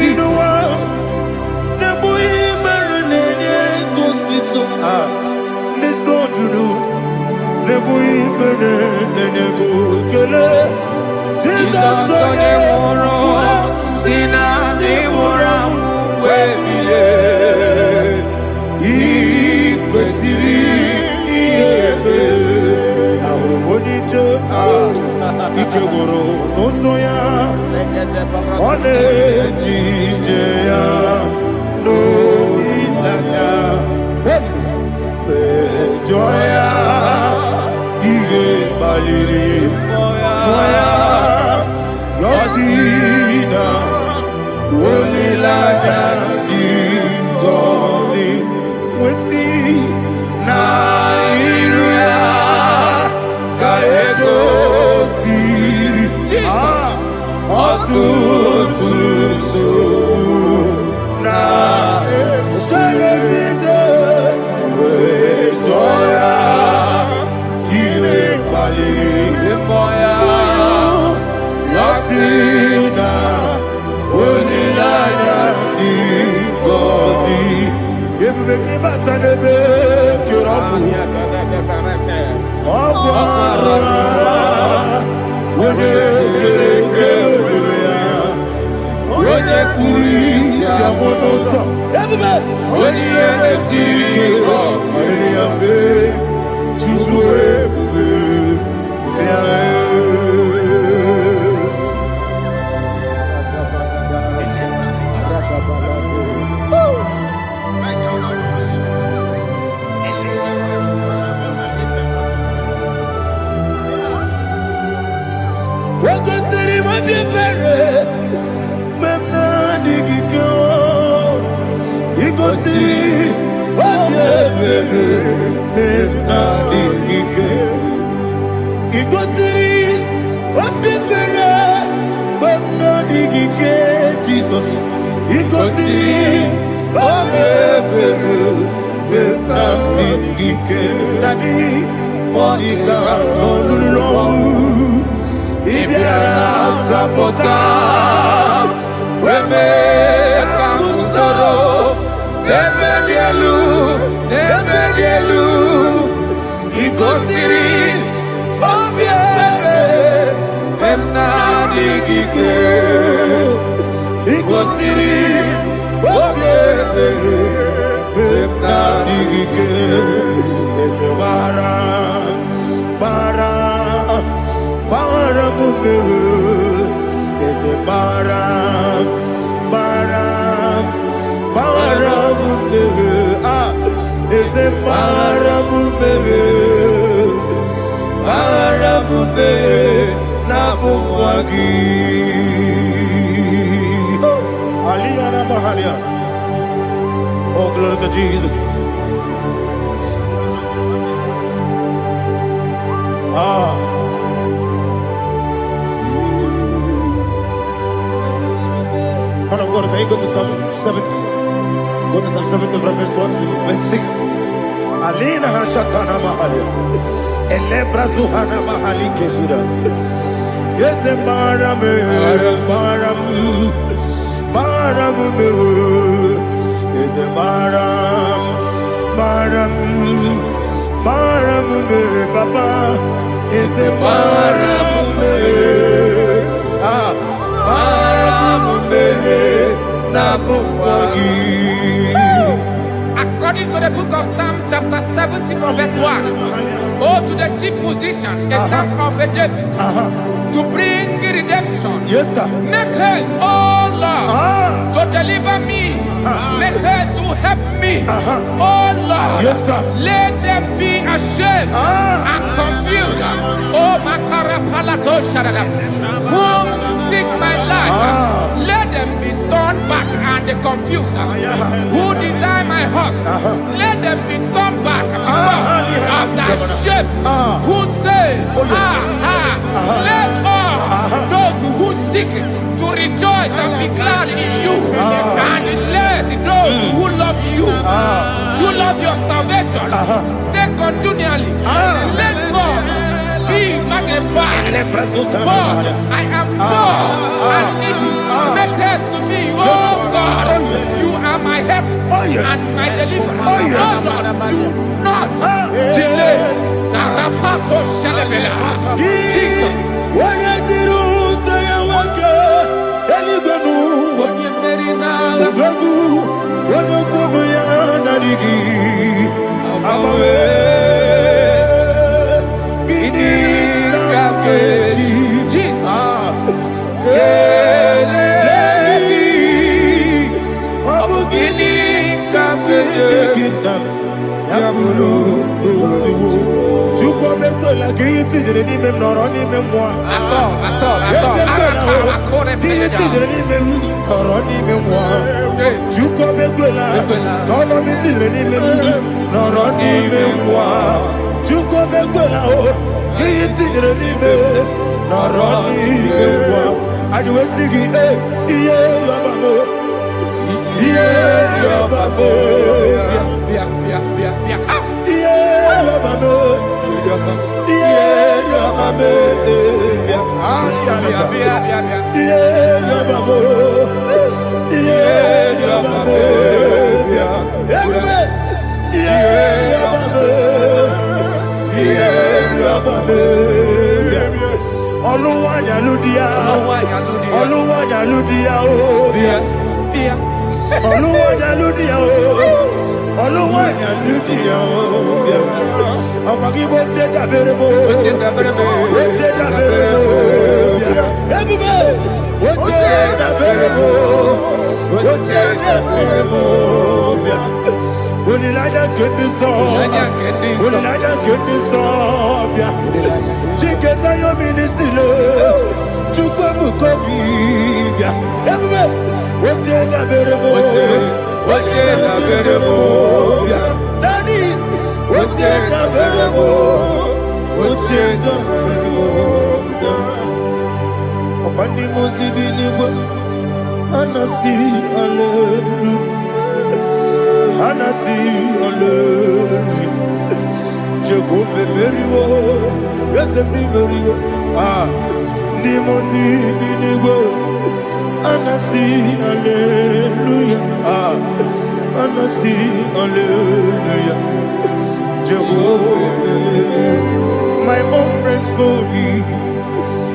Speaker 2: Igbo Daddy, Monica, no long. If you are supporters, we make a sorrow. Never Igosirin, oh, glory to Jesus. Man of God, can you go to Psalm 70? Go to Psalm 70 from verse 1 to verse 6. Alina Hashatana Mahalia. Elebra Zuhana Mahali Kesida. Yes, Maram, Maram, Maram, yes, Maram, Maram, Maram, Papa, yes, Maram,
Speaker 3: According to the book of Psalm chapter 70 from verse 1, oh, to the chief musician, a son of a David, to bring redemption.
Speaker 2: yes, sir.
Speaker 3: Make haste, oh Lord, to deliver me. Make haste to help me. Oh Lord,
Speaker 2: Yes, sir.
Speaker 3: let them be ashamed and confused. Oh Makara Palato Shadada, whom seek my life, let them be turned back and confused. Who desire my heart, let them be turned back because of that shame. Who say, let all those who seek to rejoice and be glad in you, and let those who love you, who love your salvation, say continually, let God be magnified. God, I am poor and needy. Make haste to me, oh God. You are my help and my deliverer. Oh Lord, do not delay. Tarapato Shalabela. Jesus.
Speaker 2: Yes, the Biberio. Nimosi, Binigo. Anasi, hallelujah. Anasi, hallelujah. Jehovah, my own friends for me,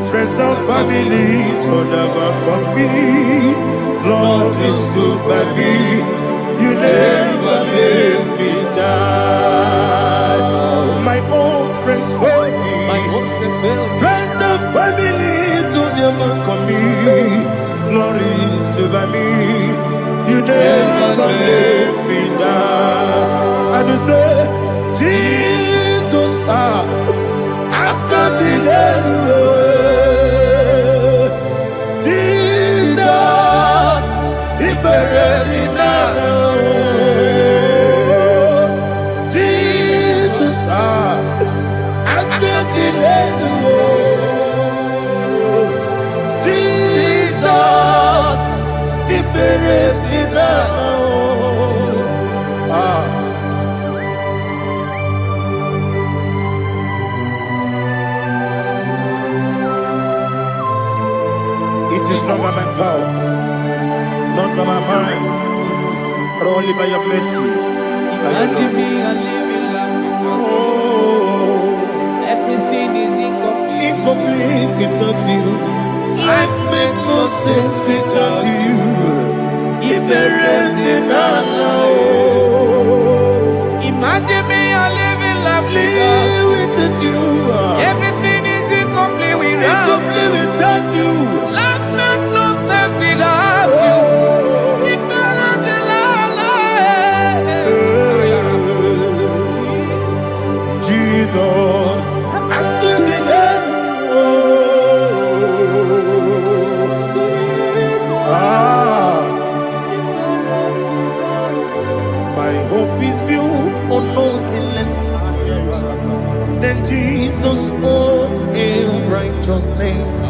Speaker 2: friends and family, told never come me. Lord is good by me, you never let me die. My own friends for me, friends and family, told never come me. Lord is good by me, you never let me die. And you say, Jesus, I can't believe you. Jesus, He buried me now. Jesus, I can't believe you. Jesus, He buried me now. It is not by my power, not by my mind, but only by your mercy.
Speaker 6: Imagine me a living life.
Speaker 2: Oh,
Speaker 6: Everything is incomplete.
Speaker 2: incomplete without you. Life makes no sense without you.
Speaker 3: Imagine me a living life
Speaker 2: without you.
Speaker 3: Everything is incomplete
Speaker 2: Incomplete without you.
Speaker 3: Life makes no sense without you.
Speaker 2: Jesus, I give you that. My hope is built on nothing less than Jesus' own righteousness.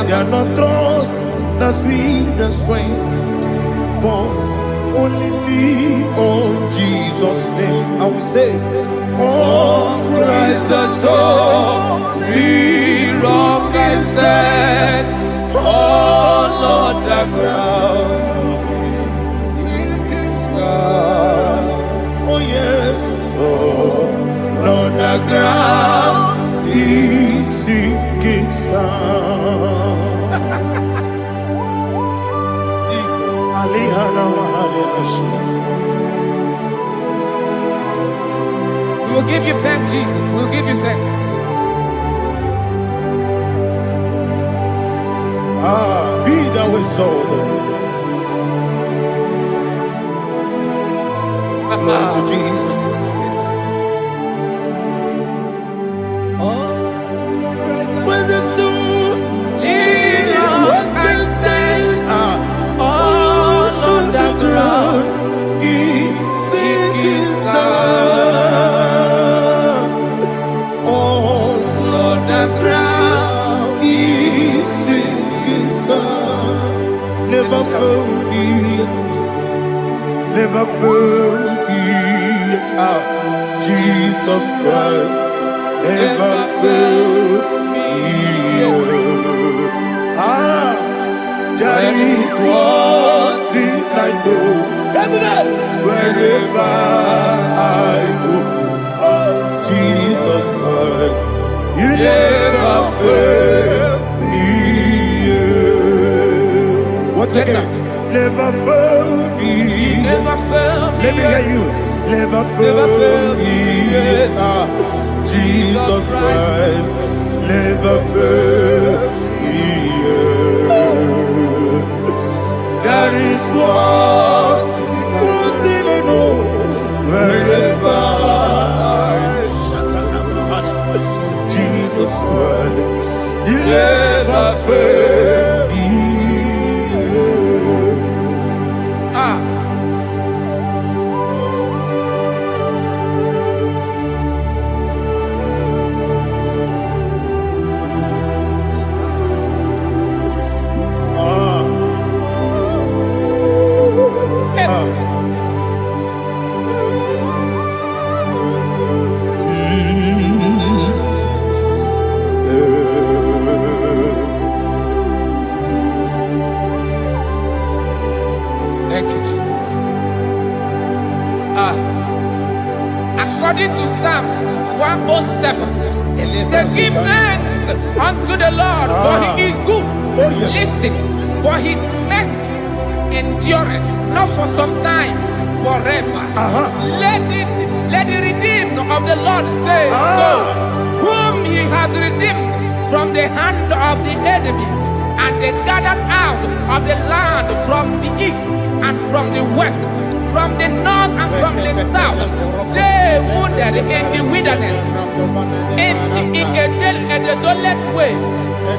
Speaker 2: They are not trust, that's sweet, the strength, but only lean on Jesus' name. I will say, on Christ the solid rock I stand. Oh Lord, the ground is sinking sand. Oh yes, oh Lord, the ground is sinking sand. Jesus,
Speaker 3: We will give you thanks, Jesus. We will give you thanks.
Speaker 2: Be thou exalted. Glory to Jesus. Where's the soul? What can stand? All on the ground is sinking sand. All on the ground is sinking sand. Never forget, never forget, Jesus Christ. Never fail me. There is one thing I know. Wherever I go, oh Jesus Christ, you never fail me. What's again? Never fail me.
Speaker 3: Never fail me.
Speaker 2: Let me hear you. Never fail me. Jesus Christ, never fail me. There is one thing I know. Wherever I Jesus Christ, you never fail me.
Speaker 3: According to Psalm 107, say, give thanks unto the Lord, for he is good. Listen, for his mercies endureth, not for some time, forever. Let the redeemed of the Lord say so, whom he has redeemed from the hand of the enemy, and they gathered out of the land from the east and from the west, from the north and from the south. They wandered in the wilderness, in a desolate way.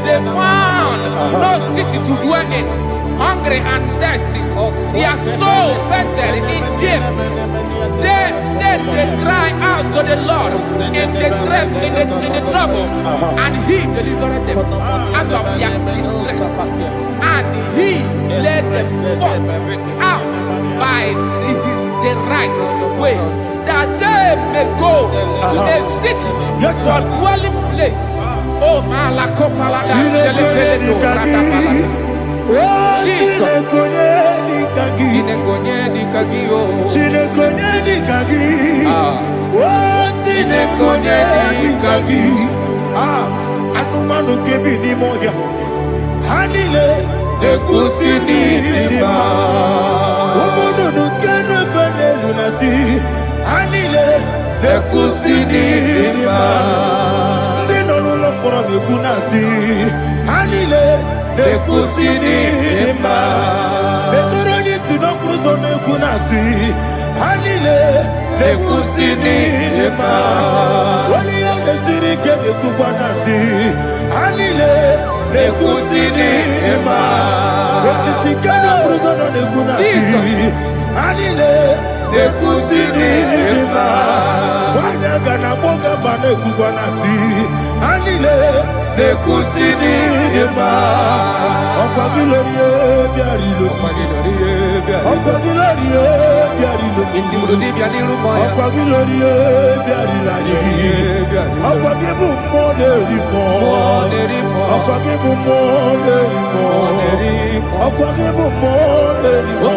Speaker 3: They found no city to dwell in, hungry and thirsty. Their soul fainted in deep. Then they cry out to the Lord in the trouble, and he delivered them out of their distress, and he led them forth out by the right way, that they may go to a city for dwelling place. Oh, Malakopalada, Jesus.
Speaker 2: Anumanu kebi ni moja Hanile Nekusini lima Umudu nukene fene lunasi Hanile Nekusini lima Nino lulopura mikunasi Hanile Nekusini lima Netoroni sinokruzo nekunasi Hanile Nekusini lima Wali yane sirike nekubanasi Hanile Nekusini lima Wasisikana bruzono nekunasi Hanile Nekusini lima Wanaga na boga bane kubanasi Hanile Nekusini lima Okwa gilorie biarilo Okwa gilorie biarilo Okwa gilorie biarilani Okwa gibu moderimo Okwa gibu moderimo Okwa gibu moderimo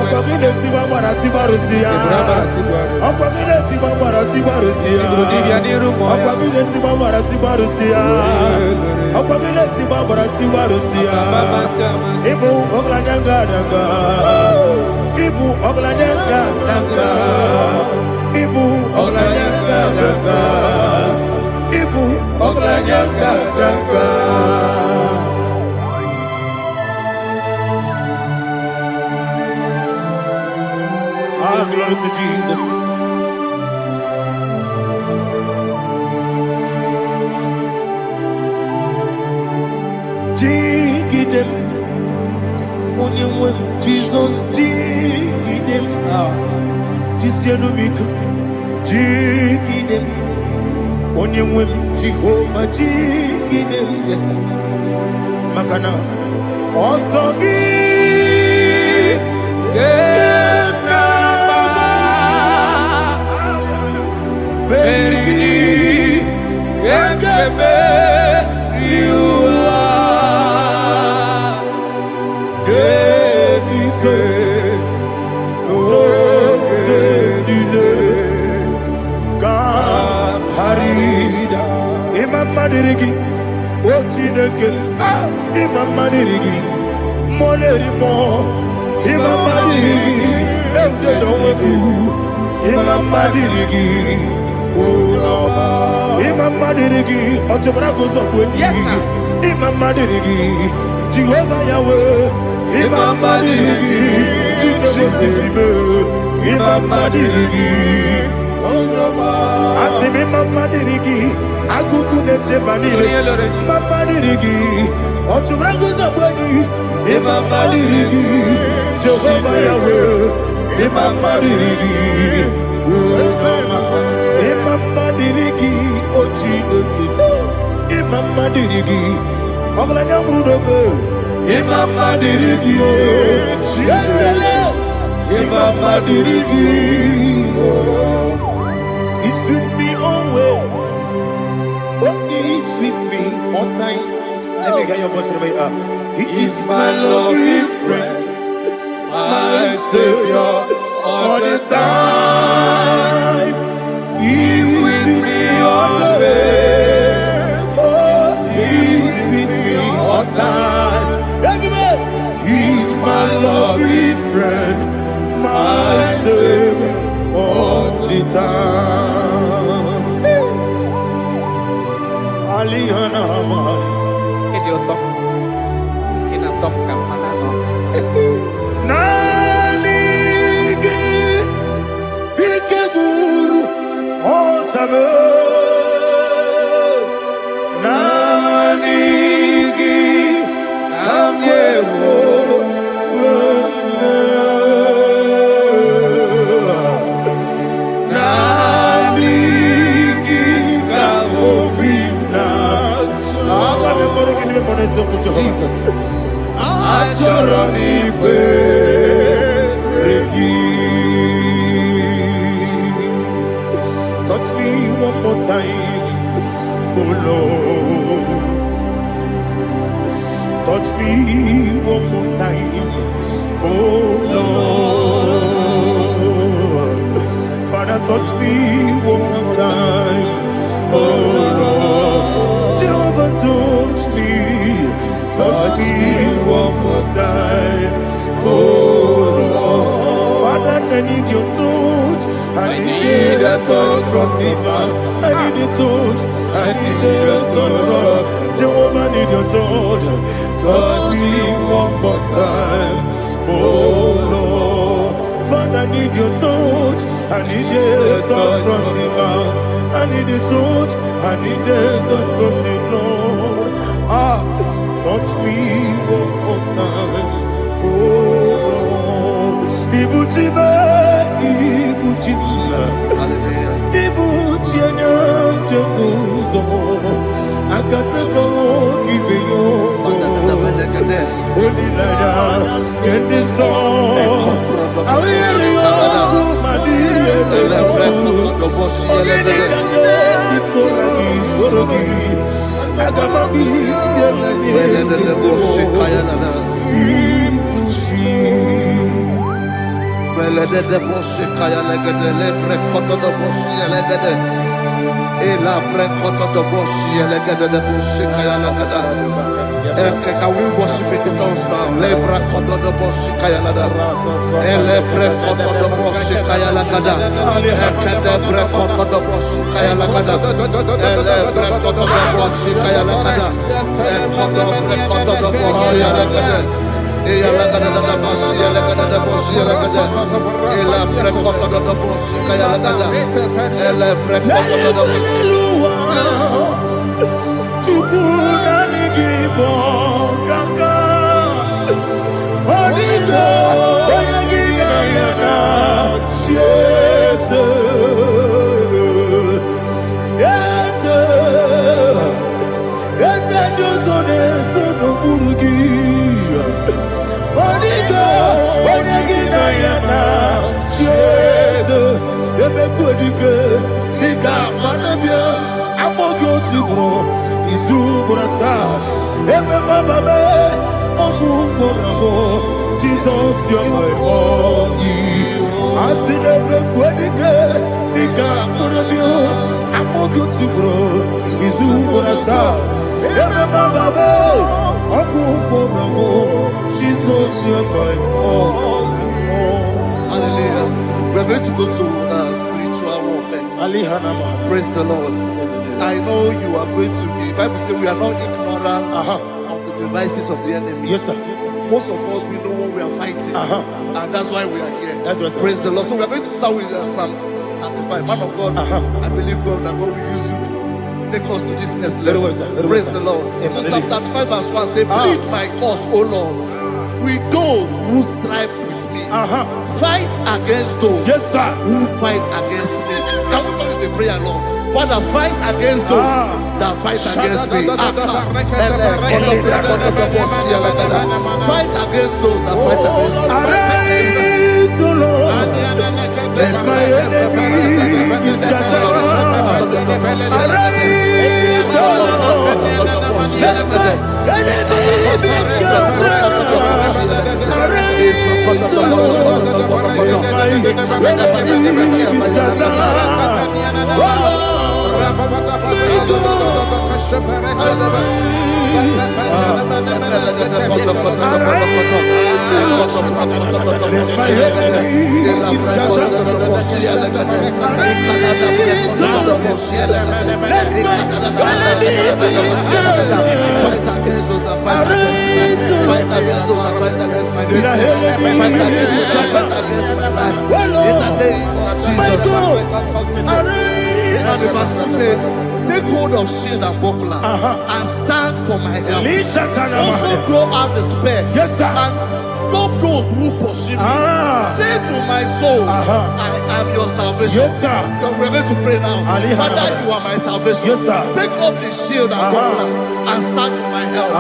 Speaker 2: Okwa gileti mamara tibarusia Okwa gileti mamara tibarusia Okwa gileti mamara tibarusia Okwa gileti mamara tibarusia Ibu oglanyanga nanga Ibu oglanyanga nanga Ibu oglanyanga nanga Ibu oglanyanga nanga Glory to Jesus. Jigidem, Onyemwem, Jesus, Jigidem, Jisianumika, Jigidem, Onyemwem, Jehovah, Jigidem, yes, Makana, Osogi, Beri, Gekebe, Riua, Gebike, Ogedile, Harida, Imam Madirigi, Ochineke, Imam Madirigi, Molerimo, Imam Madirigi, Eudedobu, Imam Madirigi. Imam Madirigi, Otobrago Zobweni, Imam Madirigi, Jehovah Yahweh, Imam Madirigi, Jitobosime, Imam Madirigi, Asim Imam Madirigi, Akukune Manile, Imam Madirigi, Otobrago Zobweni, Imam Madirigi, Jehovah Yahweh, Imam Madirigi, Imam Madirigi, Ochineke, Imam Madirigi, Oglanya Brudobe, Imam Madirigi, Imam Madirigi, He's with me always. Oh, He's with me all time. Let me hear your voice from here. He is my loving friend, my Savior, all the time. He's with me always. Oh, he's with me all time. He's my lovely friend, my savior all the time. Alihana Mari. Nanigi Ikeguru Otame Nanigi Kamyewo Nanigi Kamobina Jesus Achoronipe touch me one more time, oh Lord. Touch me one more time, oh Lord. Father, touch me one more time, oh Lord. Jehovah, touch me. Touch me one more time, oh Lord. Father, I need your touch. I need a touch from the mass. I need a touch. I need a touch from Jehovah. I need your touch. Touch me one more time, oh Lord. Father, I need your touch. I need a touch from the mass. I need a touch. I need a touch from the Lord. Touch me one more time, oh Lord. Ibuchime, Ibuchime, Ibuchime, Jekuzo. Akateko kibeyo, Odilaya, get this song. I hear you, Madiye, Sorogi.
Speaker 1: Can we worship in the tongues now? Lebra koto do boshi kaya lada. Elebre koto do boshi kaya lada. Elebre koto do boshi kaya lada. Elebre koto do boshi kaya lada. Elebre koto do boshi lada. Eya lada da boshi lada da boshi lada. Elebre koto do boshi kaya lada. Elebre koto do boshi.
Speaker 2: Chukuna nigibo kaka Onigo Oyagina yana Jesus Yes Yes Josone Sono Burugi Onigo Oyagina yana Jesus Ebe kodike Nika manabia Amogo tibro Izubrasa, Ebe Baba, Ogu Gorabo, Jesus, you're my all. I see the Quedica, Nika Murabio, Amogu Tibro, Izubrasa, Ebe Baba, Ogu Gorabo, Jesus, you're my all.
Speaker 1: Hallelujah. We're going to go to spiritual warfare. Praise the Lord. I know you are going to be. Bible says we are not ignorant of the devices of the enemy.
Speaker 2: Yes, sir.
Speaker 1: Most of us, we know what we are fighting, and that's why we are here.
Speaker 2: That's right, sir.
Speaker 1: Praise the Lord. So we are going to start with Psalm 35. Man of God, I believe God that God will use you to take us to this next level.
Speaker 2: Very well, sir.
Speaker 1: Praise the Lord. So Psalm 35 verse 1 say, plead my cause, O Lord, with those who strive with me. Fight against those who fight against me. Can we turn with the prayer, Lord? Father, fight against those that fight against me. Fight against those that fight against me.
Speaker 2: Arise, O Lord. Let my enemy be scattered. Arise, O Lord. Let my enemy be scattered. Arise, O Lord.
Speaker 1: Take hold of shield and buckler and stand for my help. Also throw out the spear and stop those who pursue me. Say to my soul, I am your salvation. We're going to pray now. Father, you are my salvation. Take up the shield and buckler and stand for my help.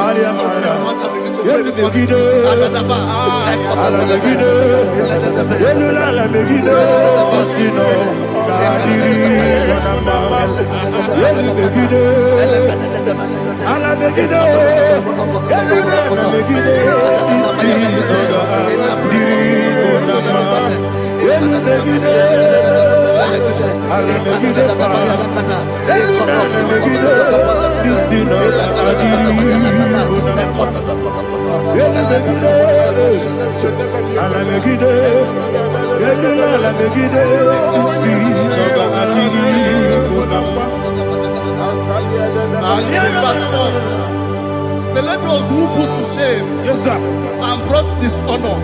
Speaker 1: Let those who put to shame and brought dishonor,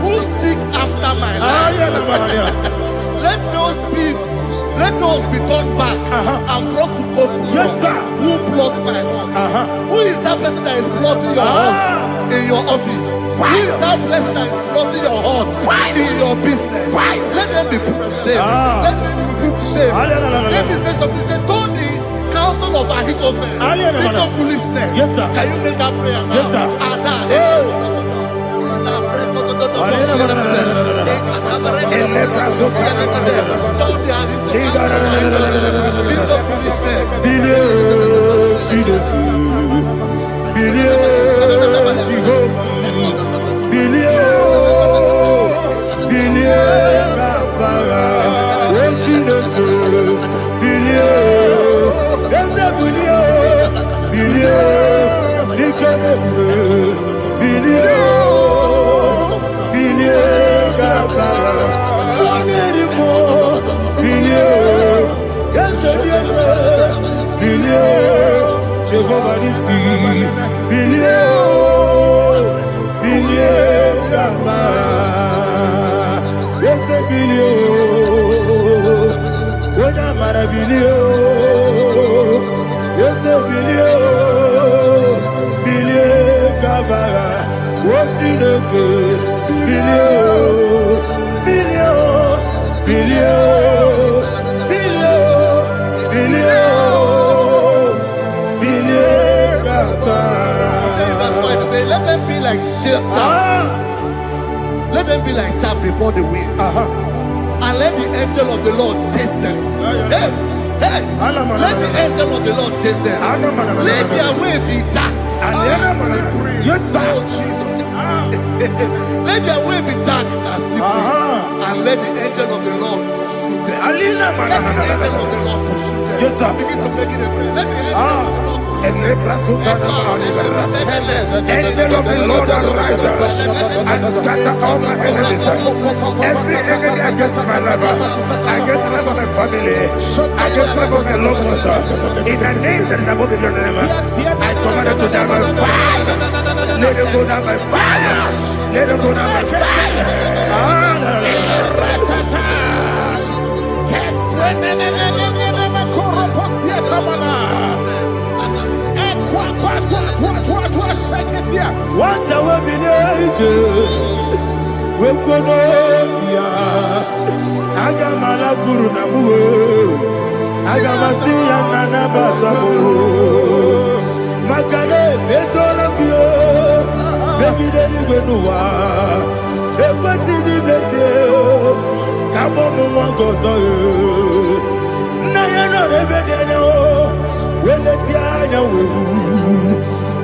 Speaker 1: who seek after my life, let those be turned back and brought to confusion. Who plot my heart? Who is that person that is plotting your heart in your office? Who is that person that is plotting your heart in your business? Let them be put to shame. Let them be put to shame. Let me say something. Say, don't the counsel of Ahithophel think of foolishness. Can you make that prayer now? Yes, sir. Let them be like let them be like chaff before the wind, and let the angel of the Lord chase them. Let the angel of the Lord chase them. Let their way be dark. Yes, sir. Let their way be dark and slippery, and let the angel of the Lord pursue them. Let the angel of the Lord pursue them. Yes, sir. Begin to make it a prayer. Let the angel of the Lord. Angel of the Lord arise and scatter all my enemies. Every enemy against my life, against the life of my family, against the life of my loved ones, in the name that is above your name, I command it to die by fire. Let it go down by fire. Let it go down by fire.
Speaker 2: What a weapon angels we kono ya agamala guru na muwe agamasiya nana batamo makale betolo kyo begide ni gbenuwa ekwesi di blesse kabo mu won gozo na ya no rebede no we let ya nya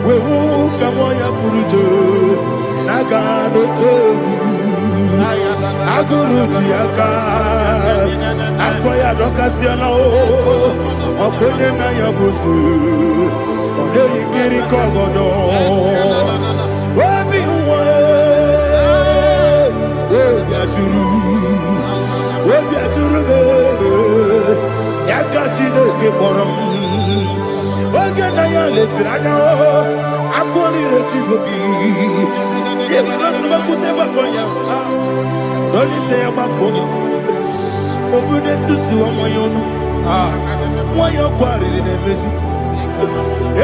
Speaker 2: wewu kamoya purujo naga no tewu aguru diaka akwaya dokasiana o okonye na ya buzu ode ikiri kogodo obi nwa obi aturu me yaka Chineke kpọrọ m oge na ya letiri anya akwọrire Chigobi ibara sọgbakute gbakọnya dolite ya gbakọnya obodo susu ọmọ ya ọnụ nwa ya ọkwarịrị na-emezu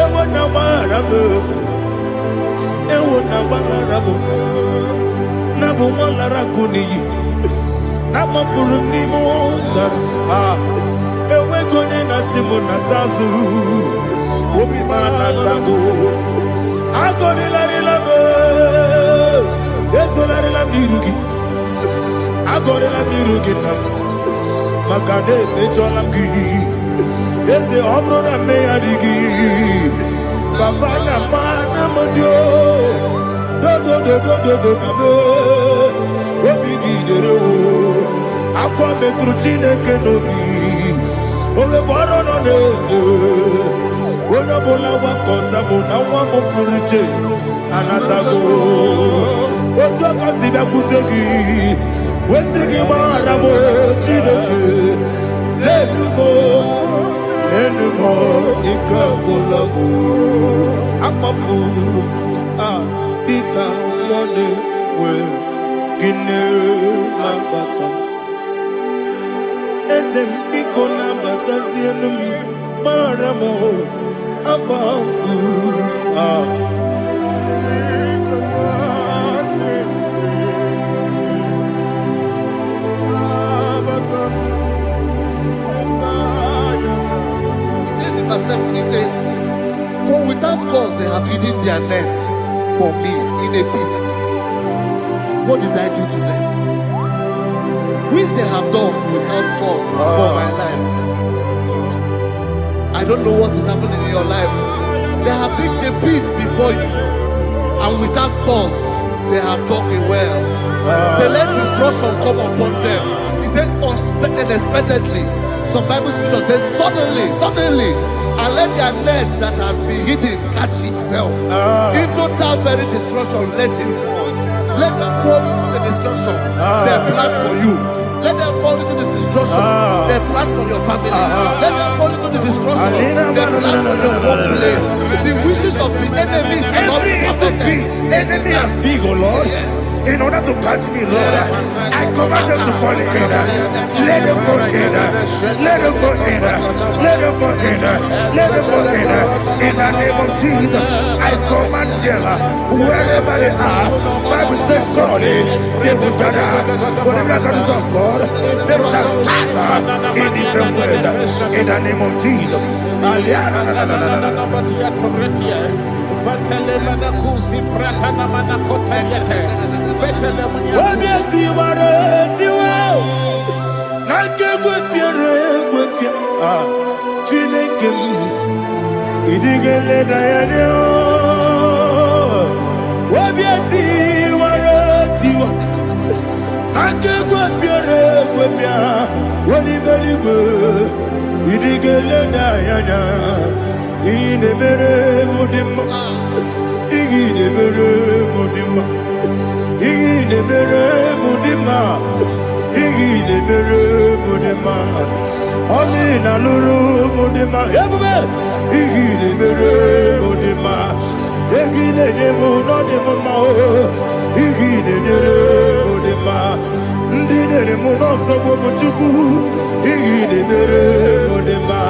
Speaker 2: ewo na gbaghara m na bụ nwa lara kụ n'iyi na mafuru n'ime ụzọ enweghị onye na-asị m na tazụ obi ma na-atago agọrịlarịla m ezonarịla m n'iru gị agọrịla m n'iru gị na m maka na emejọla m gị eze ọ bụrụ na mmehie adịghị papa na mma na modio dodododododo na me obi gị dere o akwa metụrụ Chineke n'obi owebe ọrụ nọ n'eze onye ọbụla gbakọta mụ na nwa m pụrụ iche anatago otu aka si bịakwute gị wesị gị gbaghara m Chineke enumo ike ọgụla m akpafuru dịka nwanne wee gịnị na-abata eze m biko na-abatazienu m mara m akpafuru
Speaker 1: He says, for without cause they have hidden their net for me in a pit. What did I do to them? Which they have done without cause for my life. I don't know what is happening in your life. They have digged a pit before you, and without cause they have dug a well. Say, let destruction come upon them. He said, unexpectedly. Some Bible scripture says, suddenly, and let their net that has been hidden catch itself. Into that very destruction, let it fall. Let them fall into the destruction they plan for you. Let them fall into the destruction they plan for your family. Let them fall into the destruction they plan for your workplace. The wishes of the enemies shall not be perfected.
Speaker 2: Enemy and big, oh Lord. Yes. In order to catch me, Lord, I command them to fall in. Let them fall in. Let them fall in. Let them fall in. Let them fall in. In the name of Jesus, I command them wherever they are. Bible says surely they will gather. Whatever the is of God, they shall scatter in different ways. In the name of Jesus. Ine mere mudima, ine mere mudima, ine mere mudima, ine mere mudima. Oni na luru mudima, ebube. Ine mere mudima, ine nemo no nemo ma o. Ine mere mudima, ndine nemo no sobo muchuku. Ine mere mudima.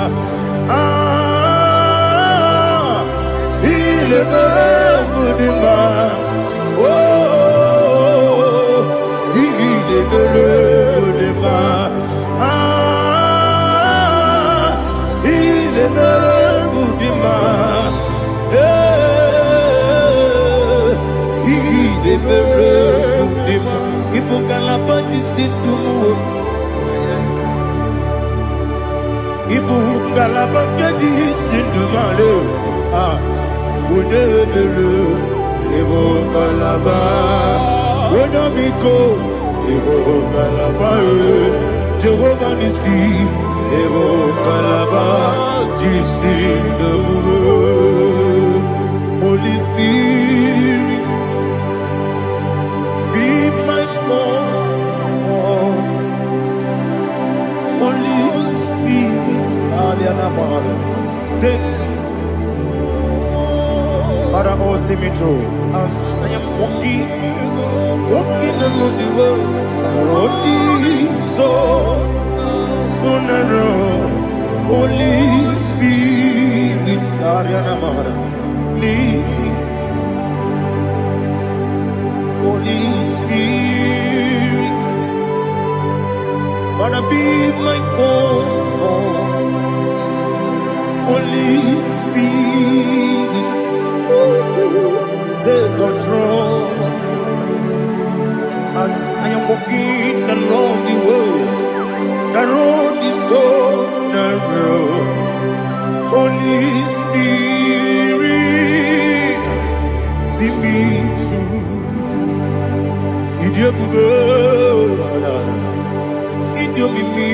Speaker 2: Le mudima, oh, il est le mudima, il est le mudima, il est le mudima. Il faut qu'à la bande s'étouffe. Il faut qu'à la bande s'étouffe. Unebere evo kalaba onamiko Evo Kalaba, Jehovah Nissi, Evo Kalaba, Jisi Dabu, Holy Spirit, be my God, Holy Spirit, Aliana Mara, take Father, oh, see me through as I am walking along the road, and the road is so narrow. Holy Spirit, Ariana Mara, lead. Holy Spirit, Father, be my comfort. Holy Spirit, take control as I am walking along the road. The road is so narrow. Holy Spirit, see me through. Idiobube, Idiobimi,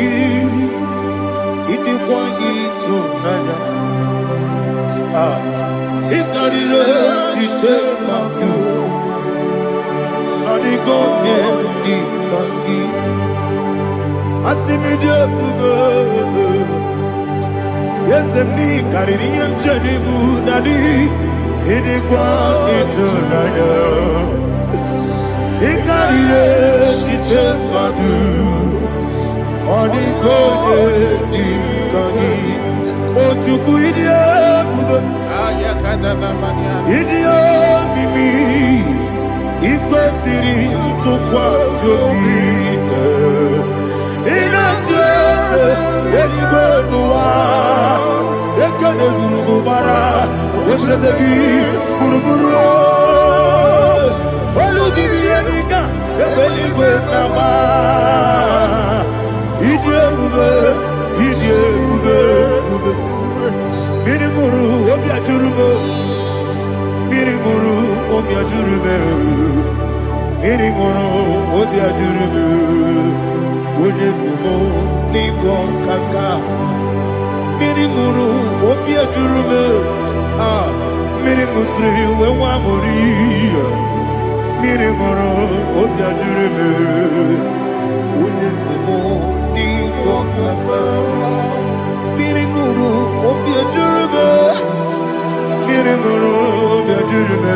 Speaker 2: Idikwani to Nana. It got it up to take my good. Not the God, the God. I see me there, yes, the knee carried him, Jenny Budadi. It is quite eternal. It got it up to take my good. Not the God, the God. Oh, to go Idio mimi iko siri tukwa sofine ina jese eligwe nuwa ekene gurugu bara wetezegi buruburu olugibi enika ebeligwe nama Idio ube Mirimuru obia jurume Mirimuru obia jurume Mirimuru obia jurume Wonesimo ningo kaka Mirimuru obia jurume Mirimusri wewa mori Mirimuru obia jurume Wonesimo ningo kaka Mirimuru obia jurume Mirimuru obia jurume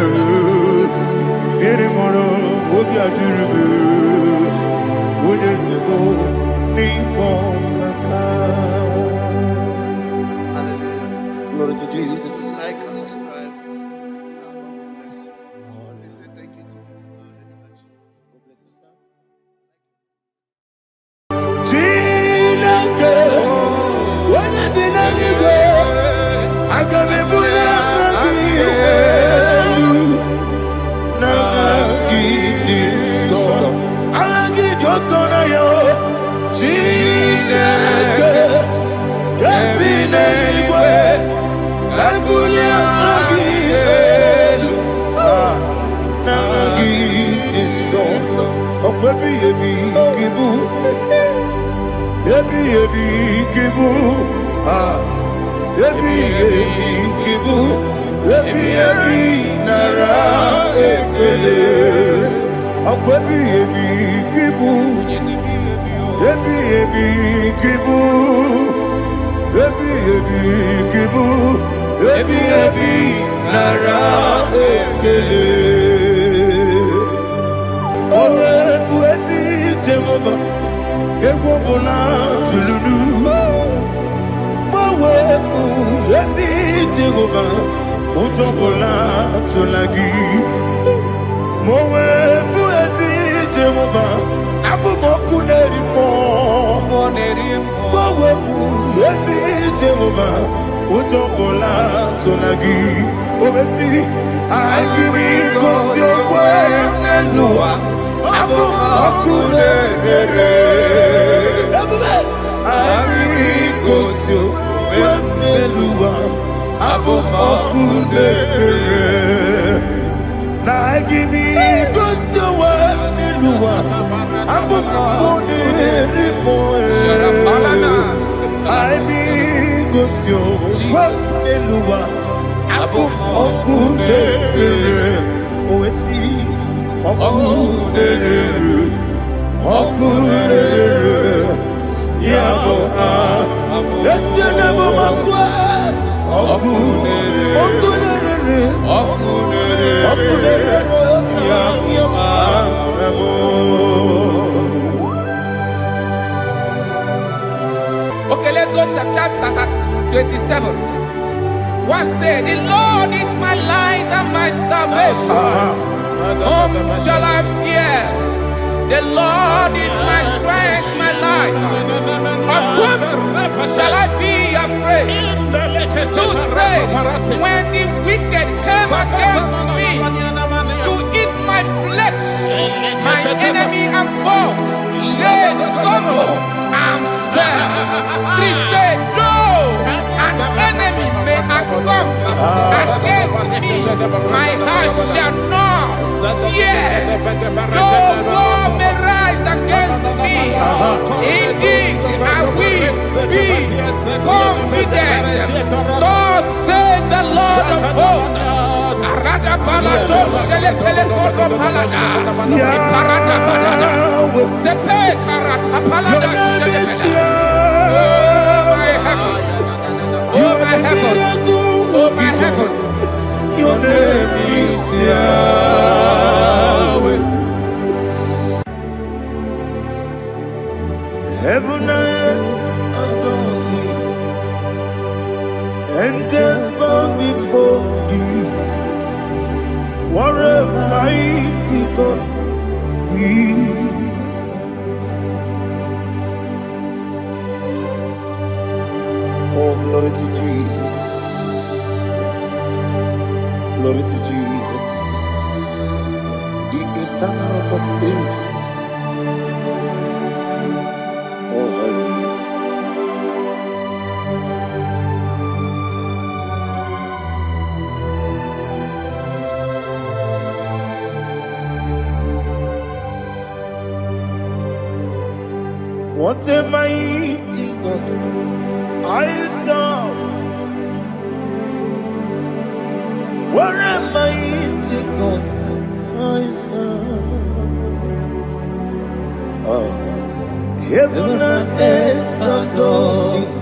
Speaker 2: Mirimuru obia jurume Wonesimo ningo kaka.
Speaker 1: Hallelujah.
Speaker 2: Glory to Jesus.
Speaker 1: Like and subscribe. And God bless you. Please say thank you to Minister Editachi.
Speaker 2: God bless you, sir. Chineke, onye bi n'eluigwe, aga m ebuli aka gị elu, n'aha gị dị nsọ. Aha gị dị ụtọ n'anya, Chineke, onye bi n'eluigwe, ka ebuli aka gị elu, n'aha gị dị nsọ. Ọkwa ebighị ebi gị bụ Ebi kibu, ebi kibu, ebi nara ekele. Akwa ebi kibu, ebi kibu, ebi kibu, ebi nara ekele. Owe buesi Jehovah. Egbobona tululu Mawebu ezi Jehovah Utobola tulagi Mawebu ezi Jehovah Abumoku nerimo Mawebu ezi Jehovah Utobola tulagi Obesi Agimi kosyo Nelua Abumoku nerere Agikosio Wemelua Abomokune Na agikosio Wemelua
Speaker 3: Okay, let's go to chapter 27. What said, the Lord is my light and my salvation. Whom shall I fear? The Lord is my strength, my life. Of whom shall I be afraid? To say, when the wicked came against me to eat my flesh, my enemy and foe, they stumble and fell. Three said, no, an enemy may come against me, my heart shall not fear. No war may rise against me. In this I will be confident. Thus says the Lord of hosts. Oh my heavens, oh my heavens,
Speaker 2: your name is Yahweh. Heaven and earth adore me, angels bow before you. What a mighty God we serve. Oh, glory to Jesus. Glory to Jesus. The eternal rock of ages. Oh, hallelujah. What a mighty God I serve. What a mighty God I serve. Oh. Heaven and earth adore it.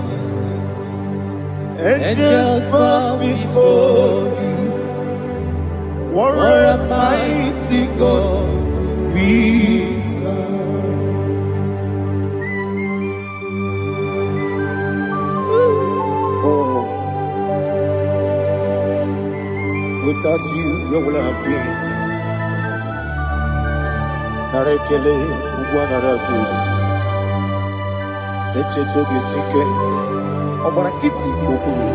Speaker 2: Angels bow before you. What a mighty God we serve. Without you, where would I have been? Narekele, Ugwanaratu. Echetoge Sike. Obarakiti Kokuru.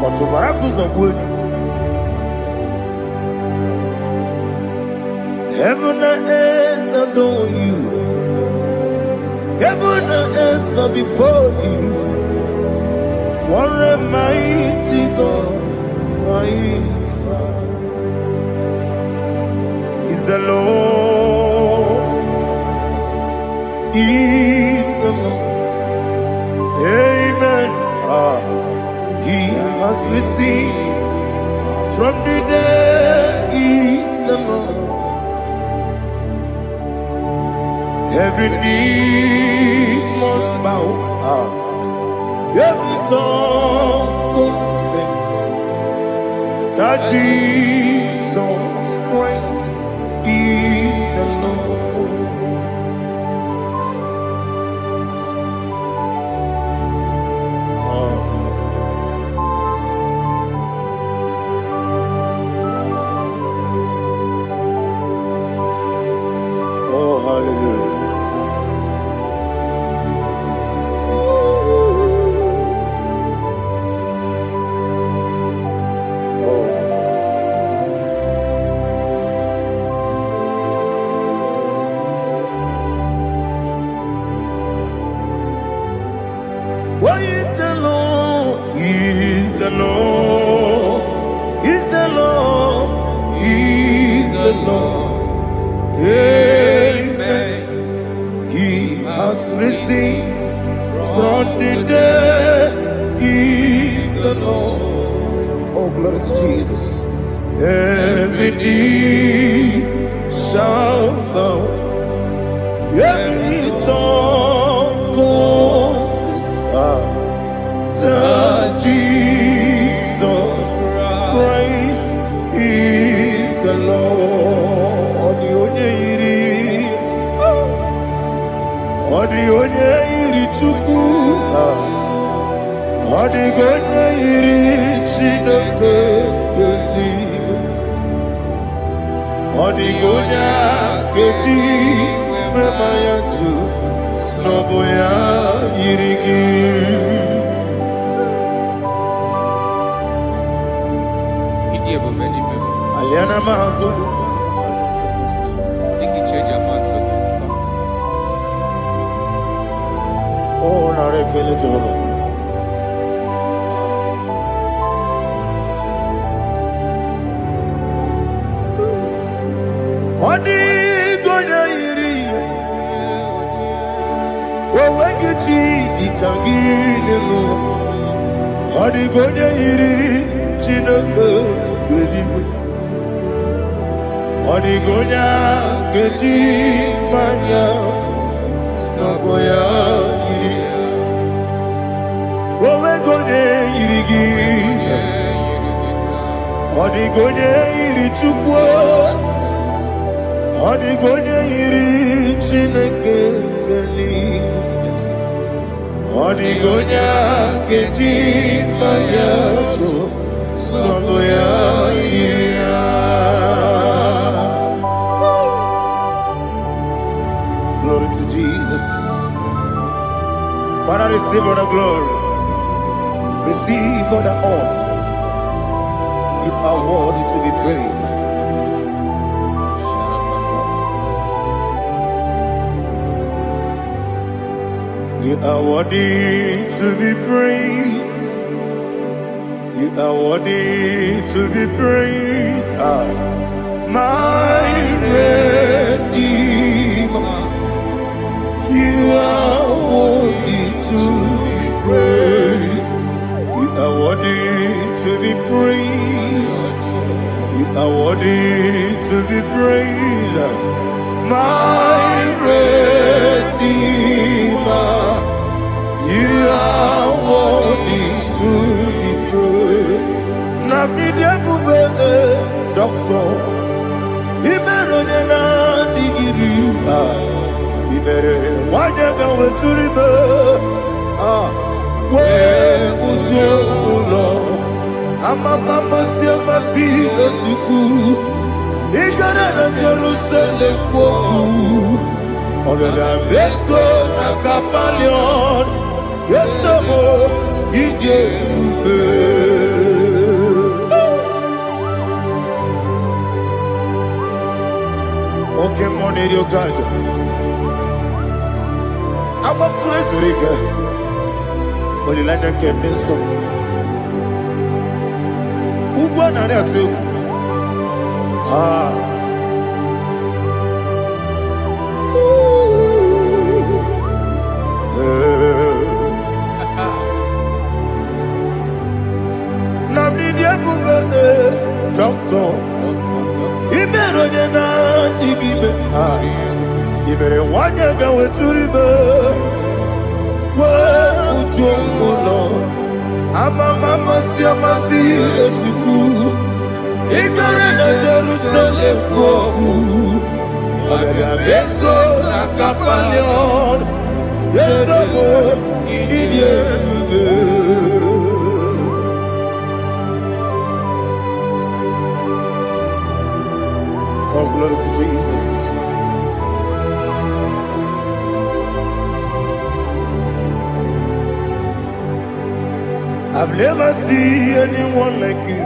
Speaker 2: Otobaraku Zogwe. Heaven and earth adore you. Heaven and earth bow before you. What a mighty God I serve. Is the Lord, is the Lord. Amen. He has received from the dead, is the Lord. Every knee must bow. Every tongue confess that Jesus Christ is the Lord. Oh, hallelujah. What is the Lord? Is the Lord? Is the Lord? Is the Lord? Yeah. risen from the dead. Is the Lord. Oh, glory to Jesus. Every knee shall bow, every tongue confess that Jesus Christ is the Lord. Onye iri Chukwu, onye iri Chineke eluigwe, onye ga-eji mema ya tu n'ọbụ ya yiri gị. Aliana Mahazo. Oh, narekele Jehovah. Odigonya iri, owegichi dikagilelo. Odigonya iri, Chineke geligwe. Odigonya geji manya, snagoya iri. Owegonya iri gi, odigonya iri Chukwu. Odigonya iri Chineke geligwe, odigonya geji manya to snagoya iri. Glory to Jesus. Father, receive all the glory, receive all the honor. You are worthy to be praised. You are worthy to be praised. You are worthy to be praised. My Redeemer, you are worthy to be praised. You are worthy to be praised. You are worthy to be praised. My Redeemer, you are worthy to be praised. Namidebube, Doctor, Imerone na digiri, Imere wanyaga weturibe, we ujo amama siamasi esuku, igara na Jerusalem kwoku. Ogada beso na kapalion, yesamo ije ube. Okay, money rio kajo. Aba praise rike. Oli lana keneso. Ugwa na ria tegu. Doctor, Iberone na digibe, Ibere wanyaga weturibe, we ujongulo, amama siamasi esuku, igare na Jerusalem kwoku, ogada beso na kapalion, yesamo idie ube. Oh, glory to Jesus. I've never seen anyone like you.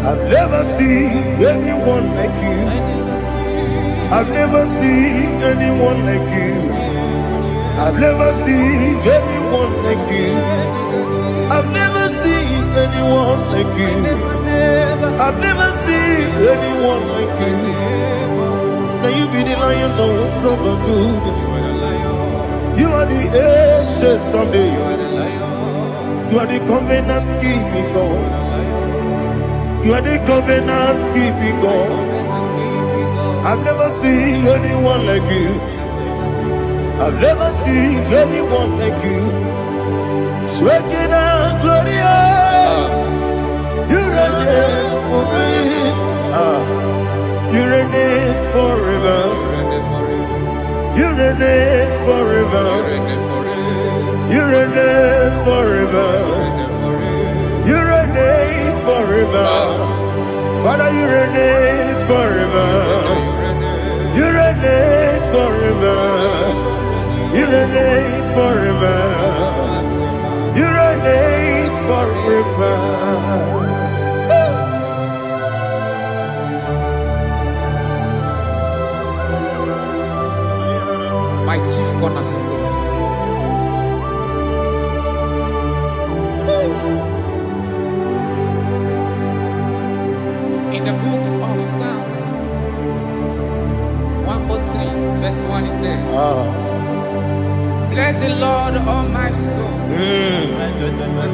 Speaker 2: I've never seen anyone like you. I've never seen anyone like you. I've never seen anyone like you. I've never seen anyone like you. I've never seen anyone like you. Now you be the Lion of from the Judah. are the ancient of days. You are the covenant keeping God. You are the covenant keeping God. I've never seen anyone like you. I've never seen anyone like you. Shekinah Gloria, you reign for me. You reign forever. You reign forever. You reign forever. You reign forever. Father, you reign forever. You reign forever. You reign forever. You reign forever.
Speaker 3: My chief cornerstone. In the book of Psalms 103, verse 1, it says, bless the Lord, all my soul.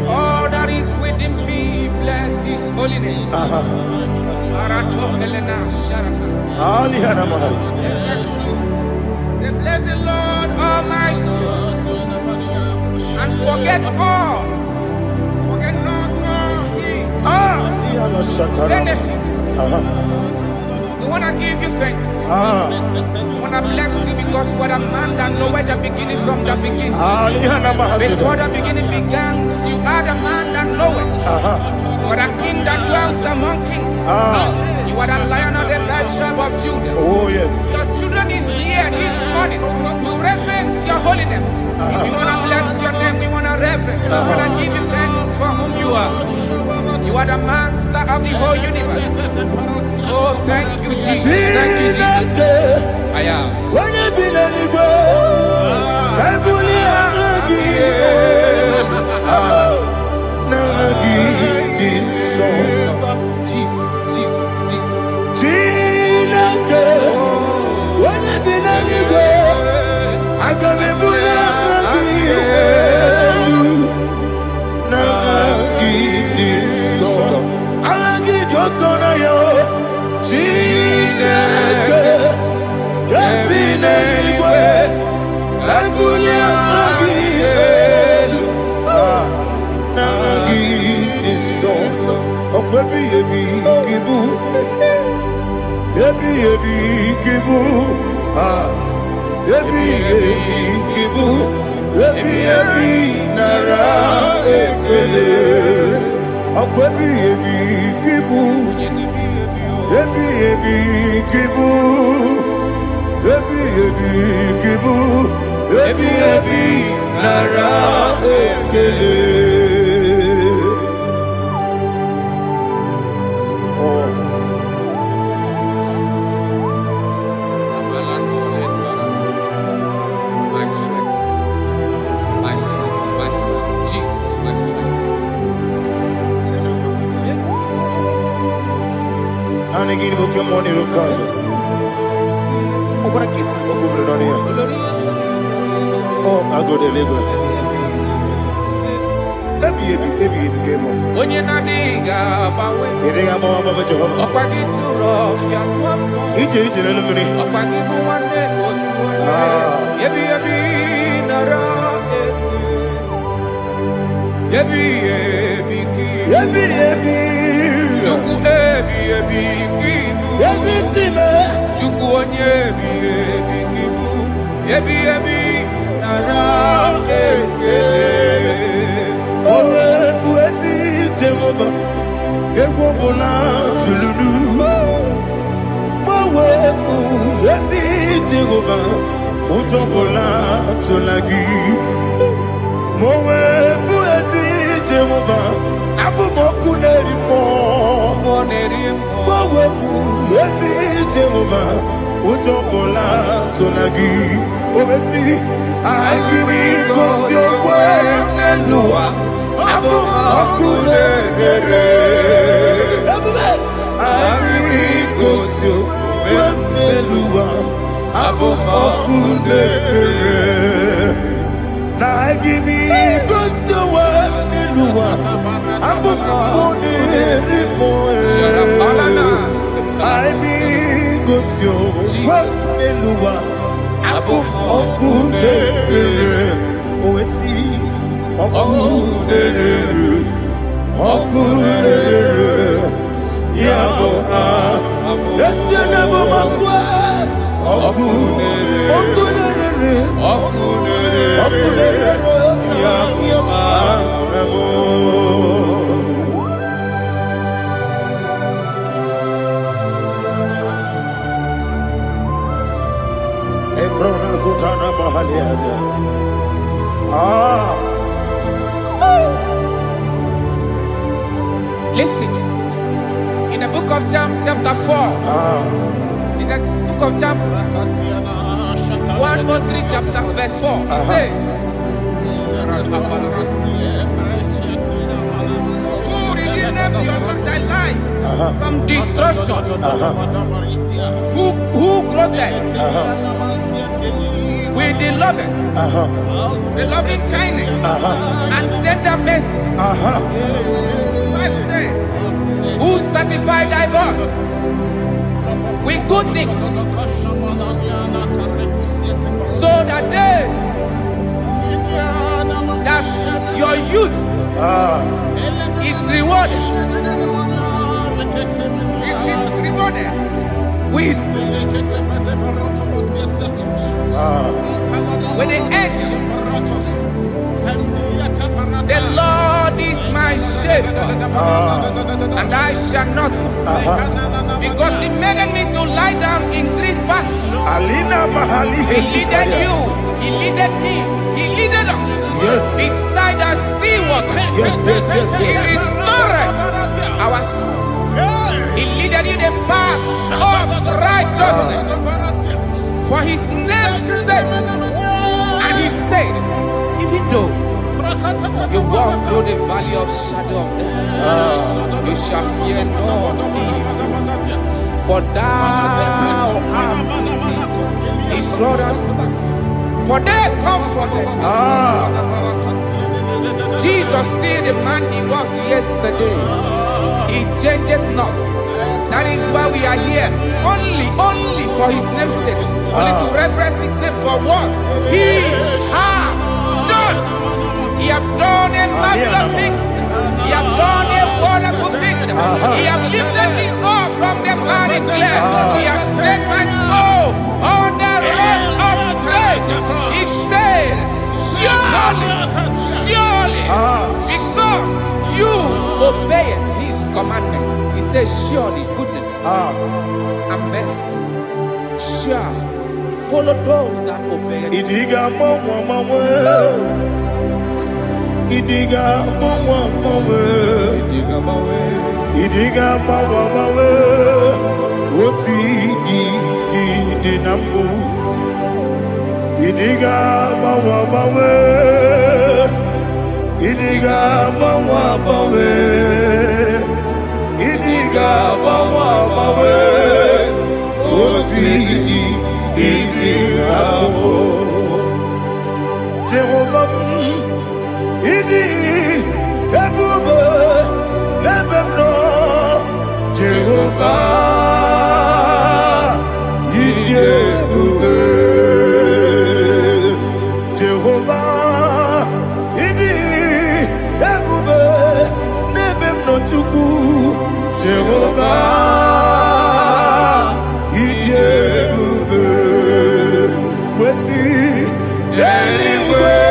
Speaker 3: All that is within me, bless his holy name. Say, bless the Lord, all my soul, and forget all. Forget not all his benefits. We want to give you thanks. We want to bless you because what a man that know where the beginning from the beginning. Before the beginning began, you are the man that know it. You are the king that dwells among kings. You are the lion of the tribe of Judah.
Speaker 2: Oh yes.
Speaker 3: Your children is here this morning to reverence your holy name. We want to bless your name. We want to reverence. We want to give you thanks for whom you are. You are the master of the whole universe. Oh, thank you, Jesus. Thank you, Jesus. I am.
Speaker 2: When you be the Igbo, I
Speaker 3: Jesus, Jesus, Jesus.
Speaker 2: When you be the Igbo, I come in
Speaker 3: My strength, my strength, my strength, Jesus, my strength.
Speaker 2: And again, we come on here, cause oh, what a kid, oh, I go to live. Baby, came on.
Speaker 3: When you're not diga,
Speaker 2: You think I'm a Jehovah?
Speaker 3: up I get too rough, you're
Speaker 2: He did it in a minute.
Speaker 3: up I give you one day, Yebi, Nara, Yebi, Juku, Kibu,
Speaker 2: Yes, it's him.
Speaker 3: Juku, on Yebi, Kibu, Yebi, Nara,
Speaker 2: Oh, Wesi Jehovah, Ewobola Tululu. Oh, Wesi Jehovah, Utobola Tulagi. Oh, Wesi Jehovah, Abumoku Nerimo. Oh, Wesi Jehovah, Utobola Tulagi. Oh, Wesi, I give you cause your way and Noah.
Speaker 3: Listen, in the book of John chapter 4, in the book of John 1:3 chapter verse 4, it says, who redeemed thy life from destruction, who groweth with the loving kindness and tender mercies. Who sanctify thy body with good things, so that your youth is rewarded. Is rewarded with the angels. The Lord is my shepherd, and I shall not, because He made me to lie down in green pastures. He leaded you, He leaded me, He leaded us beside the still waters. He restored our soul. He leaded you the path of righteousness for His name's sake. And He said, even though you walk through the valley of shadow of death, you shall fear no evil, for thou art with me. His rod and staff, for they comforted. Jesus still the man He was yesterday. He changed not. That is why we are here, only for His name's sake, only to reverence His name for what He has done. He has done a marvelous things. He has done a wonderful thing. He has lifted me up from the miry clay. He has set my soul on the rock of faith. He said, surely, because you obeyed His commandment. He says, surely goodness and mercy shall follow those that obey Him.
Speaker 2: Idiga mawe Woti di nambu Idiga mawe Idiga mawe Idiga mawe Woti di nambu Jehovah Idi Ebube Lebemno Jehovah Idi Ebube Jehovah Idi Ebube Lebemno Chuku Jehovah Idi Ebube Kwesi anyway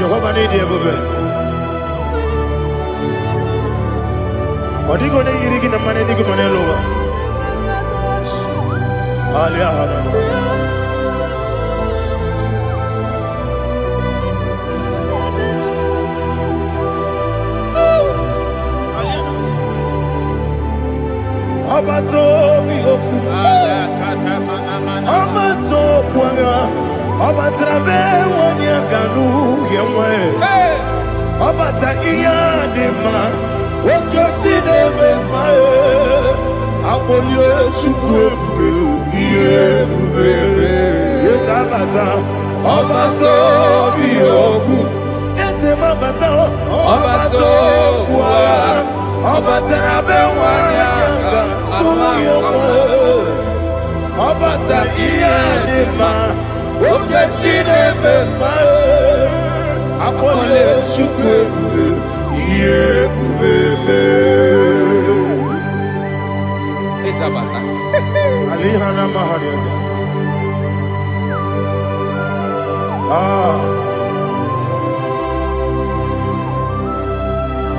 Speaker 2: Jehovah need you, baby. What are you going to eat in the money? You can lower. Obato Bihoku, Obato Puanga, Obatrabe, Wanyaganu, Yamwe, Obata Iyadema, Okotine Mae, Apolio Chukwe, yes, Abata, Obato Bihoku, yes, Abata, Obato Puanga. Obatarabe wanyanga uyomo Obata iyadema Oketine bema Apole chukwe Iye kubebe
Speaker 3: Isabata.
Speaker 2: Alihana mahariyaza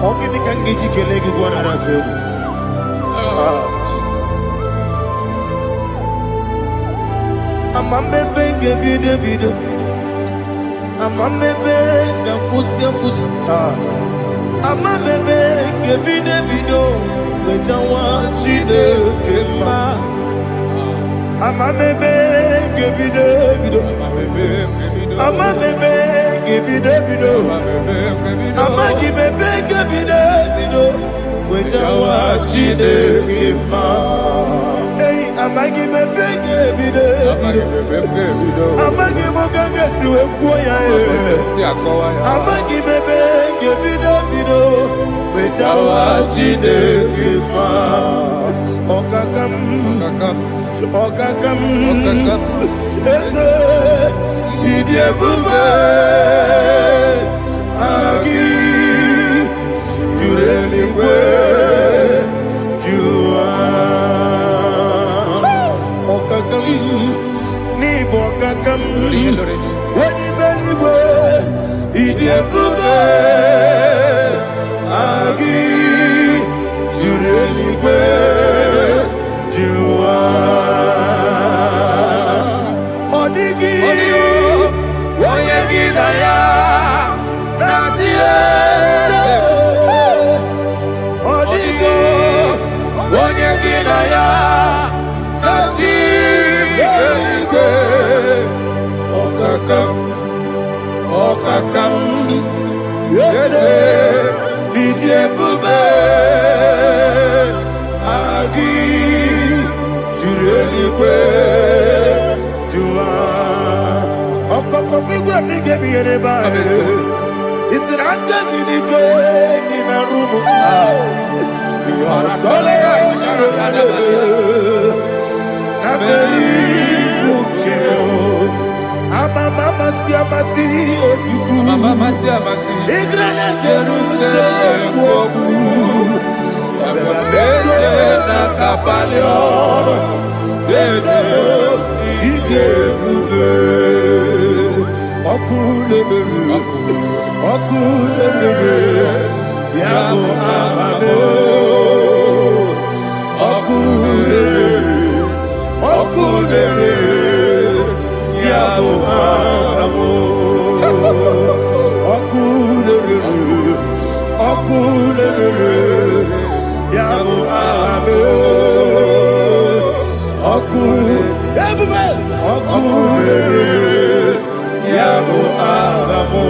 Speaker 2: Ogini kangeji kelegi gwana ratubu.
Speaker 3: Jesus.
Speaker 2: Amamebe ngebide bide. Amamebe ngakusi akusi. Amamebe ngebide bido. Wejawa chide kema. Amamebe ngebide bido. Amamebe ngebide bido. Amagi bebe gebide bido. Wejawa chide kema. Hey, amagi bebe gebide bido. Amagi mogaga siwe kuya Amagi bebe gebide bido. Wejawa chide kema. Okakam. Eze idie bube. Agi Juremigwe Jua Okakam Ni bokakam Wani beligwe Idie bube Agi Juremigwe Jua Odigi Oyegi daya Okakam Yede Idie Bube Agi Jurelikwe Jua Okokoki Gramni Gebi Yereba Isiranga Gidike Nina Rumu Yosolega Nabeli Bukeo Mama siamasi ofiku Mama siamasi Igrana Jerusalem woku Bele na kapaleon Bele ije bube Okulere Yabo amamo Okulere Yabo amamo Okulere Yabo amamo Okulere Yabo amamo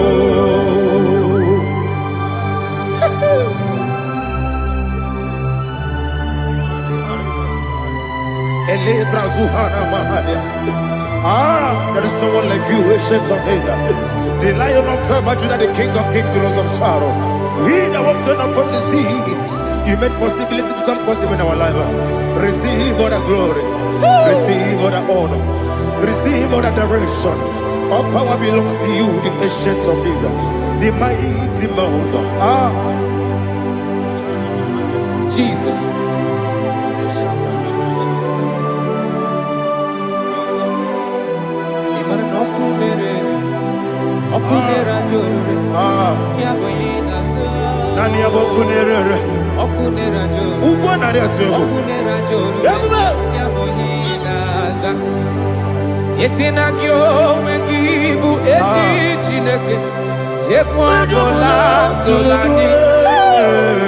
Speaker 2: Ele brazuhana mahania there is no one like you, ancient of days. The Lion of tribe of Judah, the King of kings, the Rose of Sharon. He that walked upon the sea. You made possibility to come possible in our life. Receive all the glory. Receive all the honor. Receive all the direction. All power belongs to you, the ancient of days, the mighty mountain.
Speaker 3: Jesus. Okunera jore, yaboyina so.
Speaker 2: Nani abokunere?
Speaker 3: Okunera jore.
Speaker 2: Ugo nari atugo.
Speaker 3: Okunera jore. Yaboyina za. Yesina kyo wekibu esi chineke. Yekwadola tolani.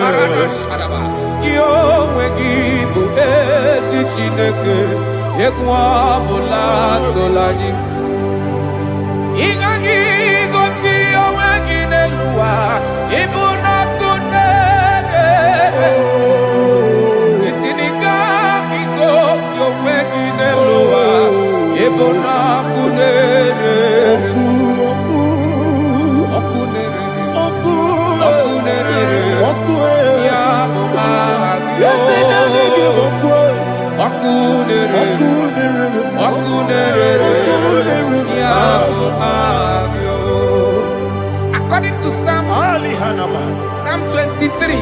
Speaker 3: Arana sharaba.
Speaker 2: onwe gị bụ ezi Chineke, egwu ọbụla tụla gị. Ị gaghị gosi onwe gị n'elu ụwa, ịbụ n'ọkụ na-ere. Isi n'ike gị gosi onwe gị n'elu ụwa, ịbụ n'ọkụ na-ere. According to Psalm 23.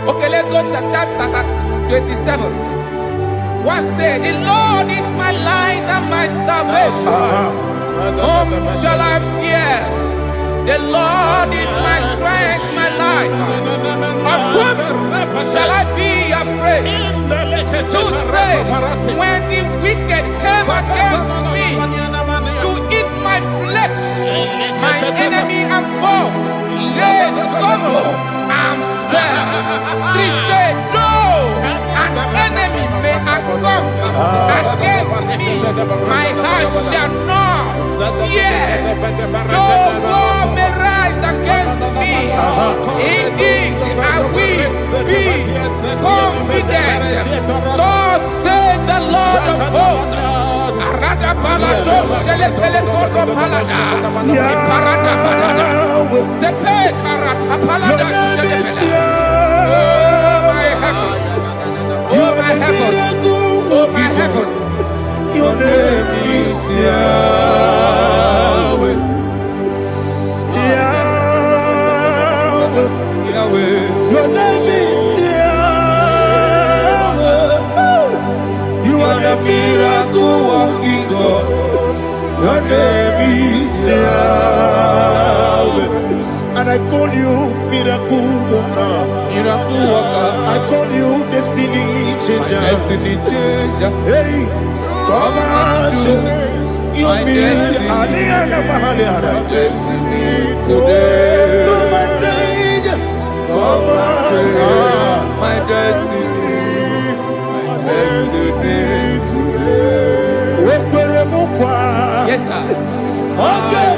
Speaker 2: Okay, let's go to chapter 27. What said, the Lord is my light and my salvation. Whom shall I fear? The Lord is my strength, my life. Of whom shall I be afraid? To say, when the wicked came against me to eat my flesh, my enemy and foe, they stumble and fell. Three say, though an enemy may come against me, my heart shall not fear. Though war may rise against me, in this I will be confident. Thus says the Lord of hosts. Oh my heavens, oh my heavens, your name is Yahweh. Yahweh, Yahweh, your name is Yahweh. You are the miracle working God. Your name is Yahweh. And I call you miracle worker. Miracle worker. I call you destiny changer. My destiny changer. Hey, come on, you mean Aliana Mahaliana. My destiny today. Come and change. Come on, my destiny. My destiny today. Yes, sir. Okay,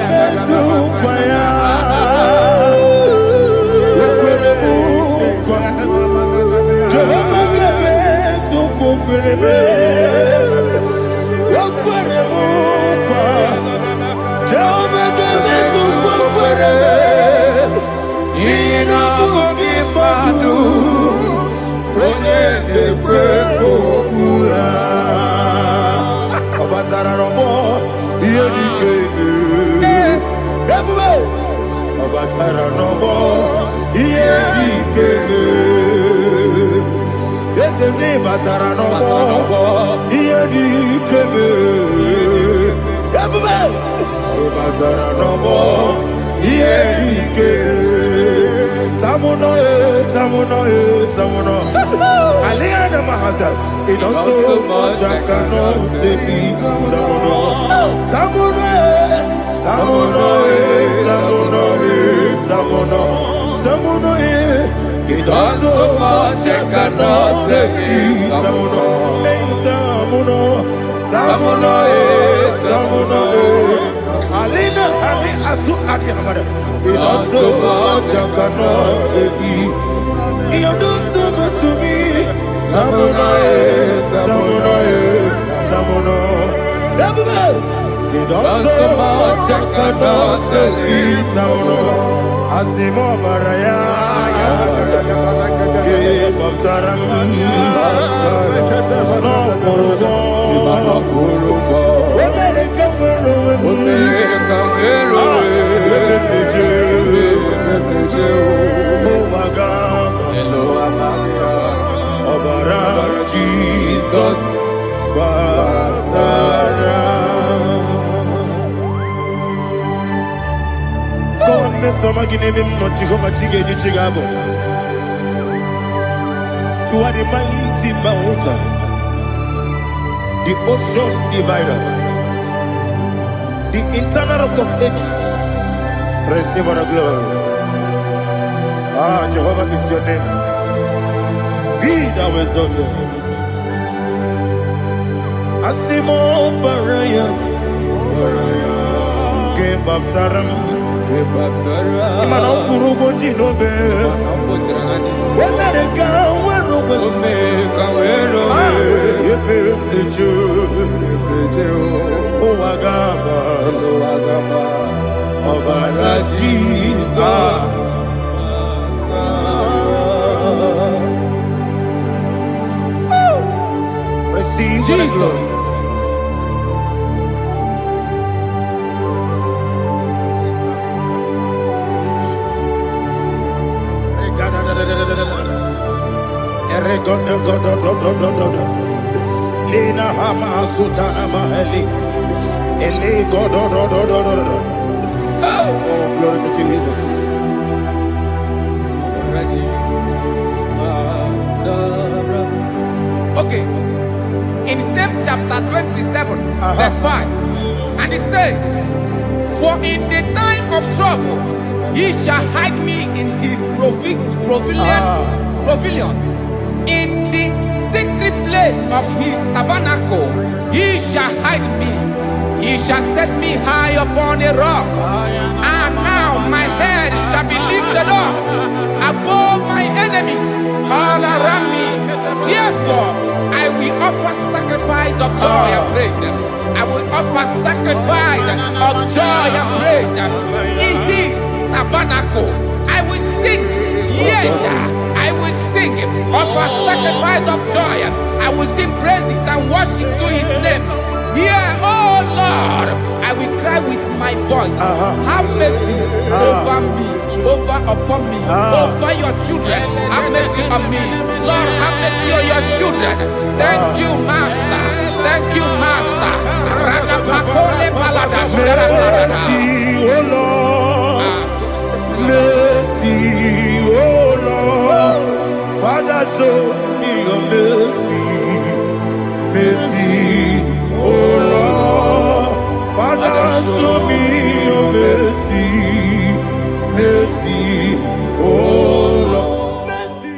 Speaker 2: Aliana Mahazat, it also much I cannot say. It also much I cannot say. Alina Ali Asu Adi Hamada. It also much I cannot say. You do so much to me. Tamuno. It also much I cannot say. Tamuno. Asimo Baraya. Give up Taram. No Kurubo. Jesus, God, you are the mighty mountain, the ocean divider. the internal rock of ages. Receive the glory. Ah, Jehovah is your name. Be thou exalted. Asimo Baraya. Game Baptaram. Imana Kurubo Jinobe. When they go, Jesus. Receive Jesus. Lina Hama Sutana Maheli. Oh, glory to Jesus.
Speaker 3: Okay. In same chapter 27, verse 5. And it says, for in the time of trouble, he shall hide me in his pavilion. In the secret place of his tabernacle, he shall hide me. He shall set me high upon a rock. And now my head shall be lifted up above my enemies all around me. Therefore, I will offer sacrifice of joy and praise. I will offer sacrifice of joy and praise. In his tabernacle, I will sing. Yes, I will sing. Offer sacrifice of joy. I will sing praises and worship to his name. Here, oh Lord, I will cry with my voice. Have mercy over me, upon me, over your children. Have mercy on me. Lord, have mercy on your children. Thank you, Master. Thank you, Master.
Speaker 2: Mercy, oh Lord. Mercy, oh Lord. Father, show me your mercy. Mercy, oh Lord. Father, show me your mercy. Mercy, oh Lord. Mercy.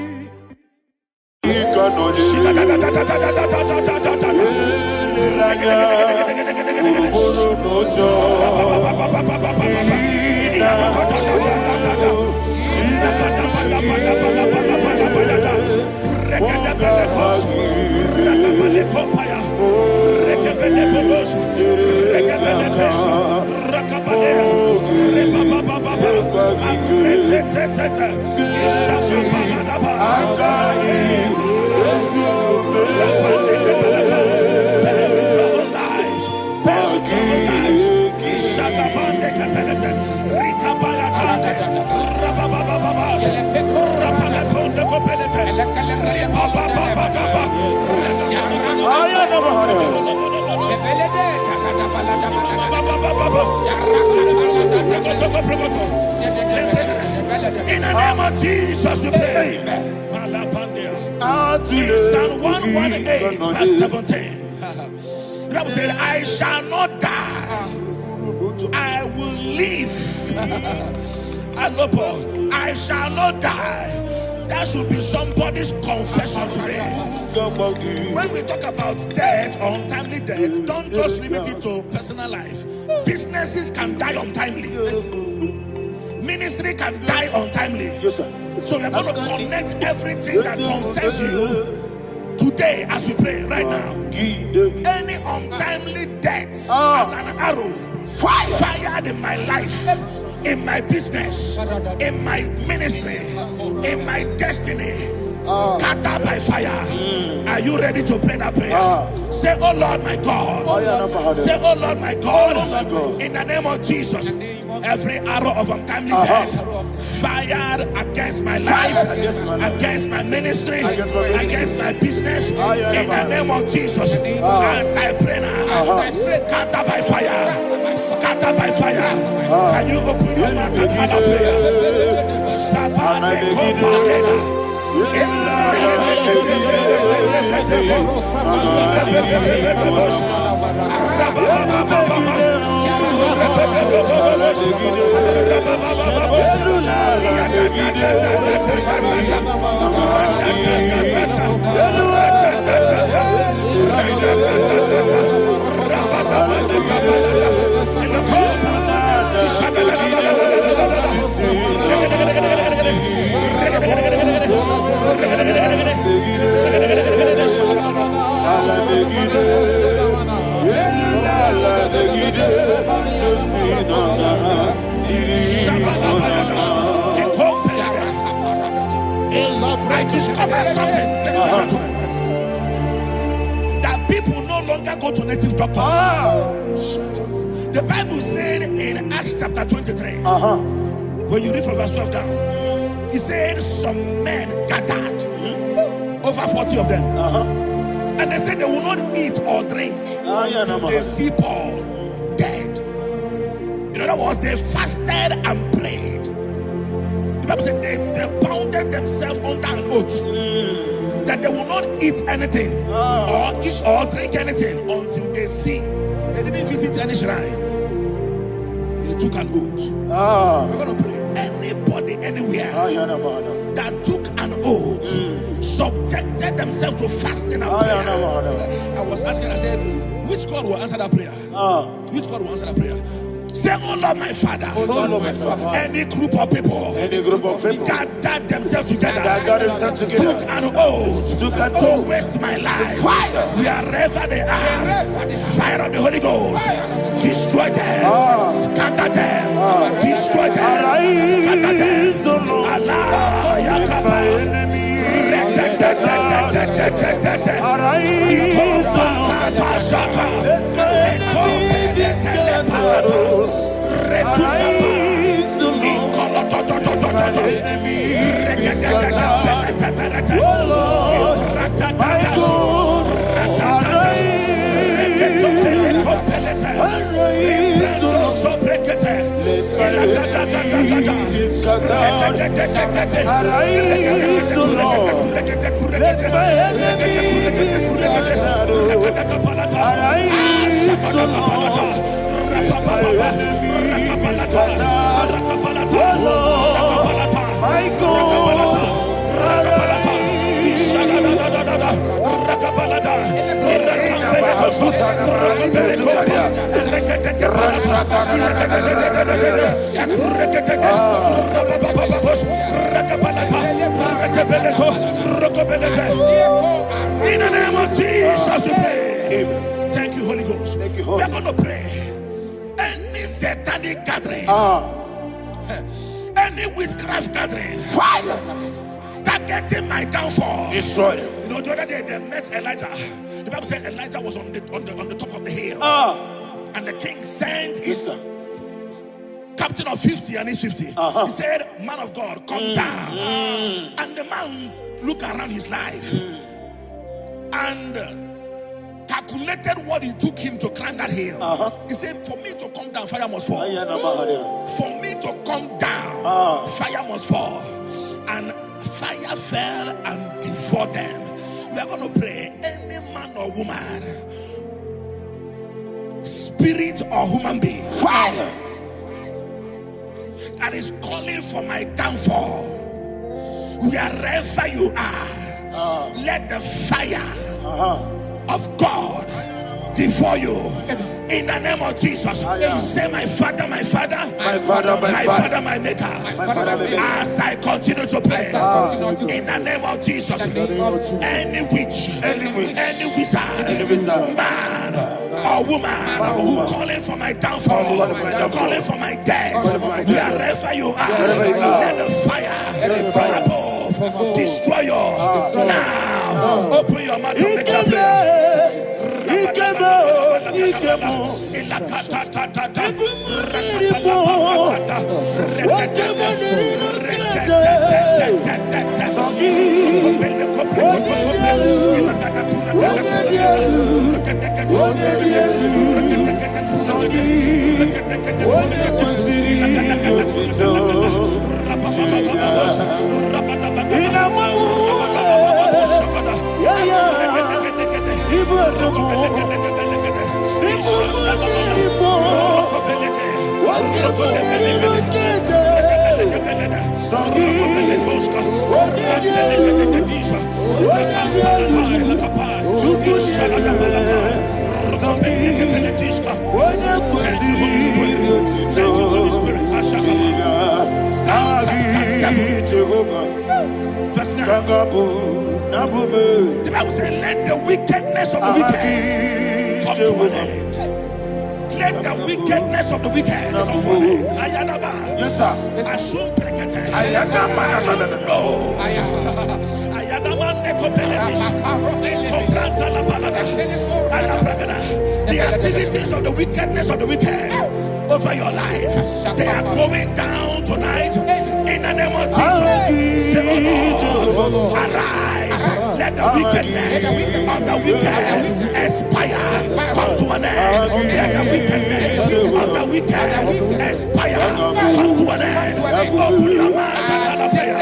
Speaker 4: In the name of Jesus, we pray. Psalm 118, verse 17. The Bible said, I shall not die, I will live. I shall not die. That should be somebody's confession today. When we talk about death or untimely death, don't just limit it to personal life. Businesses can die untimely. Ministry can die untimely.
Speaker 2: Yes, sir.
Speaker 4: So we're going to connect everything that concerns you today as we pray right now. Any untimely death as an arrow fired in my life, in my business, in my ministry, in my destiny, scattered by fire. Are you ready to pray that prayer? Say, oh Lord my God. Say, oh Lord my God. In the name of Jesus, every arrow of untimely death fired against my life, against my ministry, against my business, in the name of Jesus, as I pray now, scatter by fire, scatter by fire. Can you open your mouth and have a prayer? I discovered something, ladies and gentlemen, that people no longer go to native doctors. The Bible said in Acts chapter 23, when you read from verse 12 down, it said some men gathered, over 40 of them, and they said they will not eat or drink until they see Paul dead. In other words, they fasted and prayed. The Bible said they bounded themselves under an oath that they will not eat anything or drink anything until they see. They didn't visit any shrine. They took an oath. We're going to pray. Anybody, anywhere that took an oath, subjected themselves to fasting and prayer. I was asking, I said, which God will answer that prayer? Which God will answer that prayer? Say, oh Lord, my Father, any group of people, gathered themselves together, took an oath to waste my life. Wherever they are, fire of the Holy Ghost, destroy them, scatter them, destroy them, scatter them. Allah, Yakaba, in the name of Jesus we pray. Thank you, Holy Ghost. We are going to pray. Any satanic gathering, any witchcraft gathering, targeting my downfall, destroy them. You know, the other day they met Elijah. The Bible said Elijah was on the top of the hill, and the king sent his captain of 50 and his 50. He said, man of God, come down. And the man looked around his life and calculated what it took him to climb that hill. He said, for me to come down, fire must fall. For me to come down, fire must fall. And fire fell and devoured them. We are going to pray. Any man or woman, spirit or human being, fire, that is calling for my downfall, wherever you are, let the fire of God devour you in the name of Jesus. Say, my Father, my Father, my Father, my Father, my Maker. As I continue to pray in the name of Jesus, any witch, any wizard, man or woman calling for my downfall, calling for my death, wherever you are, let the fire from above destroy you now. Open your mouth and make a prayer. Verse 9. The Bible says, let the wickedness of the wicked come to an end. Let the wickedness of the wicked come to an end. Ayadaba.
Speaker 2: Yes, sir.
Speaker 4: Assume prekete.
Speaker 2: Ayadaba.
Speaker 4: No. Ayadaba nekopeletis. Ekopranta la balada. Ala bragada. The activities of the wickedness of the wicked over your life, they are going down tonight in the name of Jesus. Say, oh Lord, arise. Let the wickedness of the wicked expire. Come to an end. Let the wickedness of the wicked expire. Come to an end. Open your mouth and have a prayer.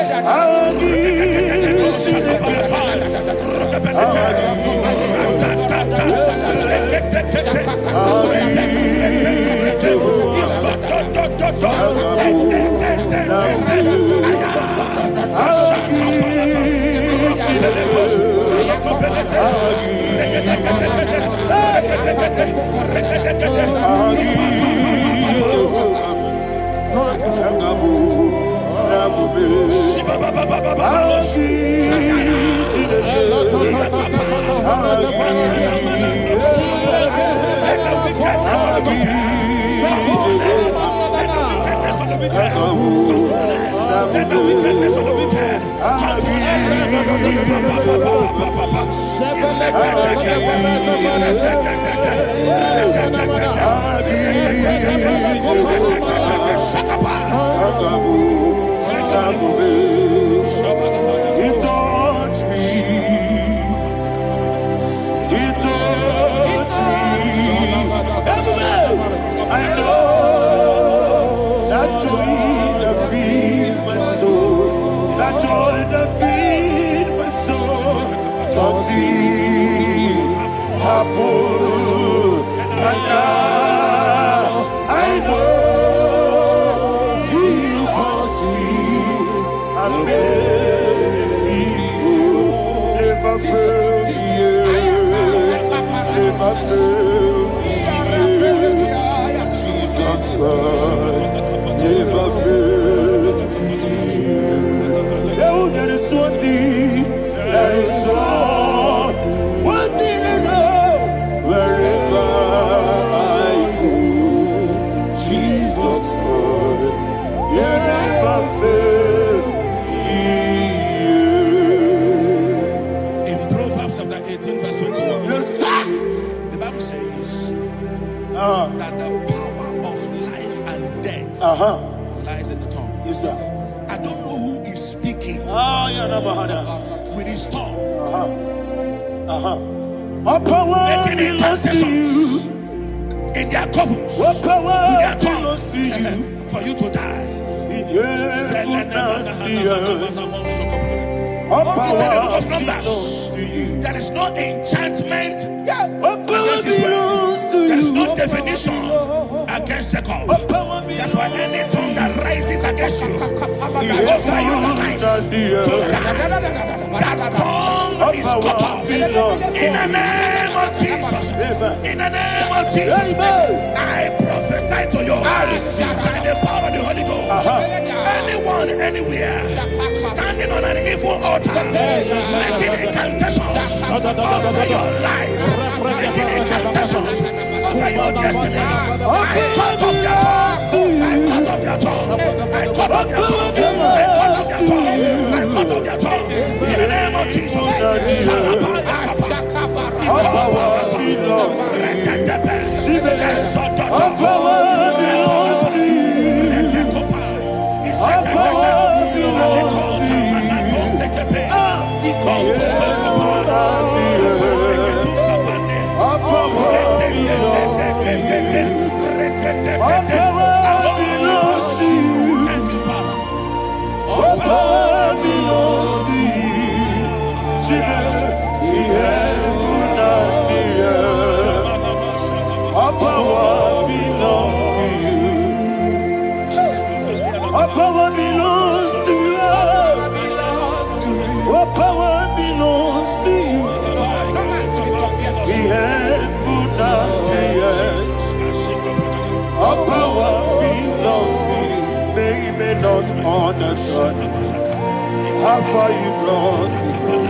Speaker 4: Let the wickedness of the wicked come to an end.
Speaker 2: I know that joy that feeds my soul, that joy that feeds my soul. Something happened, and now I know He wants me. I'm never failed you, never failed me. Never fail. There is one thing, there is one thing I know. Wherever I go, Jesus Christ, you never fail.
Speaker 4: In Proverbs chapter 18, verse 21,
Speaker 2: Yes, sir.
Speaker 4: the Bible says that the power of life and death lies in the tongue.
Speaker 2: Yes, sir.
Speaker 4: I don't know who is speaking with his tongue, making intercessions in their covers with their tongue for you to die. He said in the book of Numbers, there is no enchantment against Israel. There is no definition against Jacob. That's why any tongue that rises against you over your life to die, that tongue is cut off. In the name of Jesus. In the name of Jesus. I prophesy to you by the power of the Holy Ghost. Anyone, anywhere, standing on an evil altar, making incantations over your life, making incantations over your destiny, I cut off their tongue. I cut off their tongue. I cut off their tongue. I cut off their tongue. I cut off their tongue. In the name of Jesus.
Speaker 2: No. not understand how far you brought me from.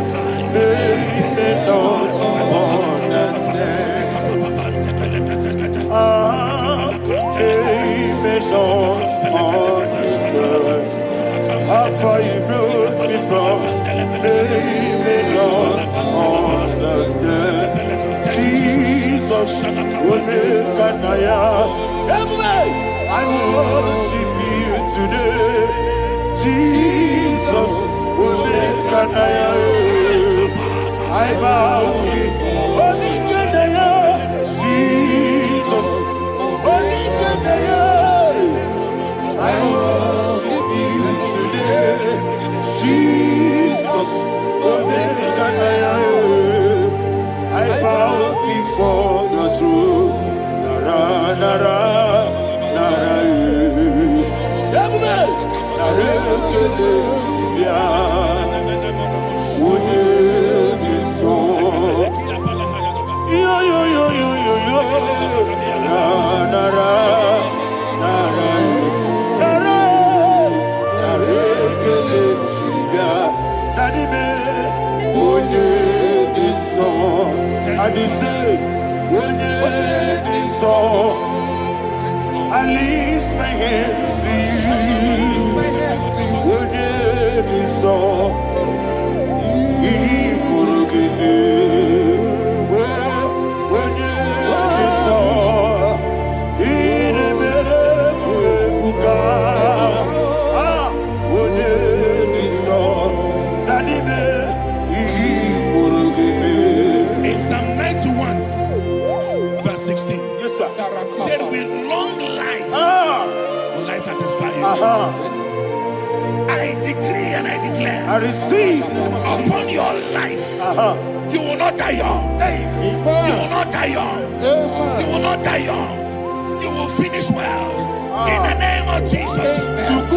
Speaker 2: They may not understand. They may not understand how far you brought me from. They may not understand. Jesus, Womekanaya. I worship you today. Jesus, Womekanaya. I bow before Womekanaya. Jesus, Womekanaya. I worship you today. Jesus, Womekanaya. I bow before your throne. Nara, nara, nara, nara, yo, yo, yo, yo, yo, yo, nara, nara, nara, and he said, when this song, I lift my hands to you. When this song, he could give me. When this song, he never when this song, that he could give me.
Speaker 4: In Psalm 91, verse 16,
Speaker 2: Yes, sir.
Speaker 4: said, with long life will I satisfy you. I decree and I declare,
Speaker 2: I receive
Speaker 4: upon your life, you will not die young. You will not die young. You will not die young. You will finish well. In the name of Jesus.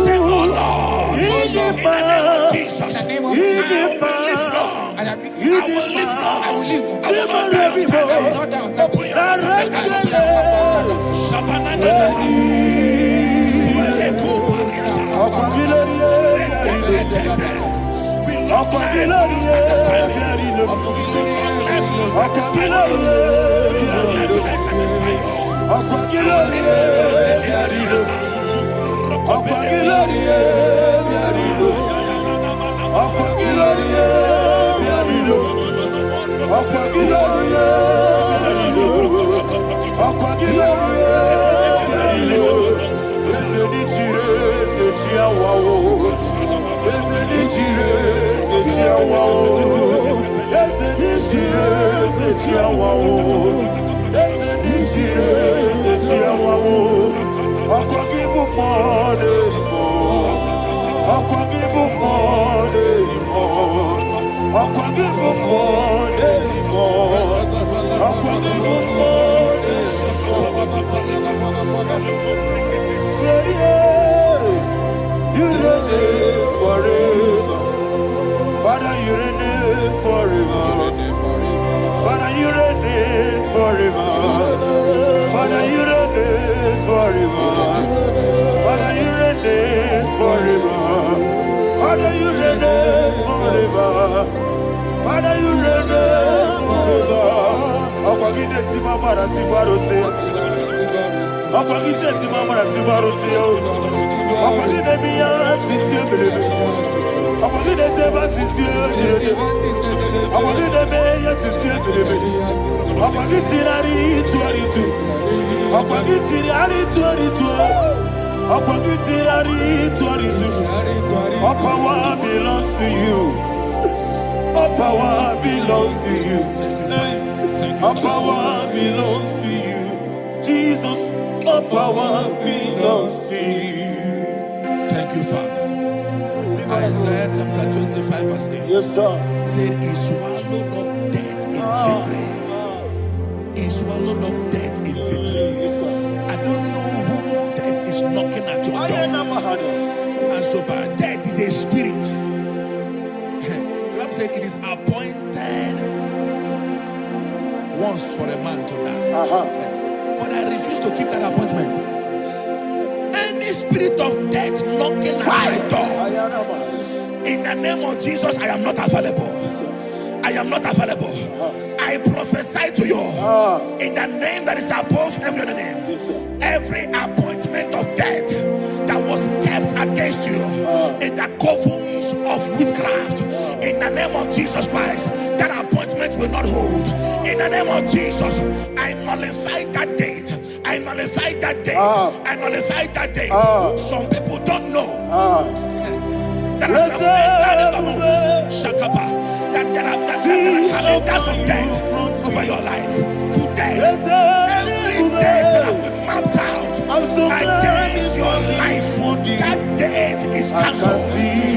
Speaker 4: Say, oh Lord, in the name of Jesus, I will live long. I will live long. I will not die young. Open your
Speaker 2: You reign forever. Father, you reign forever. Father, you reign forever. Father, you reign forever. Father, you reign forever. Father, you reign forever. Father, you reign forever. Akwagide ti mama na ti barose. Akwagide ti mama na ti barose. Akwagide biya sisi ebelebe. Akwagide teba sisi ebelebe. Akwagide beya sisi ebelebe. Akwagide rari tuaritu. Akwagide rari tuaritu. Akwagide rari tuaritu. All power belongs to you. All power belongs to you. All power belongs to you. Jesus, all power belongs to you.
Speaker 4: Thank you, Father. Isaiah chapter 25, verse 8.
Speaker 2: Yes, sir.
Speaker 4: Said, he swallowed up death in victory. He swallowed up death in victory. I don't know who death is knocking at your door. And so, but death is a spirit. God said it is appointed once for a man to die. But I refuse to keep that appointment. Any spirit spirit of death knocking at my door, in the name of Jesus, I am not available. I am not available. I prophesy to you in the name that is above every other name. Every appointment of death that was kept against you in the covens of witchcraft, in the name of Jesus Christ, that appointment will not hold. In the name of Jesus, I nullify that date. I nullify that date. I nullify that date. Some people don't know that as you have entered in the month, Shakapa, that there are calendars of death over your life. Today, every date that has been mapped out against your life, that date is cancelled.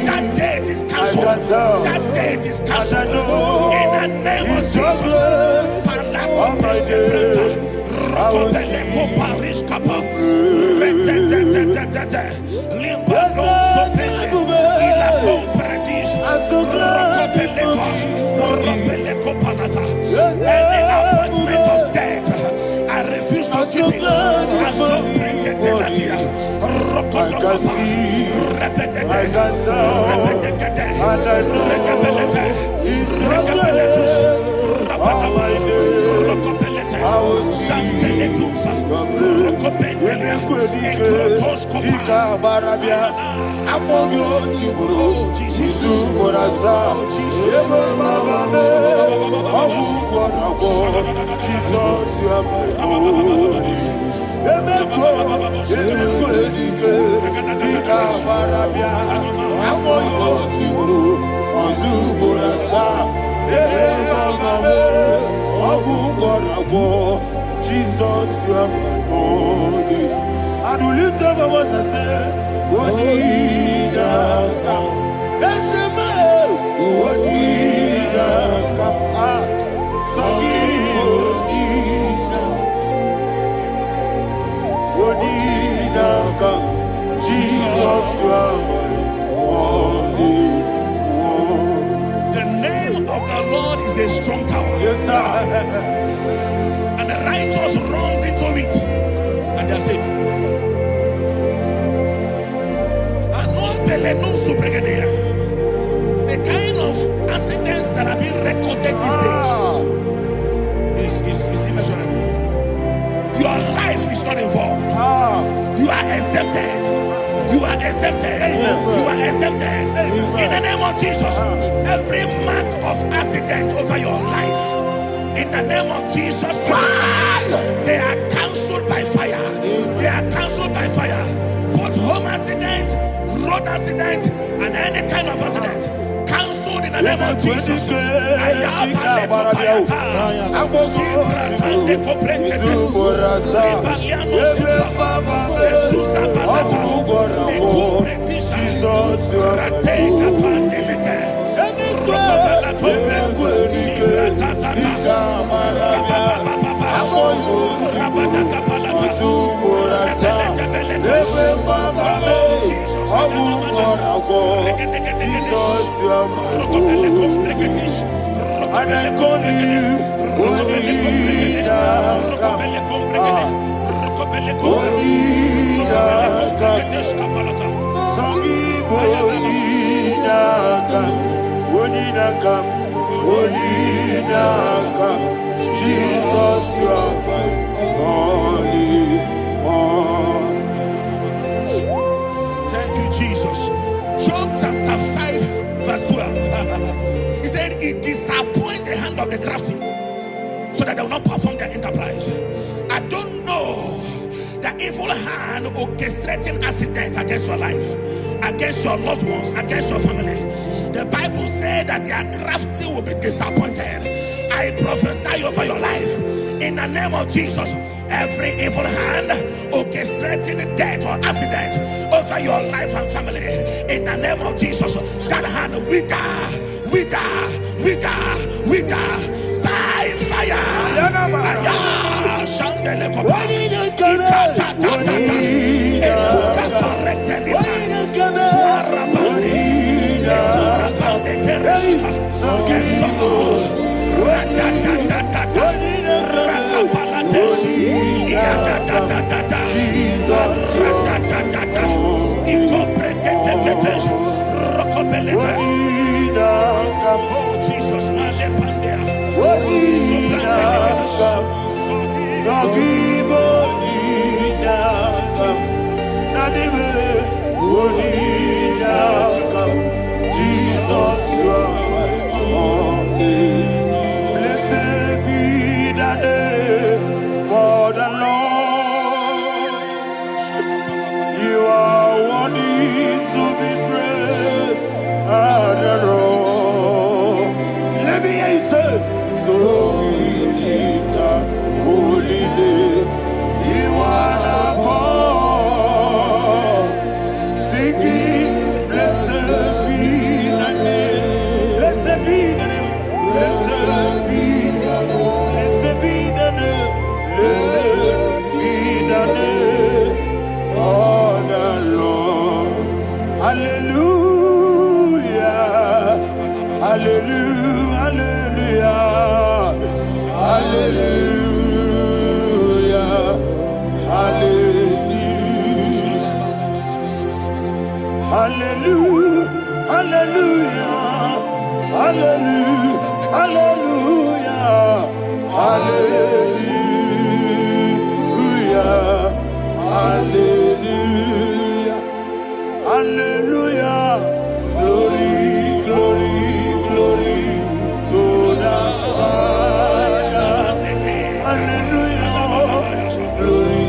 Speaker 4: That date is cancelled. That date is cancelled. In the name of Jesus. Any appointment of death, I refuse to keep it. I so bring it in here.
Speaker 2: Jesus, you are my only. I do lift up my voice and say, Onida come. That's the man. Onida come. Sorry, Onida come. Jesus, you are my only.
Speaker 4: The name of the Lord is a strong tower.
Speaker 2: Yes, sir.
Speaker 4: And the righteous runs into it and they're safe. The kind of accidents that are being recorded these days is immeasurable. Your life is not involved. You are exempted. You are exempted. You are exempted. In the name of Jesus, every mark of accident over your life, in the name of Jesus Christ, they are cancelled by fire. They are cancelled by fire. Both home accident, road accident, and any kind of accident, cancelled in the name of Jesus. Jesus, you are my only one. Thank you, Jesus. Job chapter 5, verse 12. He said, it disappoints the hand of the crafty, so that they will not perform their enterprise. I don't know the evil hand orchestrating accident against your life, against your loved ones, against your family. The Bible said that their crafty will be disappointed. I prophesy over your life in the name of Jesus. Every evil hand orchestrating death or accident over your life and family, in the name of Jesus, that hand wither by fire.
Speaker 2: Hallelujah, hallelujah, hallelujah, hallelujah, hallelujah, hallelujah, hallelujah, hallelujah, hallelujah, hallelujah, glory, glory, glory to the Father, hallelujah, glory,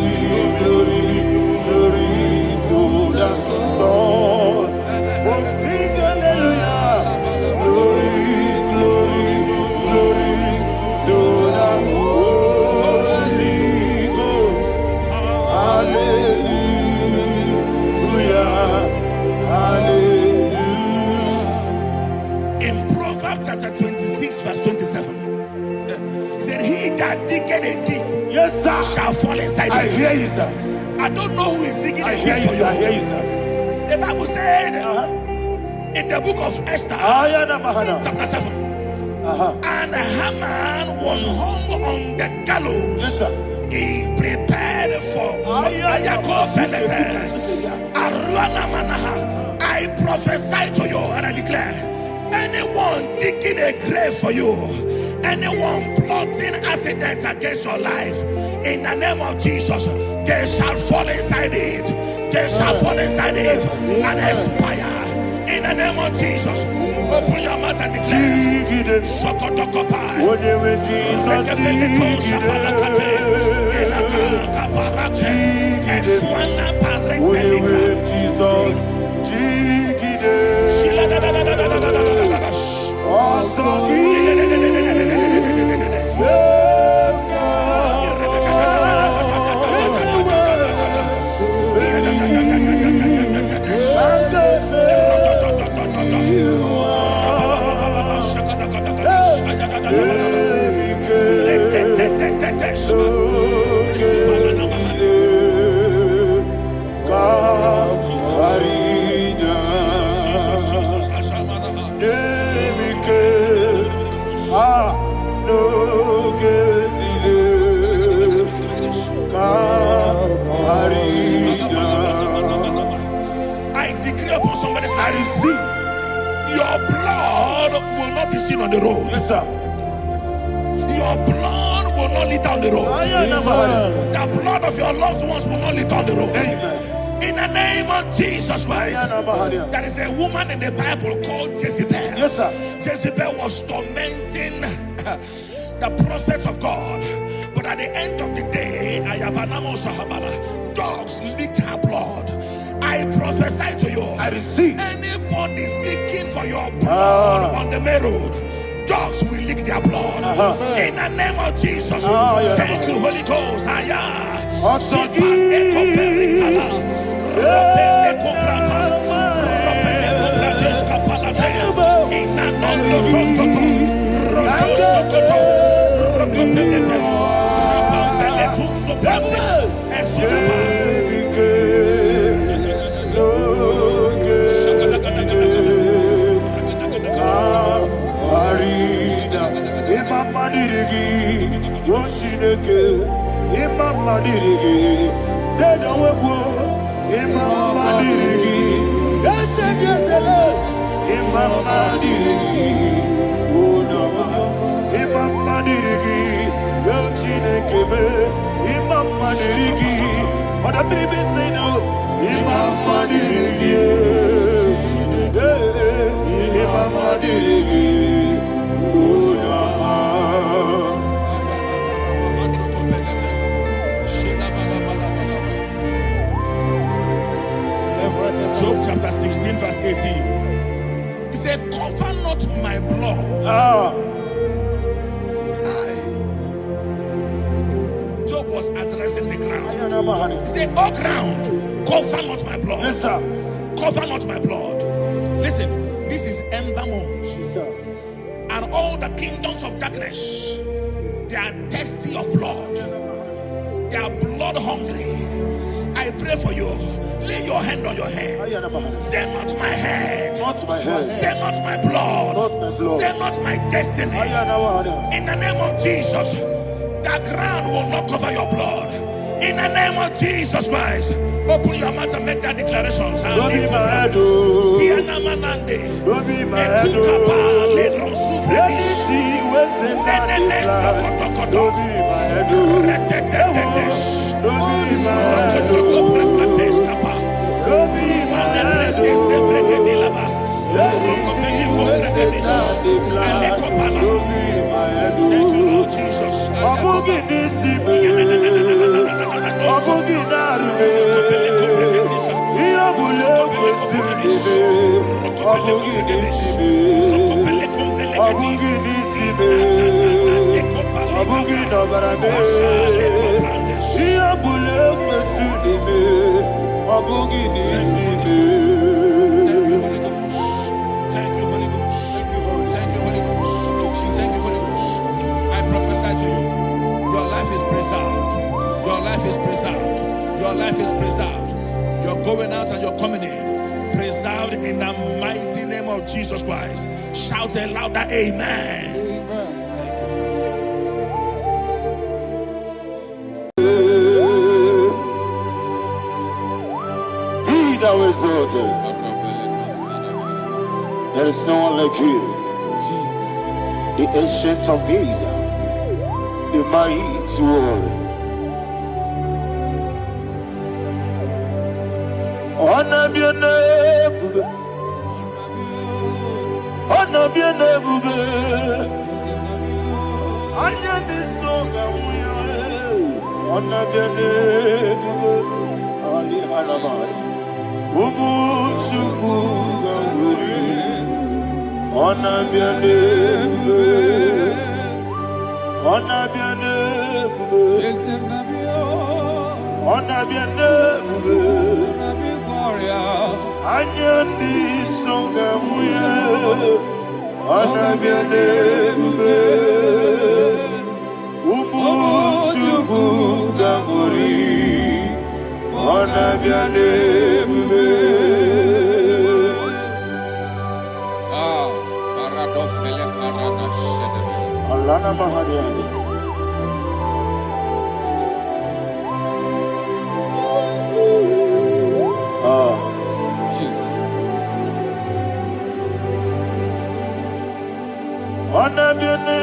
Speaker 2: glory, glory to the Son, oh sing hallelujah, glory, glory, glory to the Holy Ghost, hallelujah, hallelujah.
Speaker 4: In Proverbs chapter 26, verse 27, he said, he that diggeth a deep,
Speaker 2: Yes, sir,
Speaker 4: shall fall inside
Speaker 2: I
Speaker 4: it.
Speaker 2: hear you, sir.
Speaker 4: I don't know who is digging
Speaker 2: I
Speaker 4: a
Speaker 2: hear
Speaker 4: deep
Speaker 2: you,
Speaker 4: for
Speaker 2: sir. I hear
Speaker 4: you.
Speaker 2: you, sir.
Speaker 4: The Bible said in the book of Esther, chapter 7, and Haman was hung on the gallows.
Speaker 2: Yes, sir.
Speaker 4: He prepared for I prophesy to you and I declare, anyone digging a grave for you, anyone plotting accidents against your life, in the name of Jesus, they shall fall inside it. They shall fall inside it and expire. In the name of Jesus, open your mouth and declare. Shokotokopai. I decree upon somebody's life, your blood will not be seen on the road.
Speaker 2: Yes, sir.
Speaker 4: Your blood will not lead down the road. The blood of your loved ones will not lead down the road.
Speaker 2: Amen.
Speaker 4: In the name of Jesus Christ. There is a woman in the Bible called Jezebel.
Speaker 2: Yes, sir.
Speaker 4: Jezebel was tormenting the prophets of God. But at the end of the day, dogs licked her blood. I prophesy to you,
Speaker 2: I receive.
Speaker 4: anybody seeking for your blood on the main road, dogs will lick their blood. In the name of Jesus. Thank you, Holy Ghost. Job chapter 16 verse 18. He said, cover not my blood. Job was addressing the ground. He said, oh ground, cover not my blood.
Speaker 2: Yes, sir.
Speaker 4: Cover not my blood. Listen, this is ember month.
Speaker 2: Yes, sir.
Speaker 4: And all the kingdoms of darkness, they are thirsty of blood. They are blood hungry. I pray for you. Lay your hand on your head. Say, not my head.
Speaker 2: not my head.
Speaker 4: Say not my blood.
Speaker 2: Not my blood.
Speaker 4: Say not my destiny. In the name of Jesus, the ground will not cover your blood. In the name of Jesus Christ, open your mouth and make that declaration.
Speaker 2: Don't be my head, oh. Don't be my head, oh. Anything was in that plan. Don't be my head, oh. Don't be my head, oh. Don't be my head, oh. Anything was in that plan. Don't be my head, oh.
Speaker 4: Thank you, Lord Jesus. Your life is preserved. You're going out and you're coming in. Preserved in the mighty name of Jesus Christ. Shout a louder amen.
Speaker 1: Amen.
Speaker 4: Thank you,
Speaker 2: Be thou exalted. There is no one like you.
Speaker 3: Jesus.
Speaker 2: The ancient of days, the mighty warrior. Honor be a neighbor. Honor be a neighbor. Anya ni soga muya. Honor be a neighbor. Ali Araba. Ubu chuku ganguri. Honor be a neighbor. Honor be a neighbor. Honor be a neighbor. Anyandi songa muya, anabiane bube, ubu chuku ganguri, anabiane bube.
Speaker 3: Ah, paradofele karana shedebe.
Speaker 2: Alana mahadiani.
Speaker 3: Jesus.
Speaker 2: Anabiane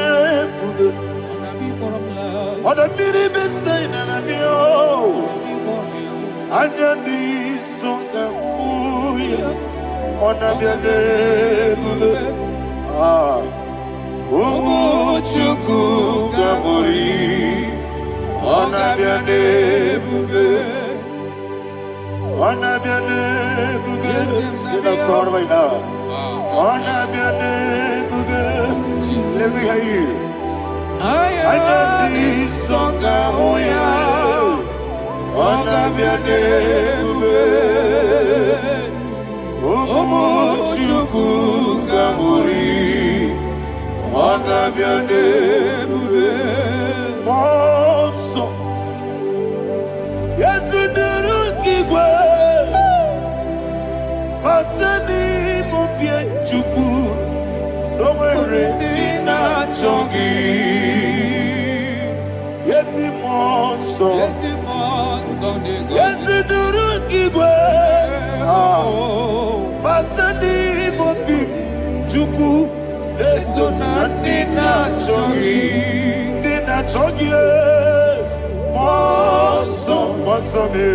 Speaker 2: bube, anabiri besaina nabio, anyandi songa muya, anabiane bube. Ubu chuku ganguri, anabiane bube. Anabiane bube, sila sorvaina. Anabiane bube, let me hear you. Ayandi songa oya, anabiane bube. Omo chuku ganguri, anabiane bube. Monso, yezinduru kigwe. Batani mubie chuku, nomere nina chongi. Yesi monso, yesi nuru kigwe. Batani mubie chuku, eso na nina chongi. Nina chongi, monso, monso me.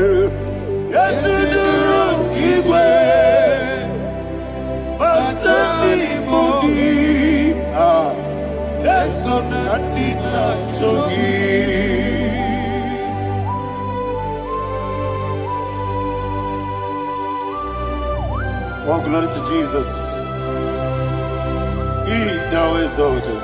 Speaker 2: Yesi nuru kigwe. Batani mubie, eso na nina chongi. All glory to Jesus. He thou exalted.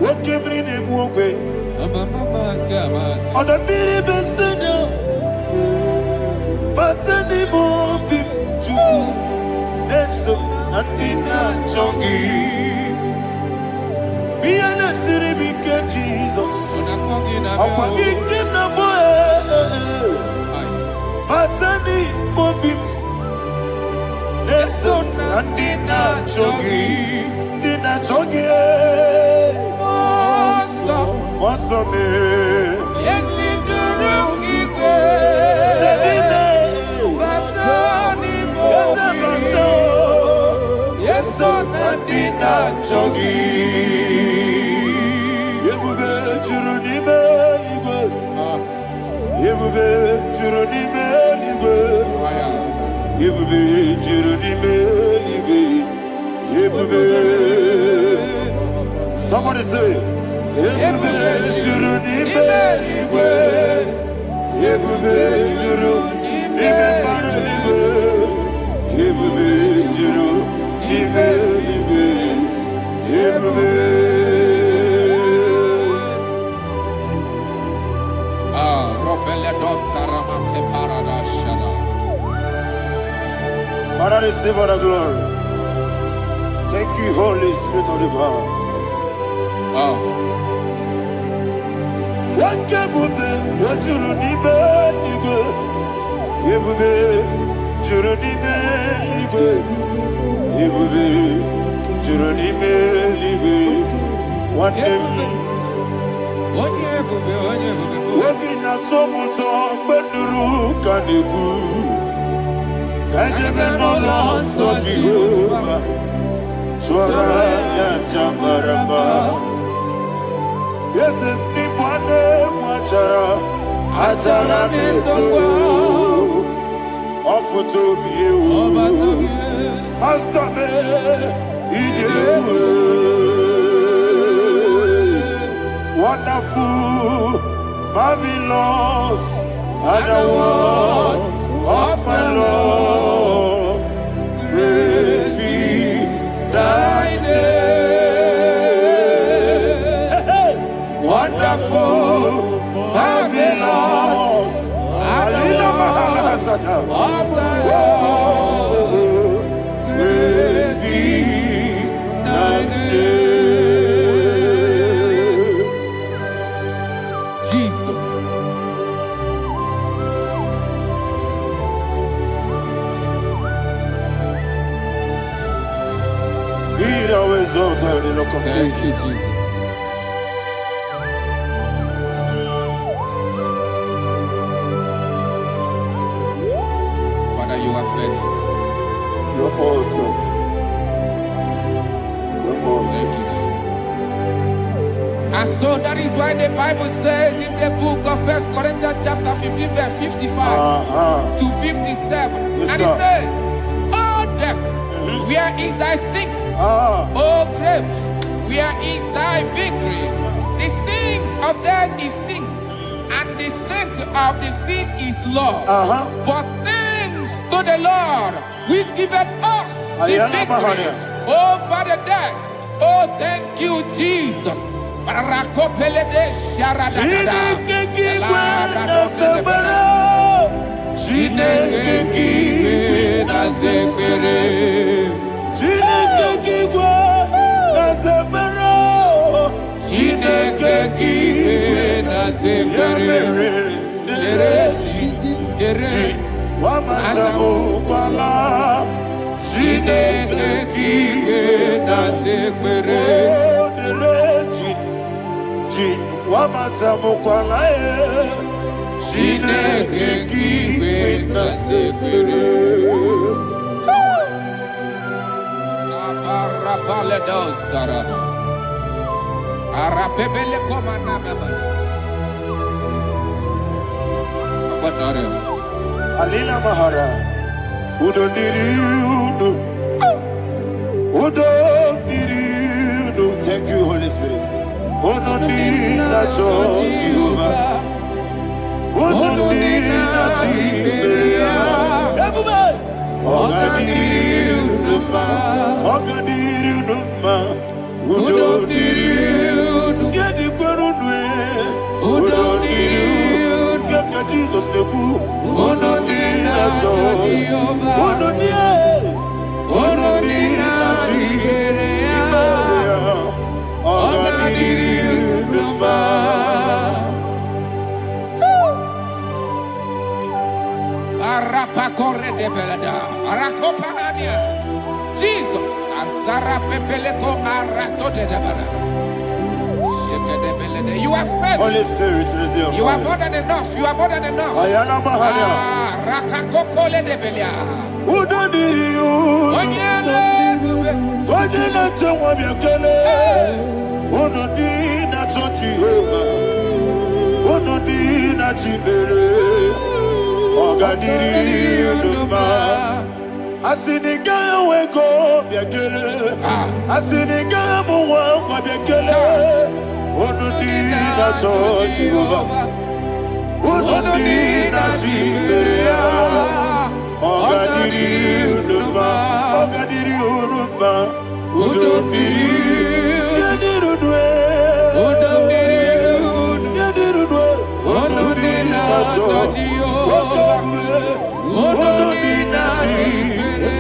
Speaker 2: What came in and walk away? On the miri besena, Batani mubie chuku, eso na nina chongi. Be an asiri bike Jesus. Akwagi kim na boy. Nina Chogi, Nina Chogi, Mosso me,
Speaker 3: Yes, in the room, Igbo. Batoni Mobi. Yes, on
Speaker 2: Nina Chogi, Yebube Juruni Beligwe, Yebube Juruni Beligwe, Yebube Juruni Beligwe, Yebube. Somebody say, Yebube Juruni Beligwe, Yebube Juruni Beligwe, Yebube Juruni Beligwe, Yebube. Father, receive all the glory. Thank you, Holy Spirit of the power. What can we do? What you do? Yebube, Juruni Beligwe, Yebube, Juruni Beligwe. What Wabina tomuto beduru kaniku Kajebe no loso Jehovah Swara ya jambaramba Yese nipane mwachara Achara neto Ofuto biyewu Master me Ijewu Wonderful, marvelous, are the words of my Lord. Great be thy name. Wonderful, marvelous, are the words of my Lord. Great be thy name.
Speaker 3: Thank you, Jesus. Father, you are faithful.
Speaker 2: You're awesome. You're awesome.
Speaker 3: Thank you, Jesus. And so that is why the Bible says in the book of 1 Corinthians chapter 15, verse 55 to 57.
Speaker 2: Yes,
Speaker 3: and it says, "Oh death, where is thy stings? Oh grave, where is thy victory? The stings of death is sin, and the strength of the sin is law. But thanks to the Lord, which giveth us the victory over the death. Oh, thank you, Jesus."
Speaker 2: Alina Mahara, Udo Diriudo, Udo Diriudo. Thank you, Holy Spirit. Udo Diriudo, Udo Jesus the coup,
Speaker 3: Jesus. Azara pepeleko arato de dabara. You are faithful.
Speaker 2: Holy Spirit, receive
Speaker 3: You are more than enough. You are more than enough.
Speaker 2: Ayana Mahania.
Speaker 3: Rakakokole de belia.
Speaker 2: Udodiriu.
Speaker 3: Onyele.
Speaker 2: Onyele tewa miakele. Onodi na Jehovah. Onodi na Chibere. Ogadiri uduma. Asiniga weko miakele. Asiniga muwa miakele. Onodi na Jehovah. Onodi na Chibere. Ogadiri uduma. Ogadiri uduma. Udomiri. Yadirudwe.
Speaker 3: Udomiri.
Speaker 2: Yadirudwe.
Speaker 3: Onodi na Jehovah. Onodi na Chibere.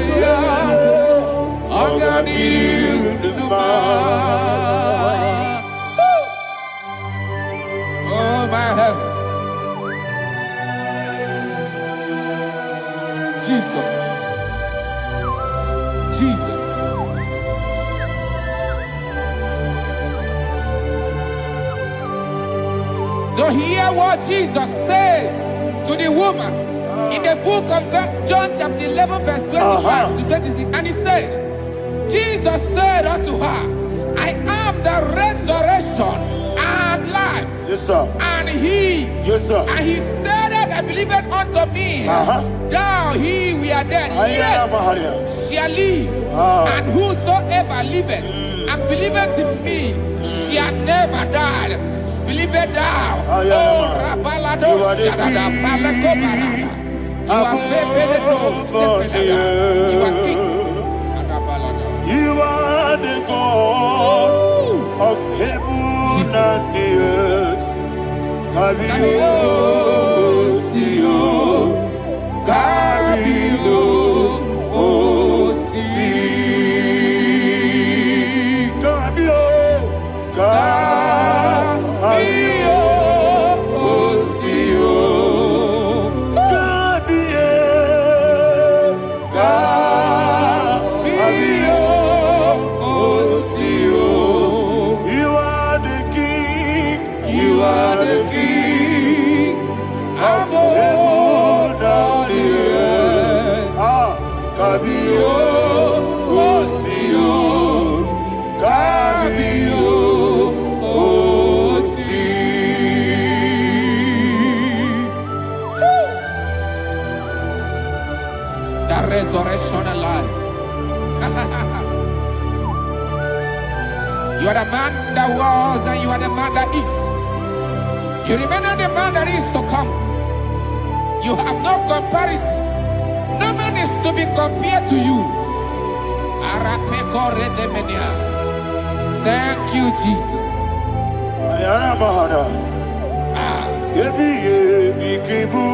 Speaker 3: Ogadiri uduma. Oh my health. Jesus. Jesus. So hear what Jesus said to the woman in the book of John chapter 11 verse 25 to 26. And he said, Jesus said unto her, I am the resurrection and life.
Speaker 2: Yes, sir.
Speaker 3: And he,
Speaker 2: Yes, sir.
Speaker 3: and he said that I believe it unto me. Thou he we are dead,
Speaker 2: Ayana
Speaker 3: yet
Speaker 2: Mahania.
Speaker 3: shall live. And whosoever liveth and believeth in me shall never die. Believe it thou. Oh, Rabalado Shadada, Paleko Barada. You are Febeleto Sepelada. You are king.
Speaker 2: You are the God of heaven and the earth. Kabio, Sio, Kabio, Osi, Kabio, Kabio, Osio, Kabio, Kabio, Osio. You are the king. You are the king of heaven and the earth. Kabio, Osio, Kabio, Osi.
Speaker 3: The resurrection alive. You are the man that was and you are the man that is. You remember the man that is to come. You have no comparison. No man is to be compared to you. Thank you, Jesus.
Speaker 2: Ayana Mahana. Yebi yebi kibu.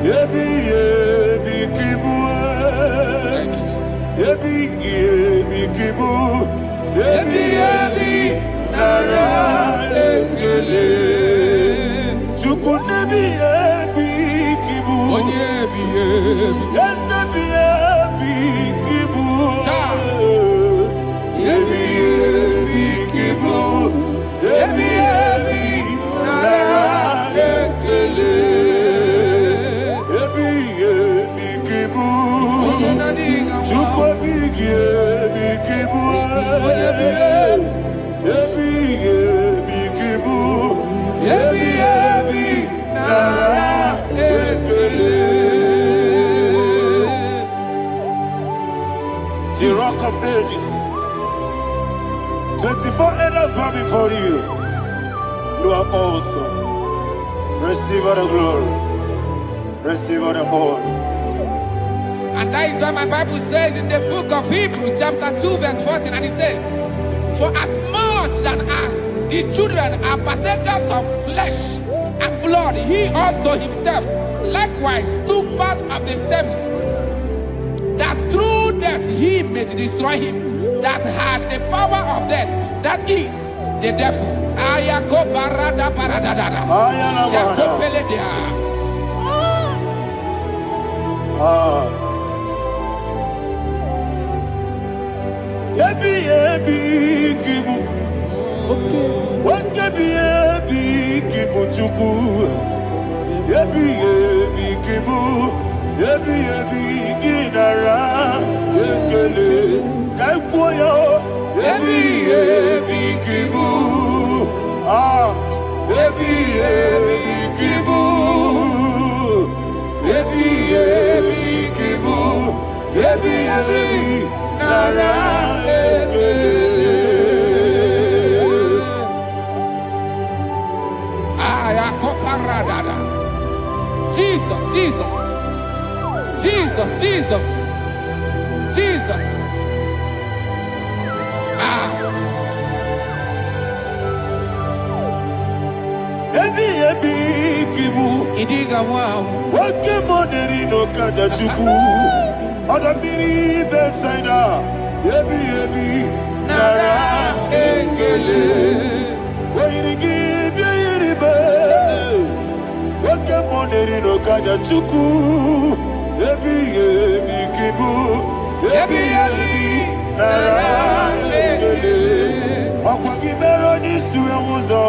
Speaker 2: Yebi yebi kibu.
Speaker 3: Thank you, Jesus.
Speaker 2: Yebi yebi kibu. Yebi yebi nara ekele. Chukunebi yebi kibu.
Speaker 3: Onyebi, yebi.
Speaker 2: Yes, yebi yebi kibu. Yebi yebi kibu. Yebi yebi nara ekele. Yebi yebi kibu. Chukobi yebi kibu. Yebi yebi kibu. Yebi yebi nara ekele. The rock of ages. 24 elders bow before you. You are awesome. Receive all the glory. Receive all the honor.
Speaker 3: And that is what my Bible says in the book of Hebrews chapter 2 verse 14. And it said, for as much than us, the children are partakers of flesh and blood, he also himself likewise took part of the same, that through death he may destroy him that had the power of death, that is the devil. Ayako parada paradadada.
Speaker 2: Ebi ebi kibu. Okebi ebi kibu chuku. Ebi ebi kibu. Ebi ebi ginara. Ekele kaikuyo. Ebi ebi kibu. Ebi ebi kibu. Ebi ebi kibu. Ebi ebi nara ekele.
Speaker 3: Ayakoparadada. Jesus, Jesus, Jesus, Jesus, Jesus.
Speaker 2: Ebi ebi kibu.
Speaker 3: Idiga wow.
Speaker 2: Wake moneri no kaja chuku. Odamiri besaida. Ebi ebi nara ekele. Wairigi biiribe. Wake moneri no kaja chuku. Ebi ebi kibu. Ebi ebi nara ekele. Okwagi bero ni suwe muzo.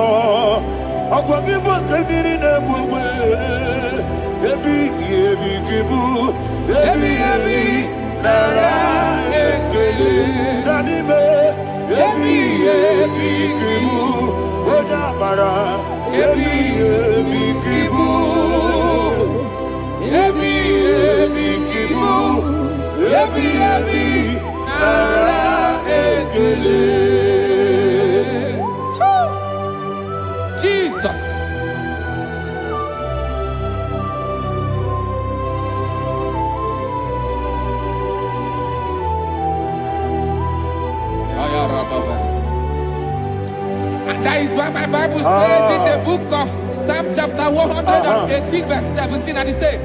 Speaker 2: Okwagi bokebiri na bwe. Ebi ebi kibu. Ebi ebi nara ekele. Danime. Ebi ebi kibu. Odabara. Ebi ebi kibu. Ebi ebi kibu. Ebi ebi nara ekele.
Speaker 3: Jesus. And that is why my Bible says in the book of Psalm chapter 118 verse 17, and it says,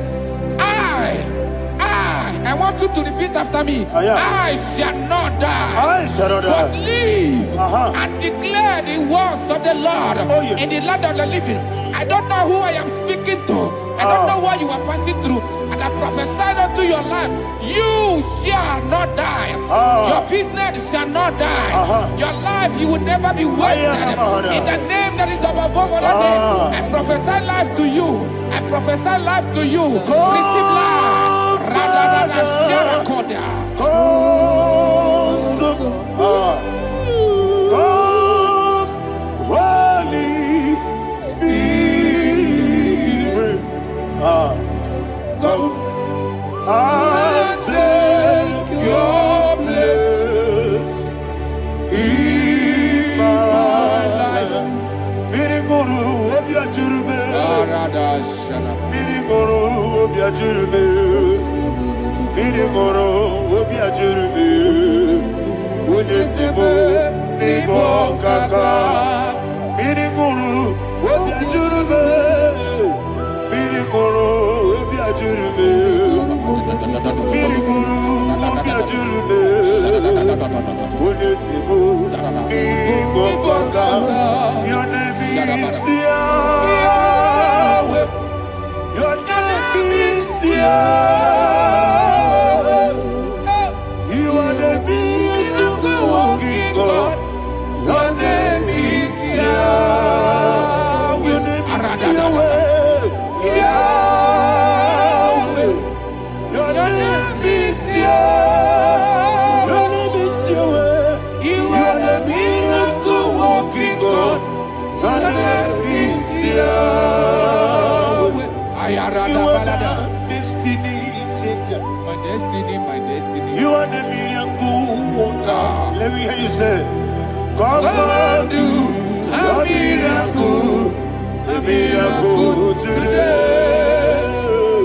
Speaker 3: I want you to repeat after me. I shall not die.
Speaker 2: I shall not die.
Speaker 3: But live and declare the words of the Lord in the land of the living. I don't know who I am speaking to. I don't know what you are passing through. And I prophesied unto your life. You shall not die. Your business shall not die. Your life, you will never be wasted. In the name that is above all other name, I prophesy life to you. I prophesy life to you. Receive life.
Speaker 2: Holy Spirit, come and take your place in my life. Miriguru obiajurube, miriguru obiajurube. Mirigoro obiajurube, unesebo nibo kaka. Mirigoro obiajurube, mirigoro obiajurube, mirigoro obiajurube, unesebo nibo kaka. Your name is Yahweh. Your name is Yahweh. Your name is Yahweh. Your name is Yahweh. Your name is Yahweh. Your name is Yahweh. You are the miracle working God. Your name is Yahweh. You are the destiny changer.
Speaker 3: My destiny, my destiny.
Speaker 2: You are the miracle worker. Let me hear you say, come and do a miracle today.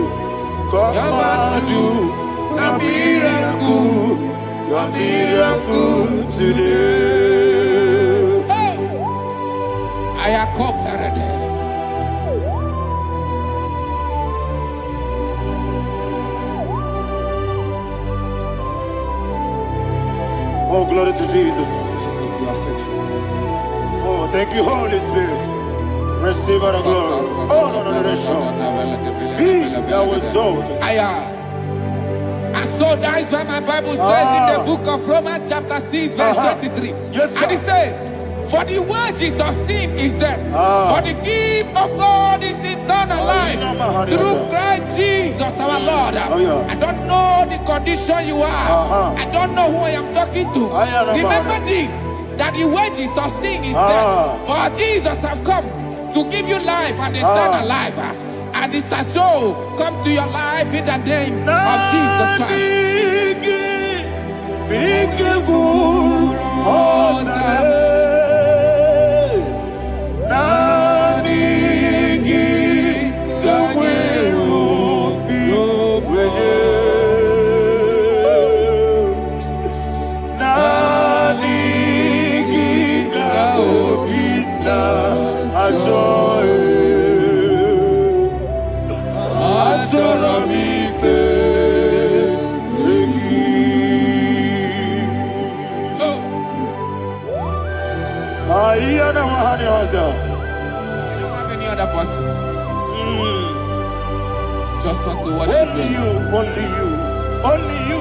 Speaker 2: Come and do a miracle today.
Speaker 3: I am cooperated.
Speaker 2: Oh, glory to Jesus.
Speaker 3: Jesus, you are faithful.
Speaker 2: Oh, thank you, Holy Spirit. Receive our glory. Oh, no, no, no, no. Be thou exalted.
Speaker 3: As So that is why my Bible says in the book of Romans chapter 6 verse 23.
Speaker 2: Yes, sir.
Speaker 3: And it says, for the wages of sin is death, but the gift of God is eternal life through Christ Jesus our Lord. I don't know the condition you are. I don't know who I am talking to. Remember this, that the wages of sin is death, but Jesus have come to give you life and eternal life. And this has so come to your life in the name of Jesus Christ.
Speaker 2: I
Speaker 3: don't have any other person. Just want to worship
Speaker 2: only you, only you, only you.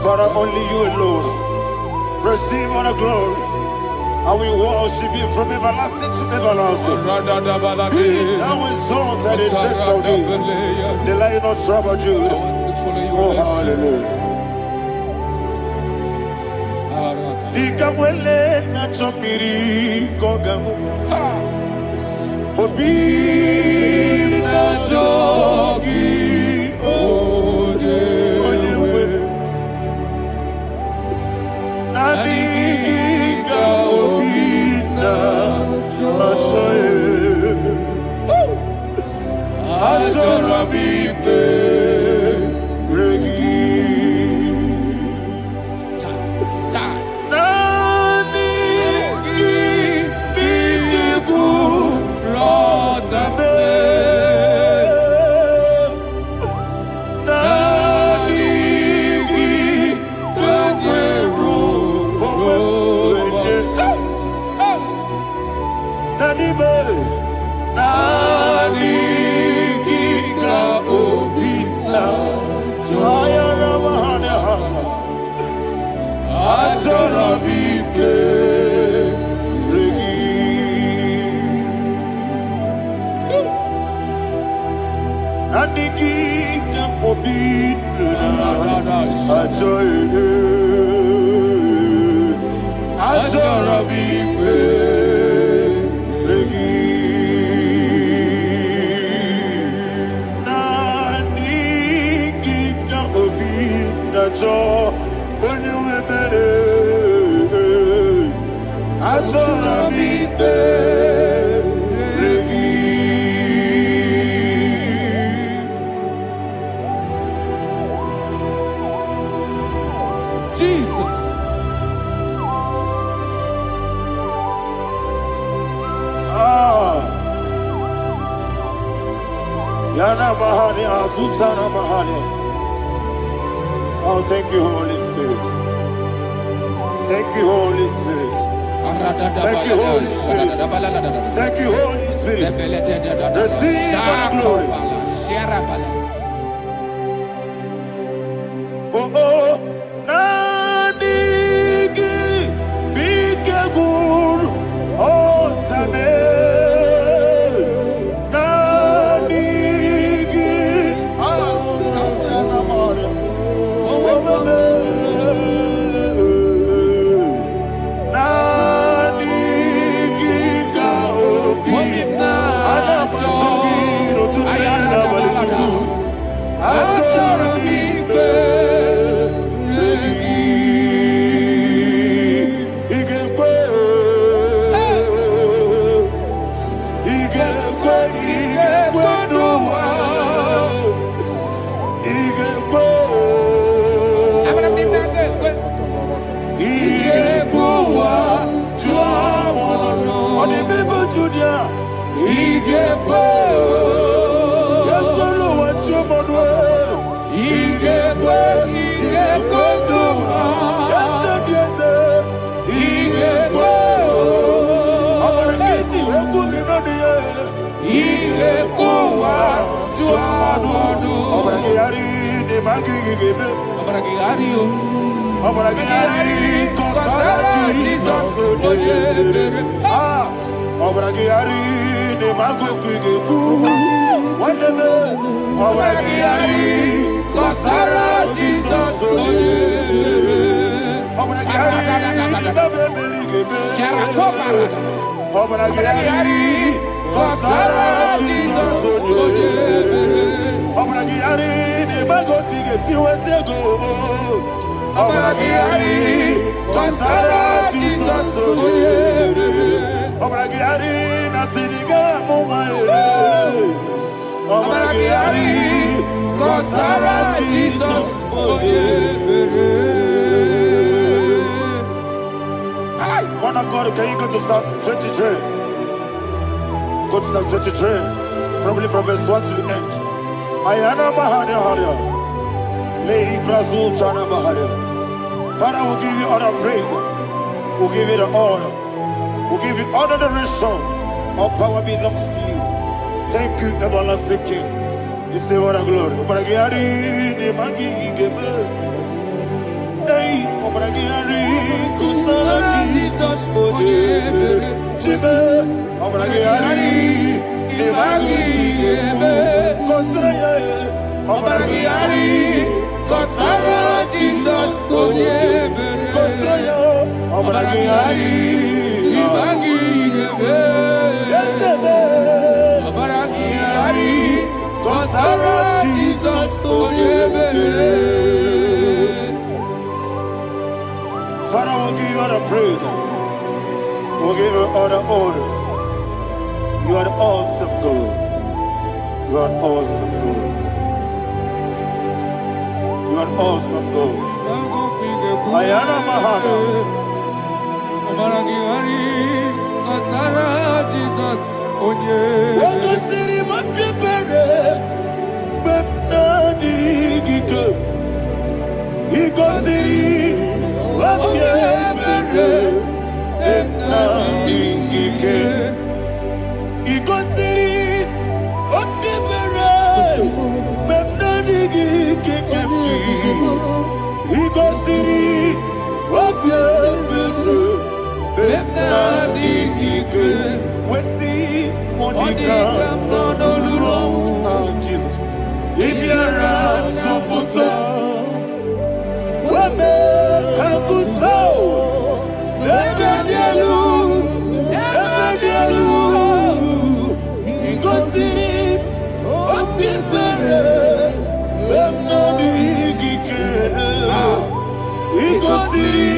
Speaker 2: Father, only you alone. Receive all the glory. I will worship you from everlasting to everlasting. Be thou exalted and set of thee, the Lion of tribe of Judah. Oh, hallelujah. Ikawele na chomiri kogamu. Obi na jogi odewe. Nadiga obi na jogi. Azorabipe regi. Oh, thank you, Holy Spirit. Thank you, Holy Spirit. Thank you, Holy Spirit. Thank you, Holy Spirit. Receive the glory. Oh, oh, Nadigi, Bikagur, oh, Tabe. One of God, can you go to Psalm 23? Go to Psalm 23, probably from verse 1 to the end. Ayana Maharia Haria. Lehi Brazil Chana Maharia. Father, we'll give you all the praise. We'll give you the honor. We'll give you all the adoration. All power belongs to you. Thank you, everlasting King. You say what a glory. Obragiari, Nemagi, Gebe. Hey, Obragiari, Kusara, Jesus, for you. Jibe, Obragiari, Nemagi, Gebe. Kusara, Obragiari, Kusara, Jesus, for you. Kusara, Obragiari, Nemagi, Gebe. Obragiari, Kusara, Jesus, for you. Father, we'll give you all the praise. We'll give you all the honor. You are the awesome God. You are an awesome God. You are an awesome God. Ayana Mahana.
Speaker 6: Jesus, Onye.
Speaker 2: Wakasiri Makepere. Bepnadi Gito. Ikosiri. Wakepere. Bepnadi Gike. Ikosiri. Wakepere. Bepnadi Gike. Ikosiri. Wakepere. Bepnadi Gike. We see Monica. Oh, Jesus. Ibiara Saputo. Wame Kakuso. Ebedielu. Ebedielu. Igosiri. Opipere. Bemnadi Gike. Igosiri.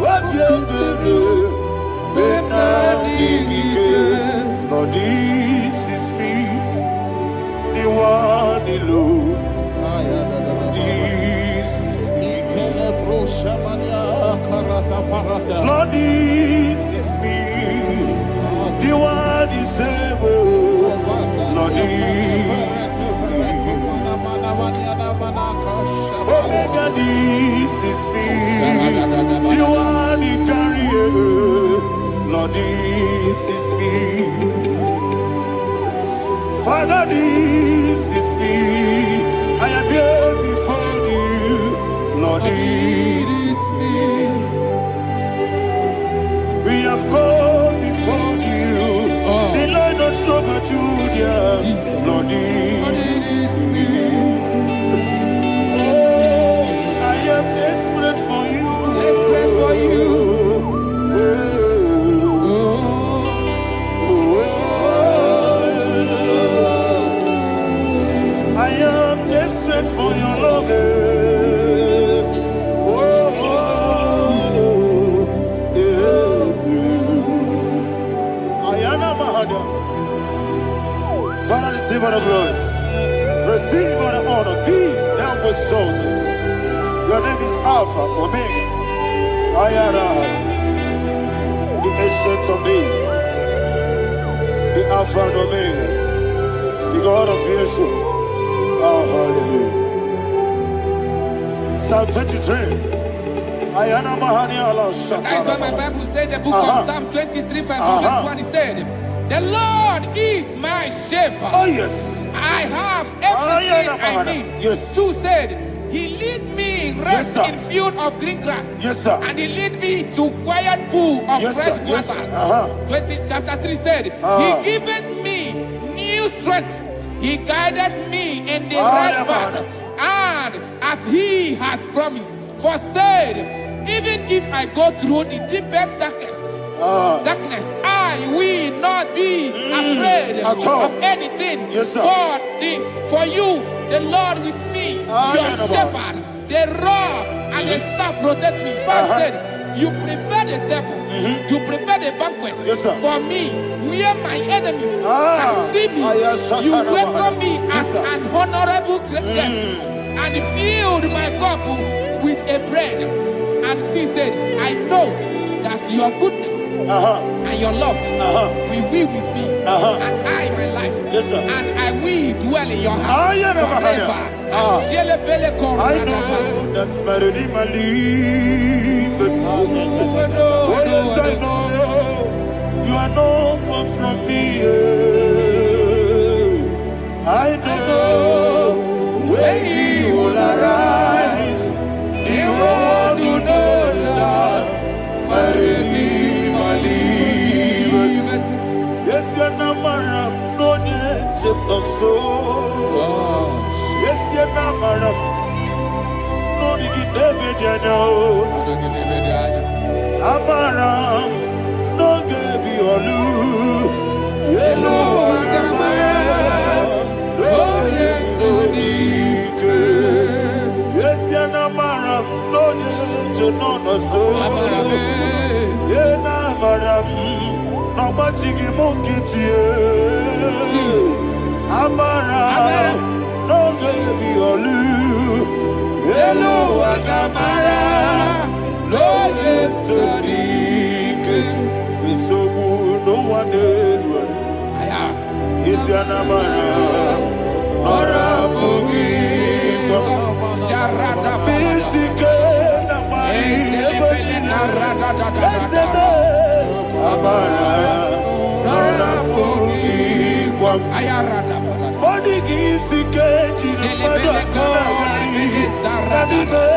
Speaker 2: Opipere. Lord, this is me, the one alone. This is me. Lord, this is me, the one is ever. Lord, this is me. Omega, this is me, the one in carrier. Lord, this is me. Father, this is me. I am here before you. Lord, this is me. We have come before you. The Lord of Summer Junior. Lord, this is me. Oh, I am desperate for you.
Speaker 6: Desperate for you.
Speaker 2: For your love, Ayana Mahada. Father, receive all the glory, receive all the honor. Be thou exalted. Your name is Alpha, Omega. Ayana, the ancient of days, the Alpha and Omega, the God of Yeshua. Oh, hallelujah. Psalm 23. Ayana Mahani Allah Shata.
Speaker 3: That's what my Bible said, the book of Psalm 23, verse 1. It said, the Lord is my shepherd.
Speaker 2: Oh, yes.
Speaker 3: I have everything I need.
Speaker 2: Yes.
Speaker 3: 2 said, He lead me rest
Speaker 2: Yes, sir.
Speaker 3: in field of green grass.
Speaker 2: Yes, sir.
Speaker 3: And He lead me to quiet pool of
Speaker 2: Yes,
Speaker 3: fresh
Speaker 2: sir. Yes,
Speaker 3: waters.
Speaker 2: sir.
Speaker 3: 20, chapter 3 said, He giveth me new strength. He guided me in the right path. And as He has promised, for said, even if I go through the deepest darkness, I will not be afraid of anything.
Speaker 2: Yes, sir.
Speaker 3: For you, the Lord with me, your shepherd, the rod and the staff protect me. First said, you prepare the table, you prepare the banquet
Speaker 2: Yes, sir.
Speaker 3: for me, where my enemies can see me. You welcome me as an honorable guest, and filled my cup with a bread. And He said, I know that your goodness and your love will be with me, and I, my life,
Speaker 2: Yes, sir.
Speaker 3: and I will dwell in your house forever.
Speaker 2: I know that's my Redeemer liveth. Oh, yes, I know you are not far from me. I know when He will arise, the world will know that my Redeemer liveth. Yes, you're not married, no need to so. Yes, you're not married, no need to be Amaram, no gebi olu. Yellow agamara, no yesodike. Yes, you're not married, no need to know no so. Yena maram, no machigi mokiti. Amaram, no gebi olu. Yellow agamara, no yesodike. Bisobu no one did. Is your namara, ora bugi. Bisike namari, esebe. Amara, ora bugi. Body gisike, jinabada kanagari. Radibe,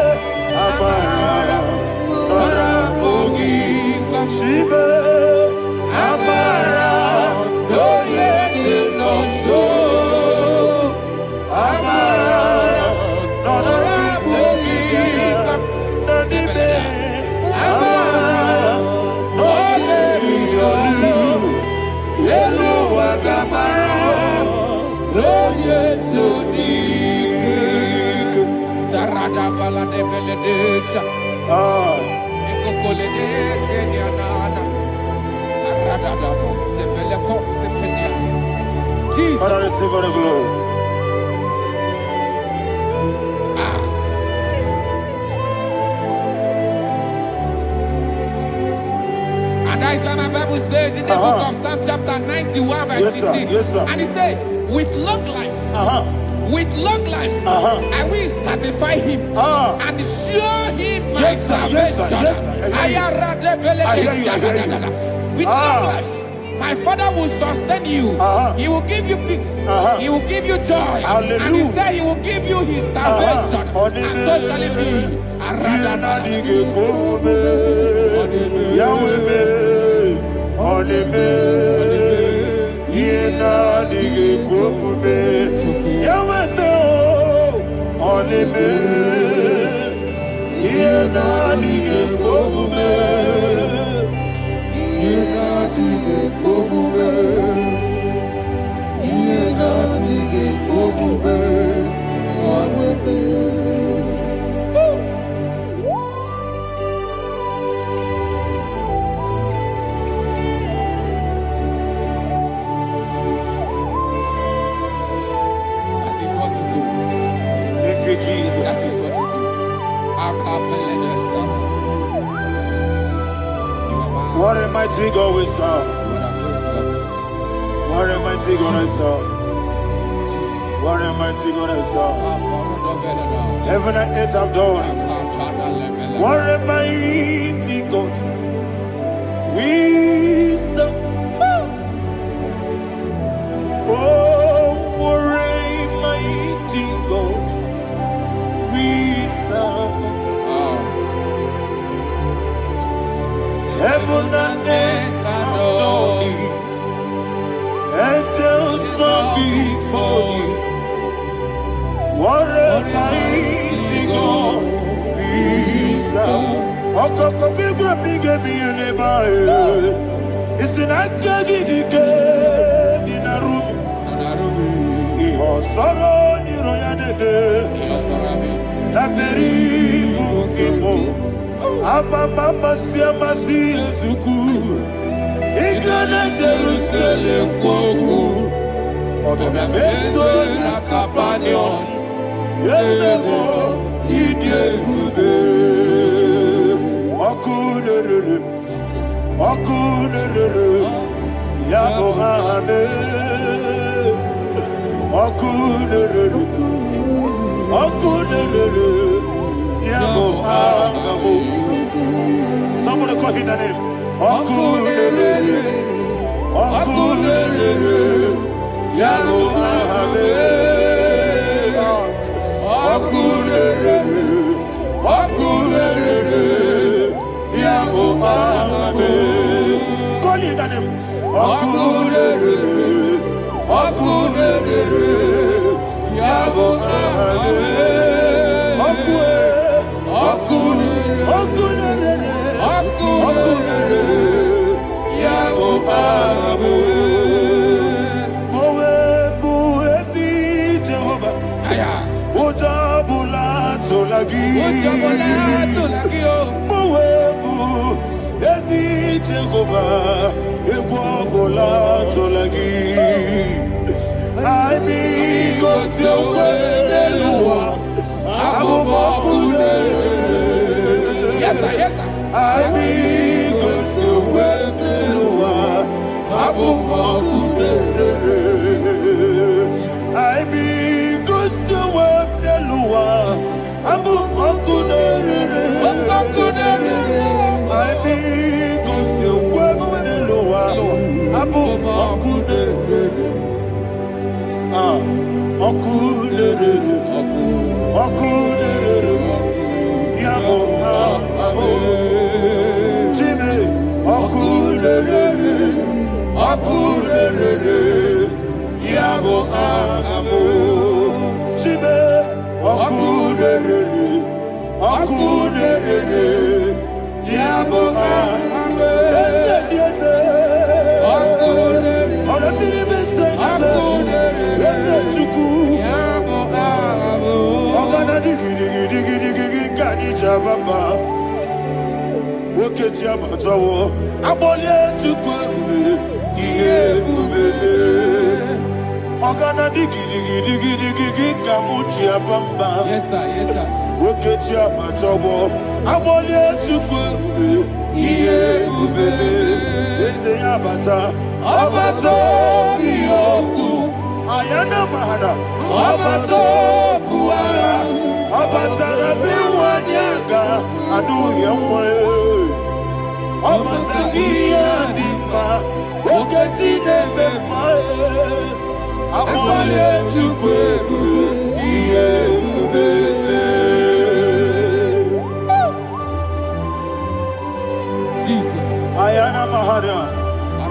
Speaker 2: amara, ora bugi. Shibe, amara, no yes no so. Amara, ora bugi. Radibe, amara, no yes no. Yelu agamara, no yes so dik.
Speaker 3: Sarada balade beledesha. Ekokolede senyanana. Arada sebeleko sepenya. Jesus.
Speaker 2: Father, receive all the glory.
Speaker 3: And that is why my Bible says in the book of Psalm chapter 91 verse
Speaker 2: Yes, sir.
Speaker 3: 16.
Speaker 2: Yes, sir.
Speaker 3: And He said, with long life, with long life, I will satisfy him and show him my salvation.
Speaker 2: I hear you.
Speaker 3: With long life, my Father will sustain you. He will give you peace. He will give you joy.
Speaker 2: Hallelujah.
Speaker 3: And He said He will give you His salvation. And so shall it be. That is what to do.
Speaker 2: Thank you, Jesus.
Speaker 3: That is what to do.
Speaker 2: What a mighty God we serve. What a mighty God I serve. What a mighty God I serve. Heaven and earth have done it. What a mighty God we serve. Oh, what a mighty What a mighty God we serve. Okoko bigro bige bi eneba. Isina kegi dike dinarubi. Iho soro ni royanede. Laberi bukimo. Ababa siama si ezuku. Igrana Jerusalem kwoku. Odoga meso na Capernaum. Yelemo idie gube. Okunere. Yabo ame. Okunere. Yabo ame. Somebody call him the name. Okunere. Yabo ame. Okunere. Yabo ame. Call him the name. Okunere. Yabo ame.
Speaker 3: Yes, sir. Yes, sir.
Speaker 2: Ayana mahana, abato buara, abatara biwanyaga, adu yamwe, abatagia dimba, oketi nebe mae, amwale tukwebu, iye ubebe.
Speaker 3: Jesus.
Speaker 2: Ayana mahana.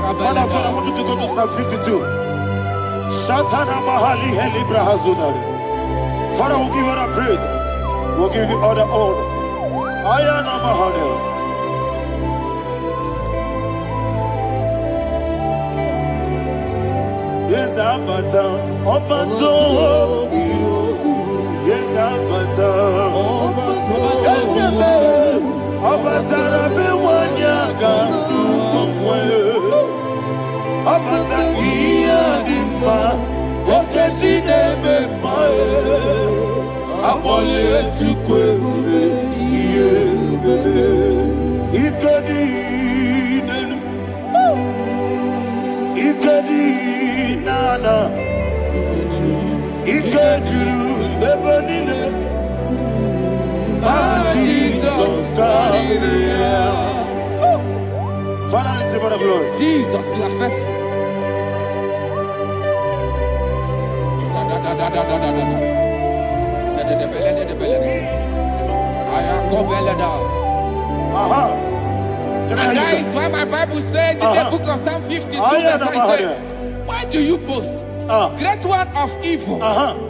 Speaker 2: Father, I want you to go to Psalm 52. Shatana Mahali Helibra Hazudari. Father, we'll give you the praise. We'll give you all the honor. Ayana Mahali. Yes, Abata. Obato. Yes, Abata. Yes, Abata. Rabi Wanyaga. Abata iya dimba, oketi nebe mae, abole tukwebe iye bebe, ikedi nana, ikediru lebanile, Jesus God. Father, receive all the glory.
Speaker 3: Jesus, you are faithful. And that is why my Bible says in the book of Psalm 52, verse 7, why do you boast? Great one of evil.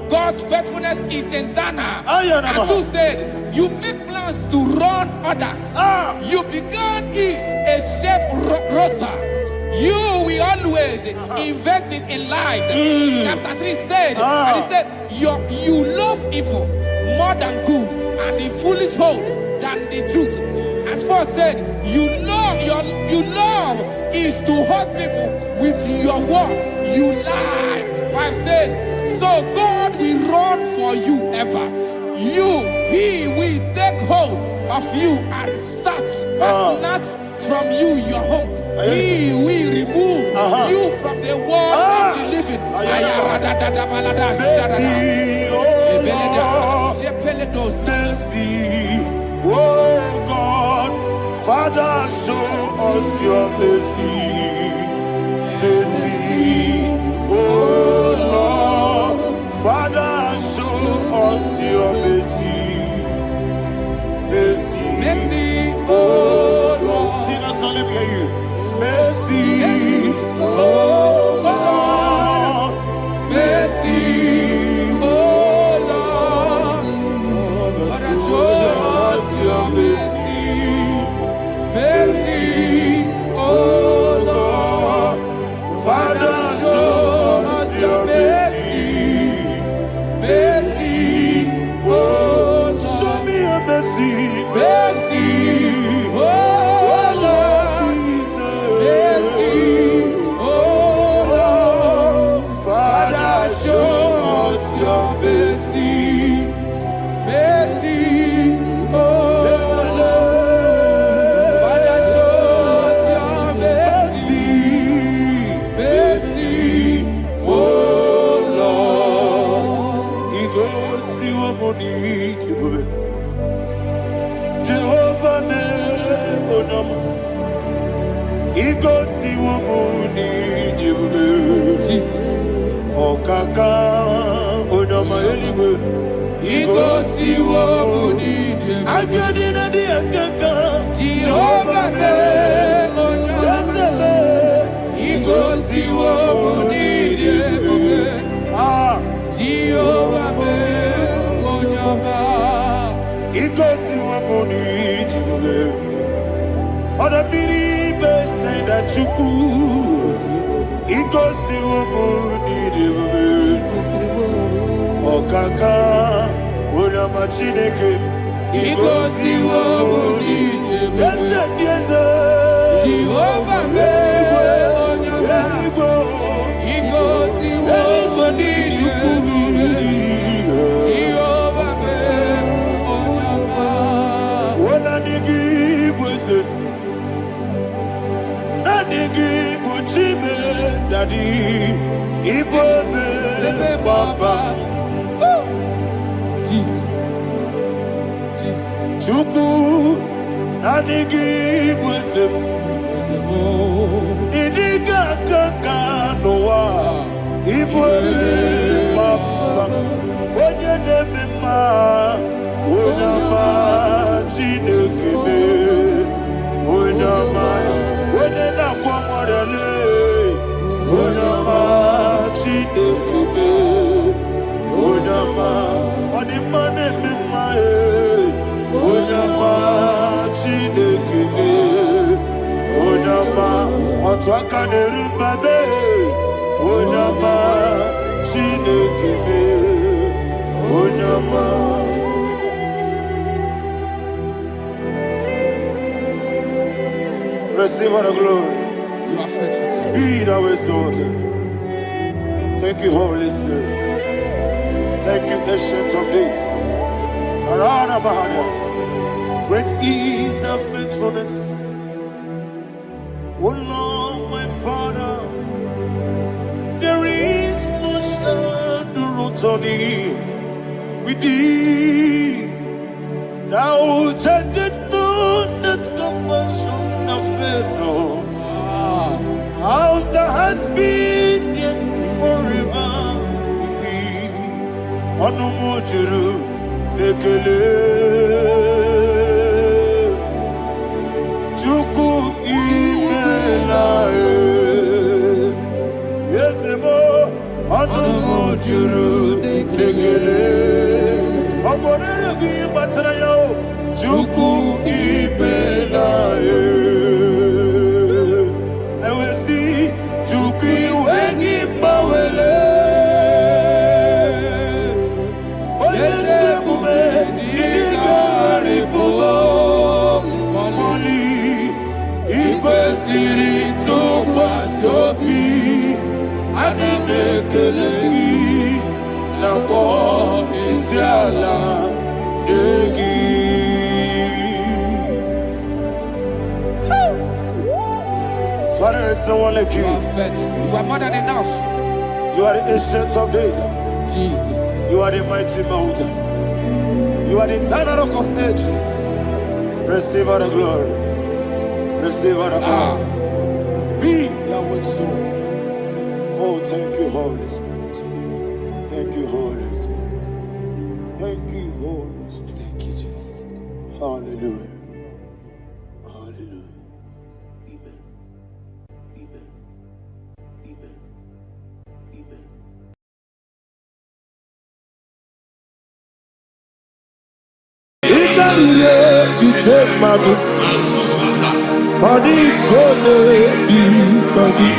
Speaker 3: God's faithfulness is eternal. And who said, you make plans to run others. You began is a shape rosa. You will always invent it in life. Chapter 3 said, and he said, you love evil more than good, and the foolish hold than the truth. And 4 said, you love is to hurt people with your word. You lie. 5 said, so God will run for you ever. He will take hold of you and snatch from you your home. He will remove you from the world of the living.
Speaker 2: Mercy, oh God, Father, show us your mercy. Mercy, oh Lord, Father, show us your mercy. Mercy,
Speaker 3: Mercy,
Speaker 2: oh Lord, sing us only hear you. Mercy, oh Lord, mercy, oh Lord, Father, show us your mercy. Mercy, oh Lord, Father, show us your mercy. Mercy, oh Lord, show me your mercy. Mercy, oh Lord, mercy, oh Lord, Father, show us your mercy. Mercy, oh Lord, Father, show us your mercy. Mercy, oh Lord. He goes to a money. Jehovah me onama. He goes to a money. Jesus. Oh kaka onama anyway. He goes to a money. I got in the akaka. Jehovah me onama. He goes to a money. Jehovah me onama. He goes to a money. Other people say that you could. He goes to a money. Oh kaka, una machineke. He goes to a money. Yes, Jehovah me onyama. He goes to a money. Jehovah me onyama. What I give was it? Daddy, Igbo me Baba.
Speaker 3: Jesus.
Speaker 2: Chuku, Daddy, wisdom. Idiga kaka noa, Igbo me Baba. Onye neme ma, Onama Chineke me, Onama, Onena kwa morale. Onama Chineke me, Onama, Onimane me mae, Onama Chineke me, Onama, Otwaka ne rumbabe, Onama Chineke me, Onama. Receive all the glory.
Speaker 3: You are faithful, Jesus.
Speaker 2: Be thou exalted. Thank you, Holy Spirit. Thank you, Ancient of Days. Arana Bahana. Great is thy faithfulness. O Lord, my Father, there is much endurance on thee. With thee, thou changest not that compassion of faith not. Ours that has been yet forever with thee. Onomojuru nekele. Chuku imelae. Yesemo onomojuru nekele. Oborere gi batara yo. Juku ibela ye. Ewesi juku iwengi bawele. Oyese bume digari bubo. Moli ikwesiri tukwa sobi. Adine kelegi na bo isiala egi. Father, there is no one like you.
Speaker 3: You are faithful. You are more than enough.
Speaker 2: You are the ancient of days.
Speaker 3: Jesus.
Speaker 2: You are the mighty mountain. You are the eternal rock of ages. Receive all the glory. Receive all the power. Be thou exalted. Oh, thank you, Holy Spirit. Thank you, Holy Spirit. Thank you, Holy Spirit.
Speaker 3: Thank you, Jesus.
Speaker 2: Hallelujah. Hallelujah. Amen. Amen. Amen. Amen. Ikarire tite madu. Body gone di kadi.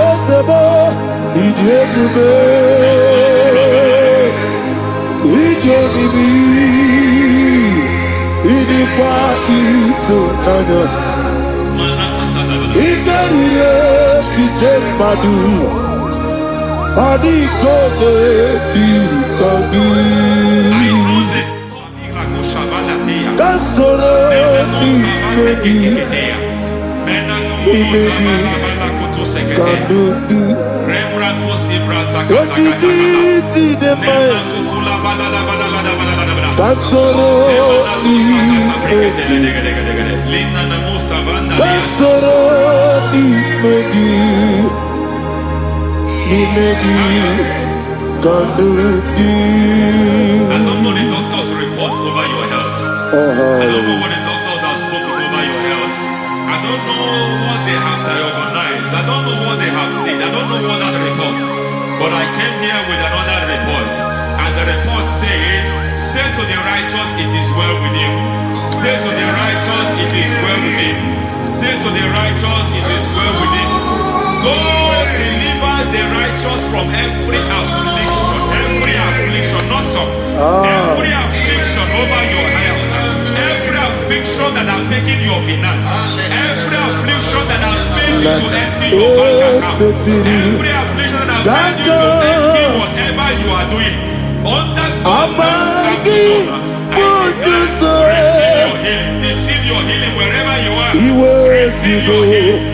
Speaker 2: Esebo ijebube. Ijebibi. Idipa isunana. Ikarire tite madu. Body gone di kadi. Kasoro imegi kadudu ojiji deme kasoro imegi kasoro imegi kadudu.
Speaker 5: I don't know the doctor's report over your health. I don't know what the doctors have spoken over your health. I don't know what they have diagnosed. I don't know what they have said. I don't know what that report. But I came here with another report. And the report said, say to the righteous, it is well with him. Say to the righteous, it is well with him. Say to the righteous, it is well with him. God delivers the righteous from every affliction. Every affliction, not some. Every affliction over your health. Every affliction that have taken your finance. Every affliction that have made you to empty your bank account. Every affliction that have made you to empty whatever you are doing. Under God's receive your healing wherever you are. Receive your healing.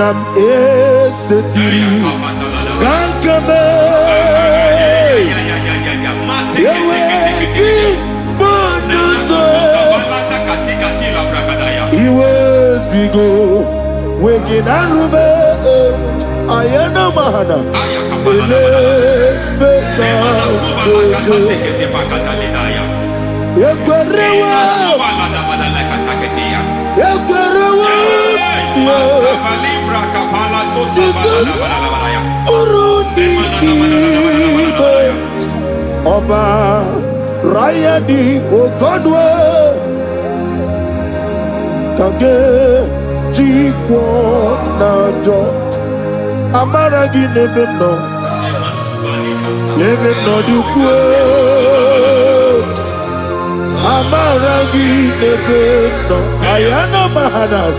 Speaker 2: Nam eseti gankame yeweki bonuso iwezigo weginarube ayana mahana ele beka doje yekwerewa Jesus Urundi Ibe Oba Rayadi Ogodwe Kage Jikwo Najo Amaragi Nebeno Nebeno Dukwe Amaragi Nebeno Ayana Mahanas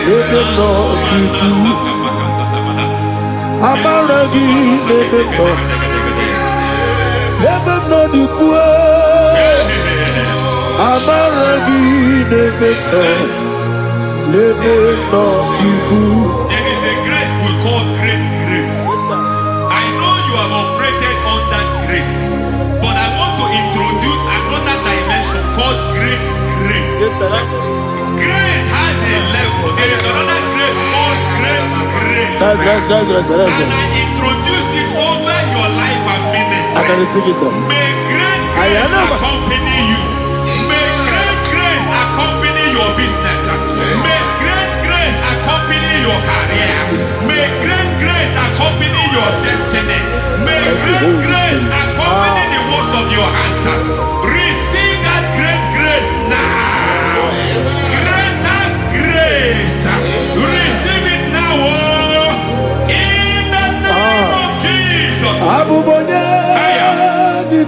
Speaker 2: Nebeno Dukwe Amaragi Nebeno Dukwe Amaragi Nebeno Dukwe.
Speaker 5: There is a grace we call great grace. I know you have operated under grace, but I want to introduce another dimension called great grace.
Speaker 2: Yes, sir.
Speaker 5: Grace has a level. There is another grace called great grace.
Speaker 2: That's
Speaker 5: And I introduce it over your life and ministry. May great grace accompany you. May great grace accompany your business. May great grace accompany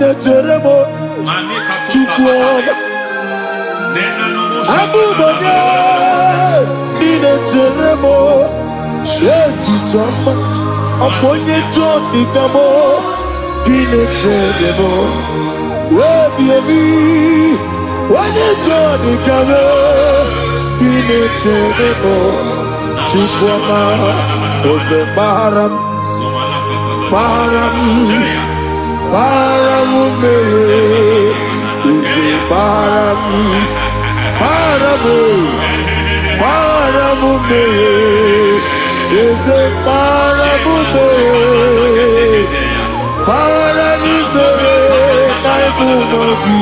Speaker 2: Bine Teremo, Chukwoma, Abubanya, Bine Teremo, Eti Choma, Aponye Toni Kamo, Bine Teremo, Webi, Wanye Toni Kamo, Bine Teremo, Chukwoma, Ose Baram, Baram, Paramume, Ise Paramume, Paramume, Ise Paramume, Paramume, Naibumogi.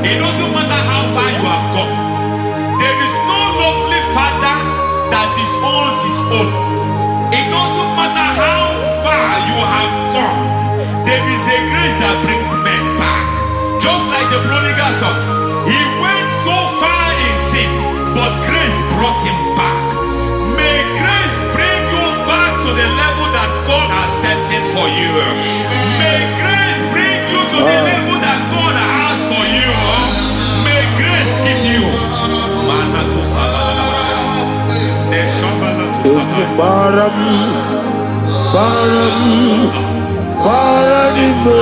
Speaker 5: It doesn't matter how far you have come. There is no lovely father that disowns his own. It doesn't matter how far you have gone. There is a grace that brings men back. Just like the prodigal son. He went so far in sin, but grace brought him back. May grace bring you back to the level that God has destined for you. May grace bring you to the level that God has for you. May grace give you.
Speaker 2: Baram, Paranime,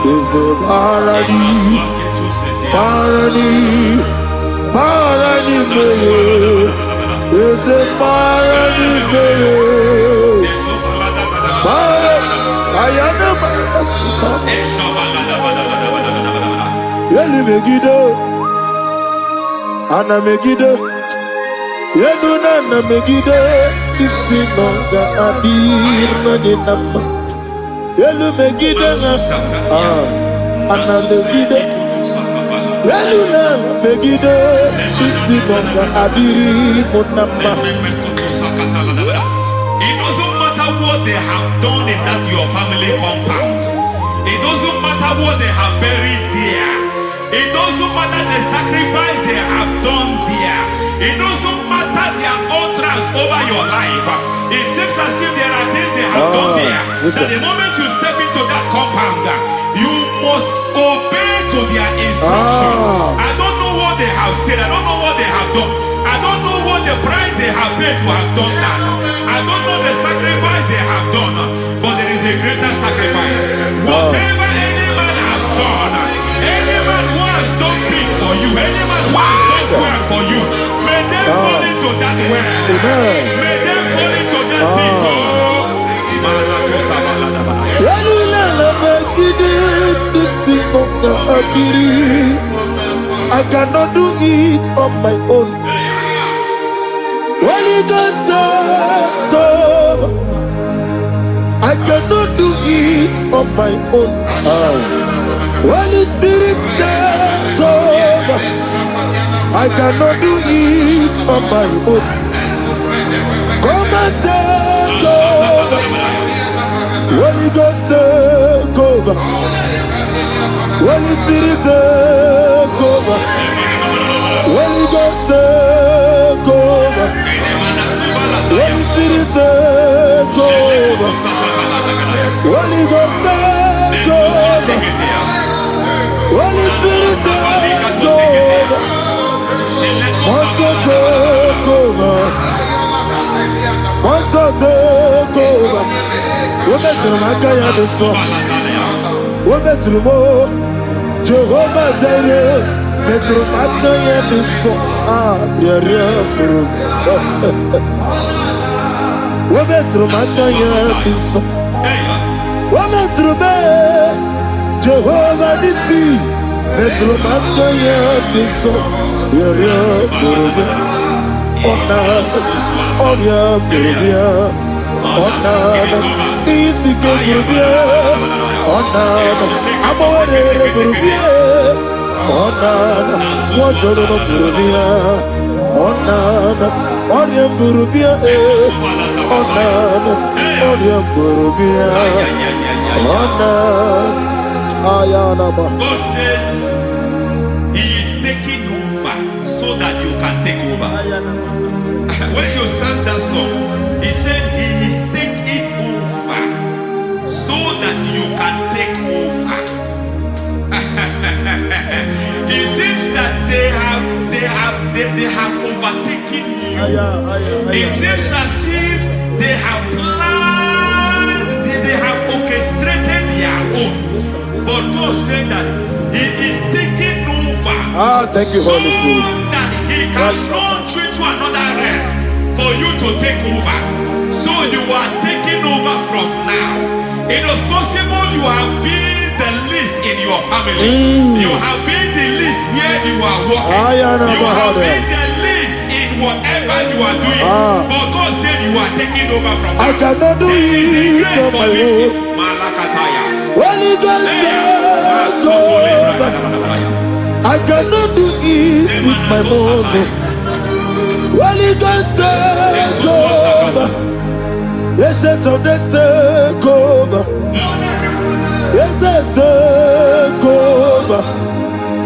Speaker 2: is a Paranime, is a Paranime, Ayana Suta, Yeli Megido, Anna Megido. Yeduna na megide isi nonga adirna ni nama. Yelu megide na ana megide. Yeduna na megide isi nonga adirna nama.
Speaker 5: It doesn't matter what they have done in that your family compound. It doesn't matter what they have buried there. It doesn't matter the sacrifice they have done there. It doesn't matter their utterance over your life. It seems as if there are things they have done there. That the moment you step into that compound, you must obey to their instruction. I don't know what they have said. I don't know what they have done. I don't know what the price they have paid to have done that. I don't know the sacrifice they have done. But there is a greater sacrifice. Whatever any man has done, any man who has done big for you, any man who has done well for you, may they fall into that well. May they fall into that pit.
Speaker 2: I cannot do it on my own. Holy Ghost, I cannot do it on my own. Holy Spirit, take over. I cannot do it on my own. Come and take over. Holy Ghost, take over. Holy Spirit, take over. Holy Ghost, take over. Holy Spirit, take over. Holy Ghost, take over. Holy Spirit, take over. Master, take over. Master, take over. We better make a the song. We better more. Jehovah Jireh. Better make the song. Yeah. We better make the song. We better make Jehovah Nissi. Better make the song.
Speaker 5: God says He is taking over so that you can take over. When you sang that song, He said He is taking over they have overtaken you. It seems as if they have planned, they have orchestrated their own. But God said that He is taking over.
Speaker 2: Thank you, Holy Spirit.
Speaker 5: So that He can launch you to another realm for you to take over. So you are taking over from now. It is possible you have been the least in your family. You have been the least where you are working. You have been the least in whatever you are doing. But God said you are taking over from now.
Speaker 2: I cannot do it on my own. Holy Ghost, take over. I cannot do it with my muscle. Holy Ghost, take over. Yes, take over. Yes, take over.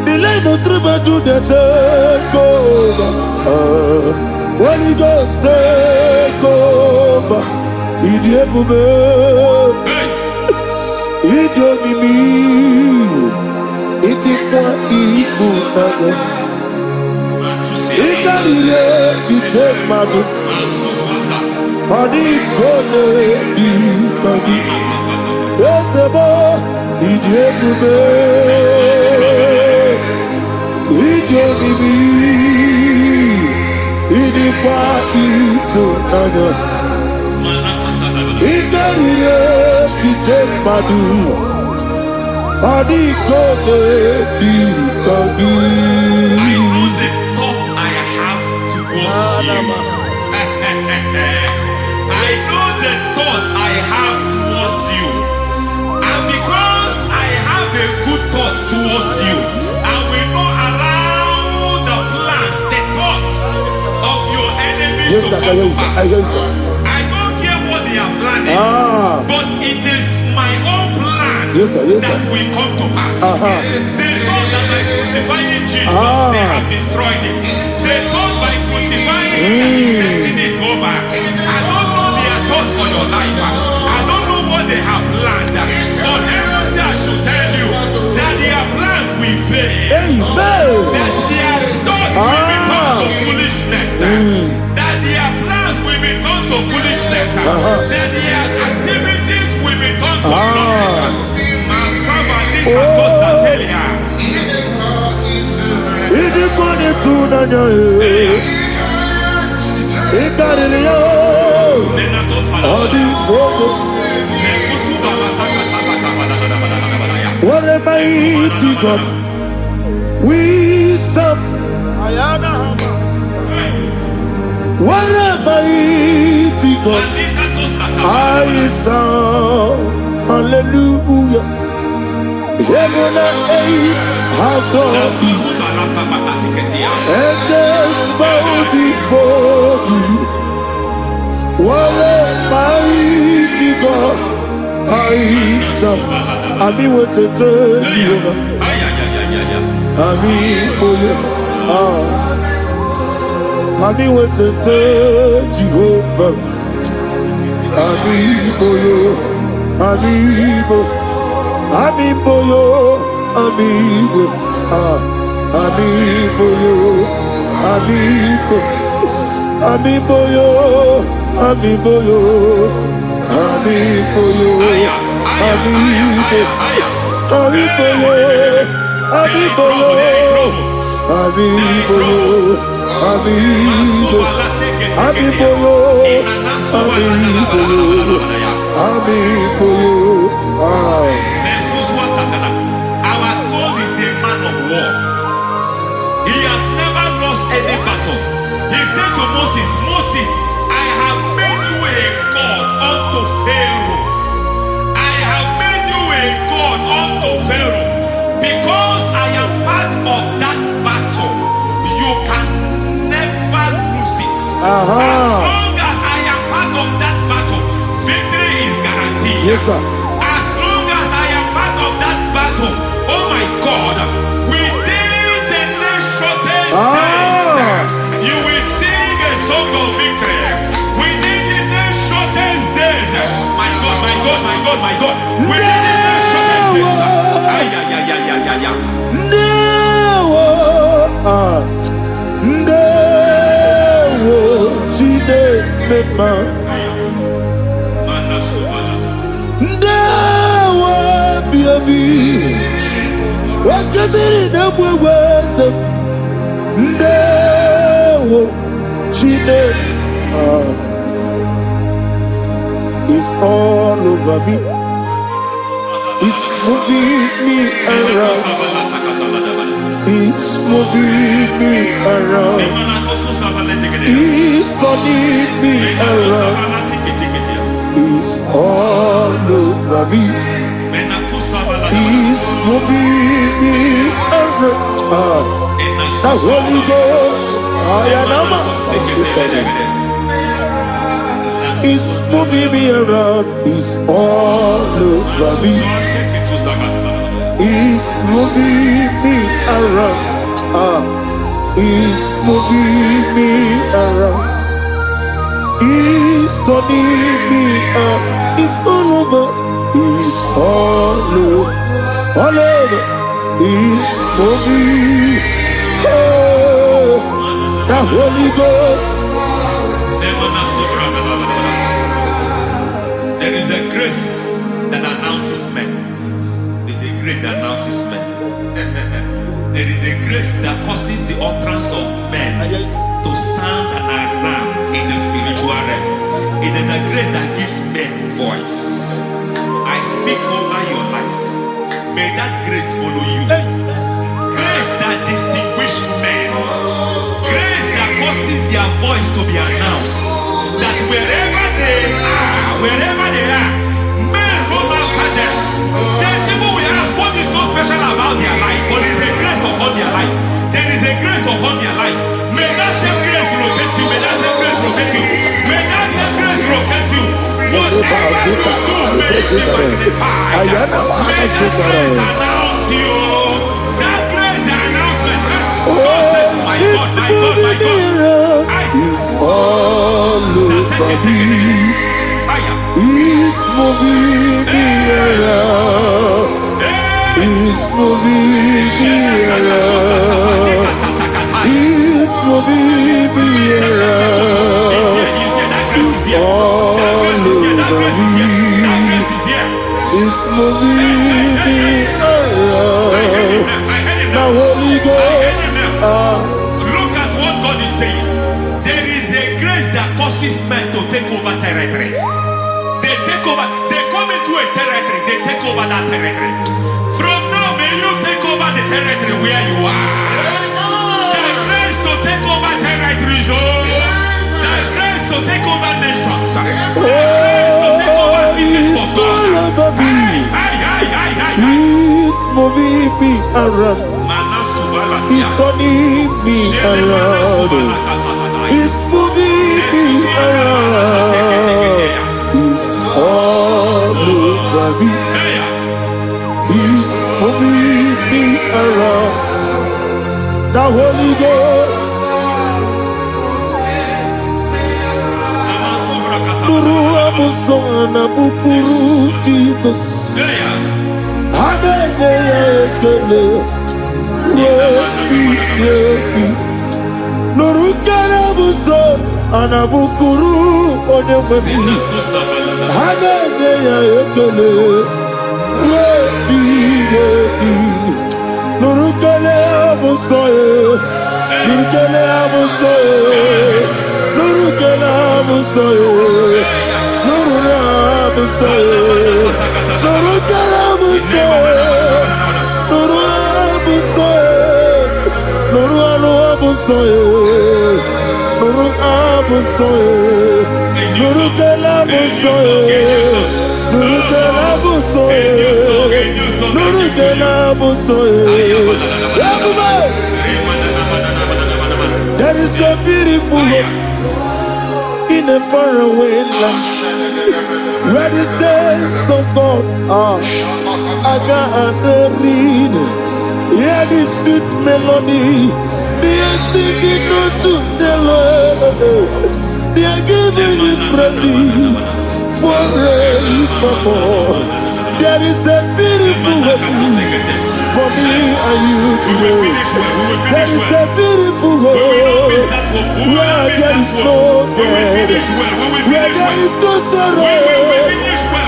Speaker 2: Delay no tribe to the take over. Holy Ghost, take over. Idiebube, idiomimi, idikwa ifunabo. Ikarire to take my book. Body gone di body. Yes, ebo idiebube, idiomimi, idikwa ifunabo. Ikarire to take my book. Body gone di body.
Speaker 5: I know the thoughts I have towards you. I know the thoughts I have towards you. And because I have a good thought towards you, I will not allow the plans, the thoughts of your enemies to come to pass. I don't care what they are planning, but it is my own plan that will come to pass. They thought that by crucifying Jesus, they have destroyed him. They thought by crucifying that his destiny is over. I don't know their thoughts for your life. I don't know what they have planned. But heaven says I should tell you that their plans will fail. That their thoughts will be turned to foolishness. That their plans will be turned to foolishness. That their activities will be turned to nonsense.
Speaker 2: What a mighty God we serve. What a mighty God I serve. Hallelujah. Heaven and earth have done it. Angels bow before you. What a mighty God I serve. Ami wetete Jehovah. Ami boyo. Ami wetete Jehovah. Ami boyo. Ami boyo. Amibo yo, amibo, amibo yo, amibo, amibo yo, amibo yo, amibo yo, amibo, amibo yo, amibo yo, amibo yo, amibo, amibo yo, amibo yo, amibo yo,
Speaker 5: Our God is a man of war. He has never lost any battle. He said to Moses, Moses, I have made you a God unto Pharaoh. I have made you a God unto Pharaoh. Because I am part of that battle, you can never lose it. As long as I am part of that battle, victory is guaranteed.
Speaker 2: Yes, sir.
Speaker 5: As long as I am part of that battle, oh my God, within the next shortest days, you will sing a song of victory. Within the next shortest days, my God, my God, my God, my God, within the next shortest days, ay, ay, ay, ay, ay, ay, ay.
Speaker 2: no. mema. Ndawa biabi. Wakabiri na mweweza. Ndawa chine. It's all over me. It's moving me around. It's moving me around. It's turning me around. It's all over me. It's moving me around. The Holy Ghost, it's moving me around. It's all over me. It's moving me around. It's moving me around. It's turning me up. It's all over. It's all over. All over. It's moving. Oh, the Holy Ghost.
Speaker 5: There is a grace that announces men. There is a grace that announces men. There is a grace that causes the utterance of men to sound an alarm in the spiritual realm. It is a grace that gives men voice. I speak over your life. May that grace follow you. Grace that distinguishes men. Grace that causes their voice to be announced. That wherever they are, men from after them. Then people will ask what is so special about their life. But there is a grace upon their life. There is a grace upon their life. May that same grace rotate you. May that same grace rotate you. May that same grace rotate you. Whatever you do, may it be magnified. May that grace announce you. That grace, the announcement. God says, my God, my God, my God.
Speaker 2: It's all over me. It's moving me around. It's moving me around. It's moving me around. It's all over me. It's moving me around. The Holy Ghost.
Speaker 5: Look at what God is saying. There is a grace that causes men to take over territory. They take over. They come into a territory. They take over that territory. From now, may you take over the territory where you are. The grace to take over territories. The grace to take over nations. The grace to take over cities for God.
Speaker 2: He's moving me around. He's turning me around. He's moving me around. He's all over me. He's moving me around. The Holy Ghost. Nuru amusona bukuru Jesus. Hanene ekele. Nuru kere buso anabukuru onyememi. Hanene ekele. Nuru kere buso Nuru kere buso Nuru kere buso Nuru buso Nuru kere buso Nuru buso Nuru buso Nuru buso Nuru kere buso Nuru kere buso Nuru kere buso. There is a beautiful hope in a faraway land where the saints of God are gathering. Hear the sweet melody. They are singing unto the Lord. They are giving you praise forevermore. There is a beautiful hope for me and you today. There is a beautiful hope where there is no death. Where there is no sorrow,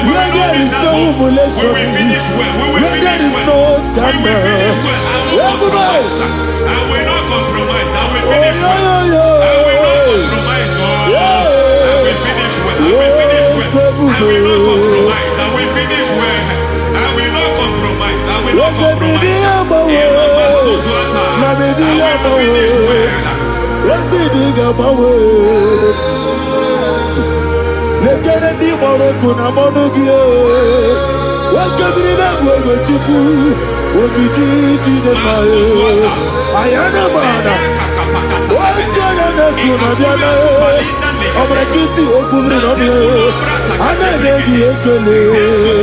Speaker 2: where there is no humiliation, where there is no scandal. Everybody,
Speaker 5: I will not compromise. I will finish well. I will not compromise. I will finish well. I will finish well. I will not compromise. I will finish well. I will not compromise. I will not compromise. I will finish well.
Speaker 2: yes, it is my way. Let it be Morocco, Namonogia. What can be that way with you? What did you do the fire? I am a man. What can I do? I'm going to get you open on you. I'm going to get you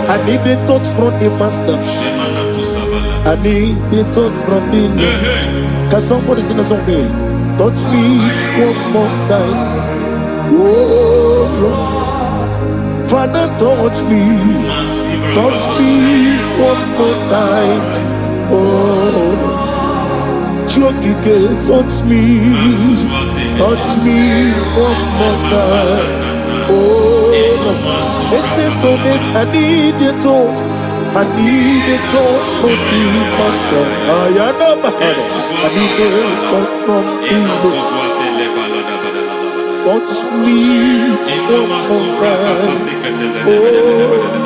Speaker 2: I need the touch from the master. I need the touch from the Lord. Can somebody sing a song there? Touch me one more time. Oh Lord. Father, touch me. Touch me one more time. Oh Chokike, touch me. Touch me one more time. Oh Lord. Listen to this, I need your touch. I need a touch from the master. I am a man. I need a touch from the Lord. Touch me one more time. Oh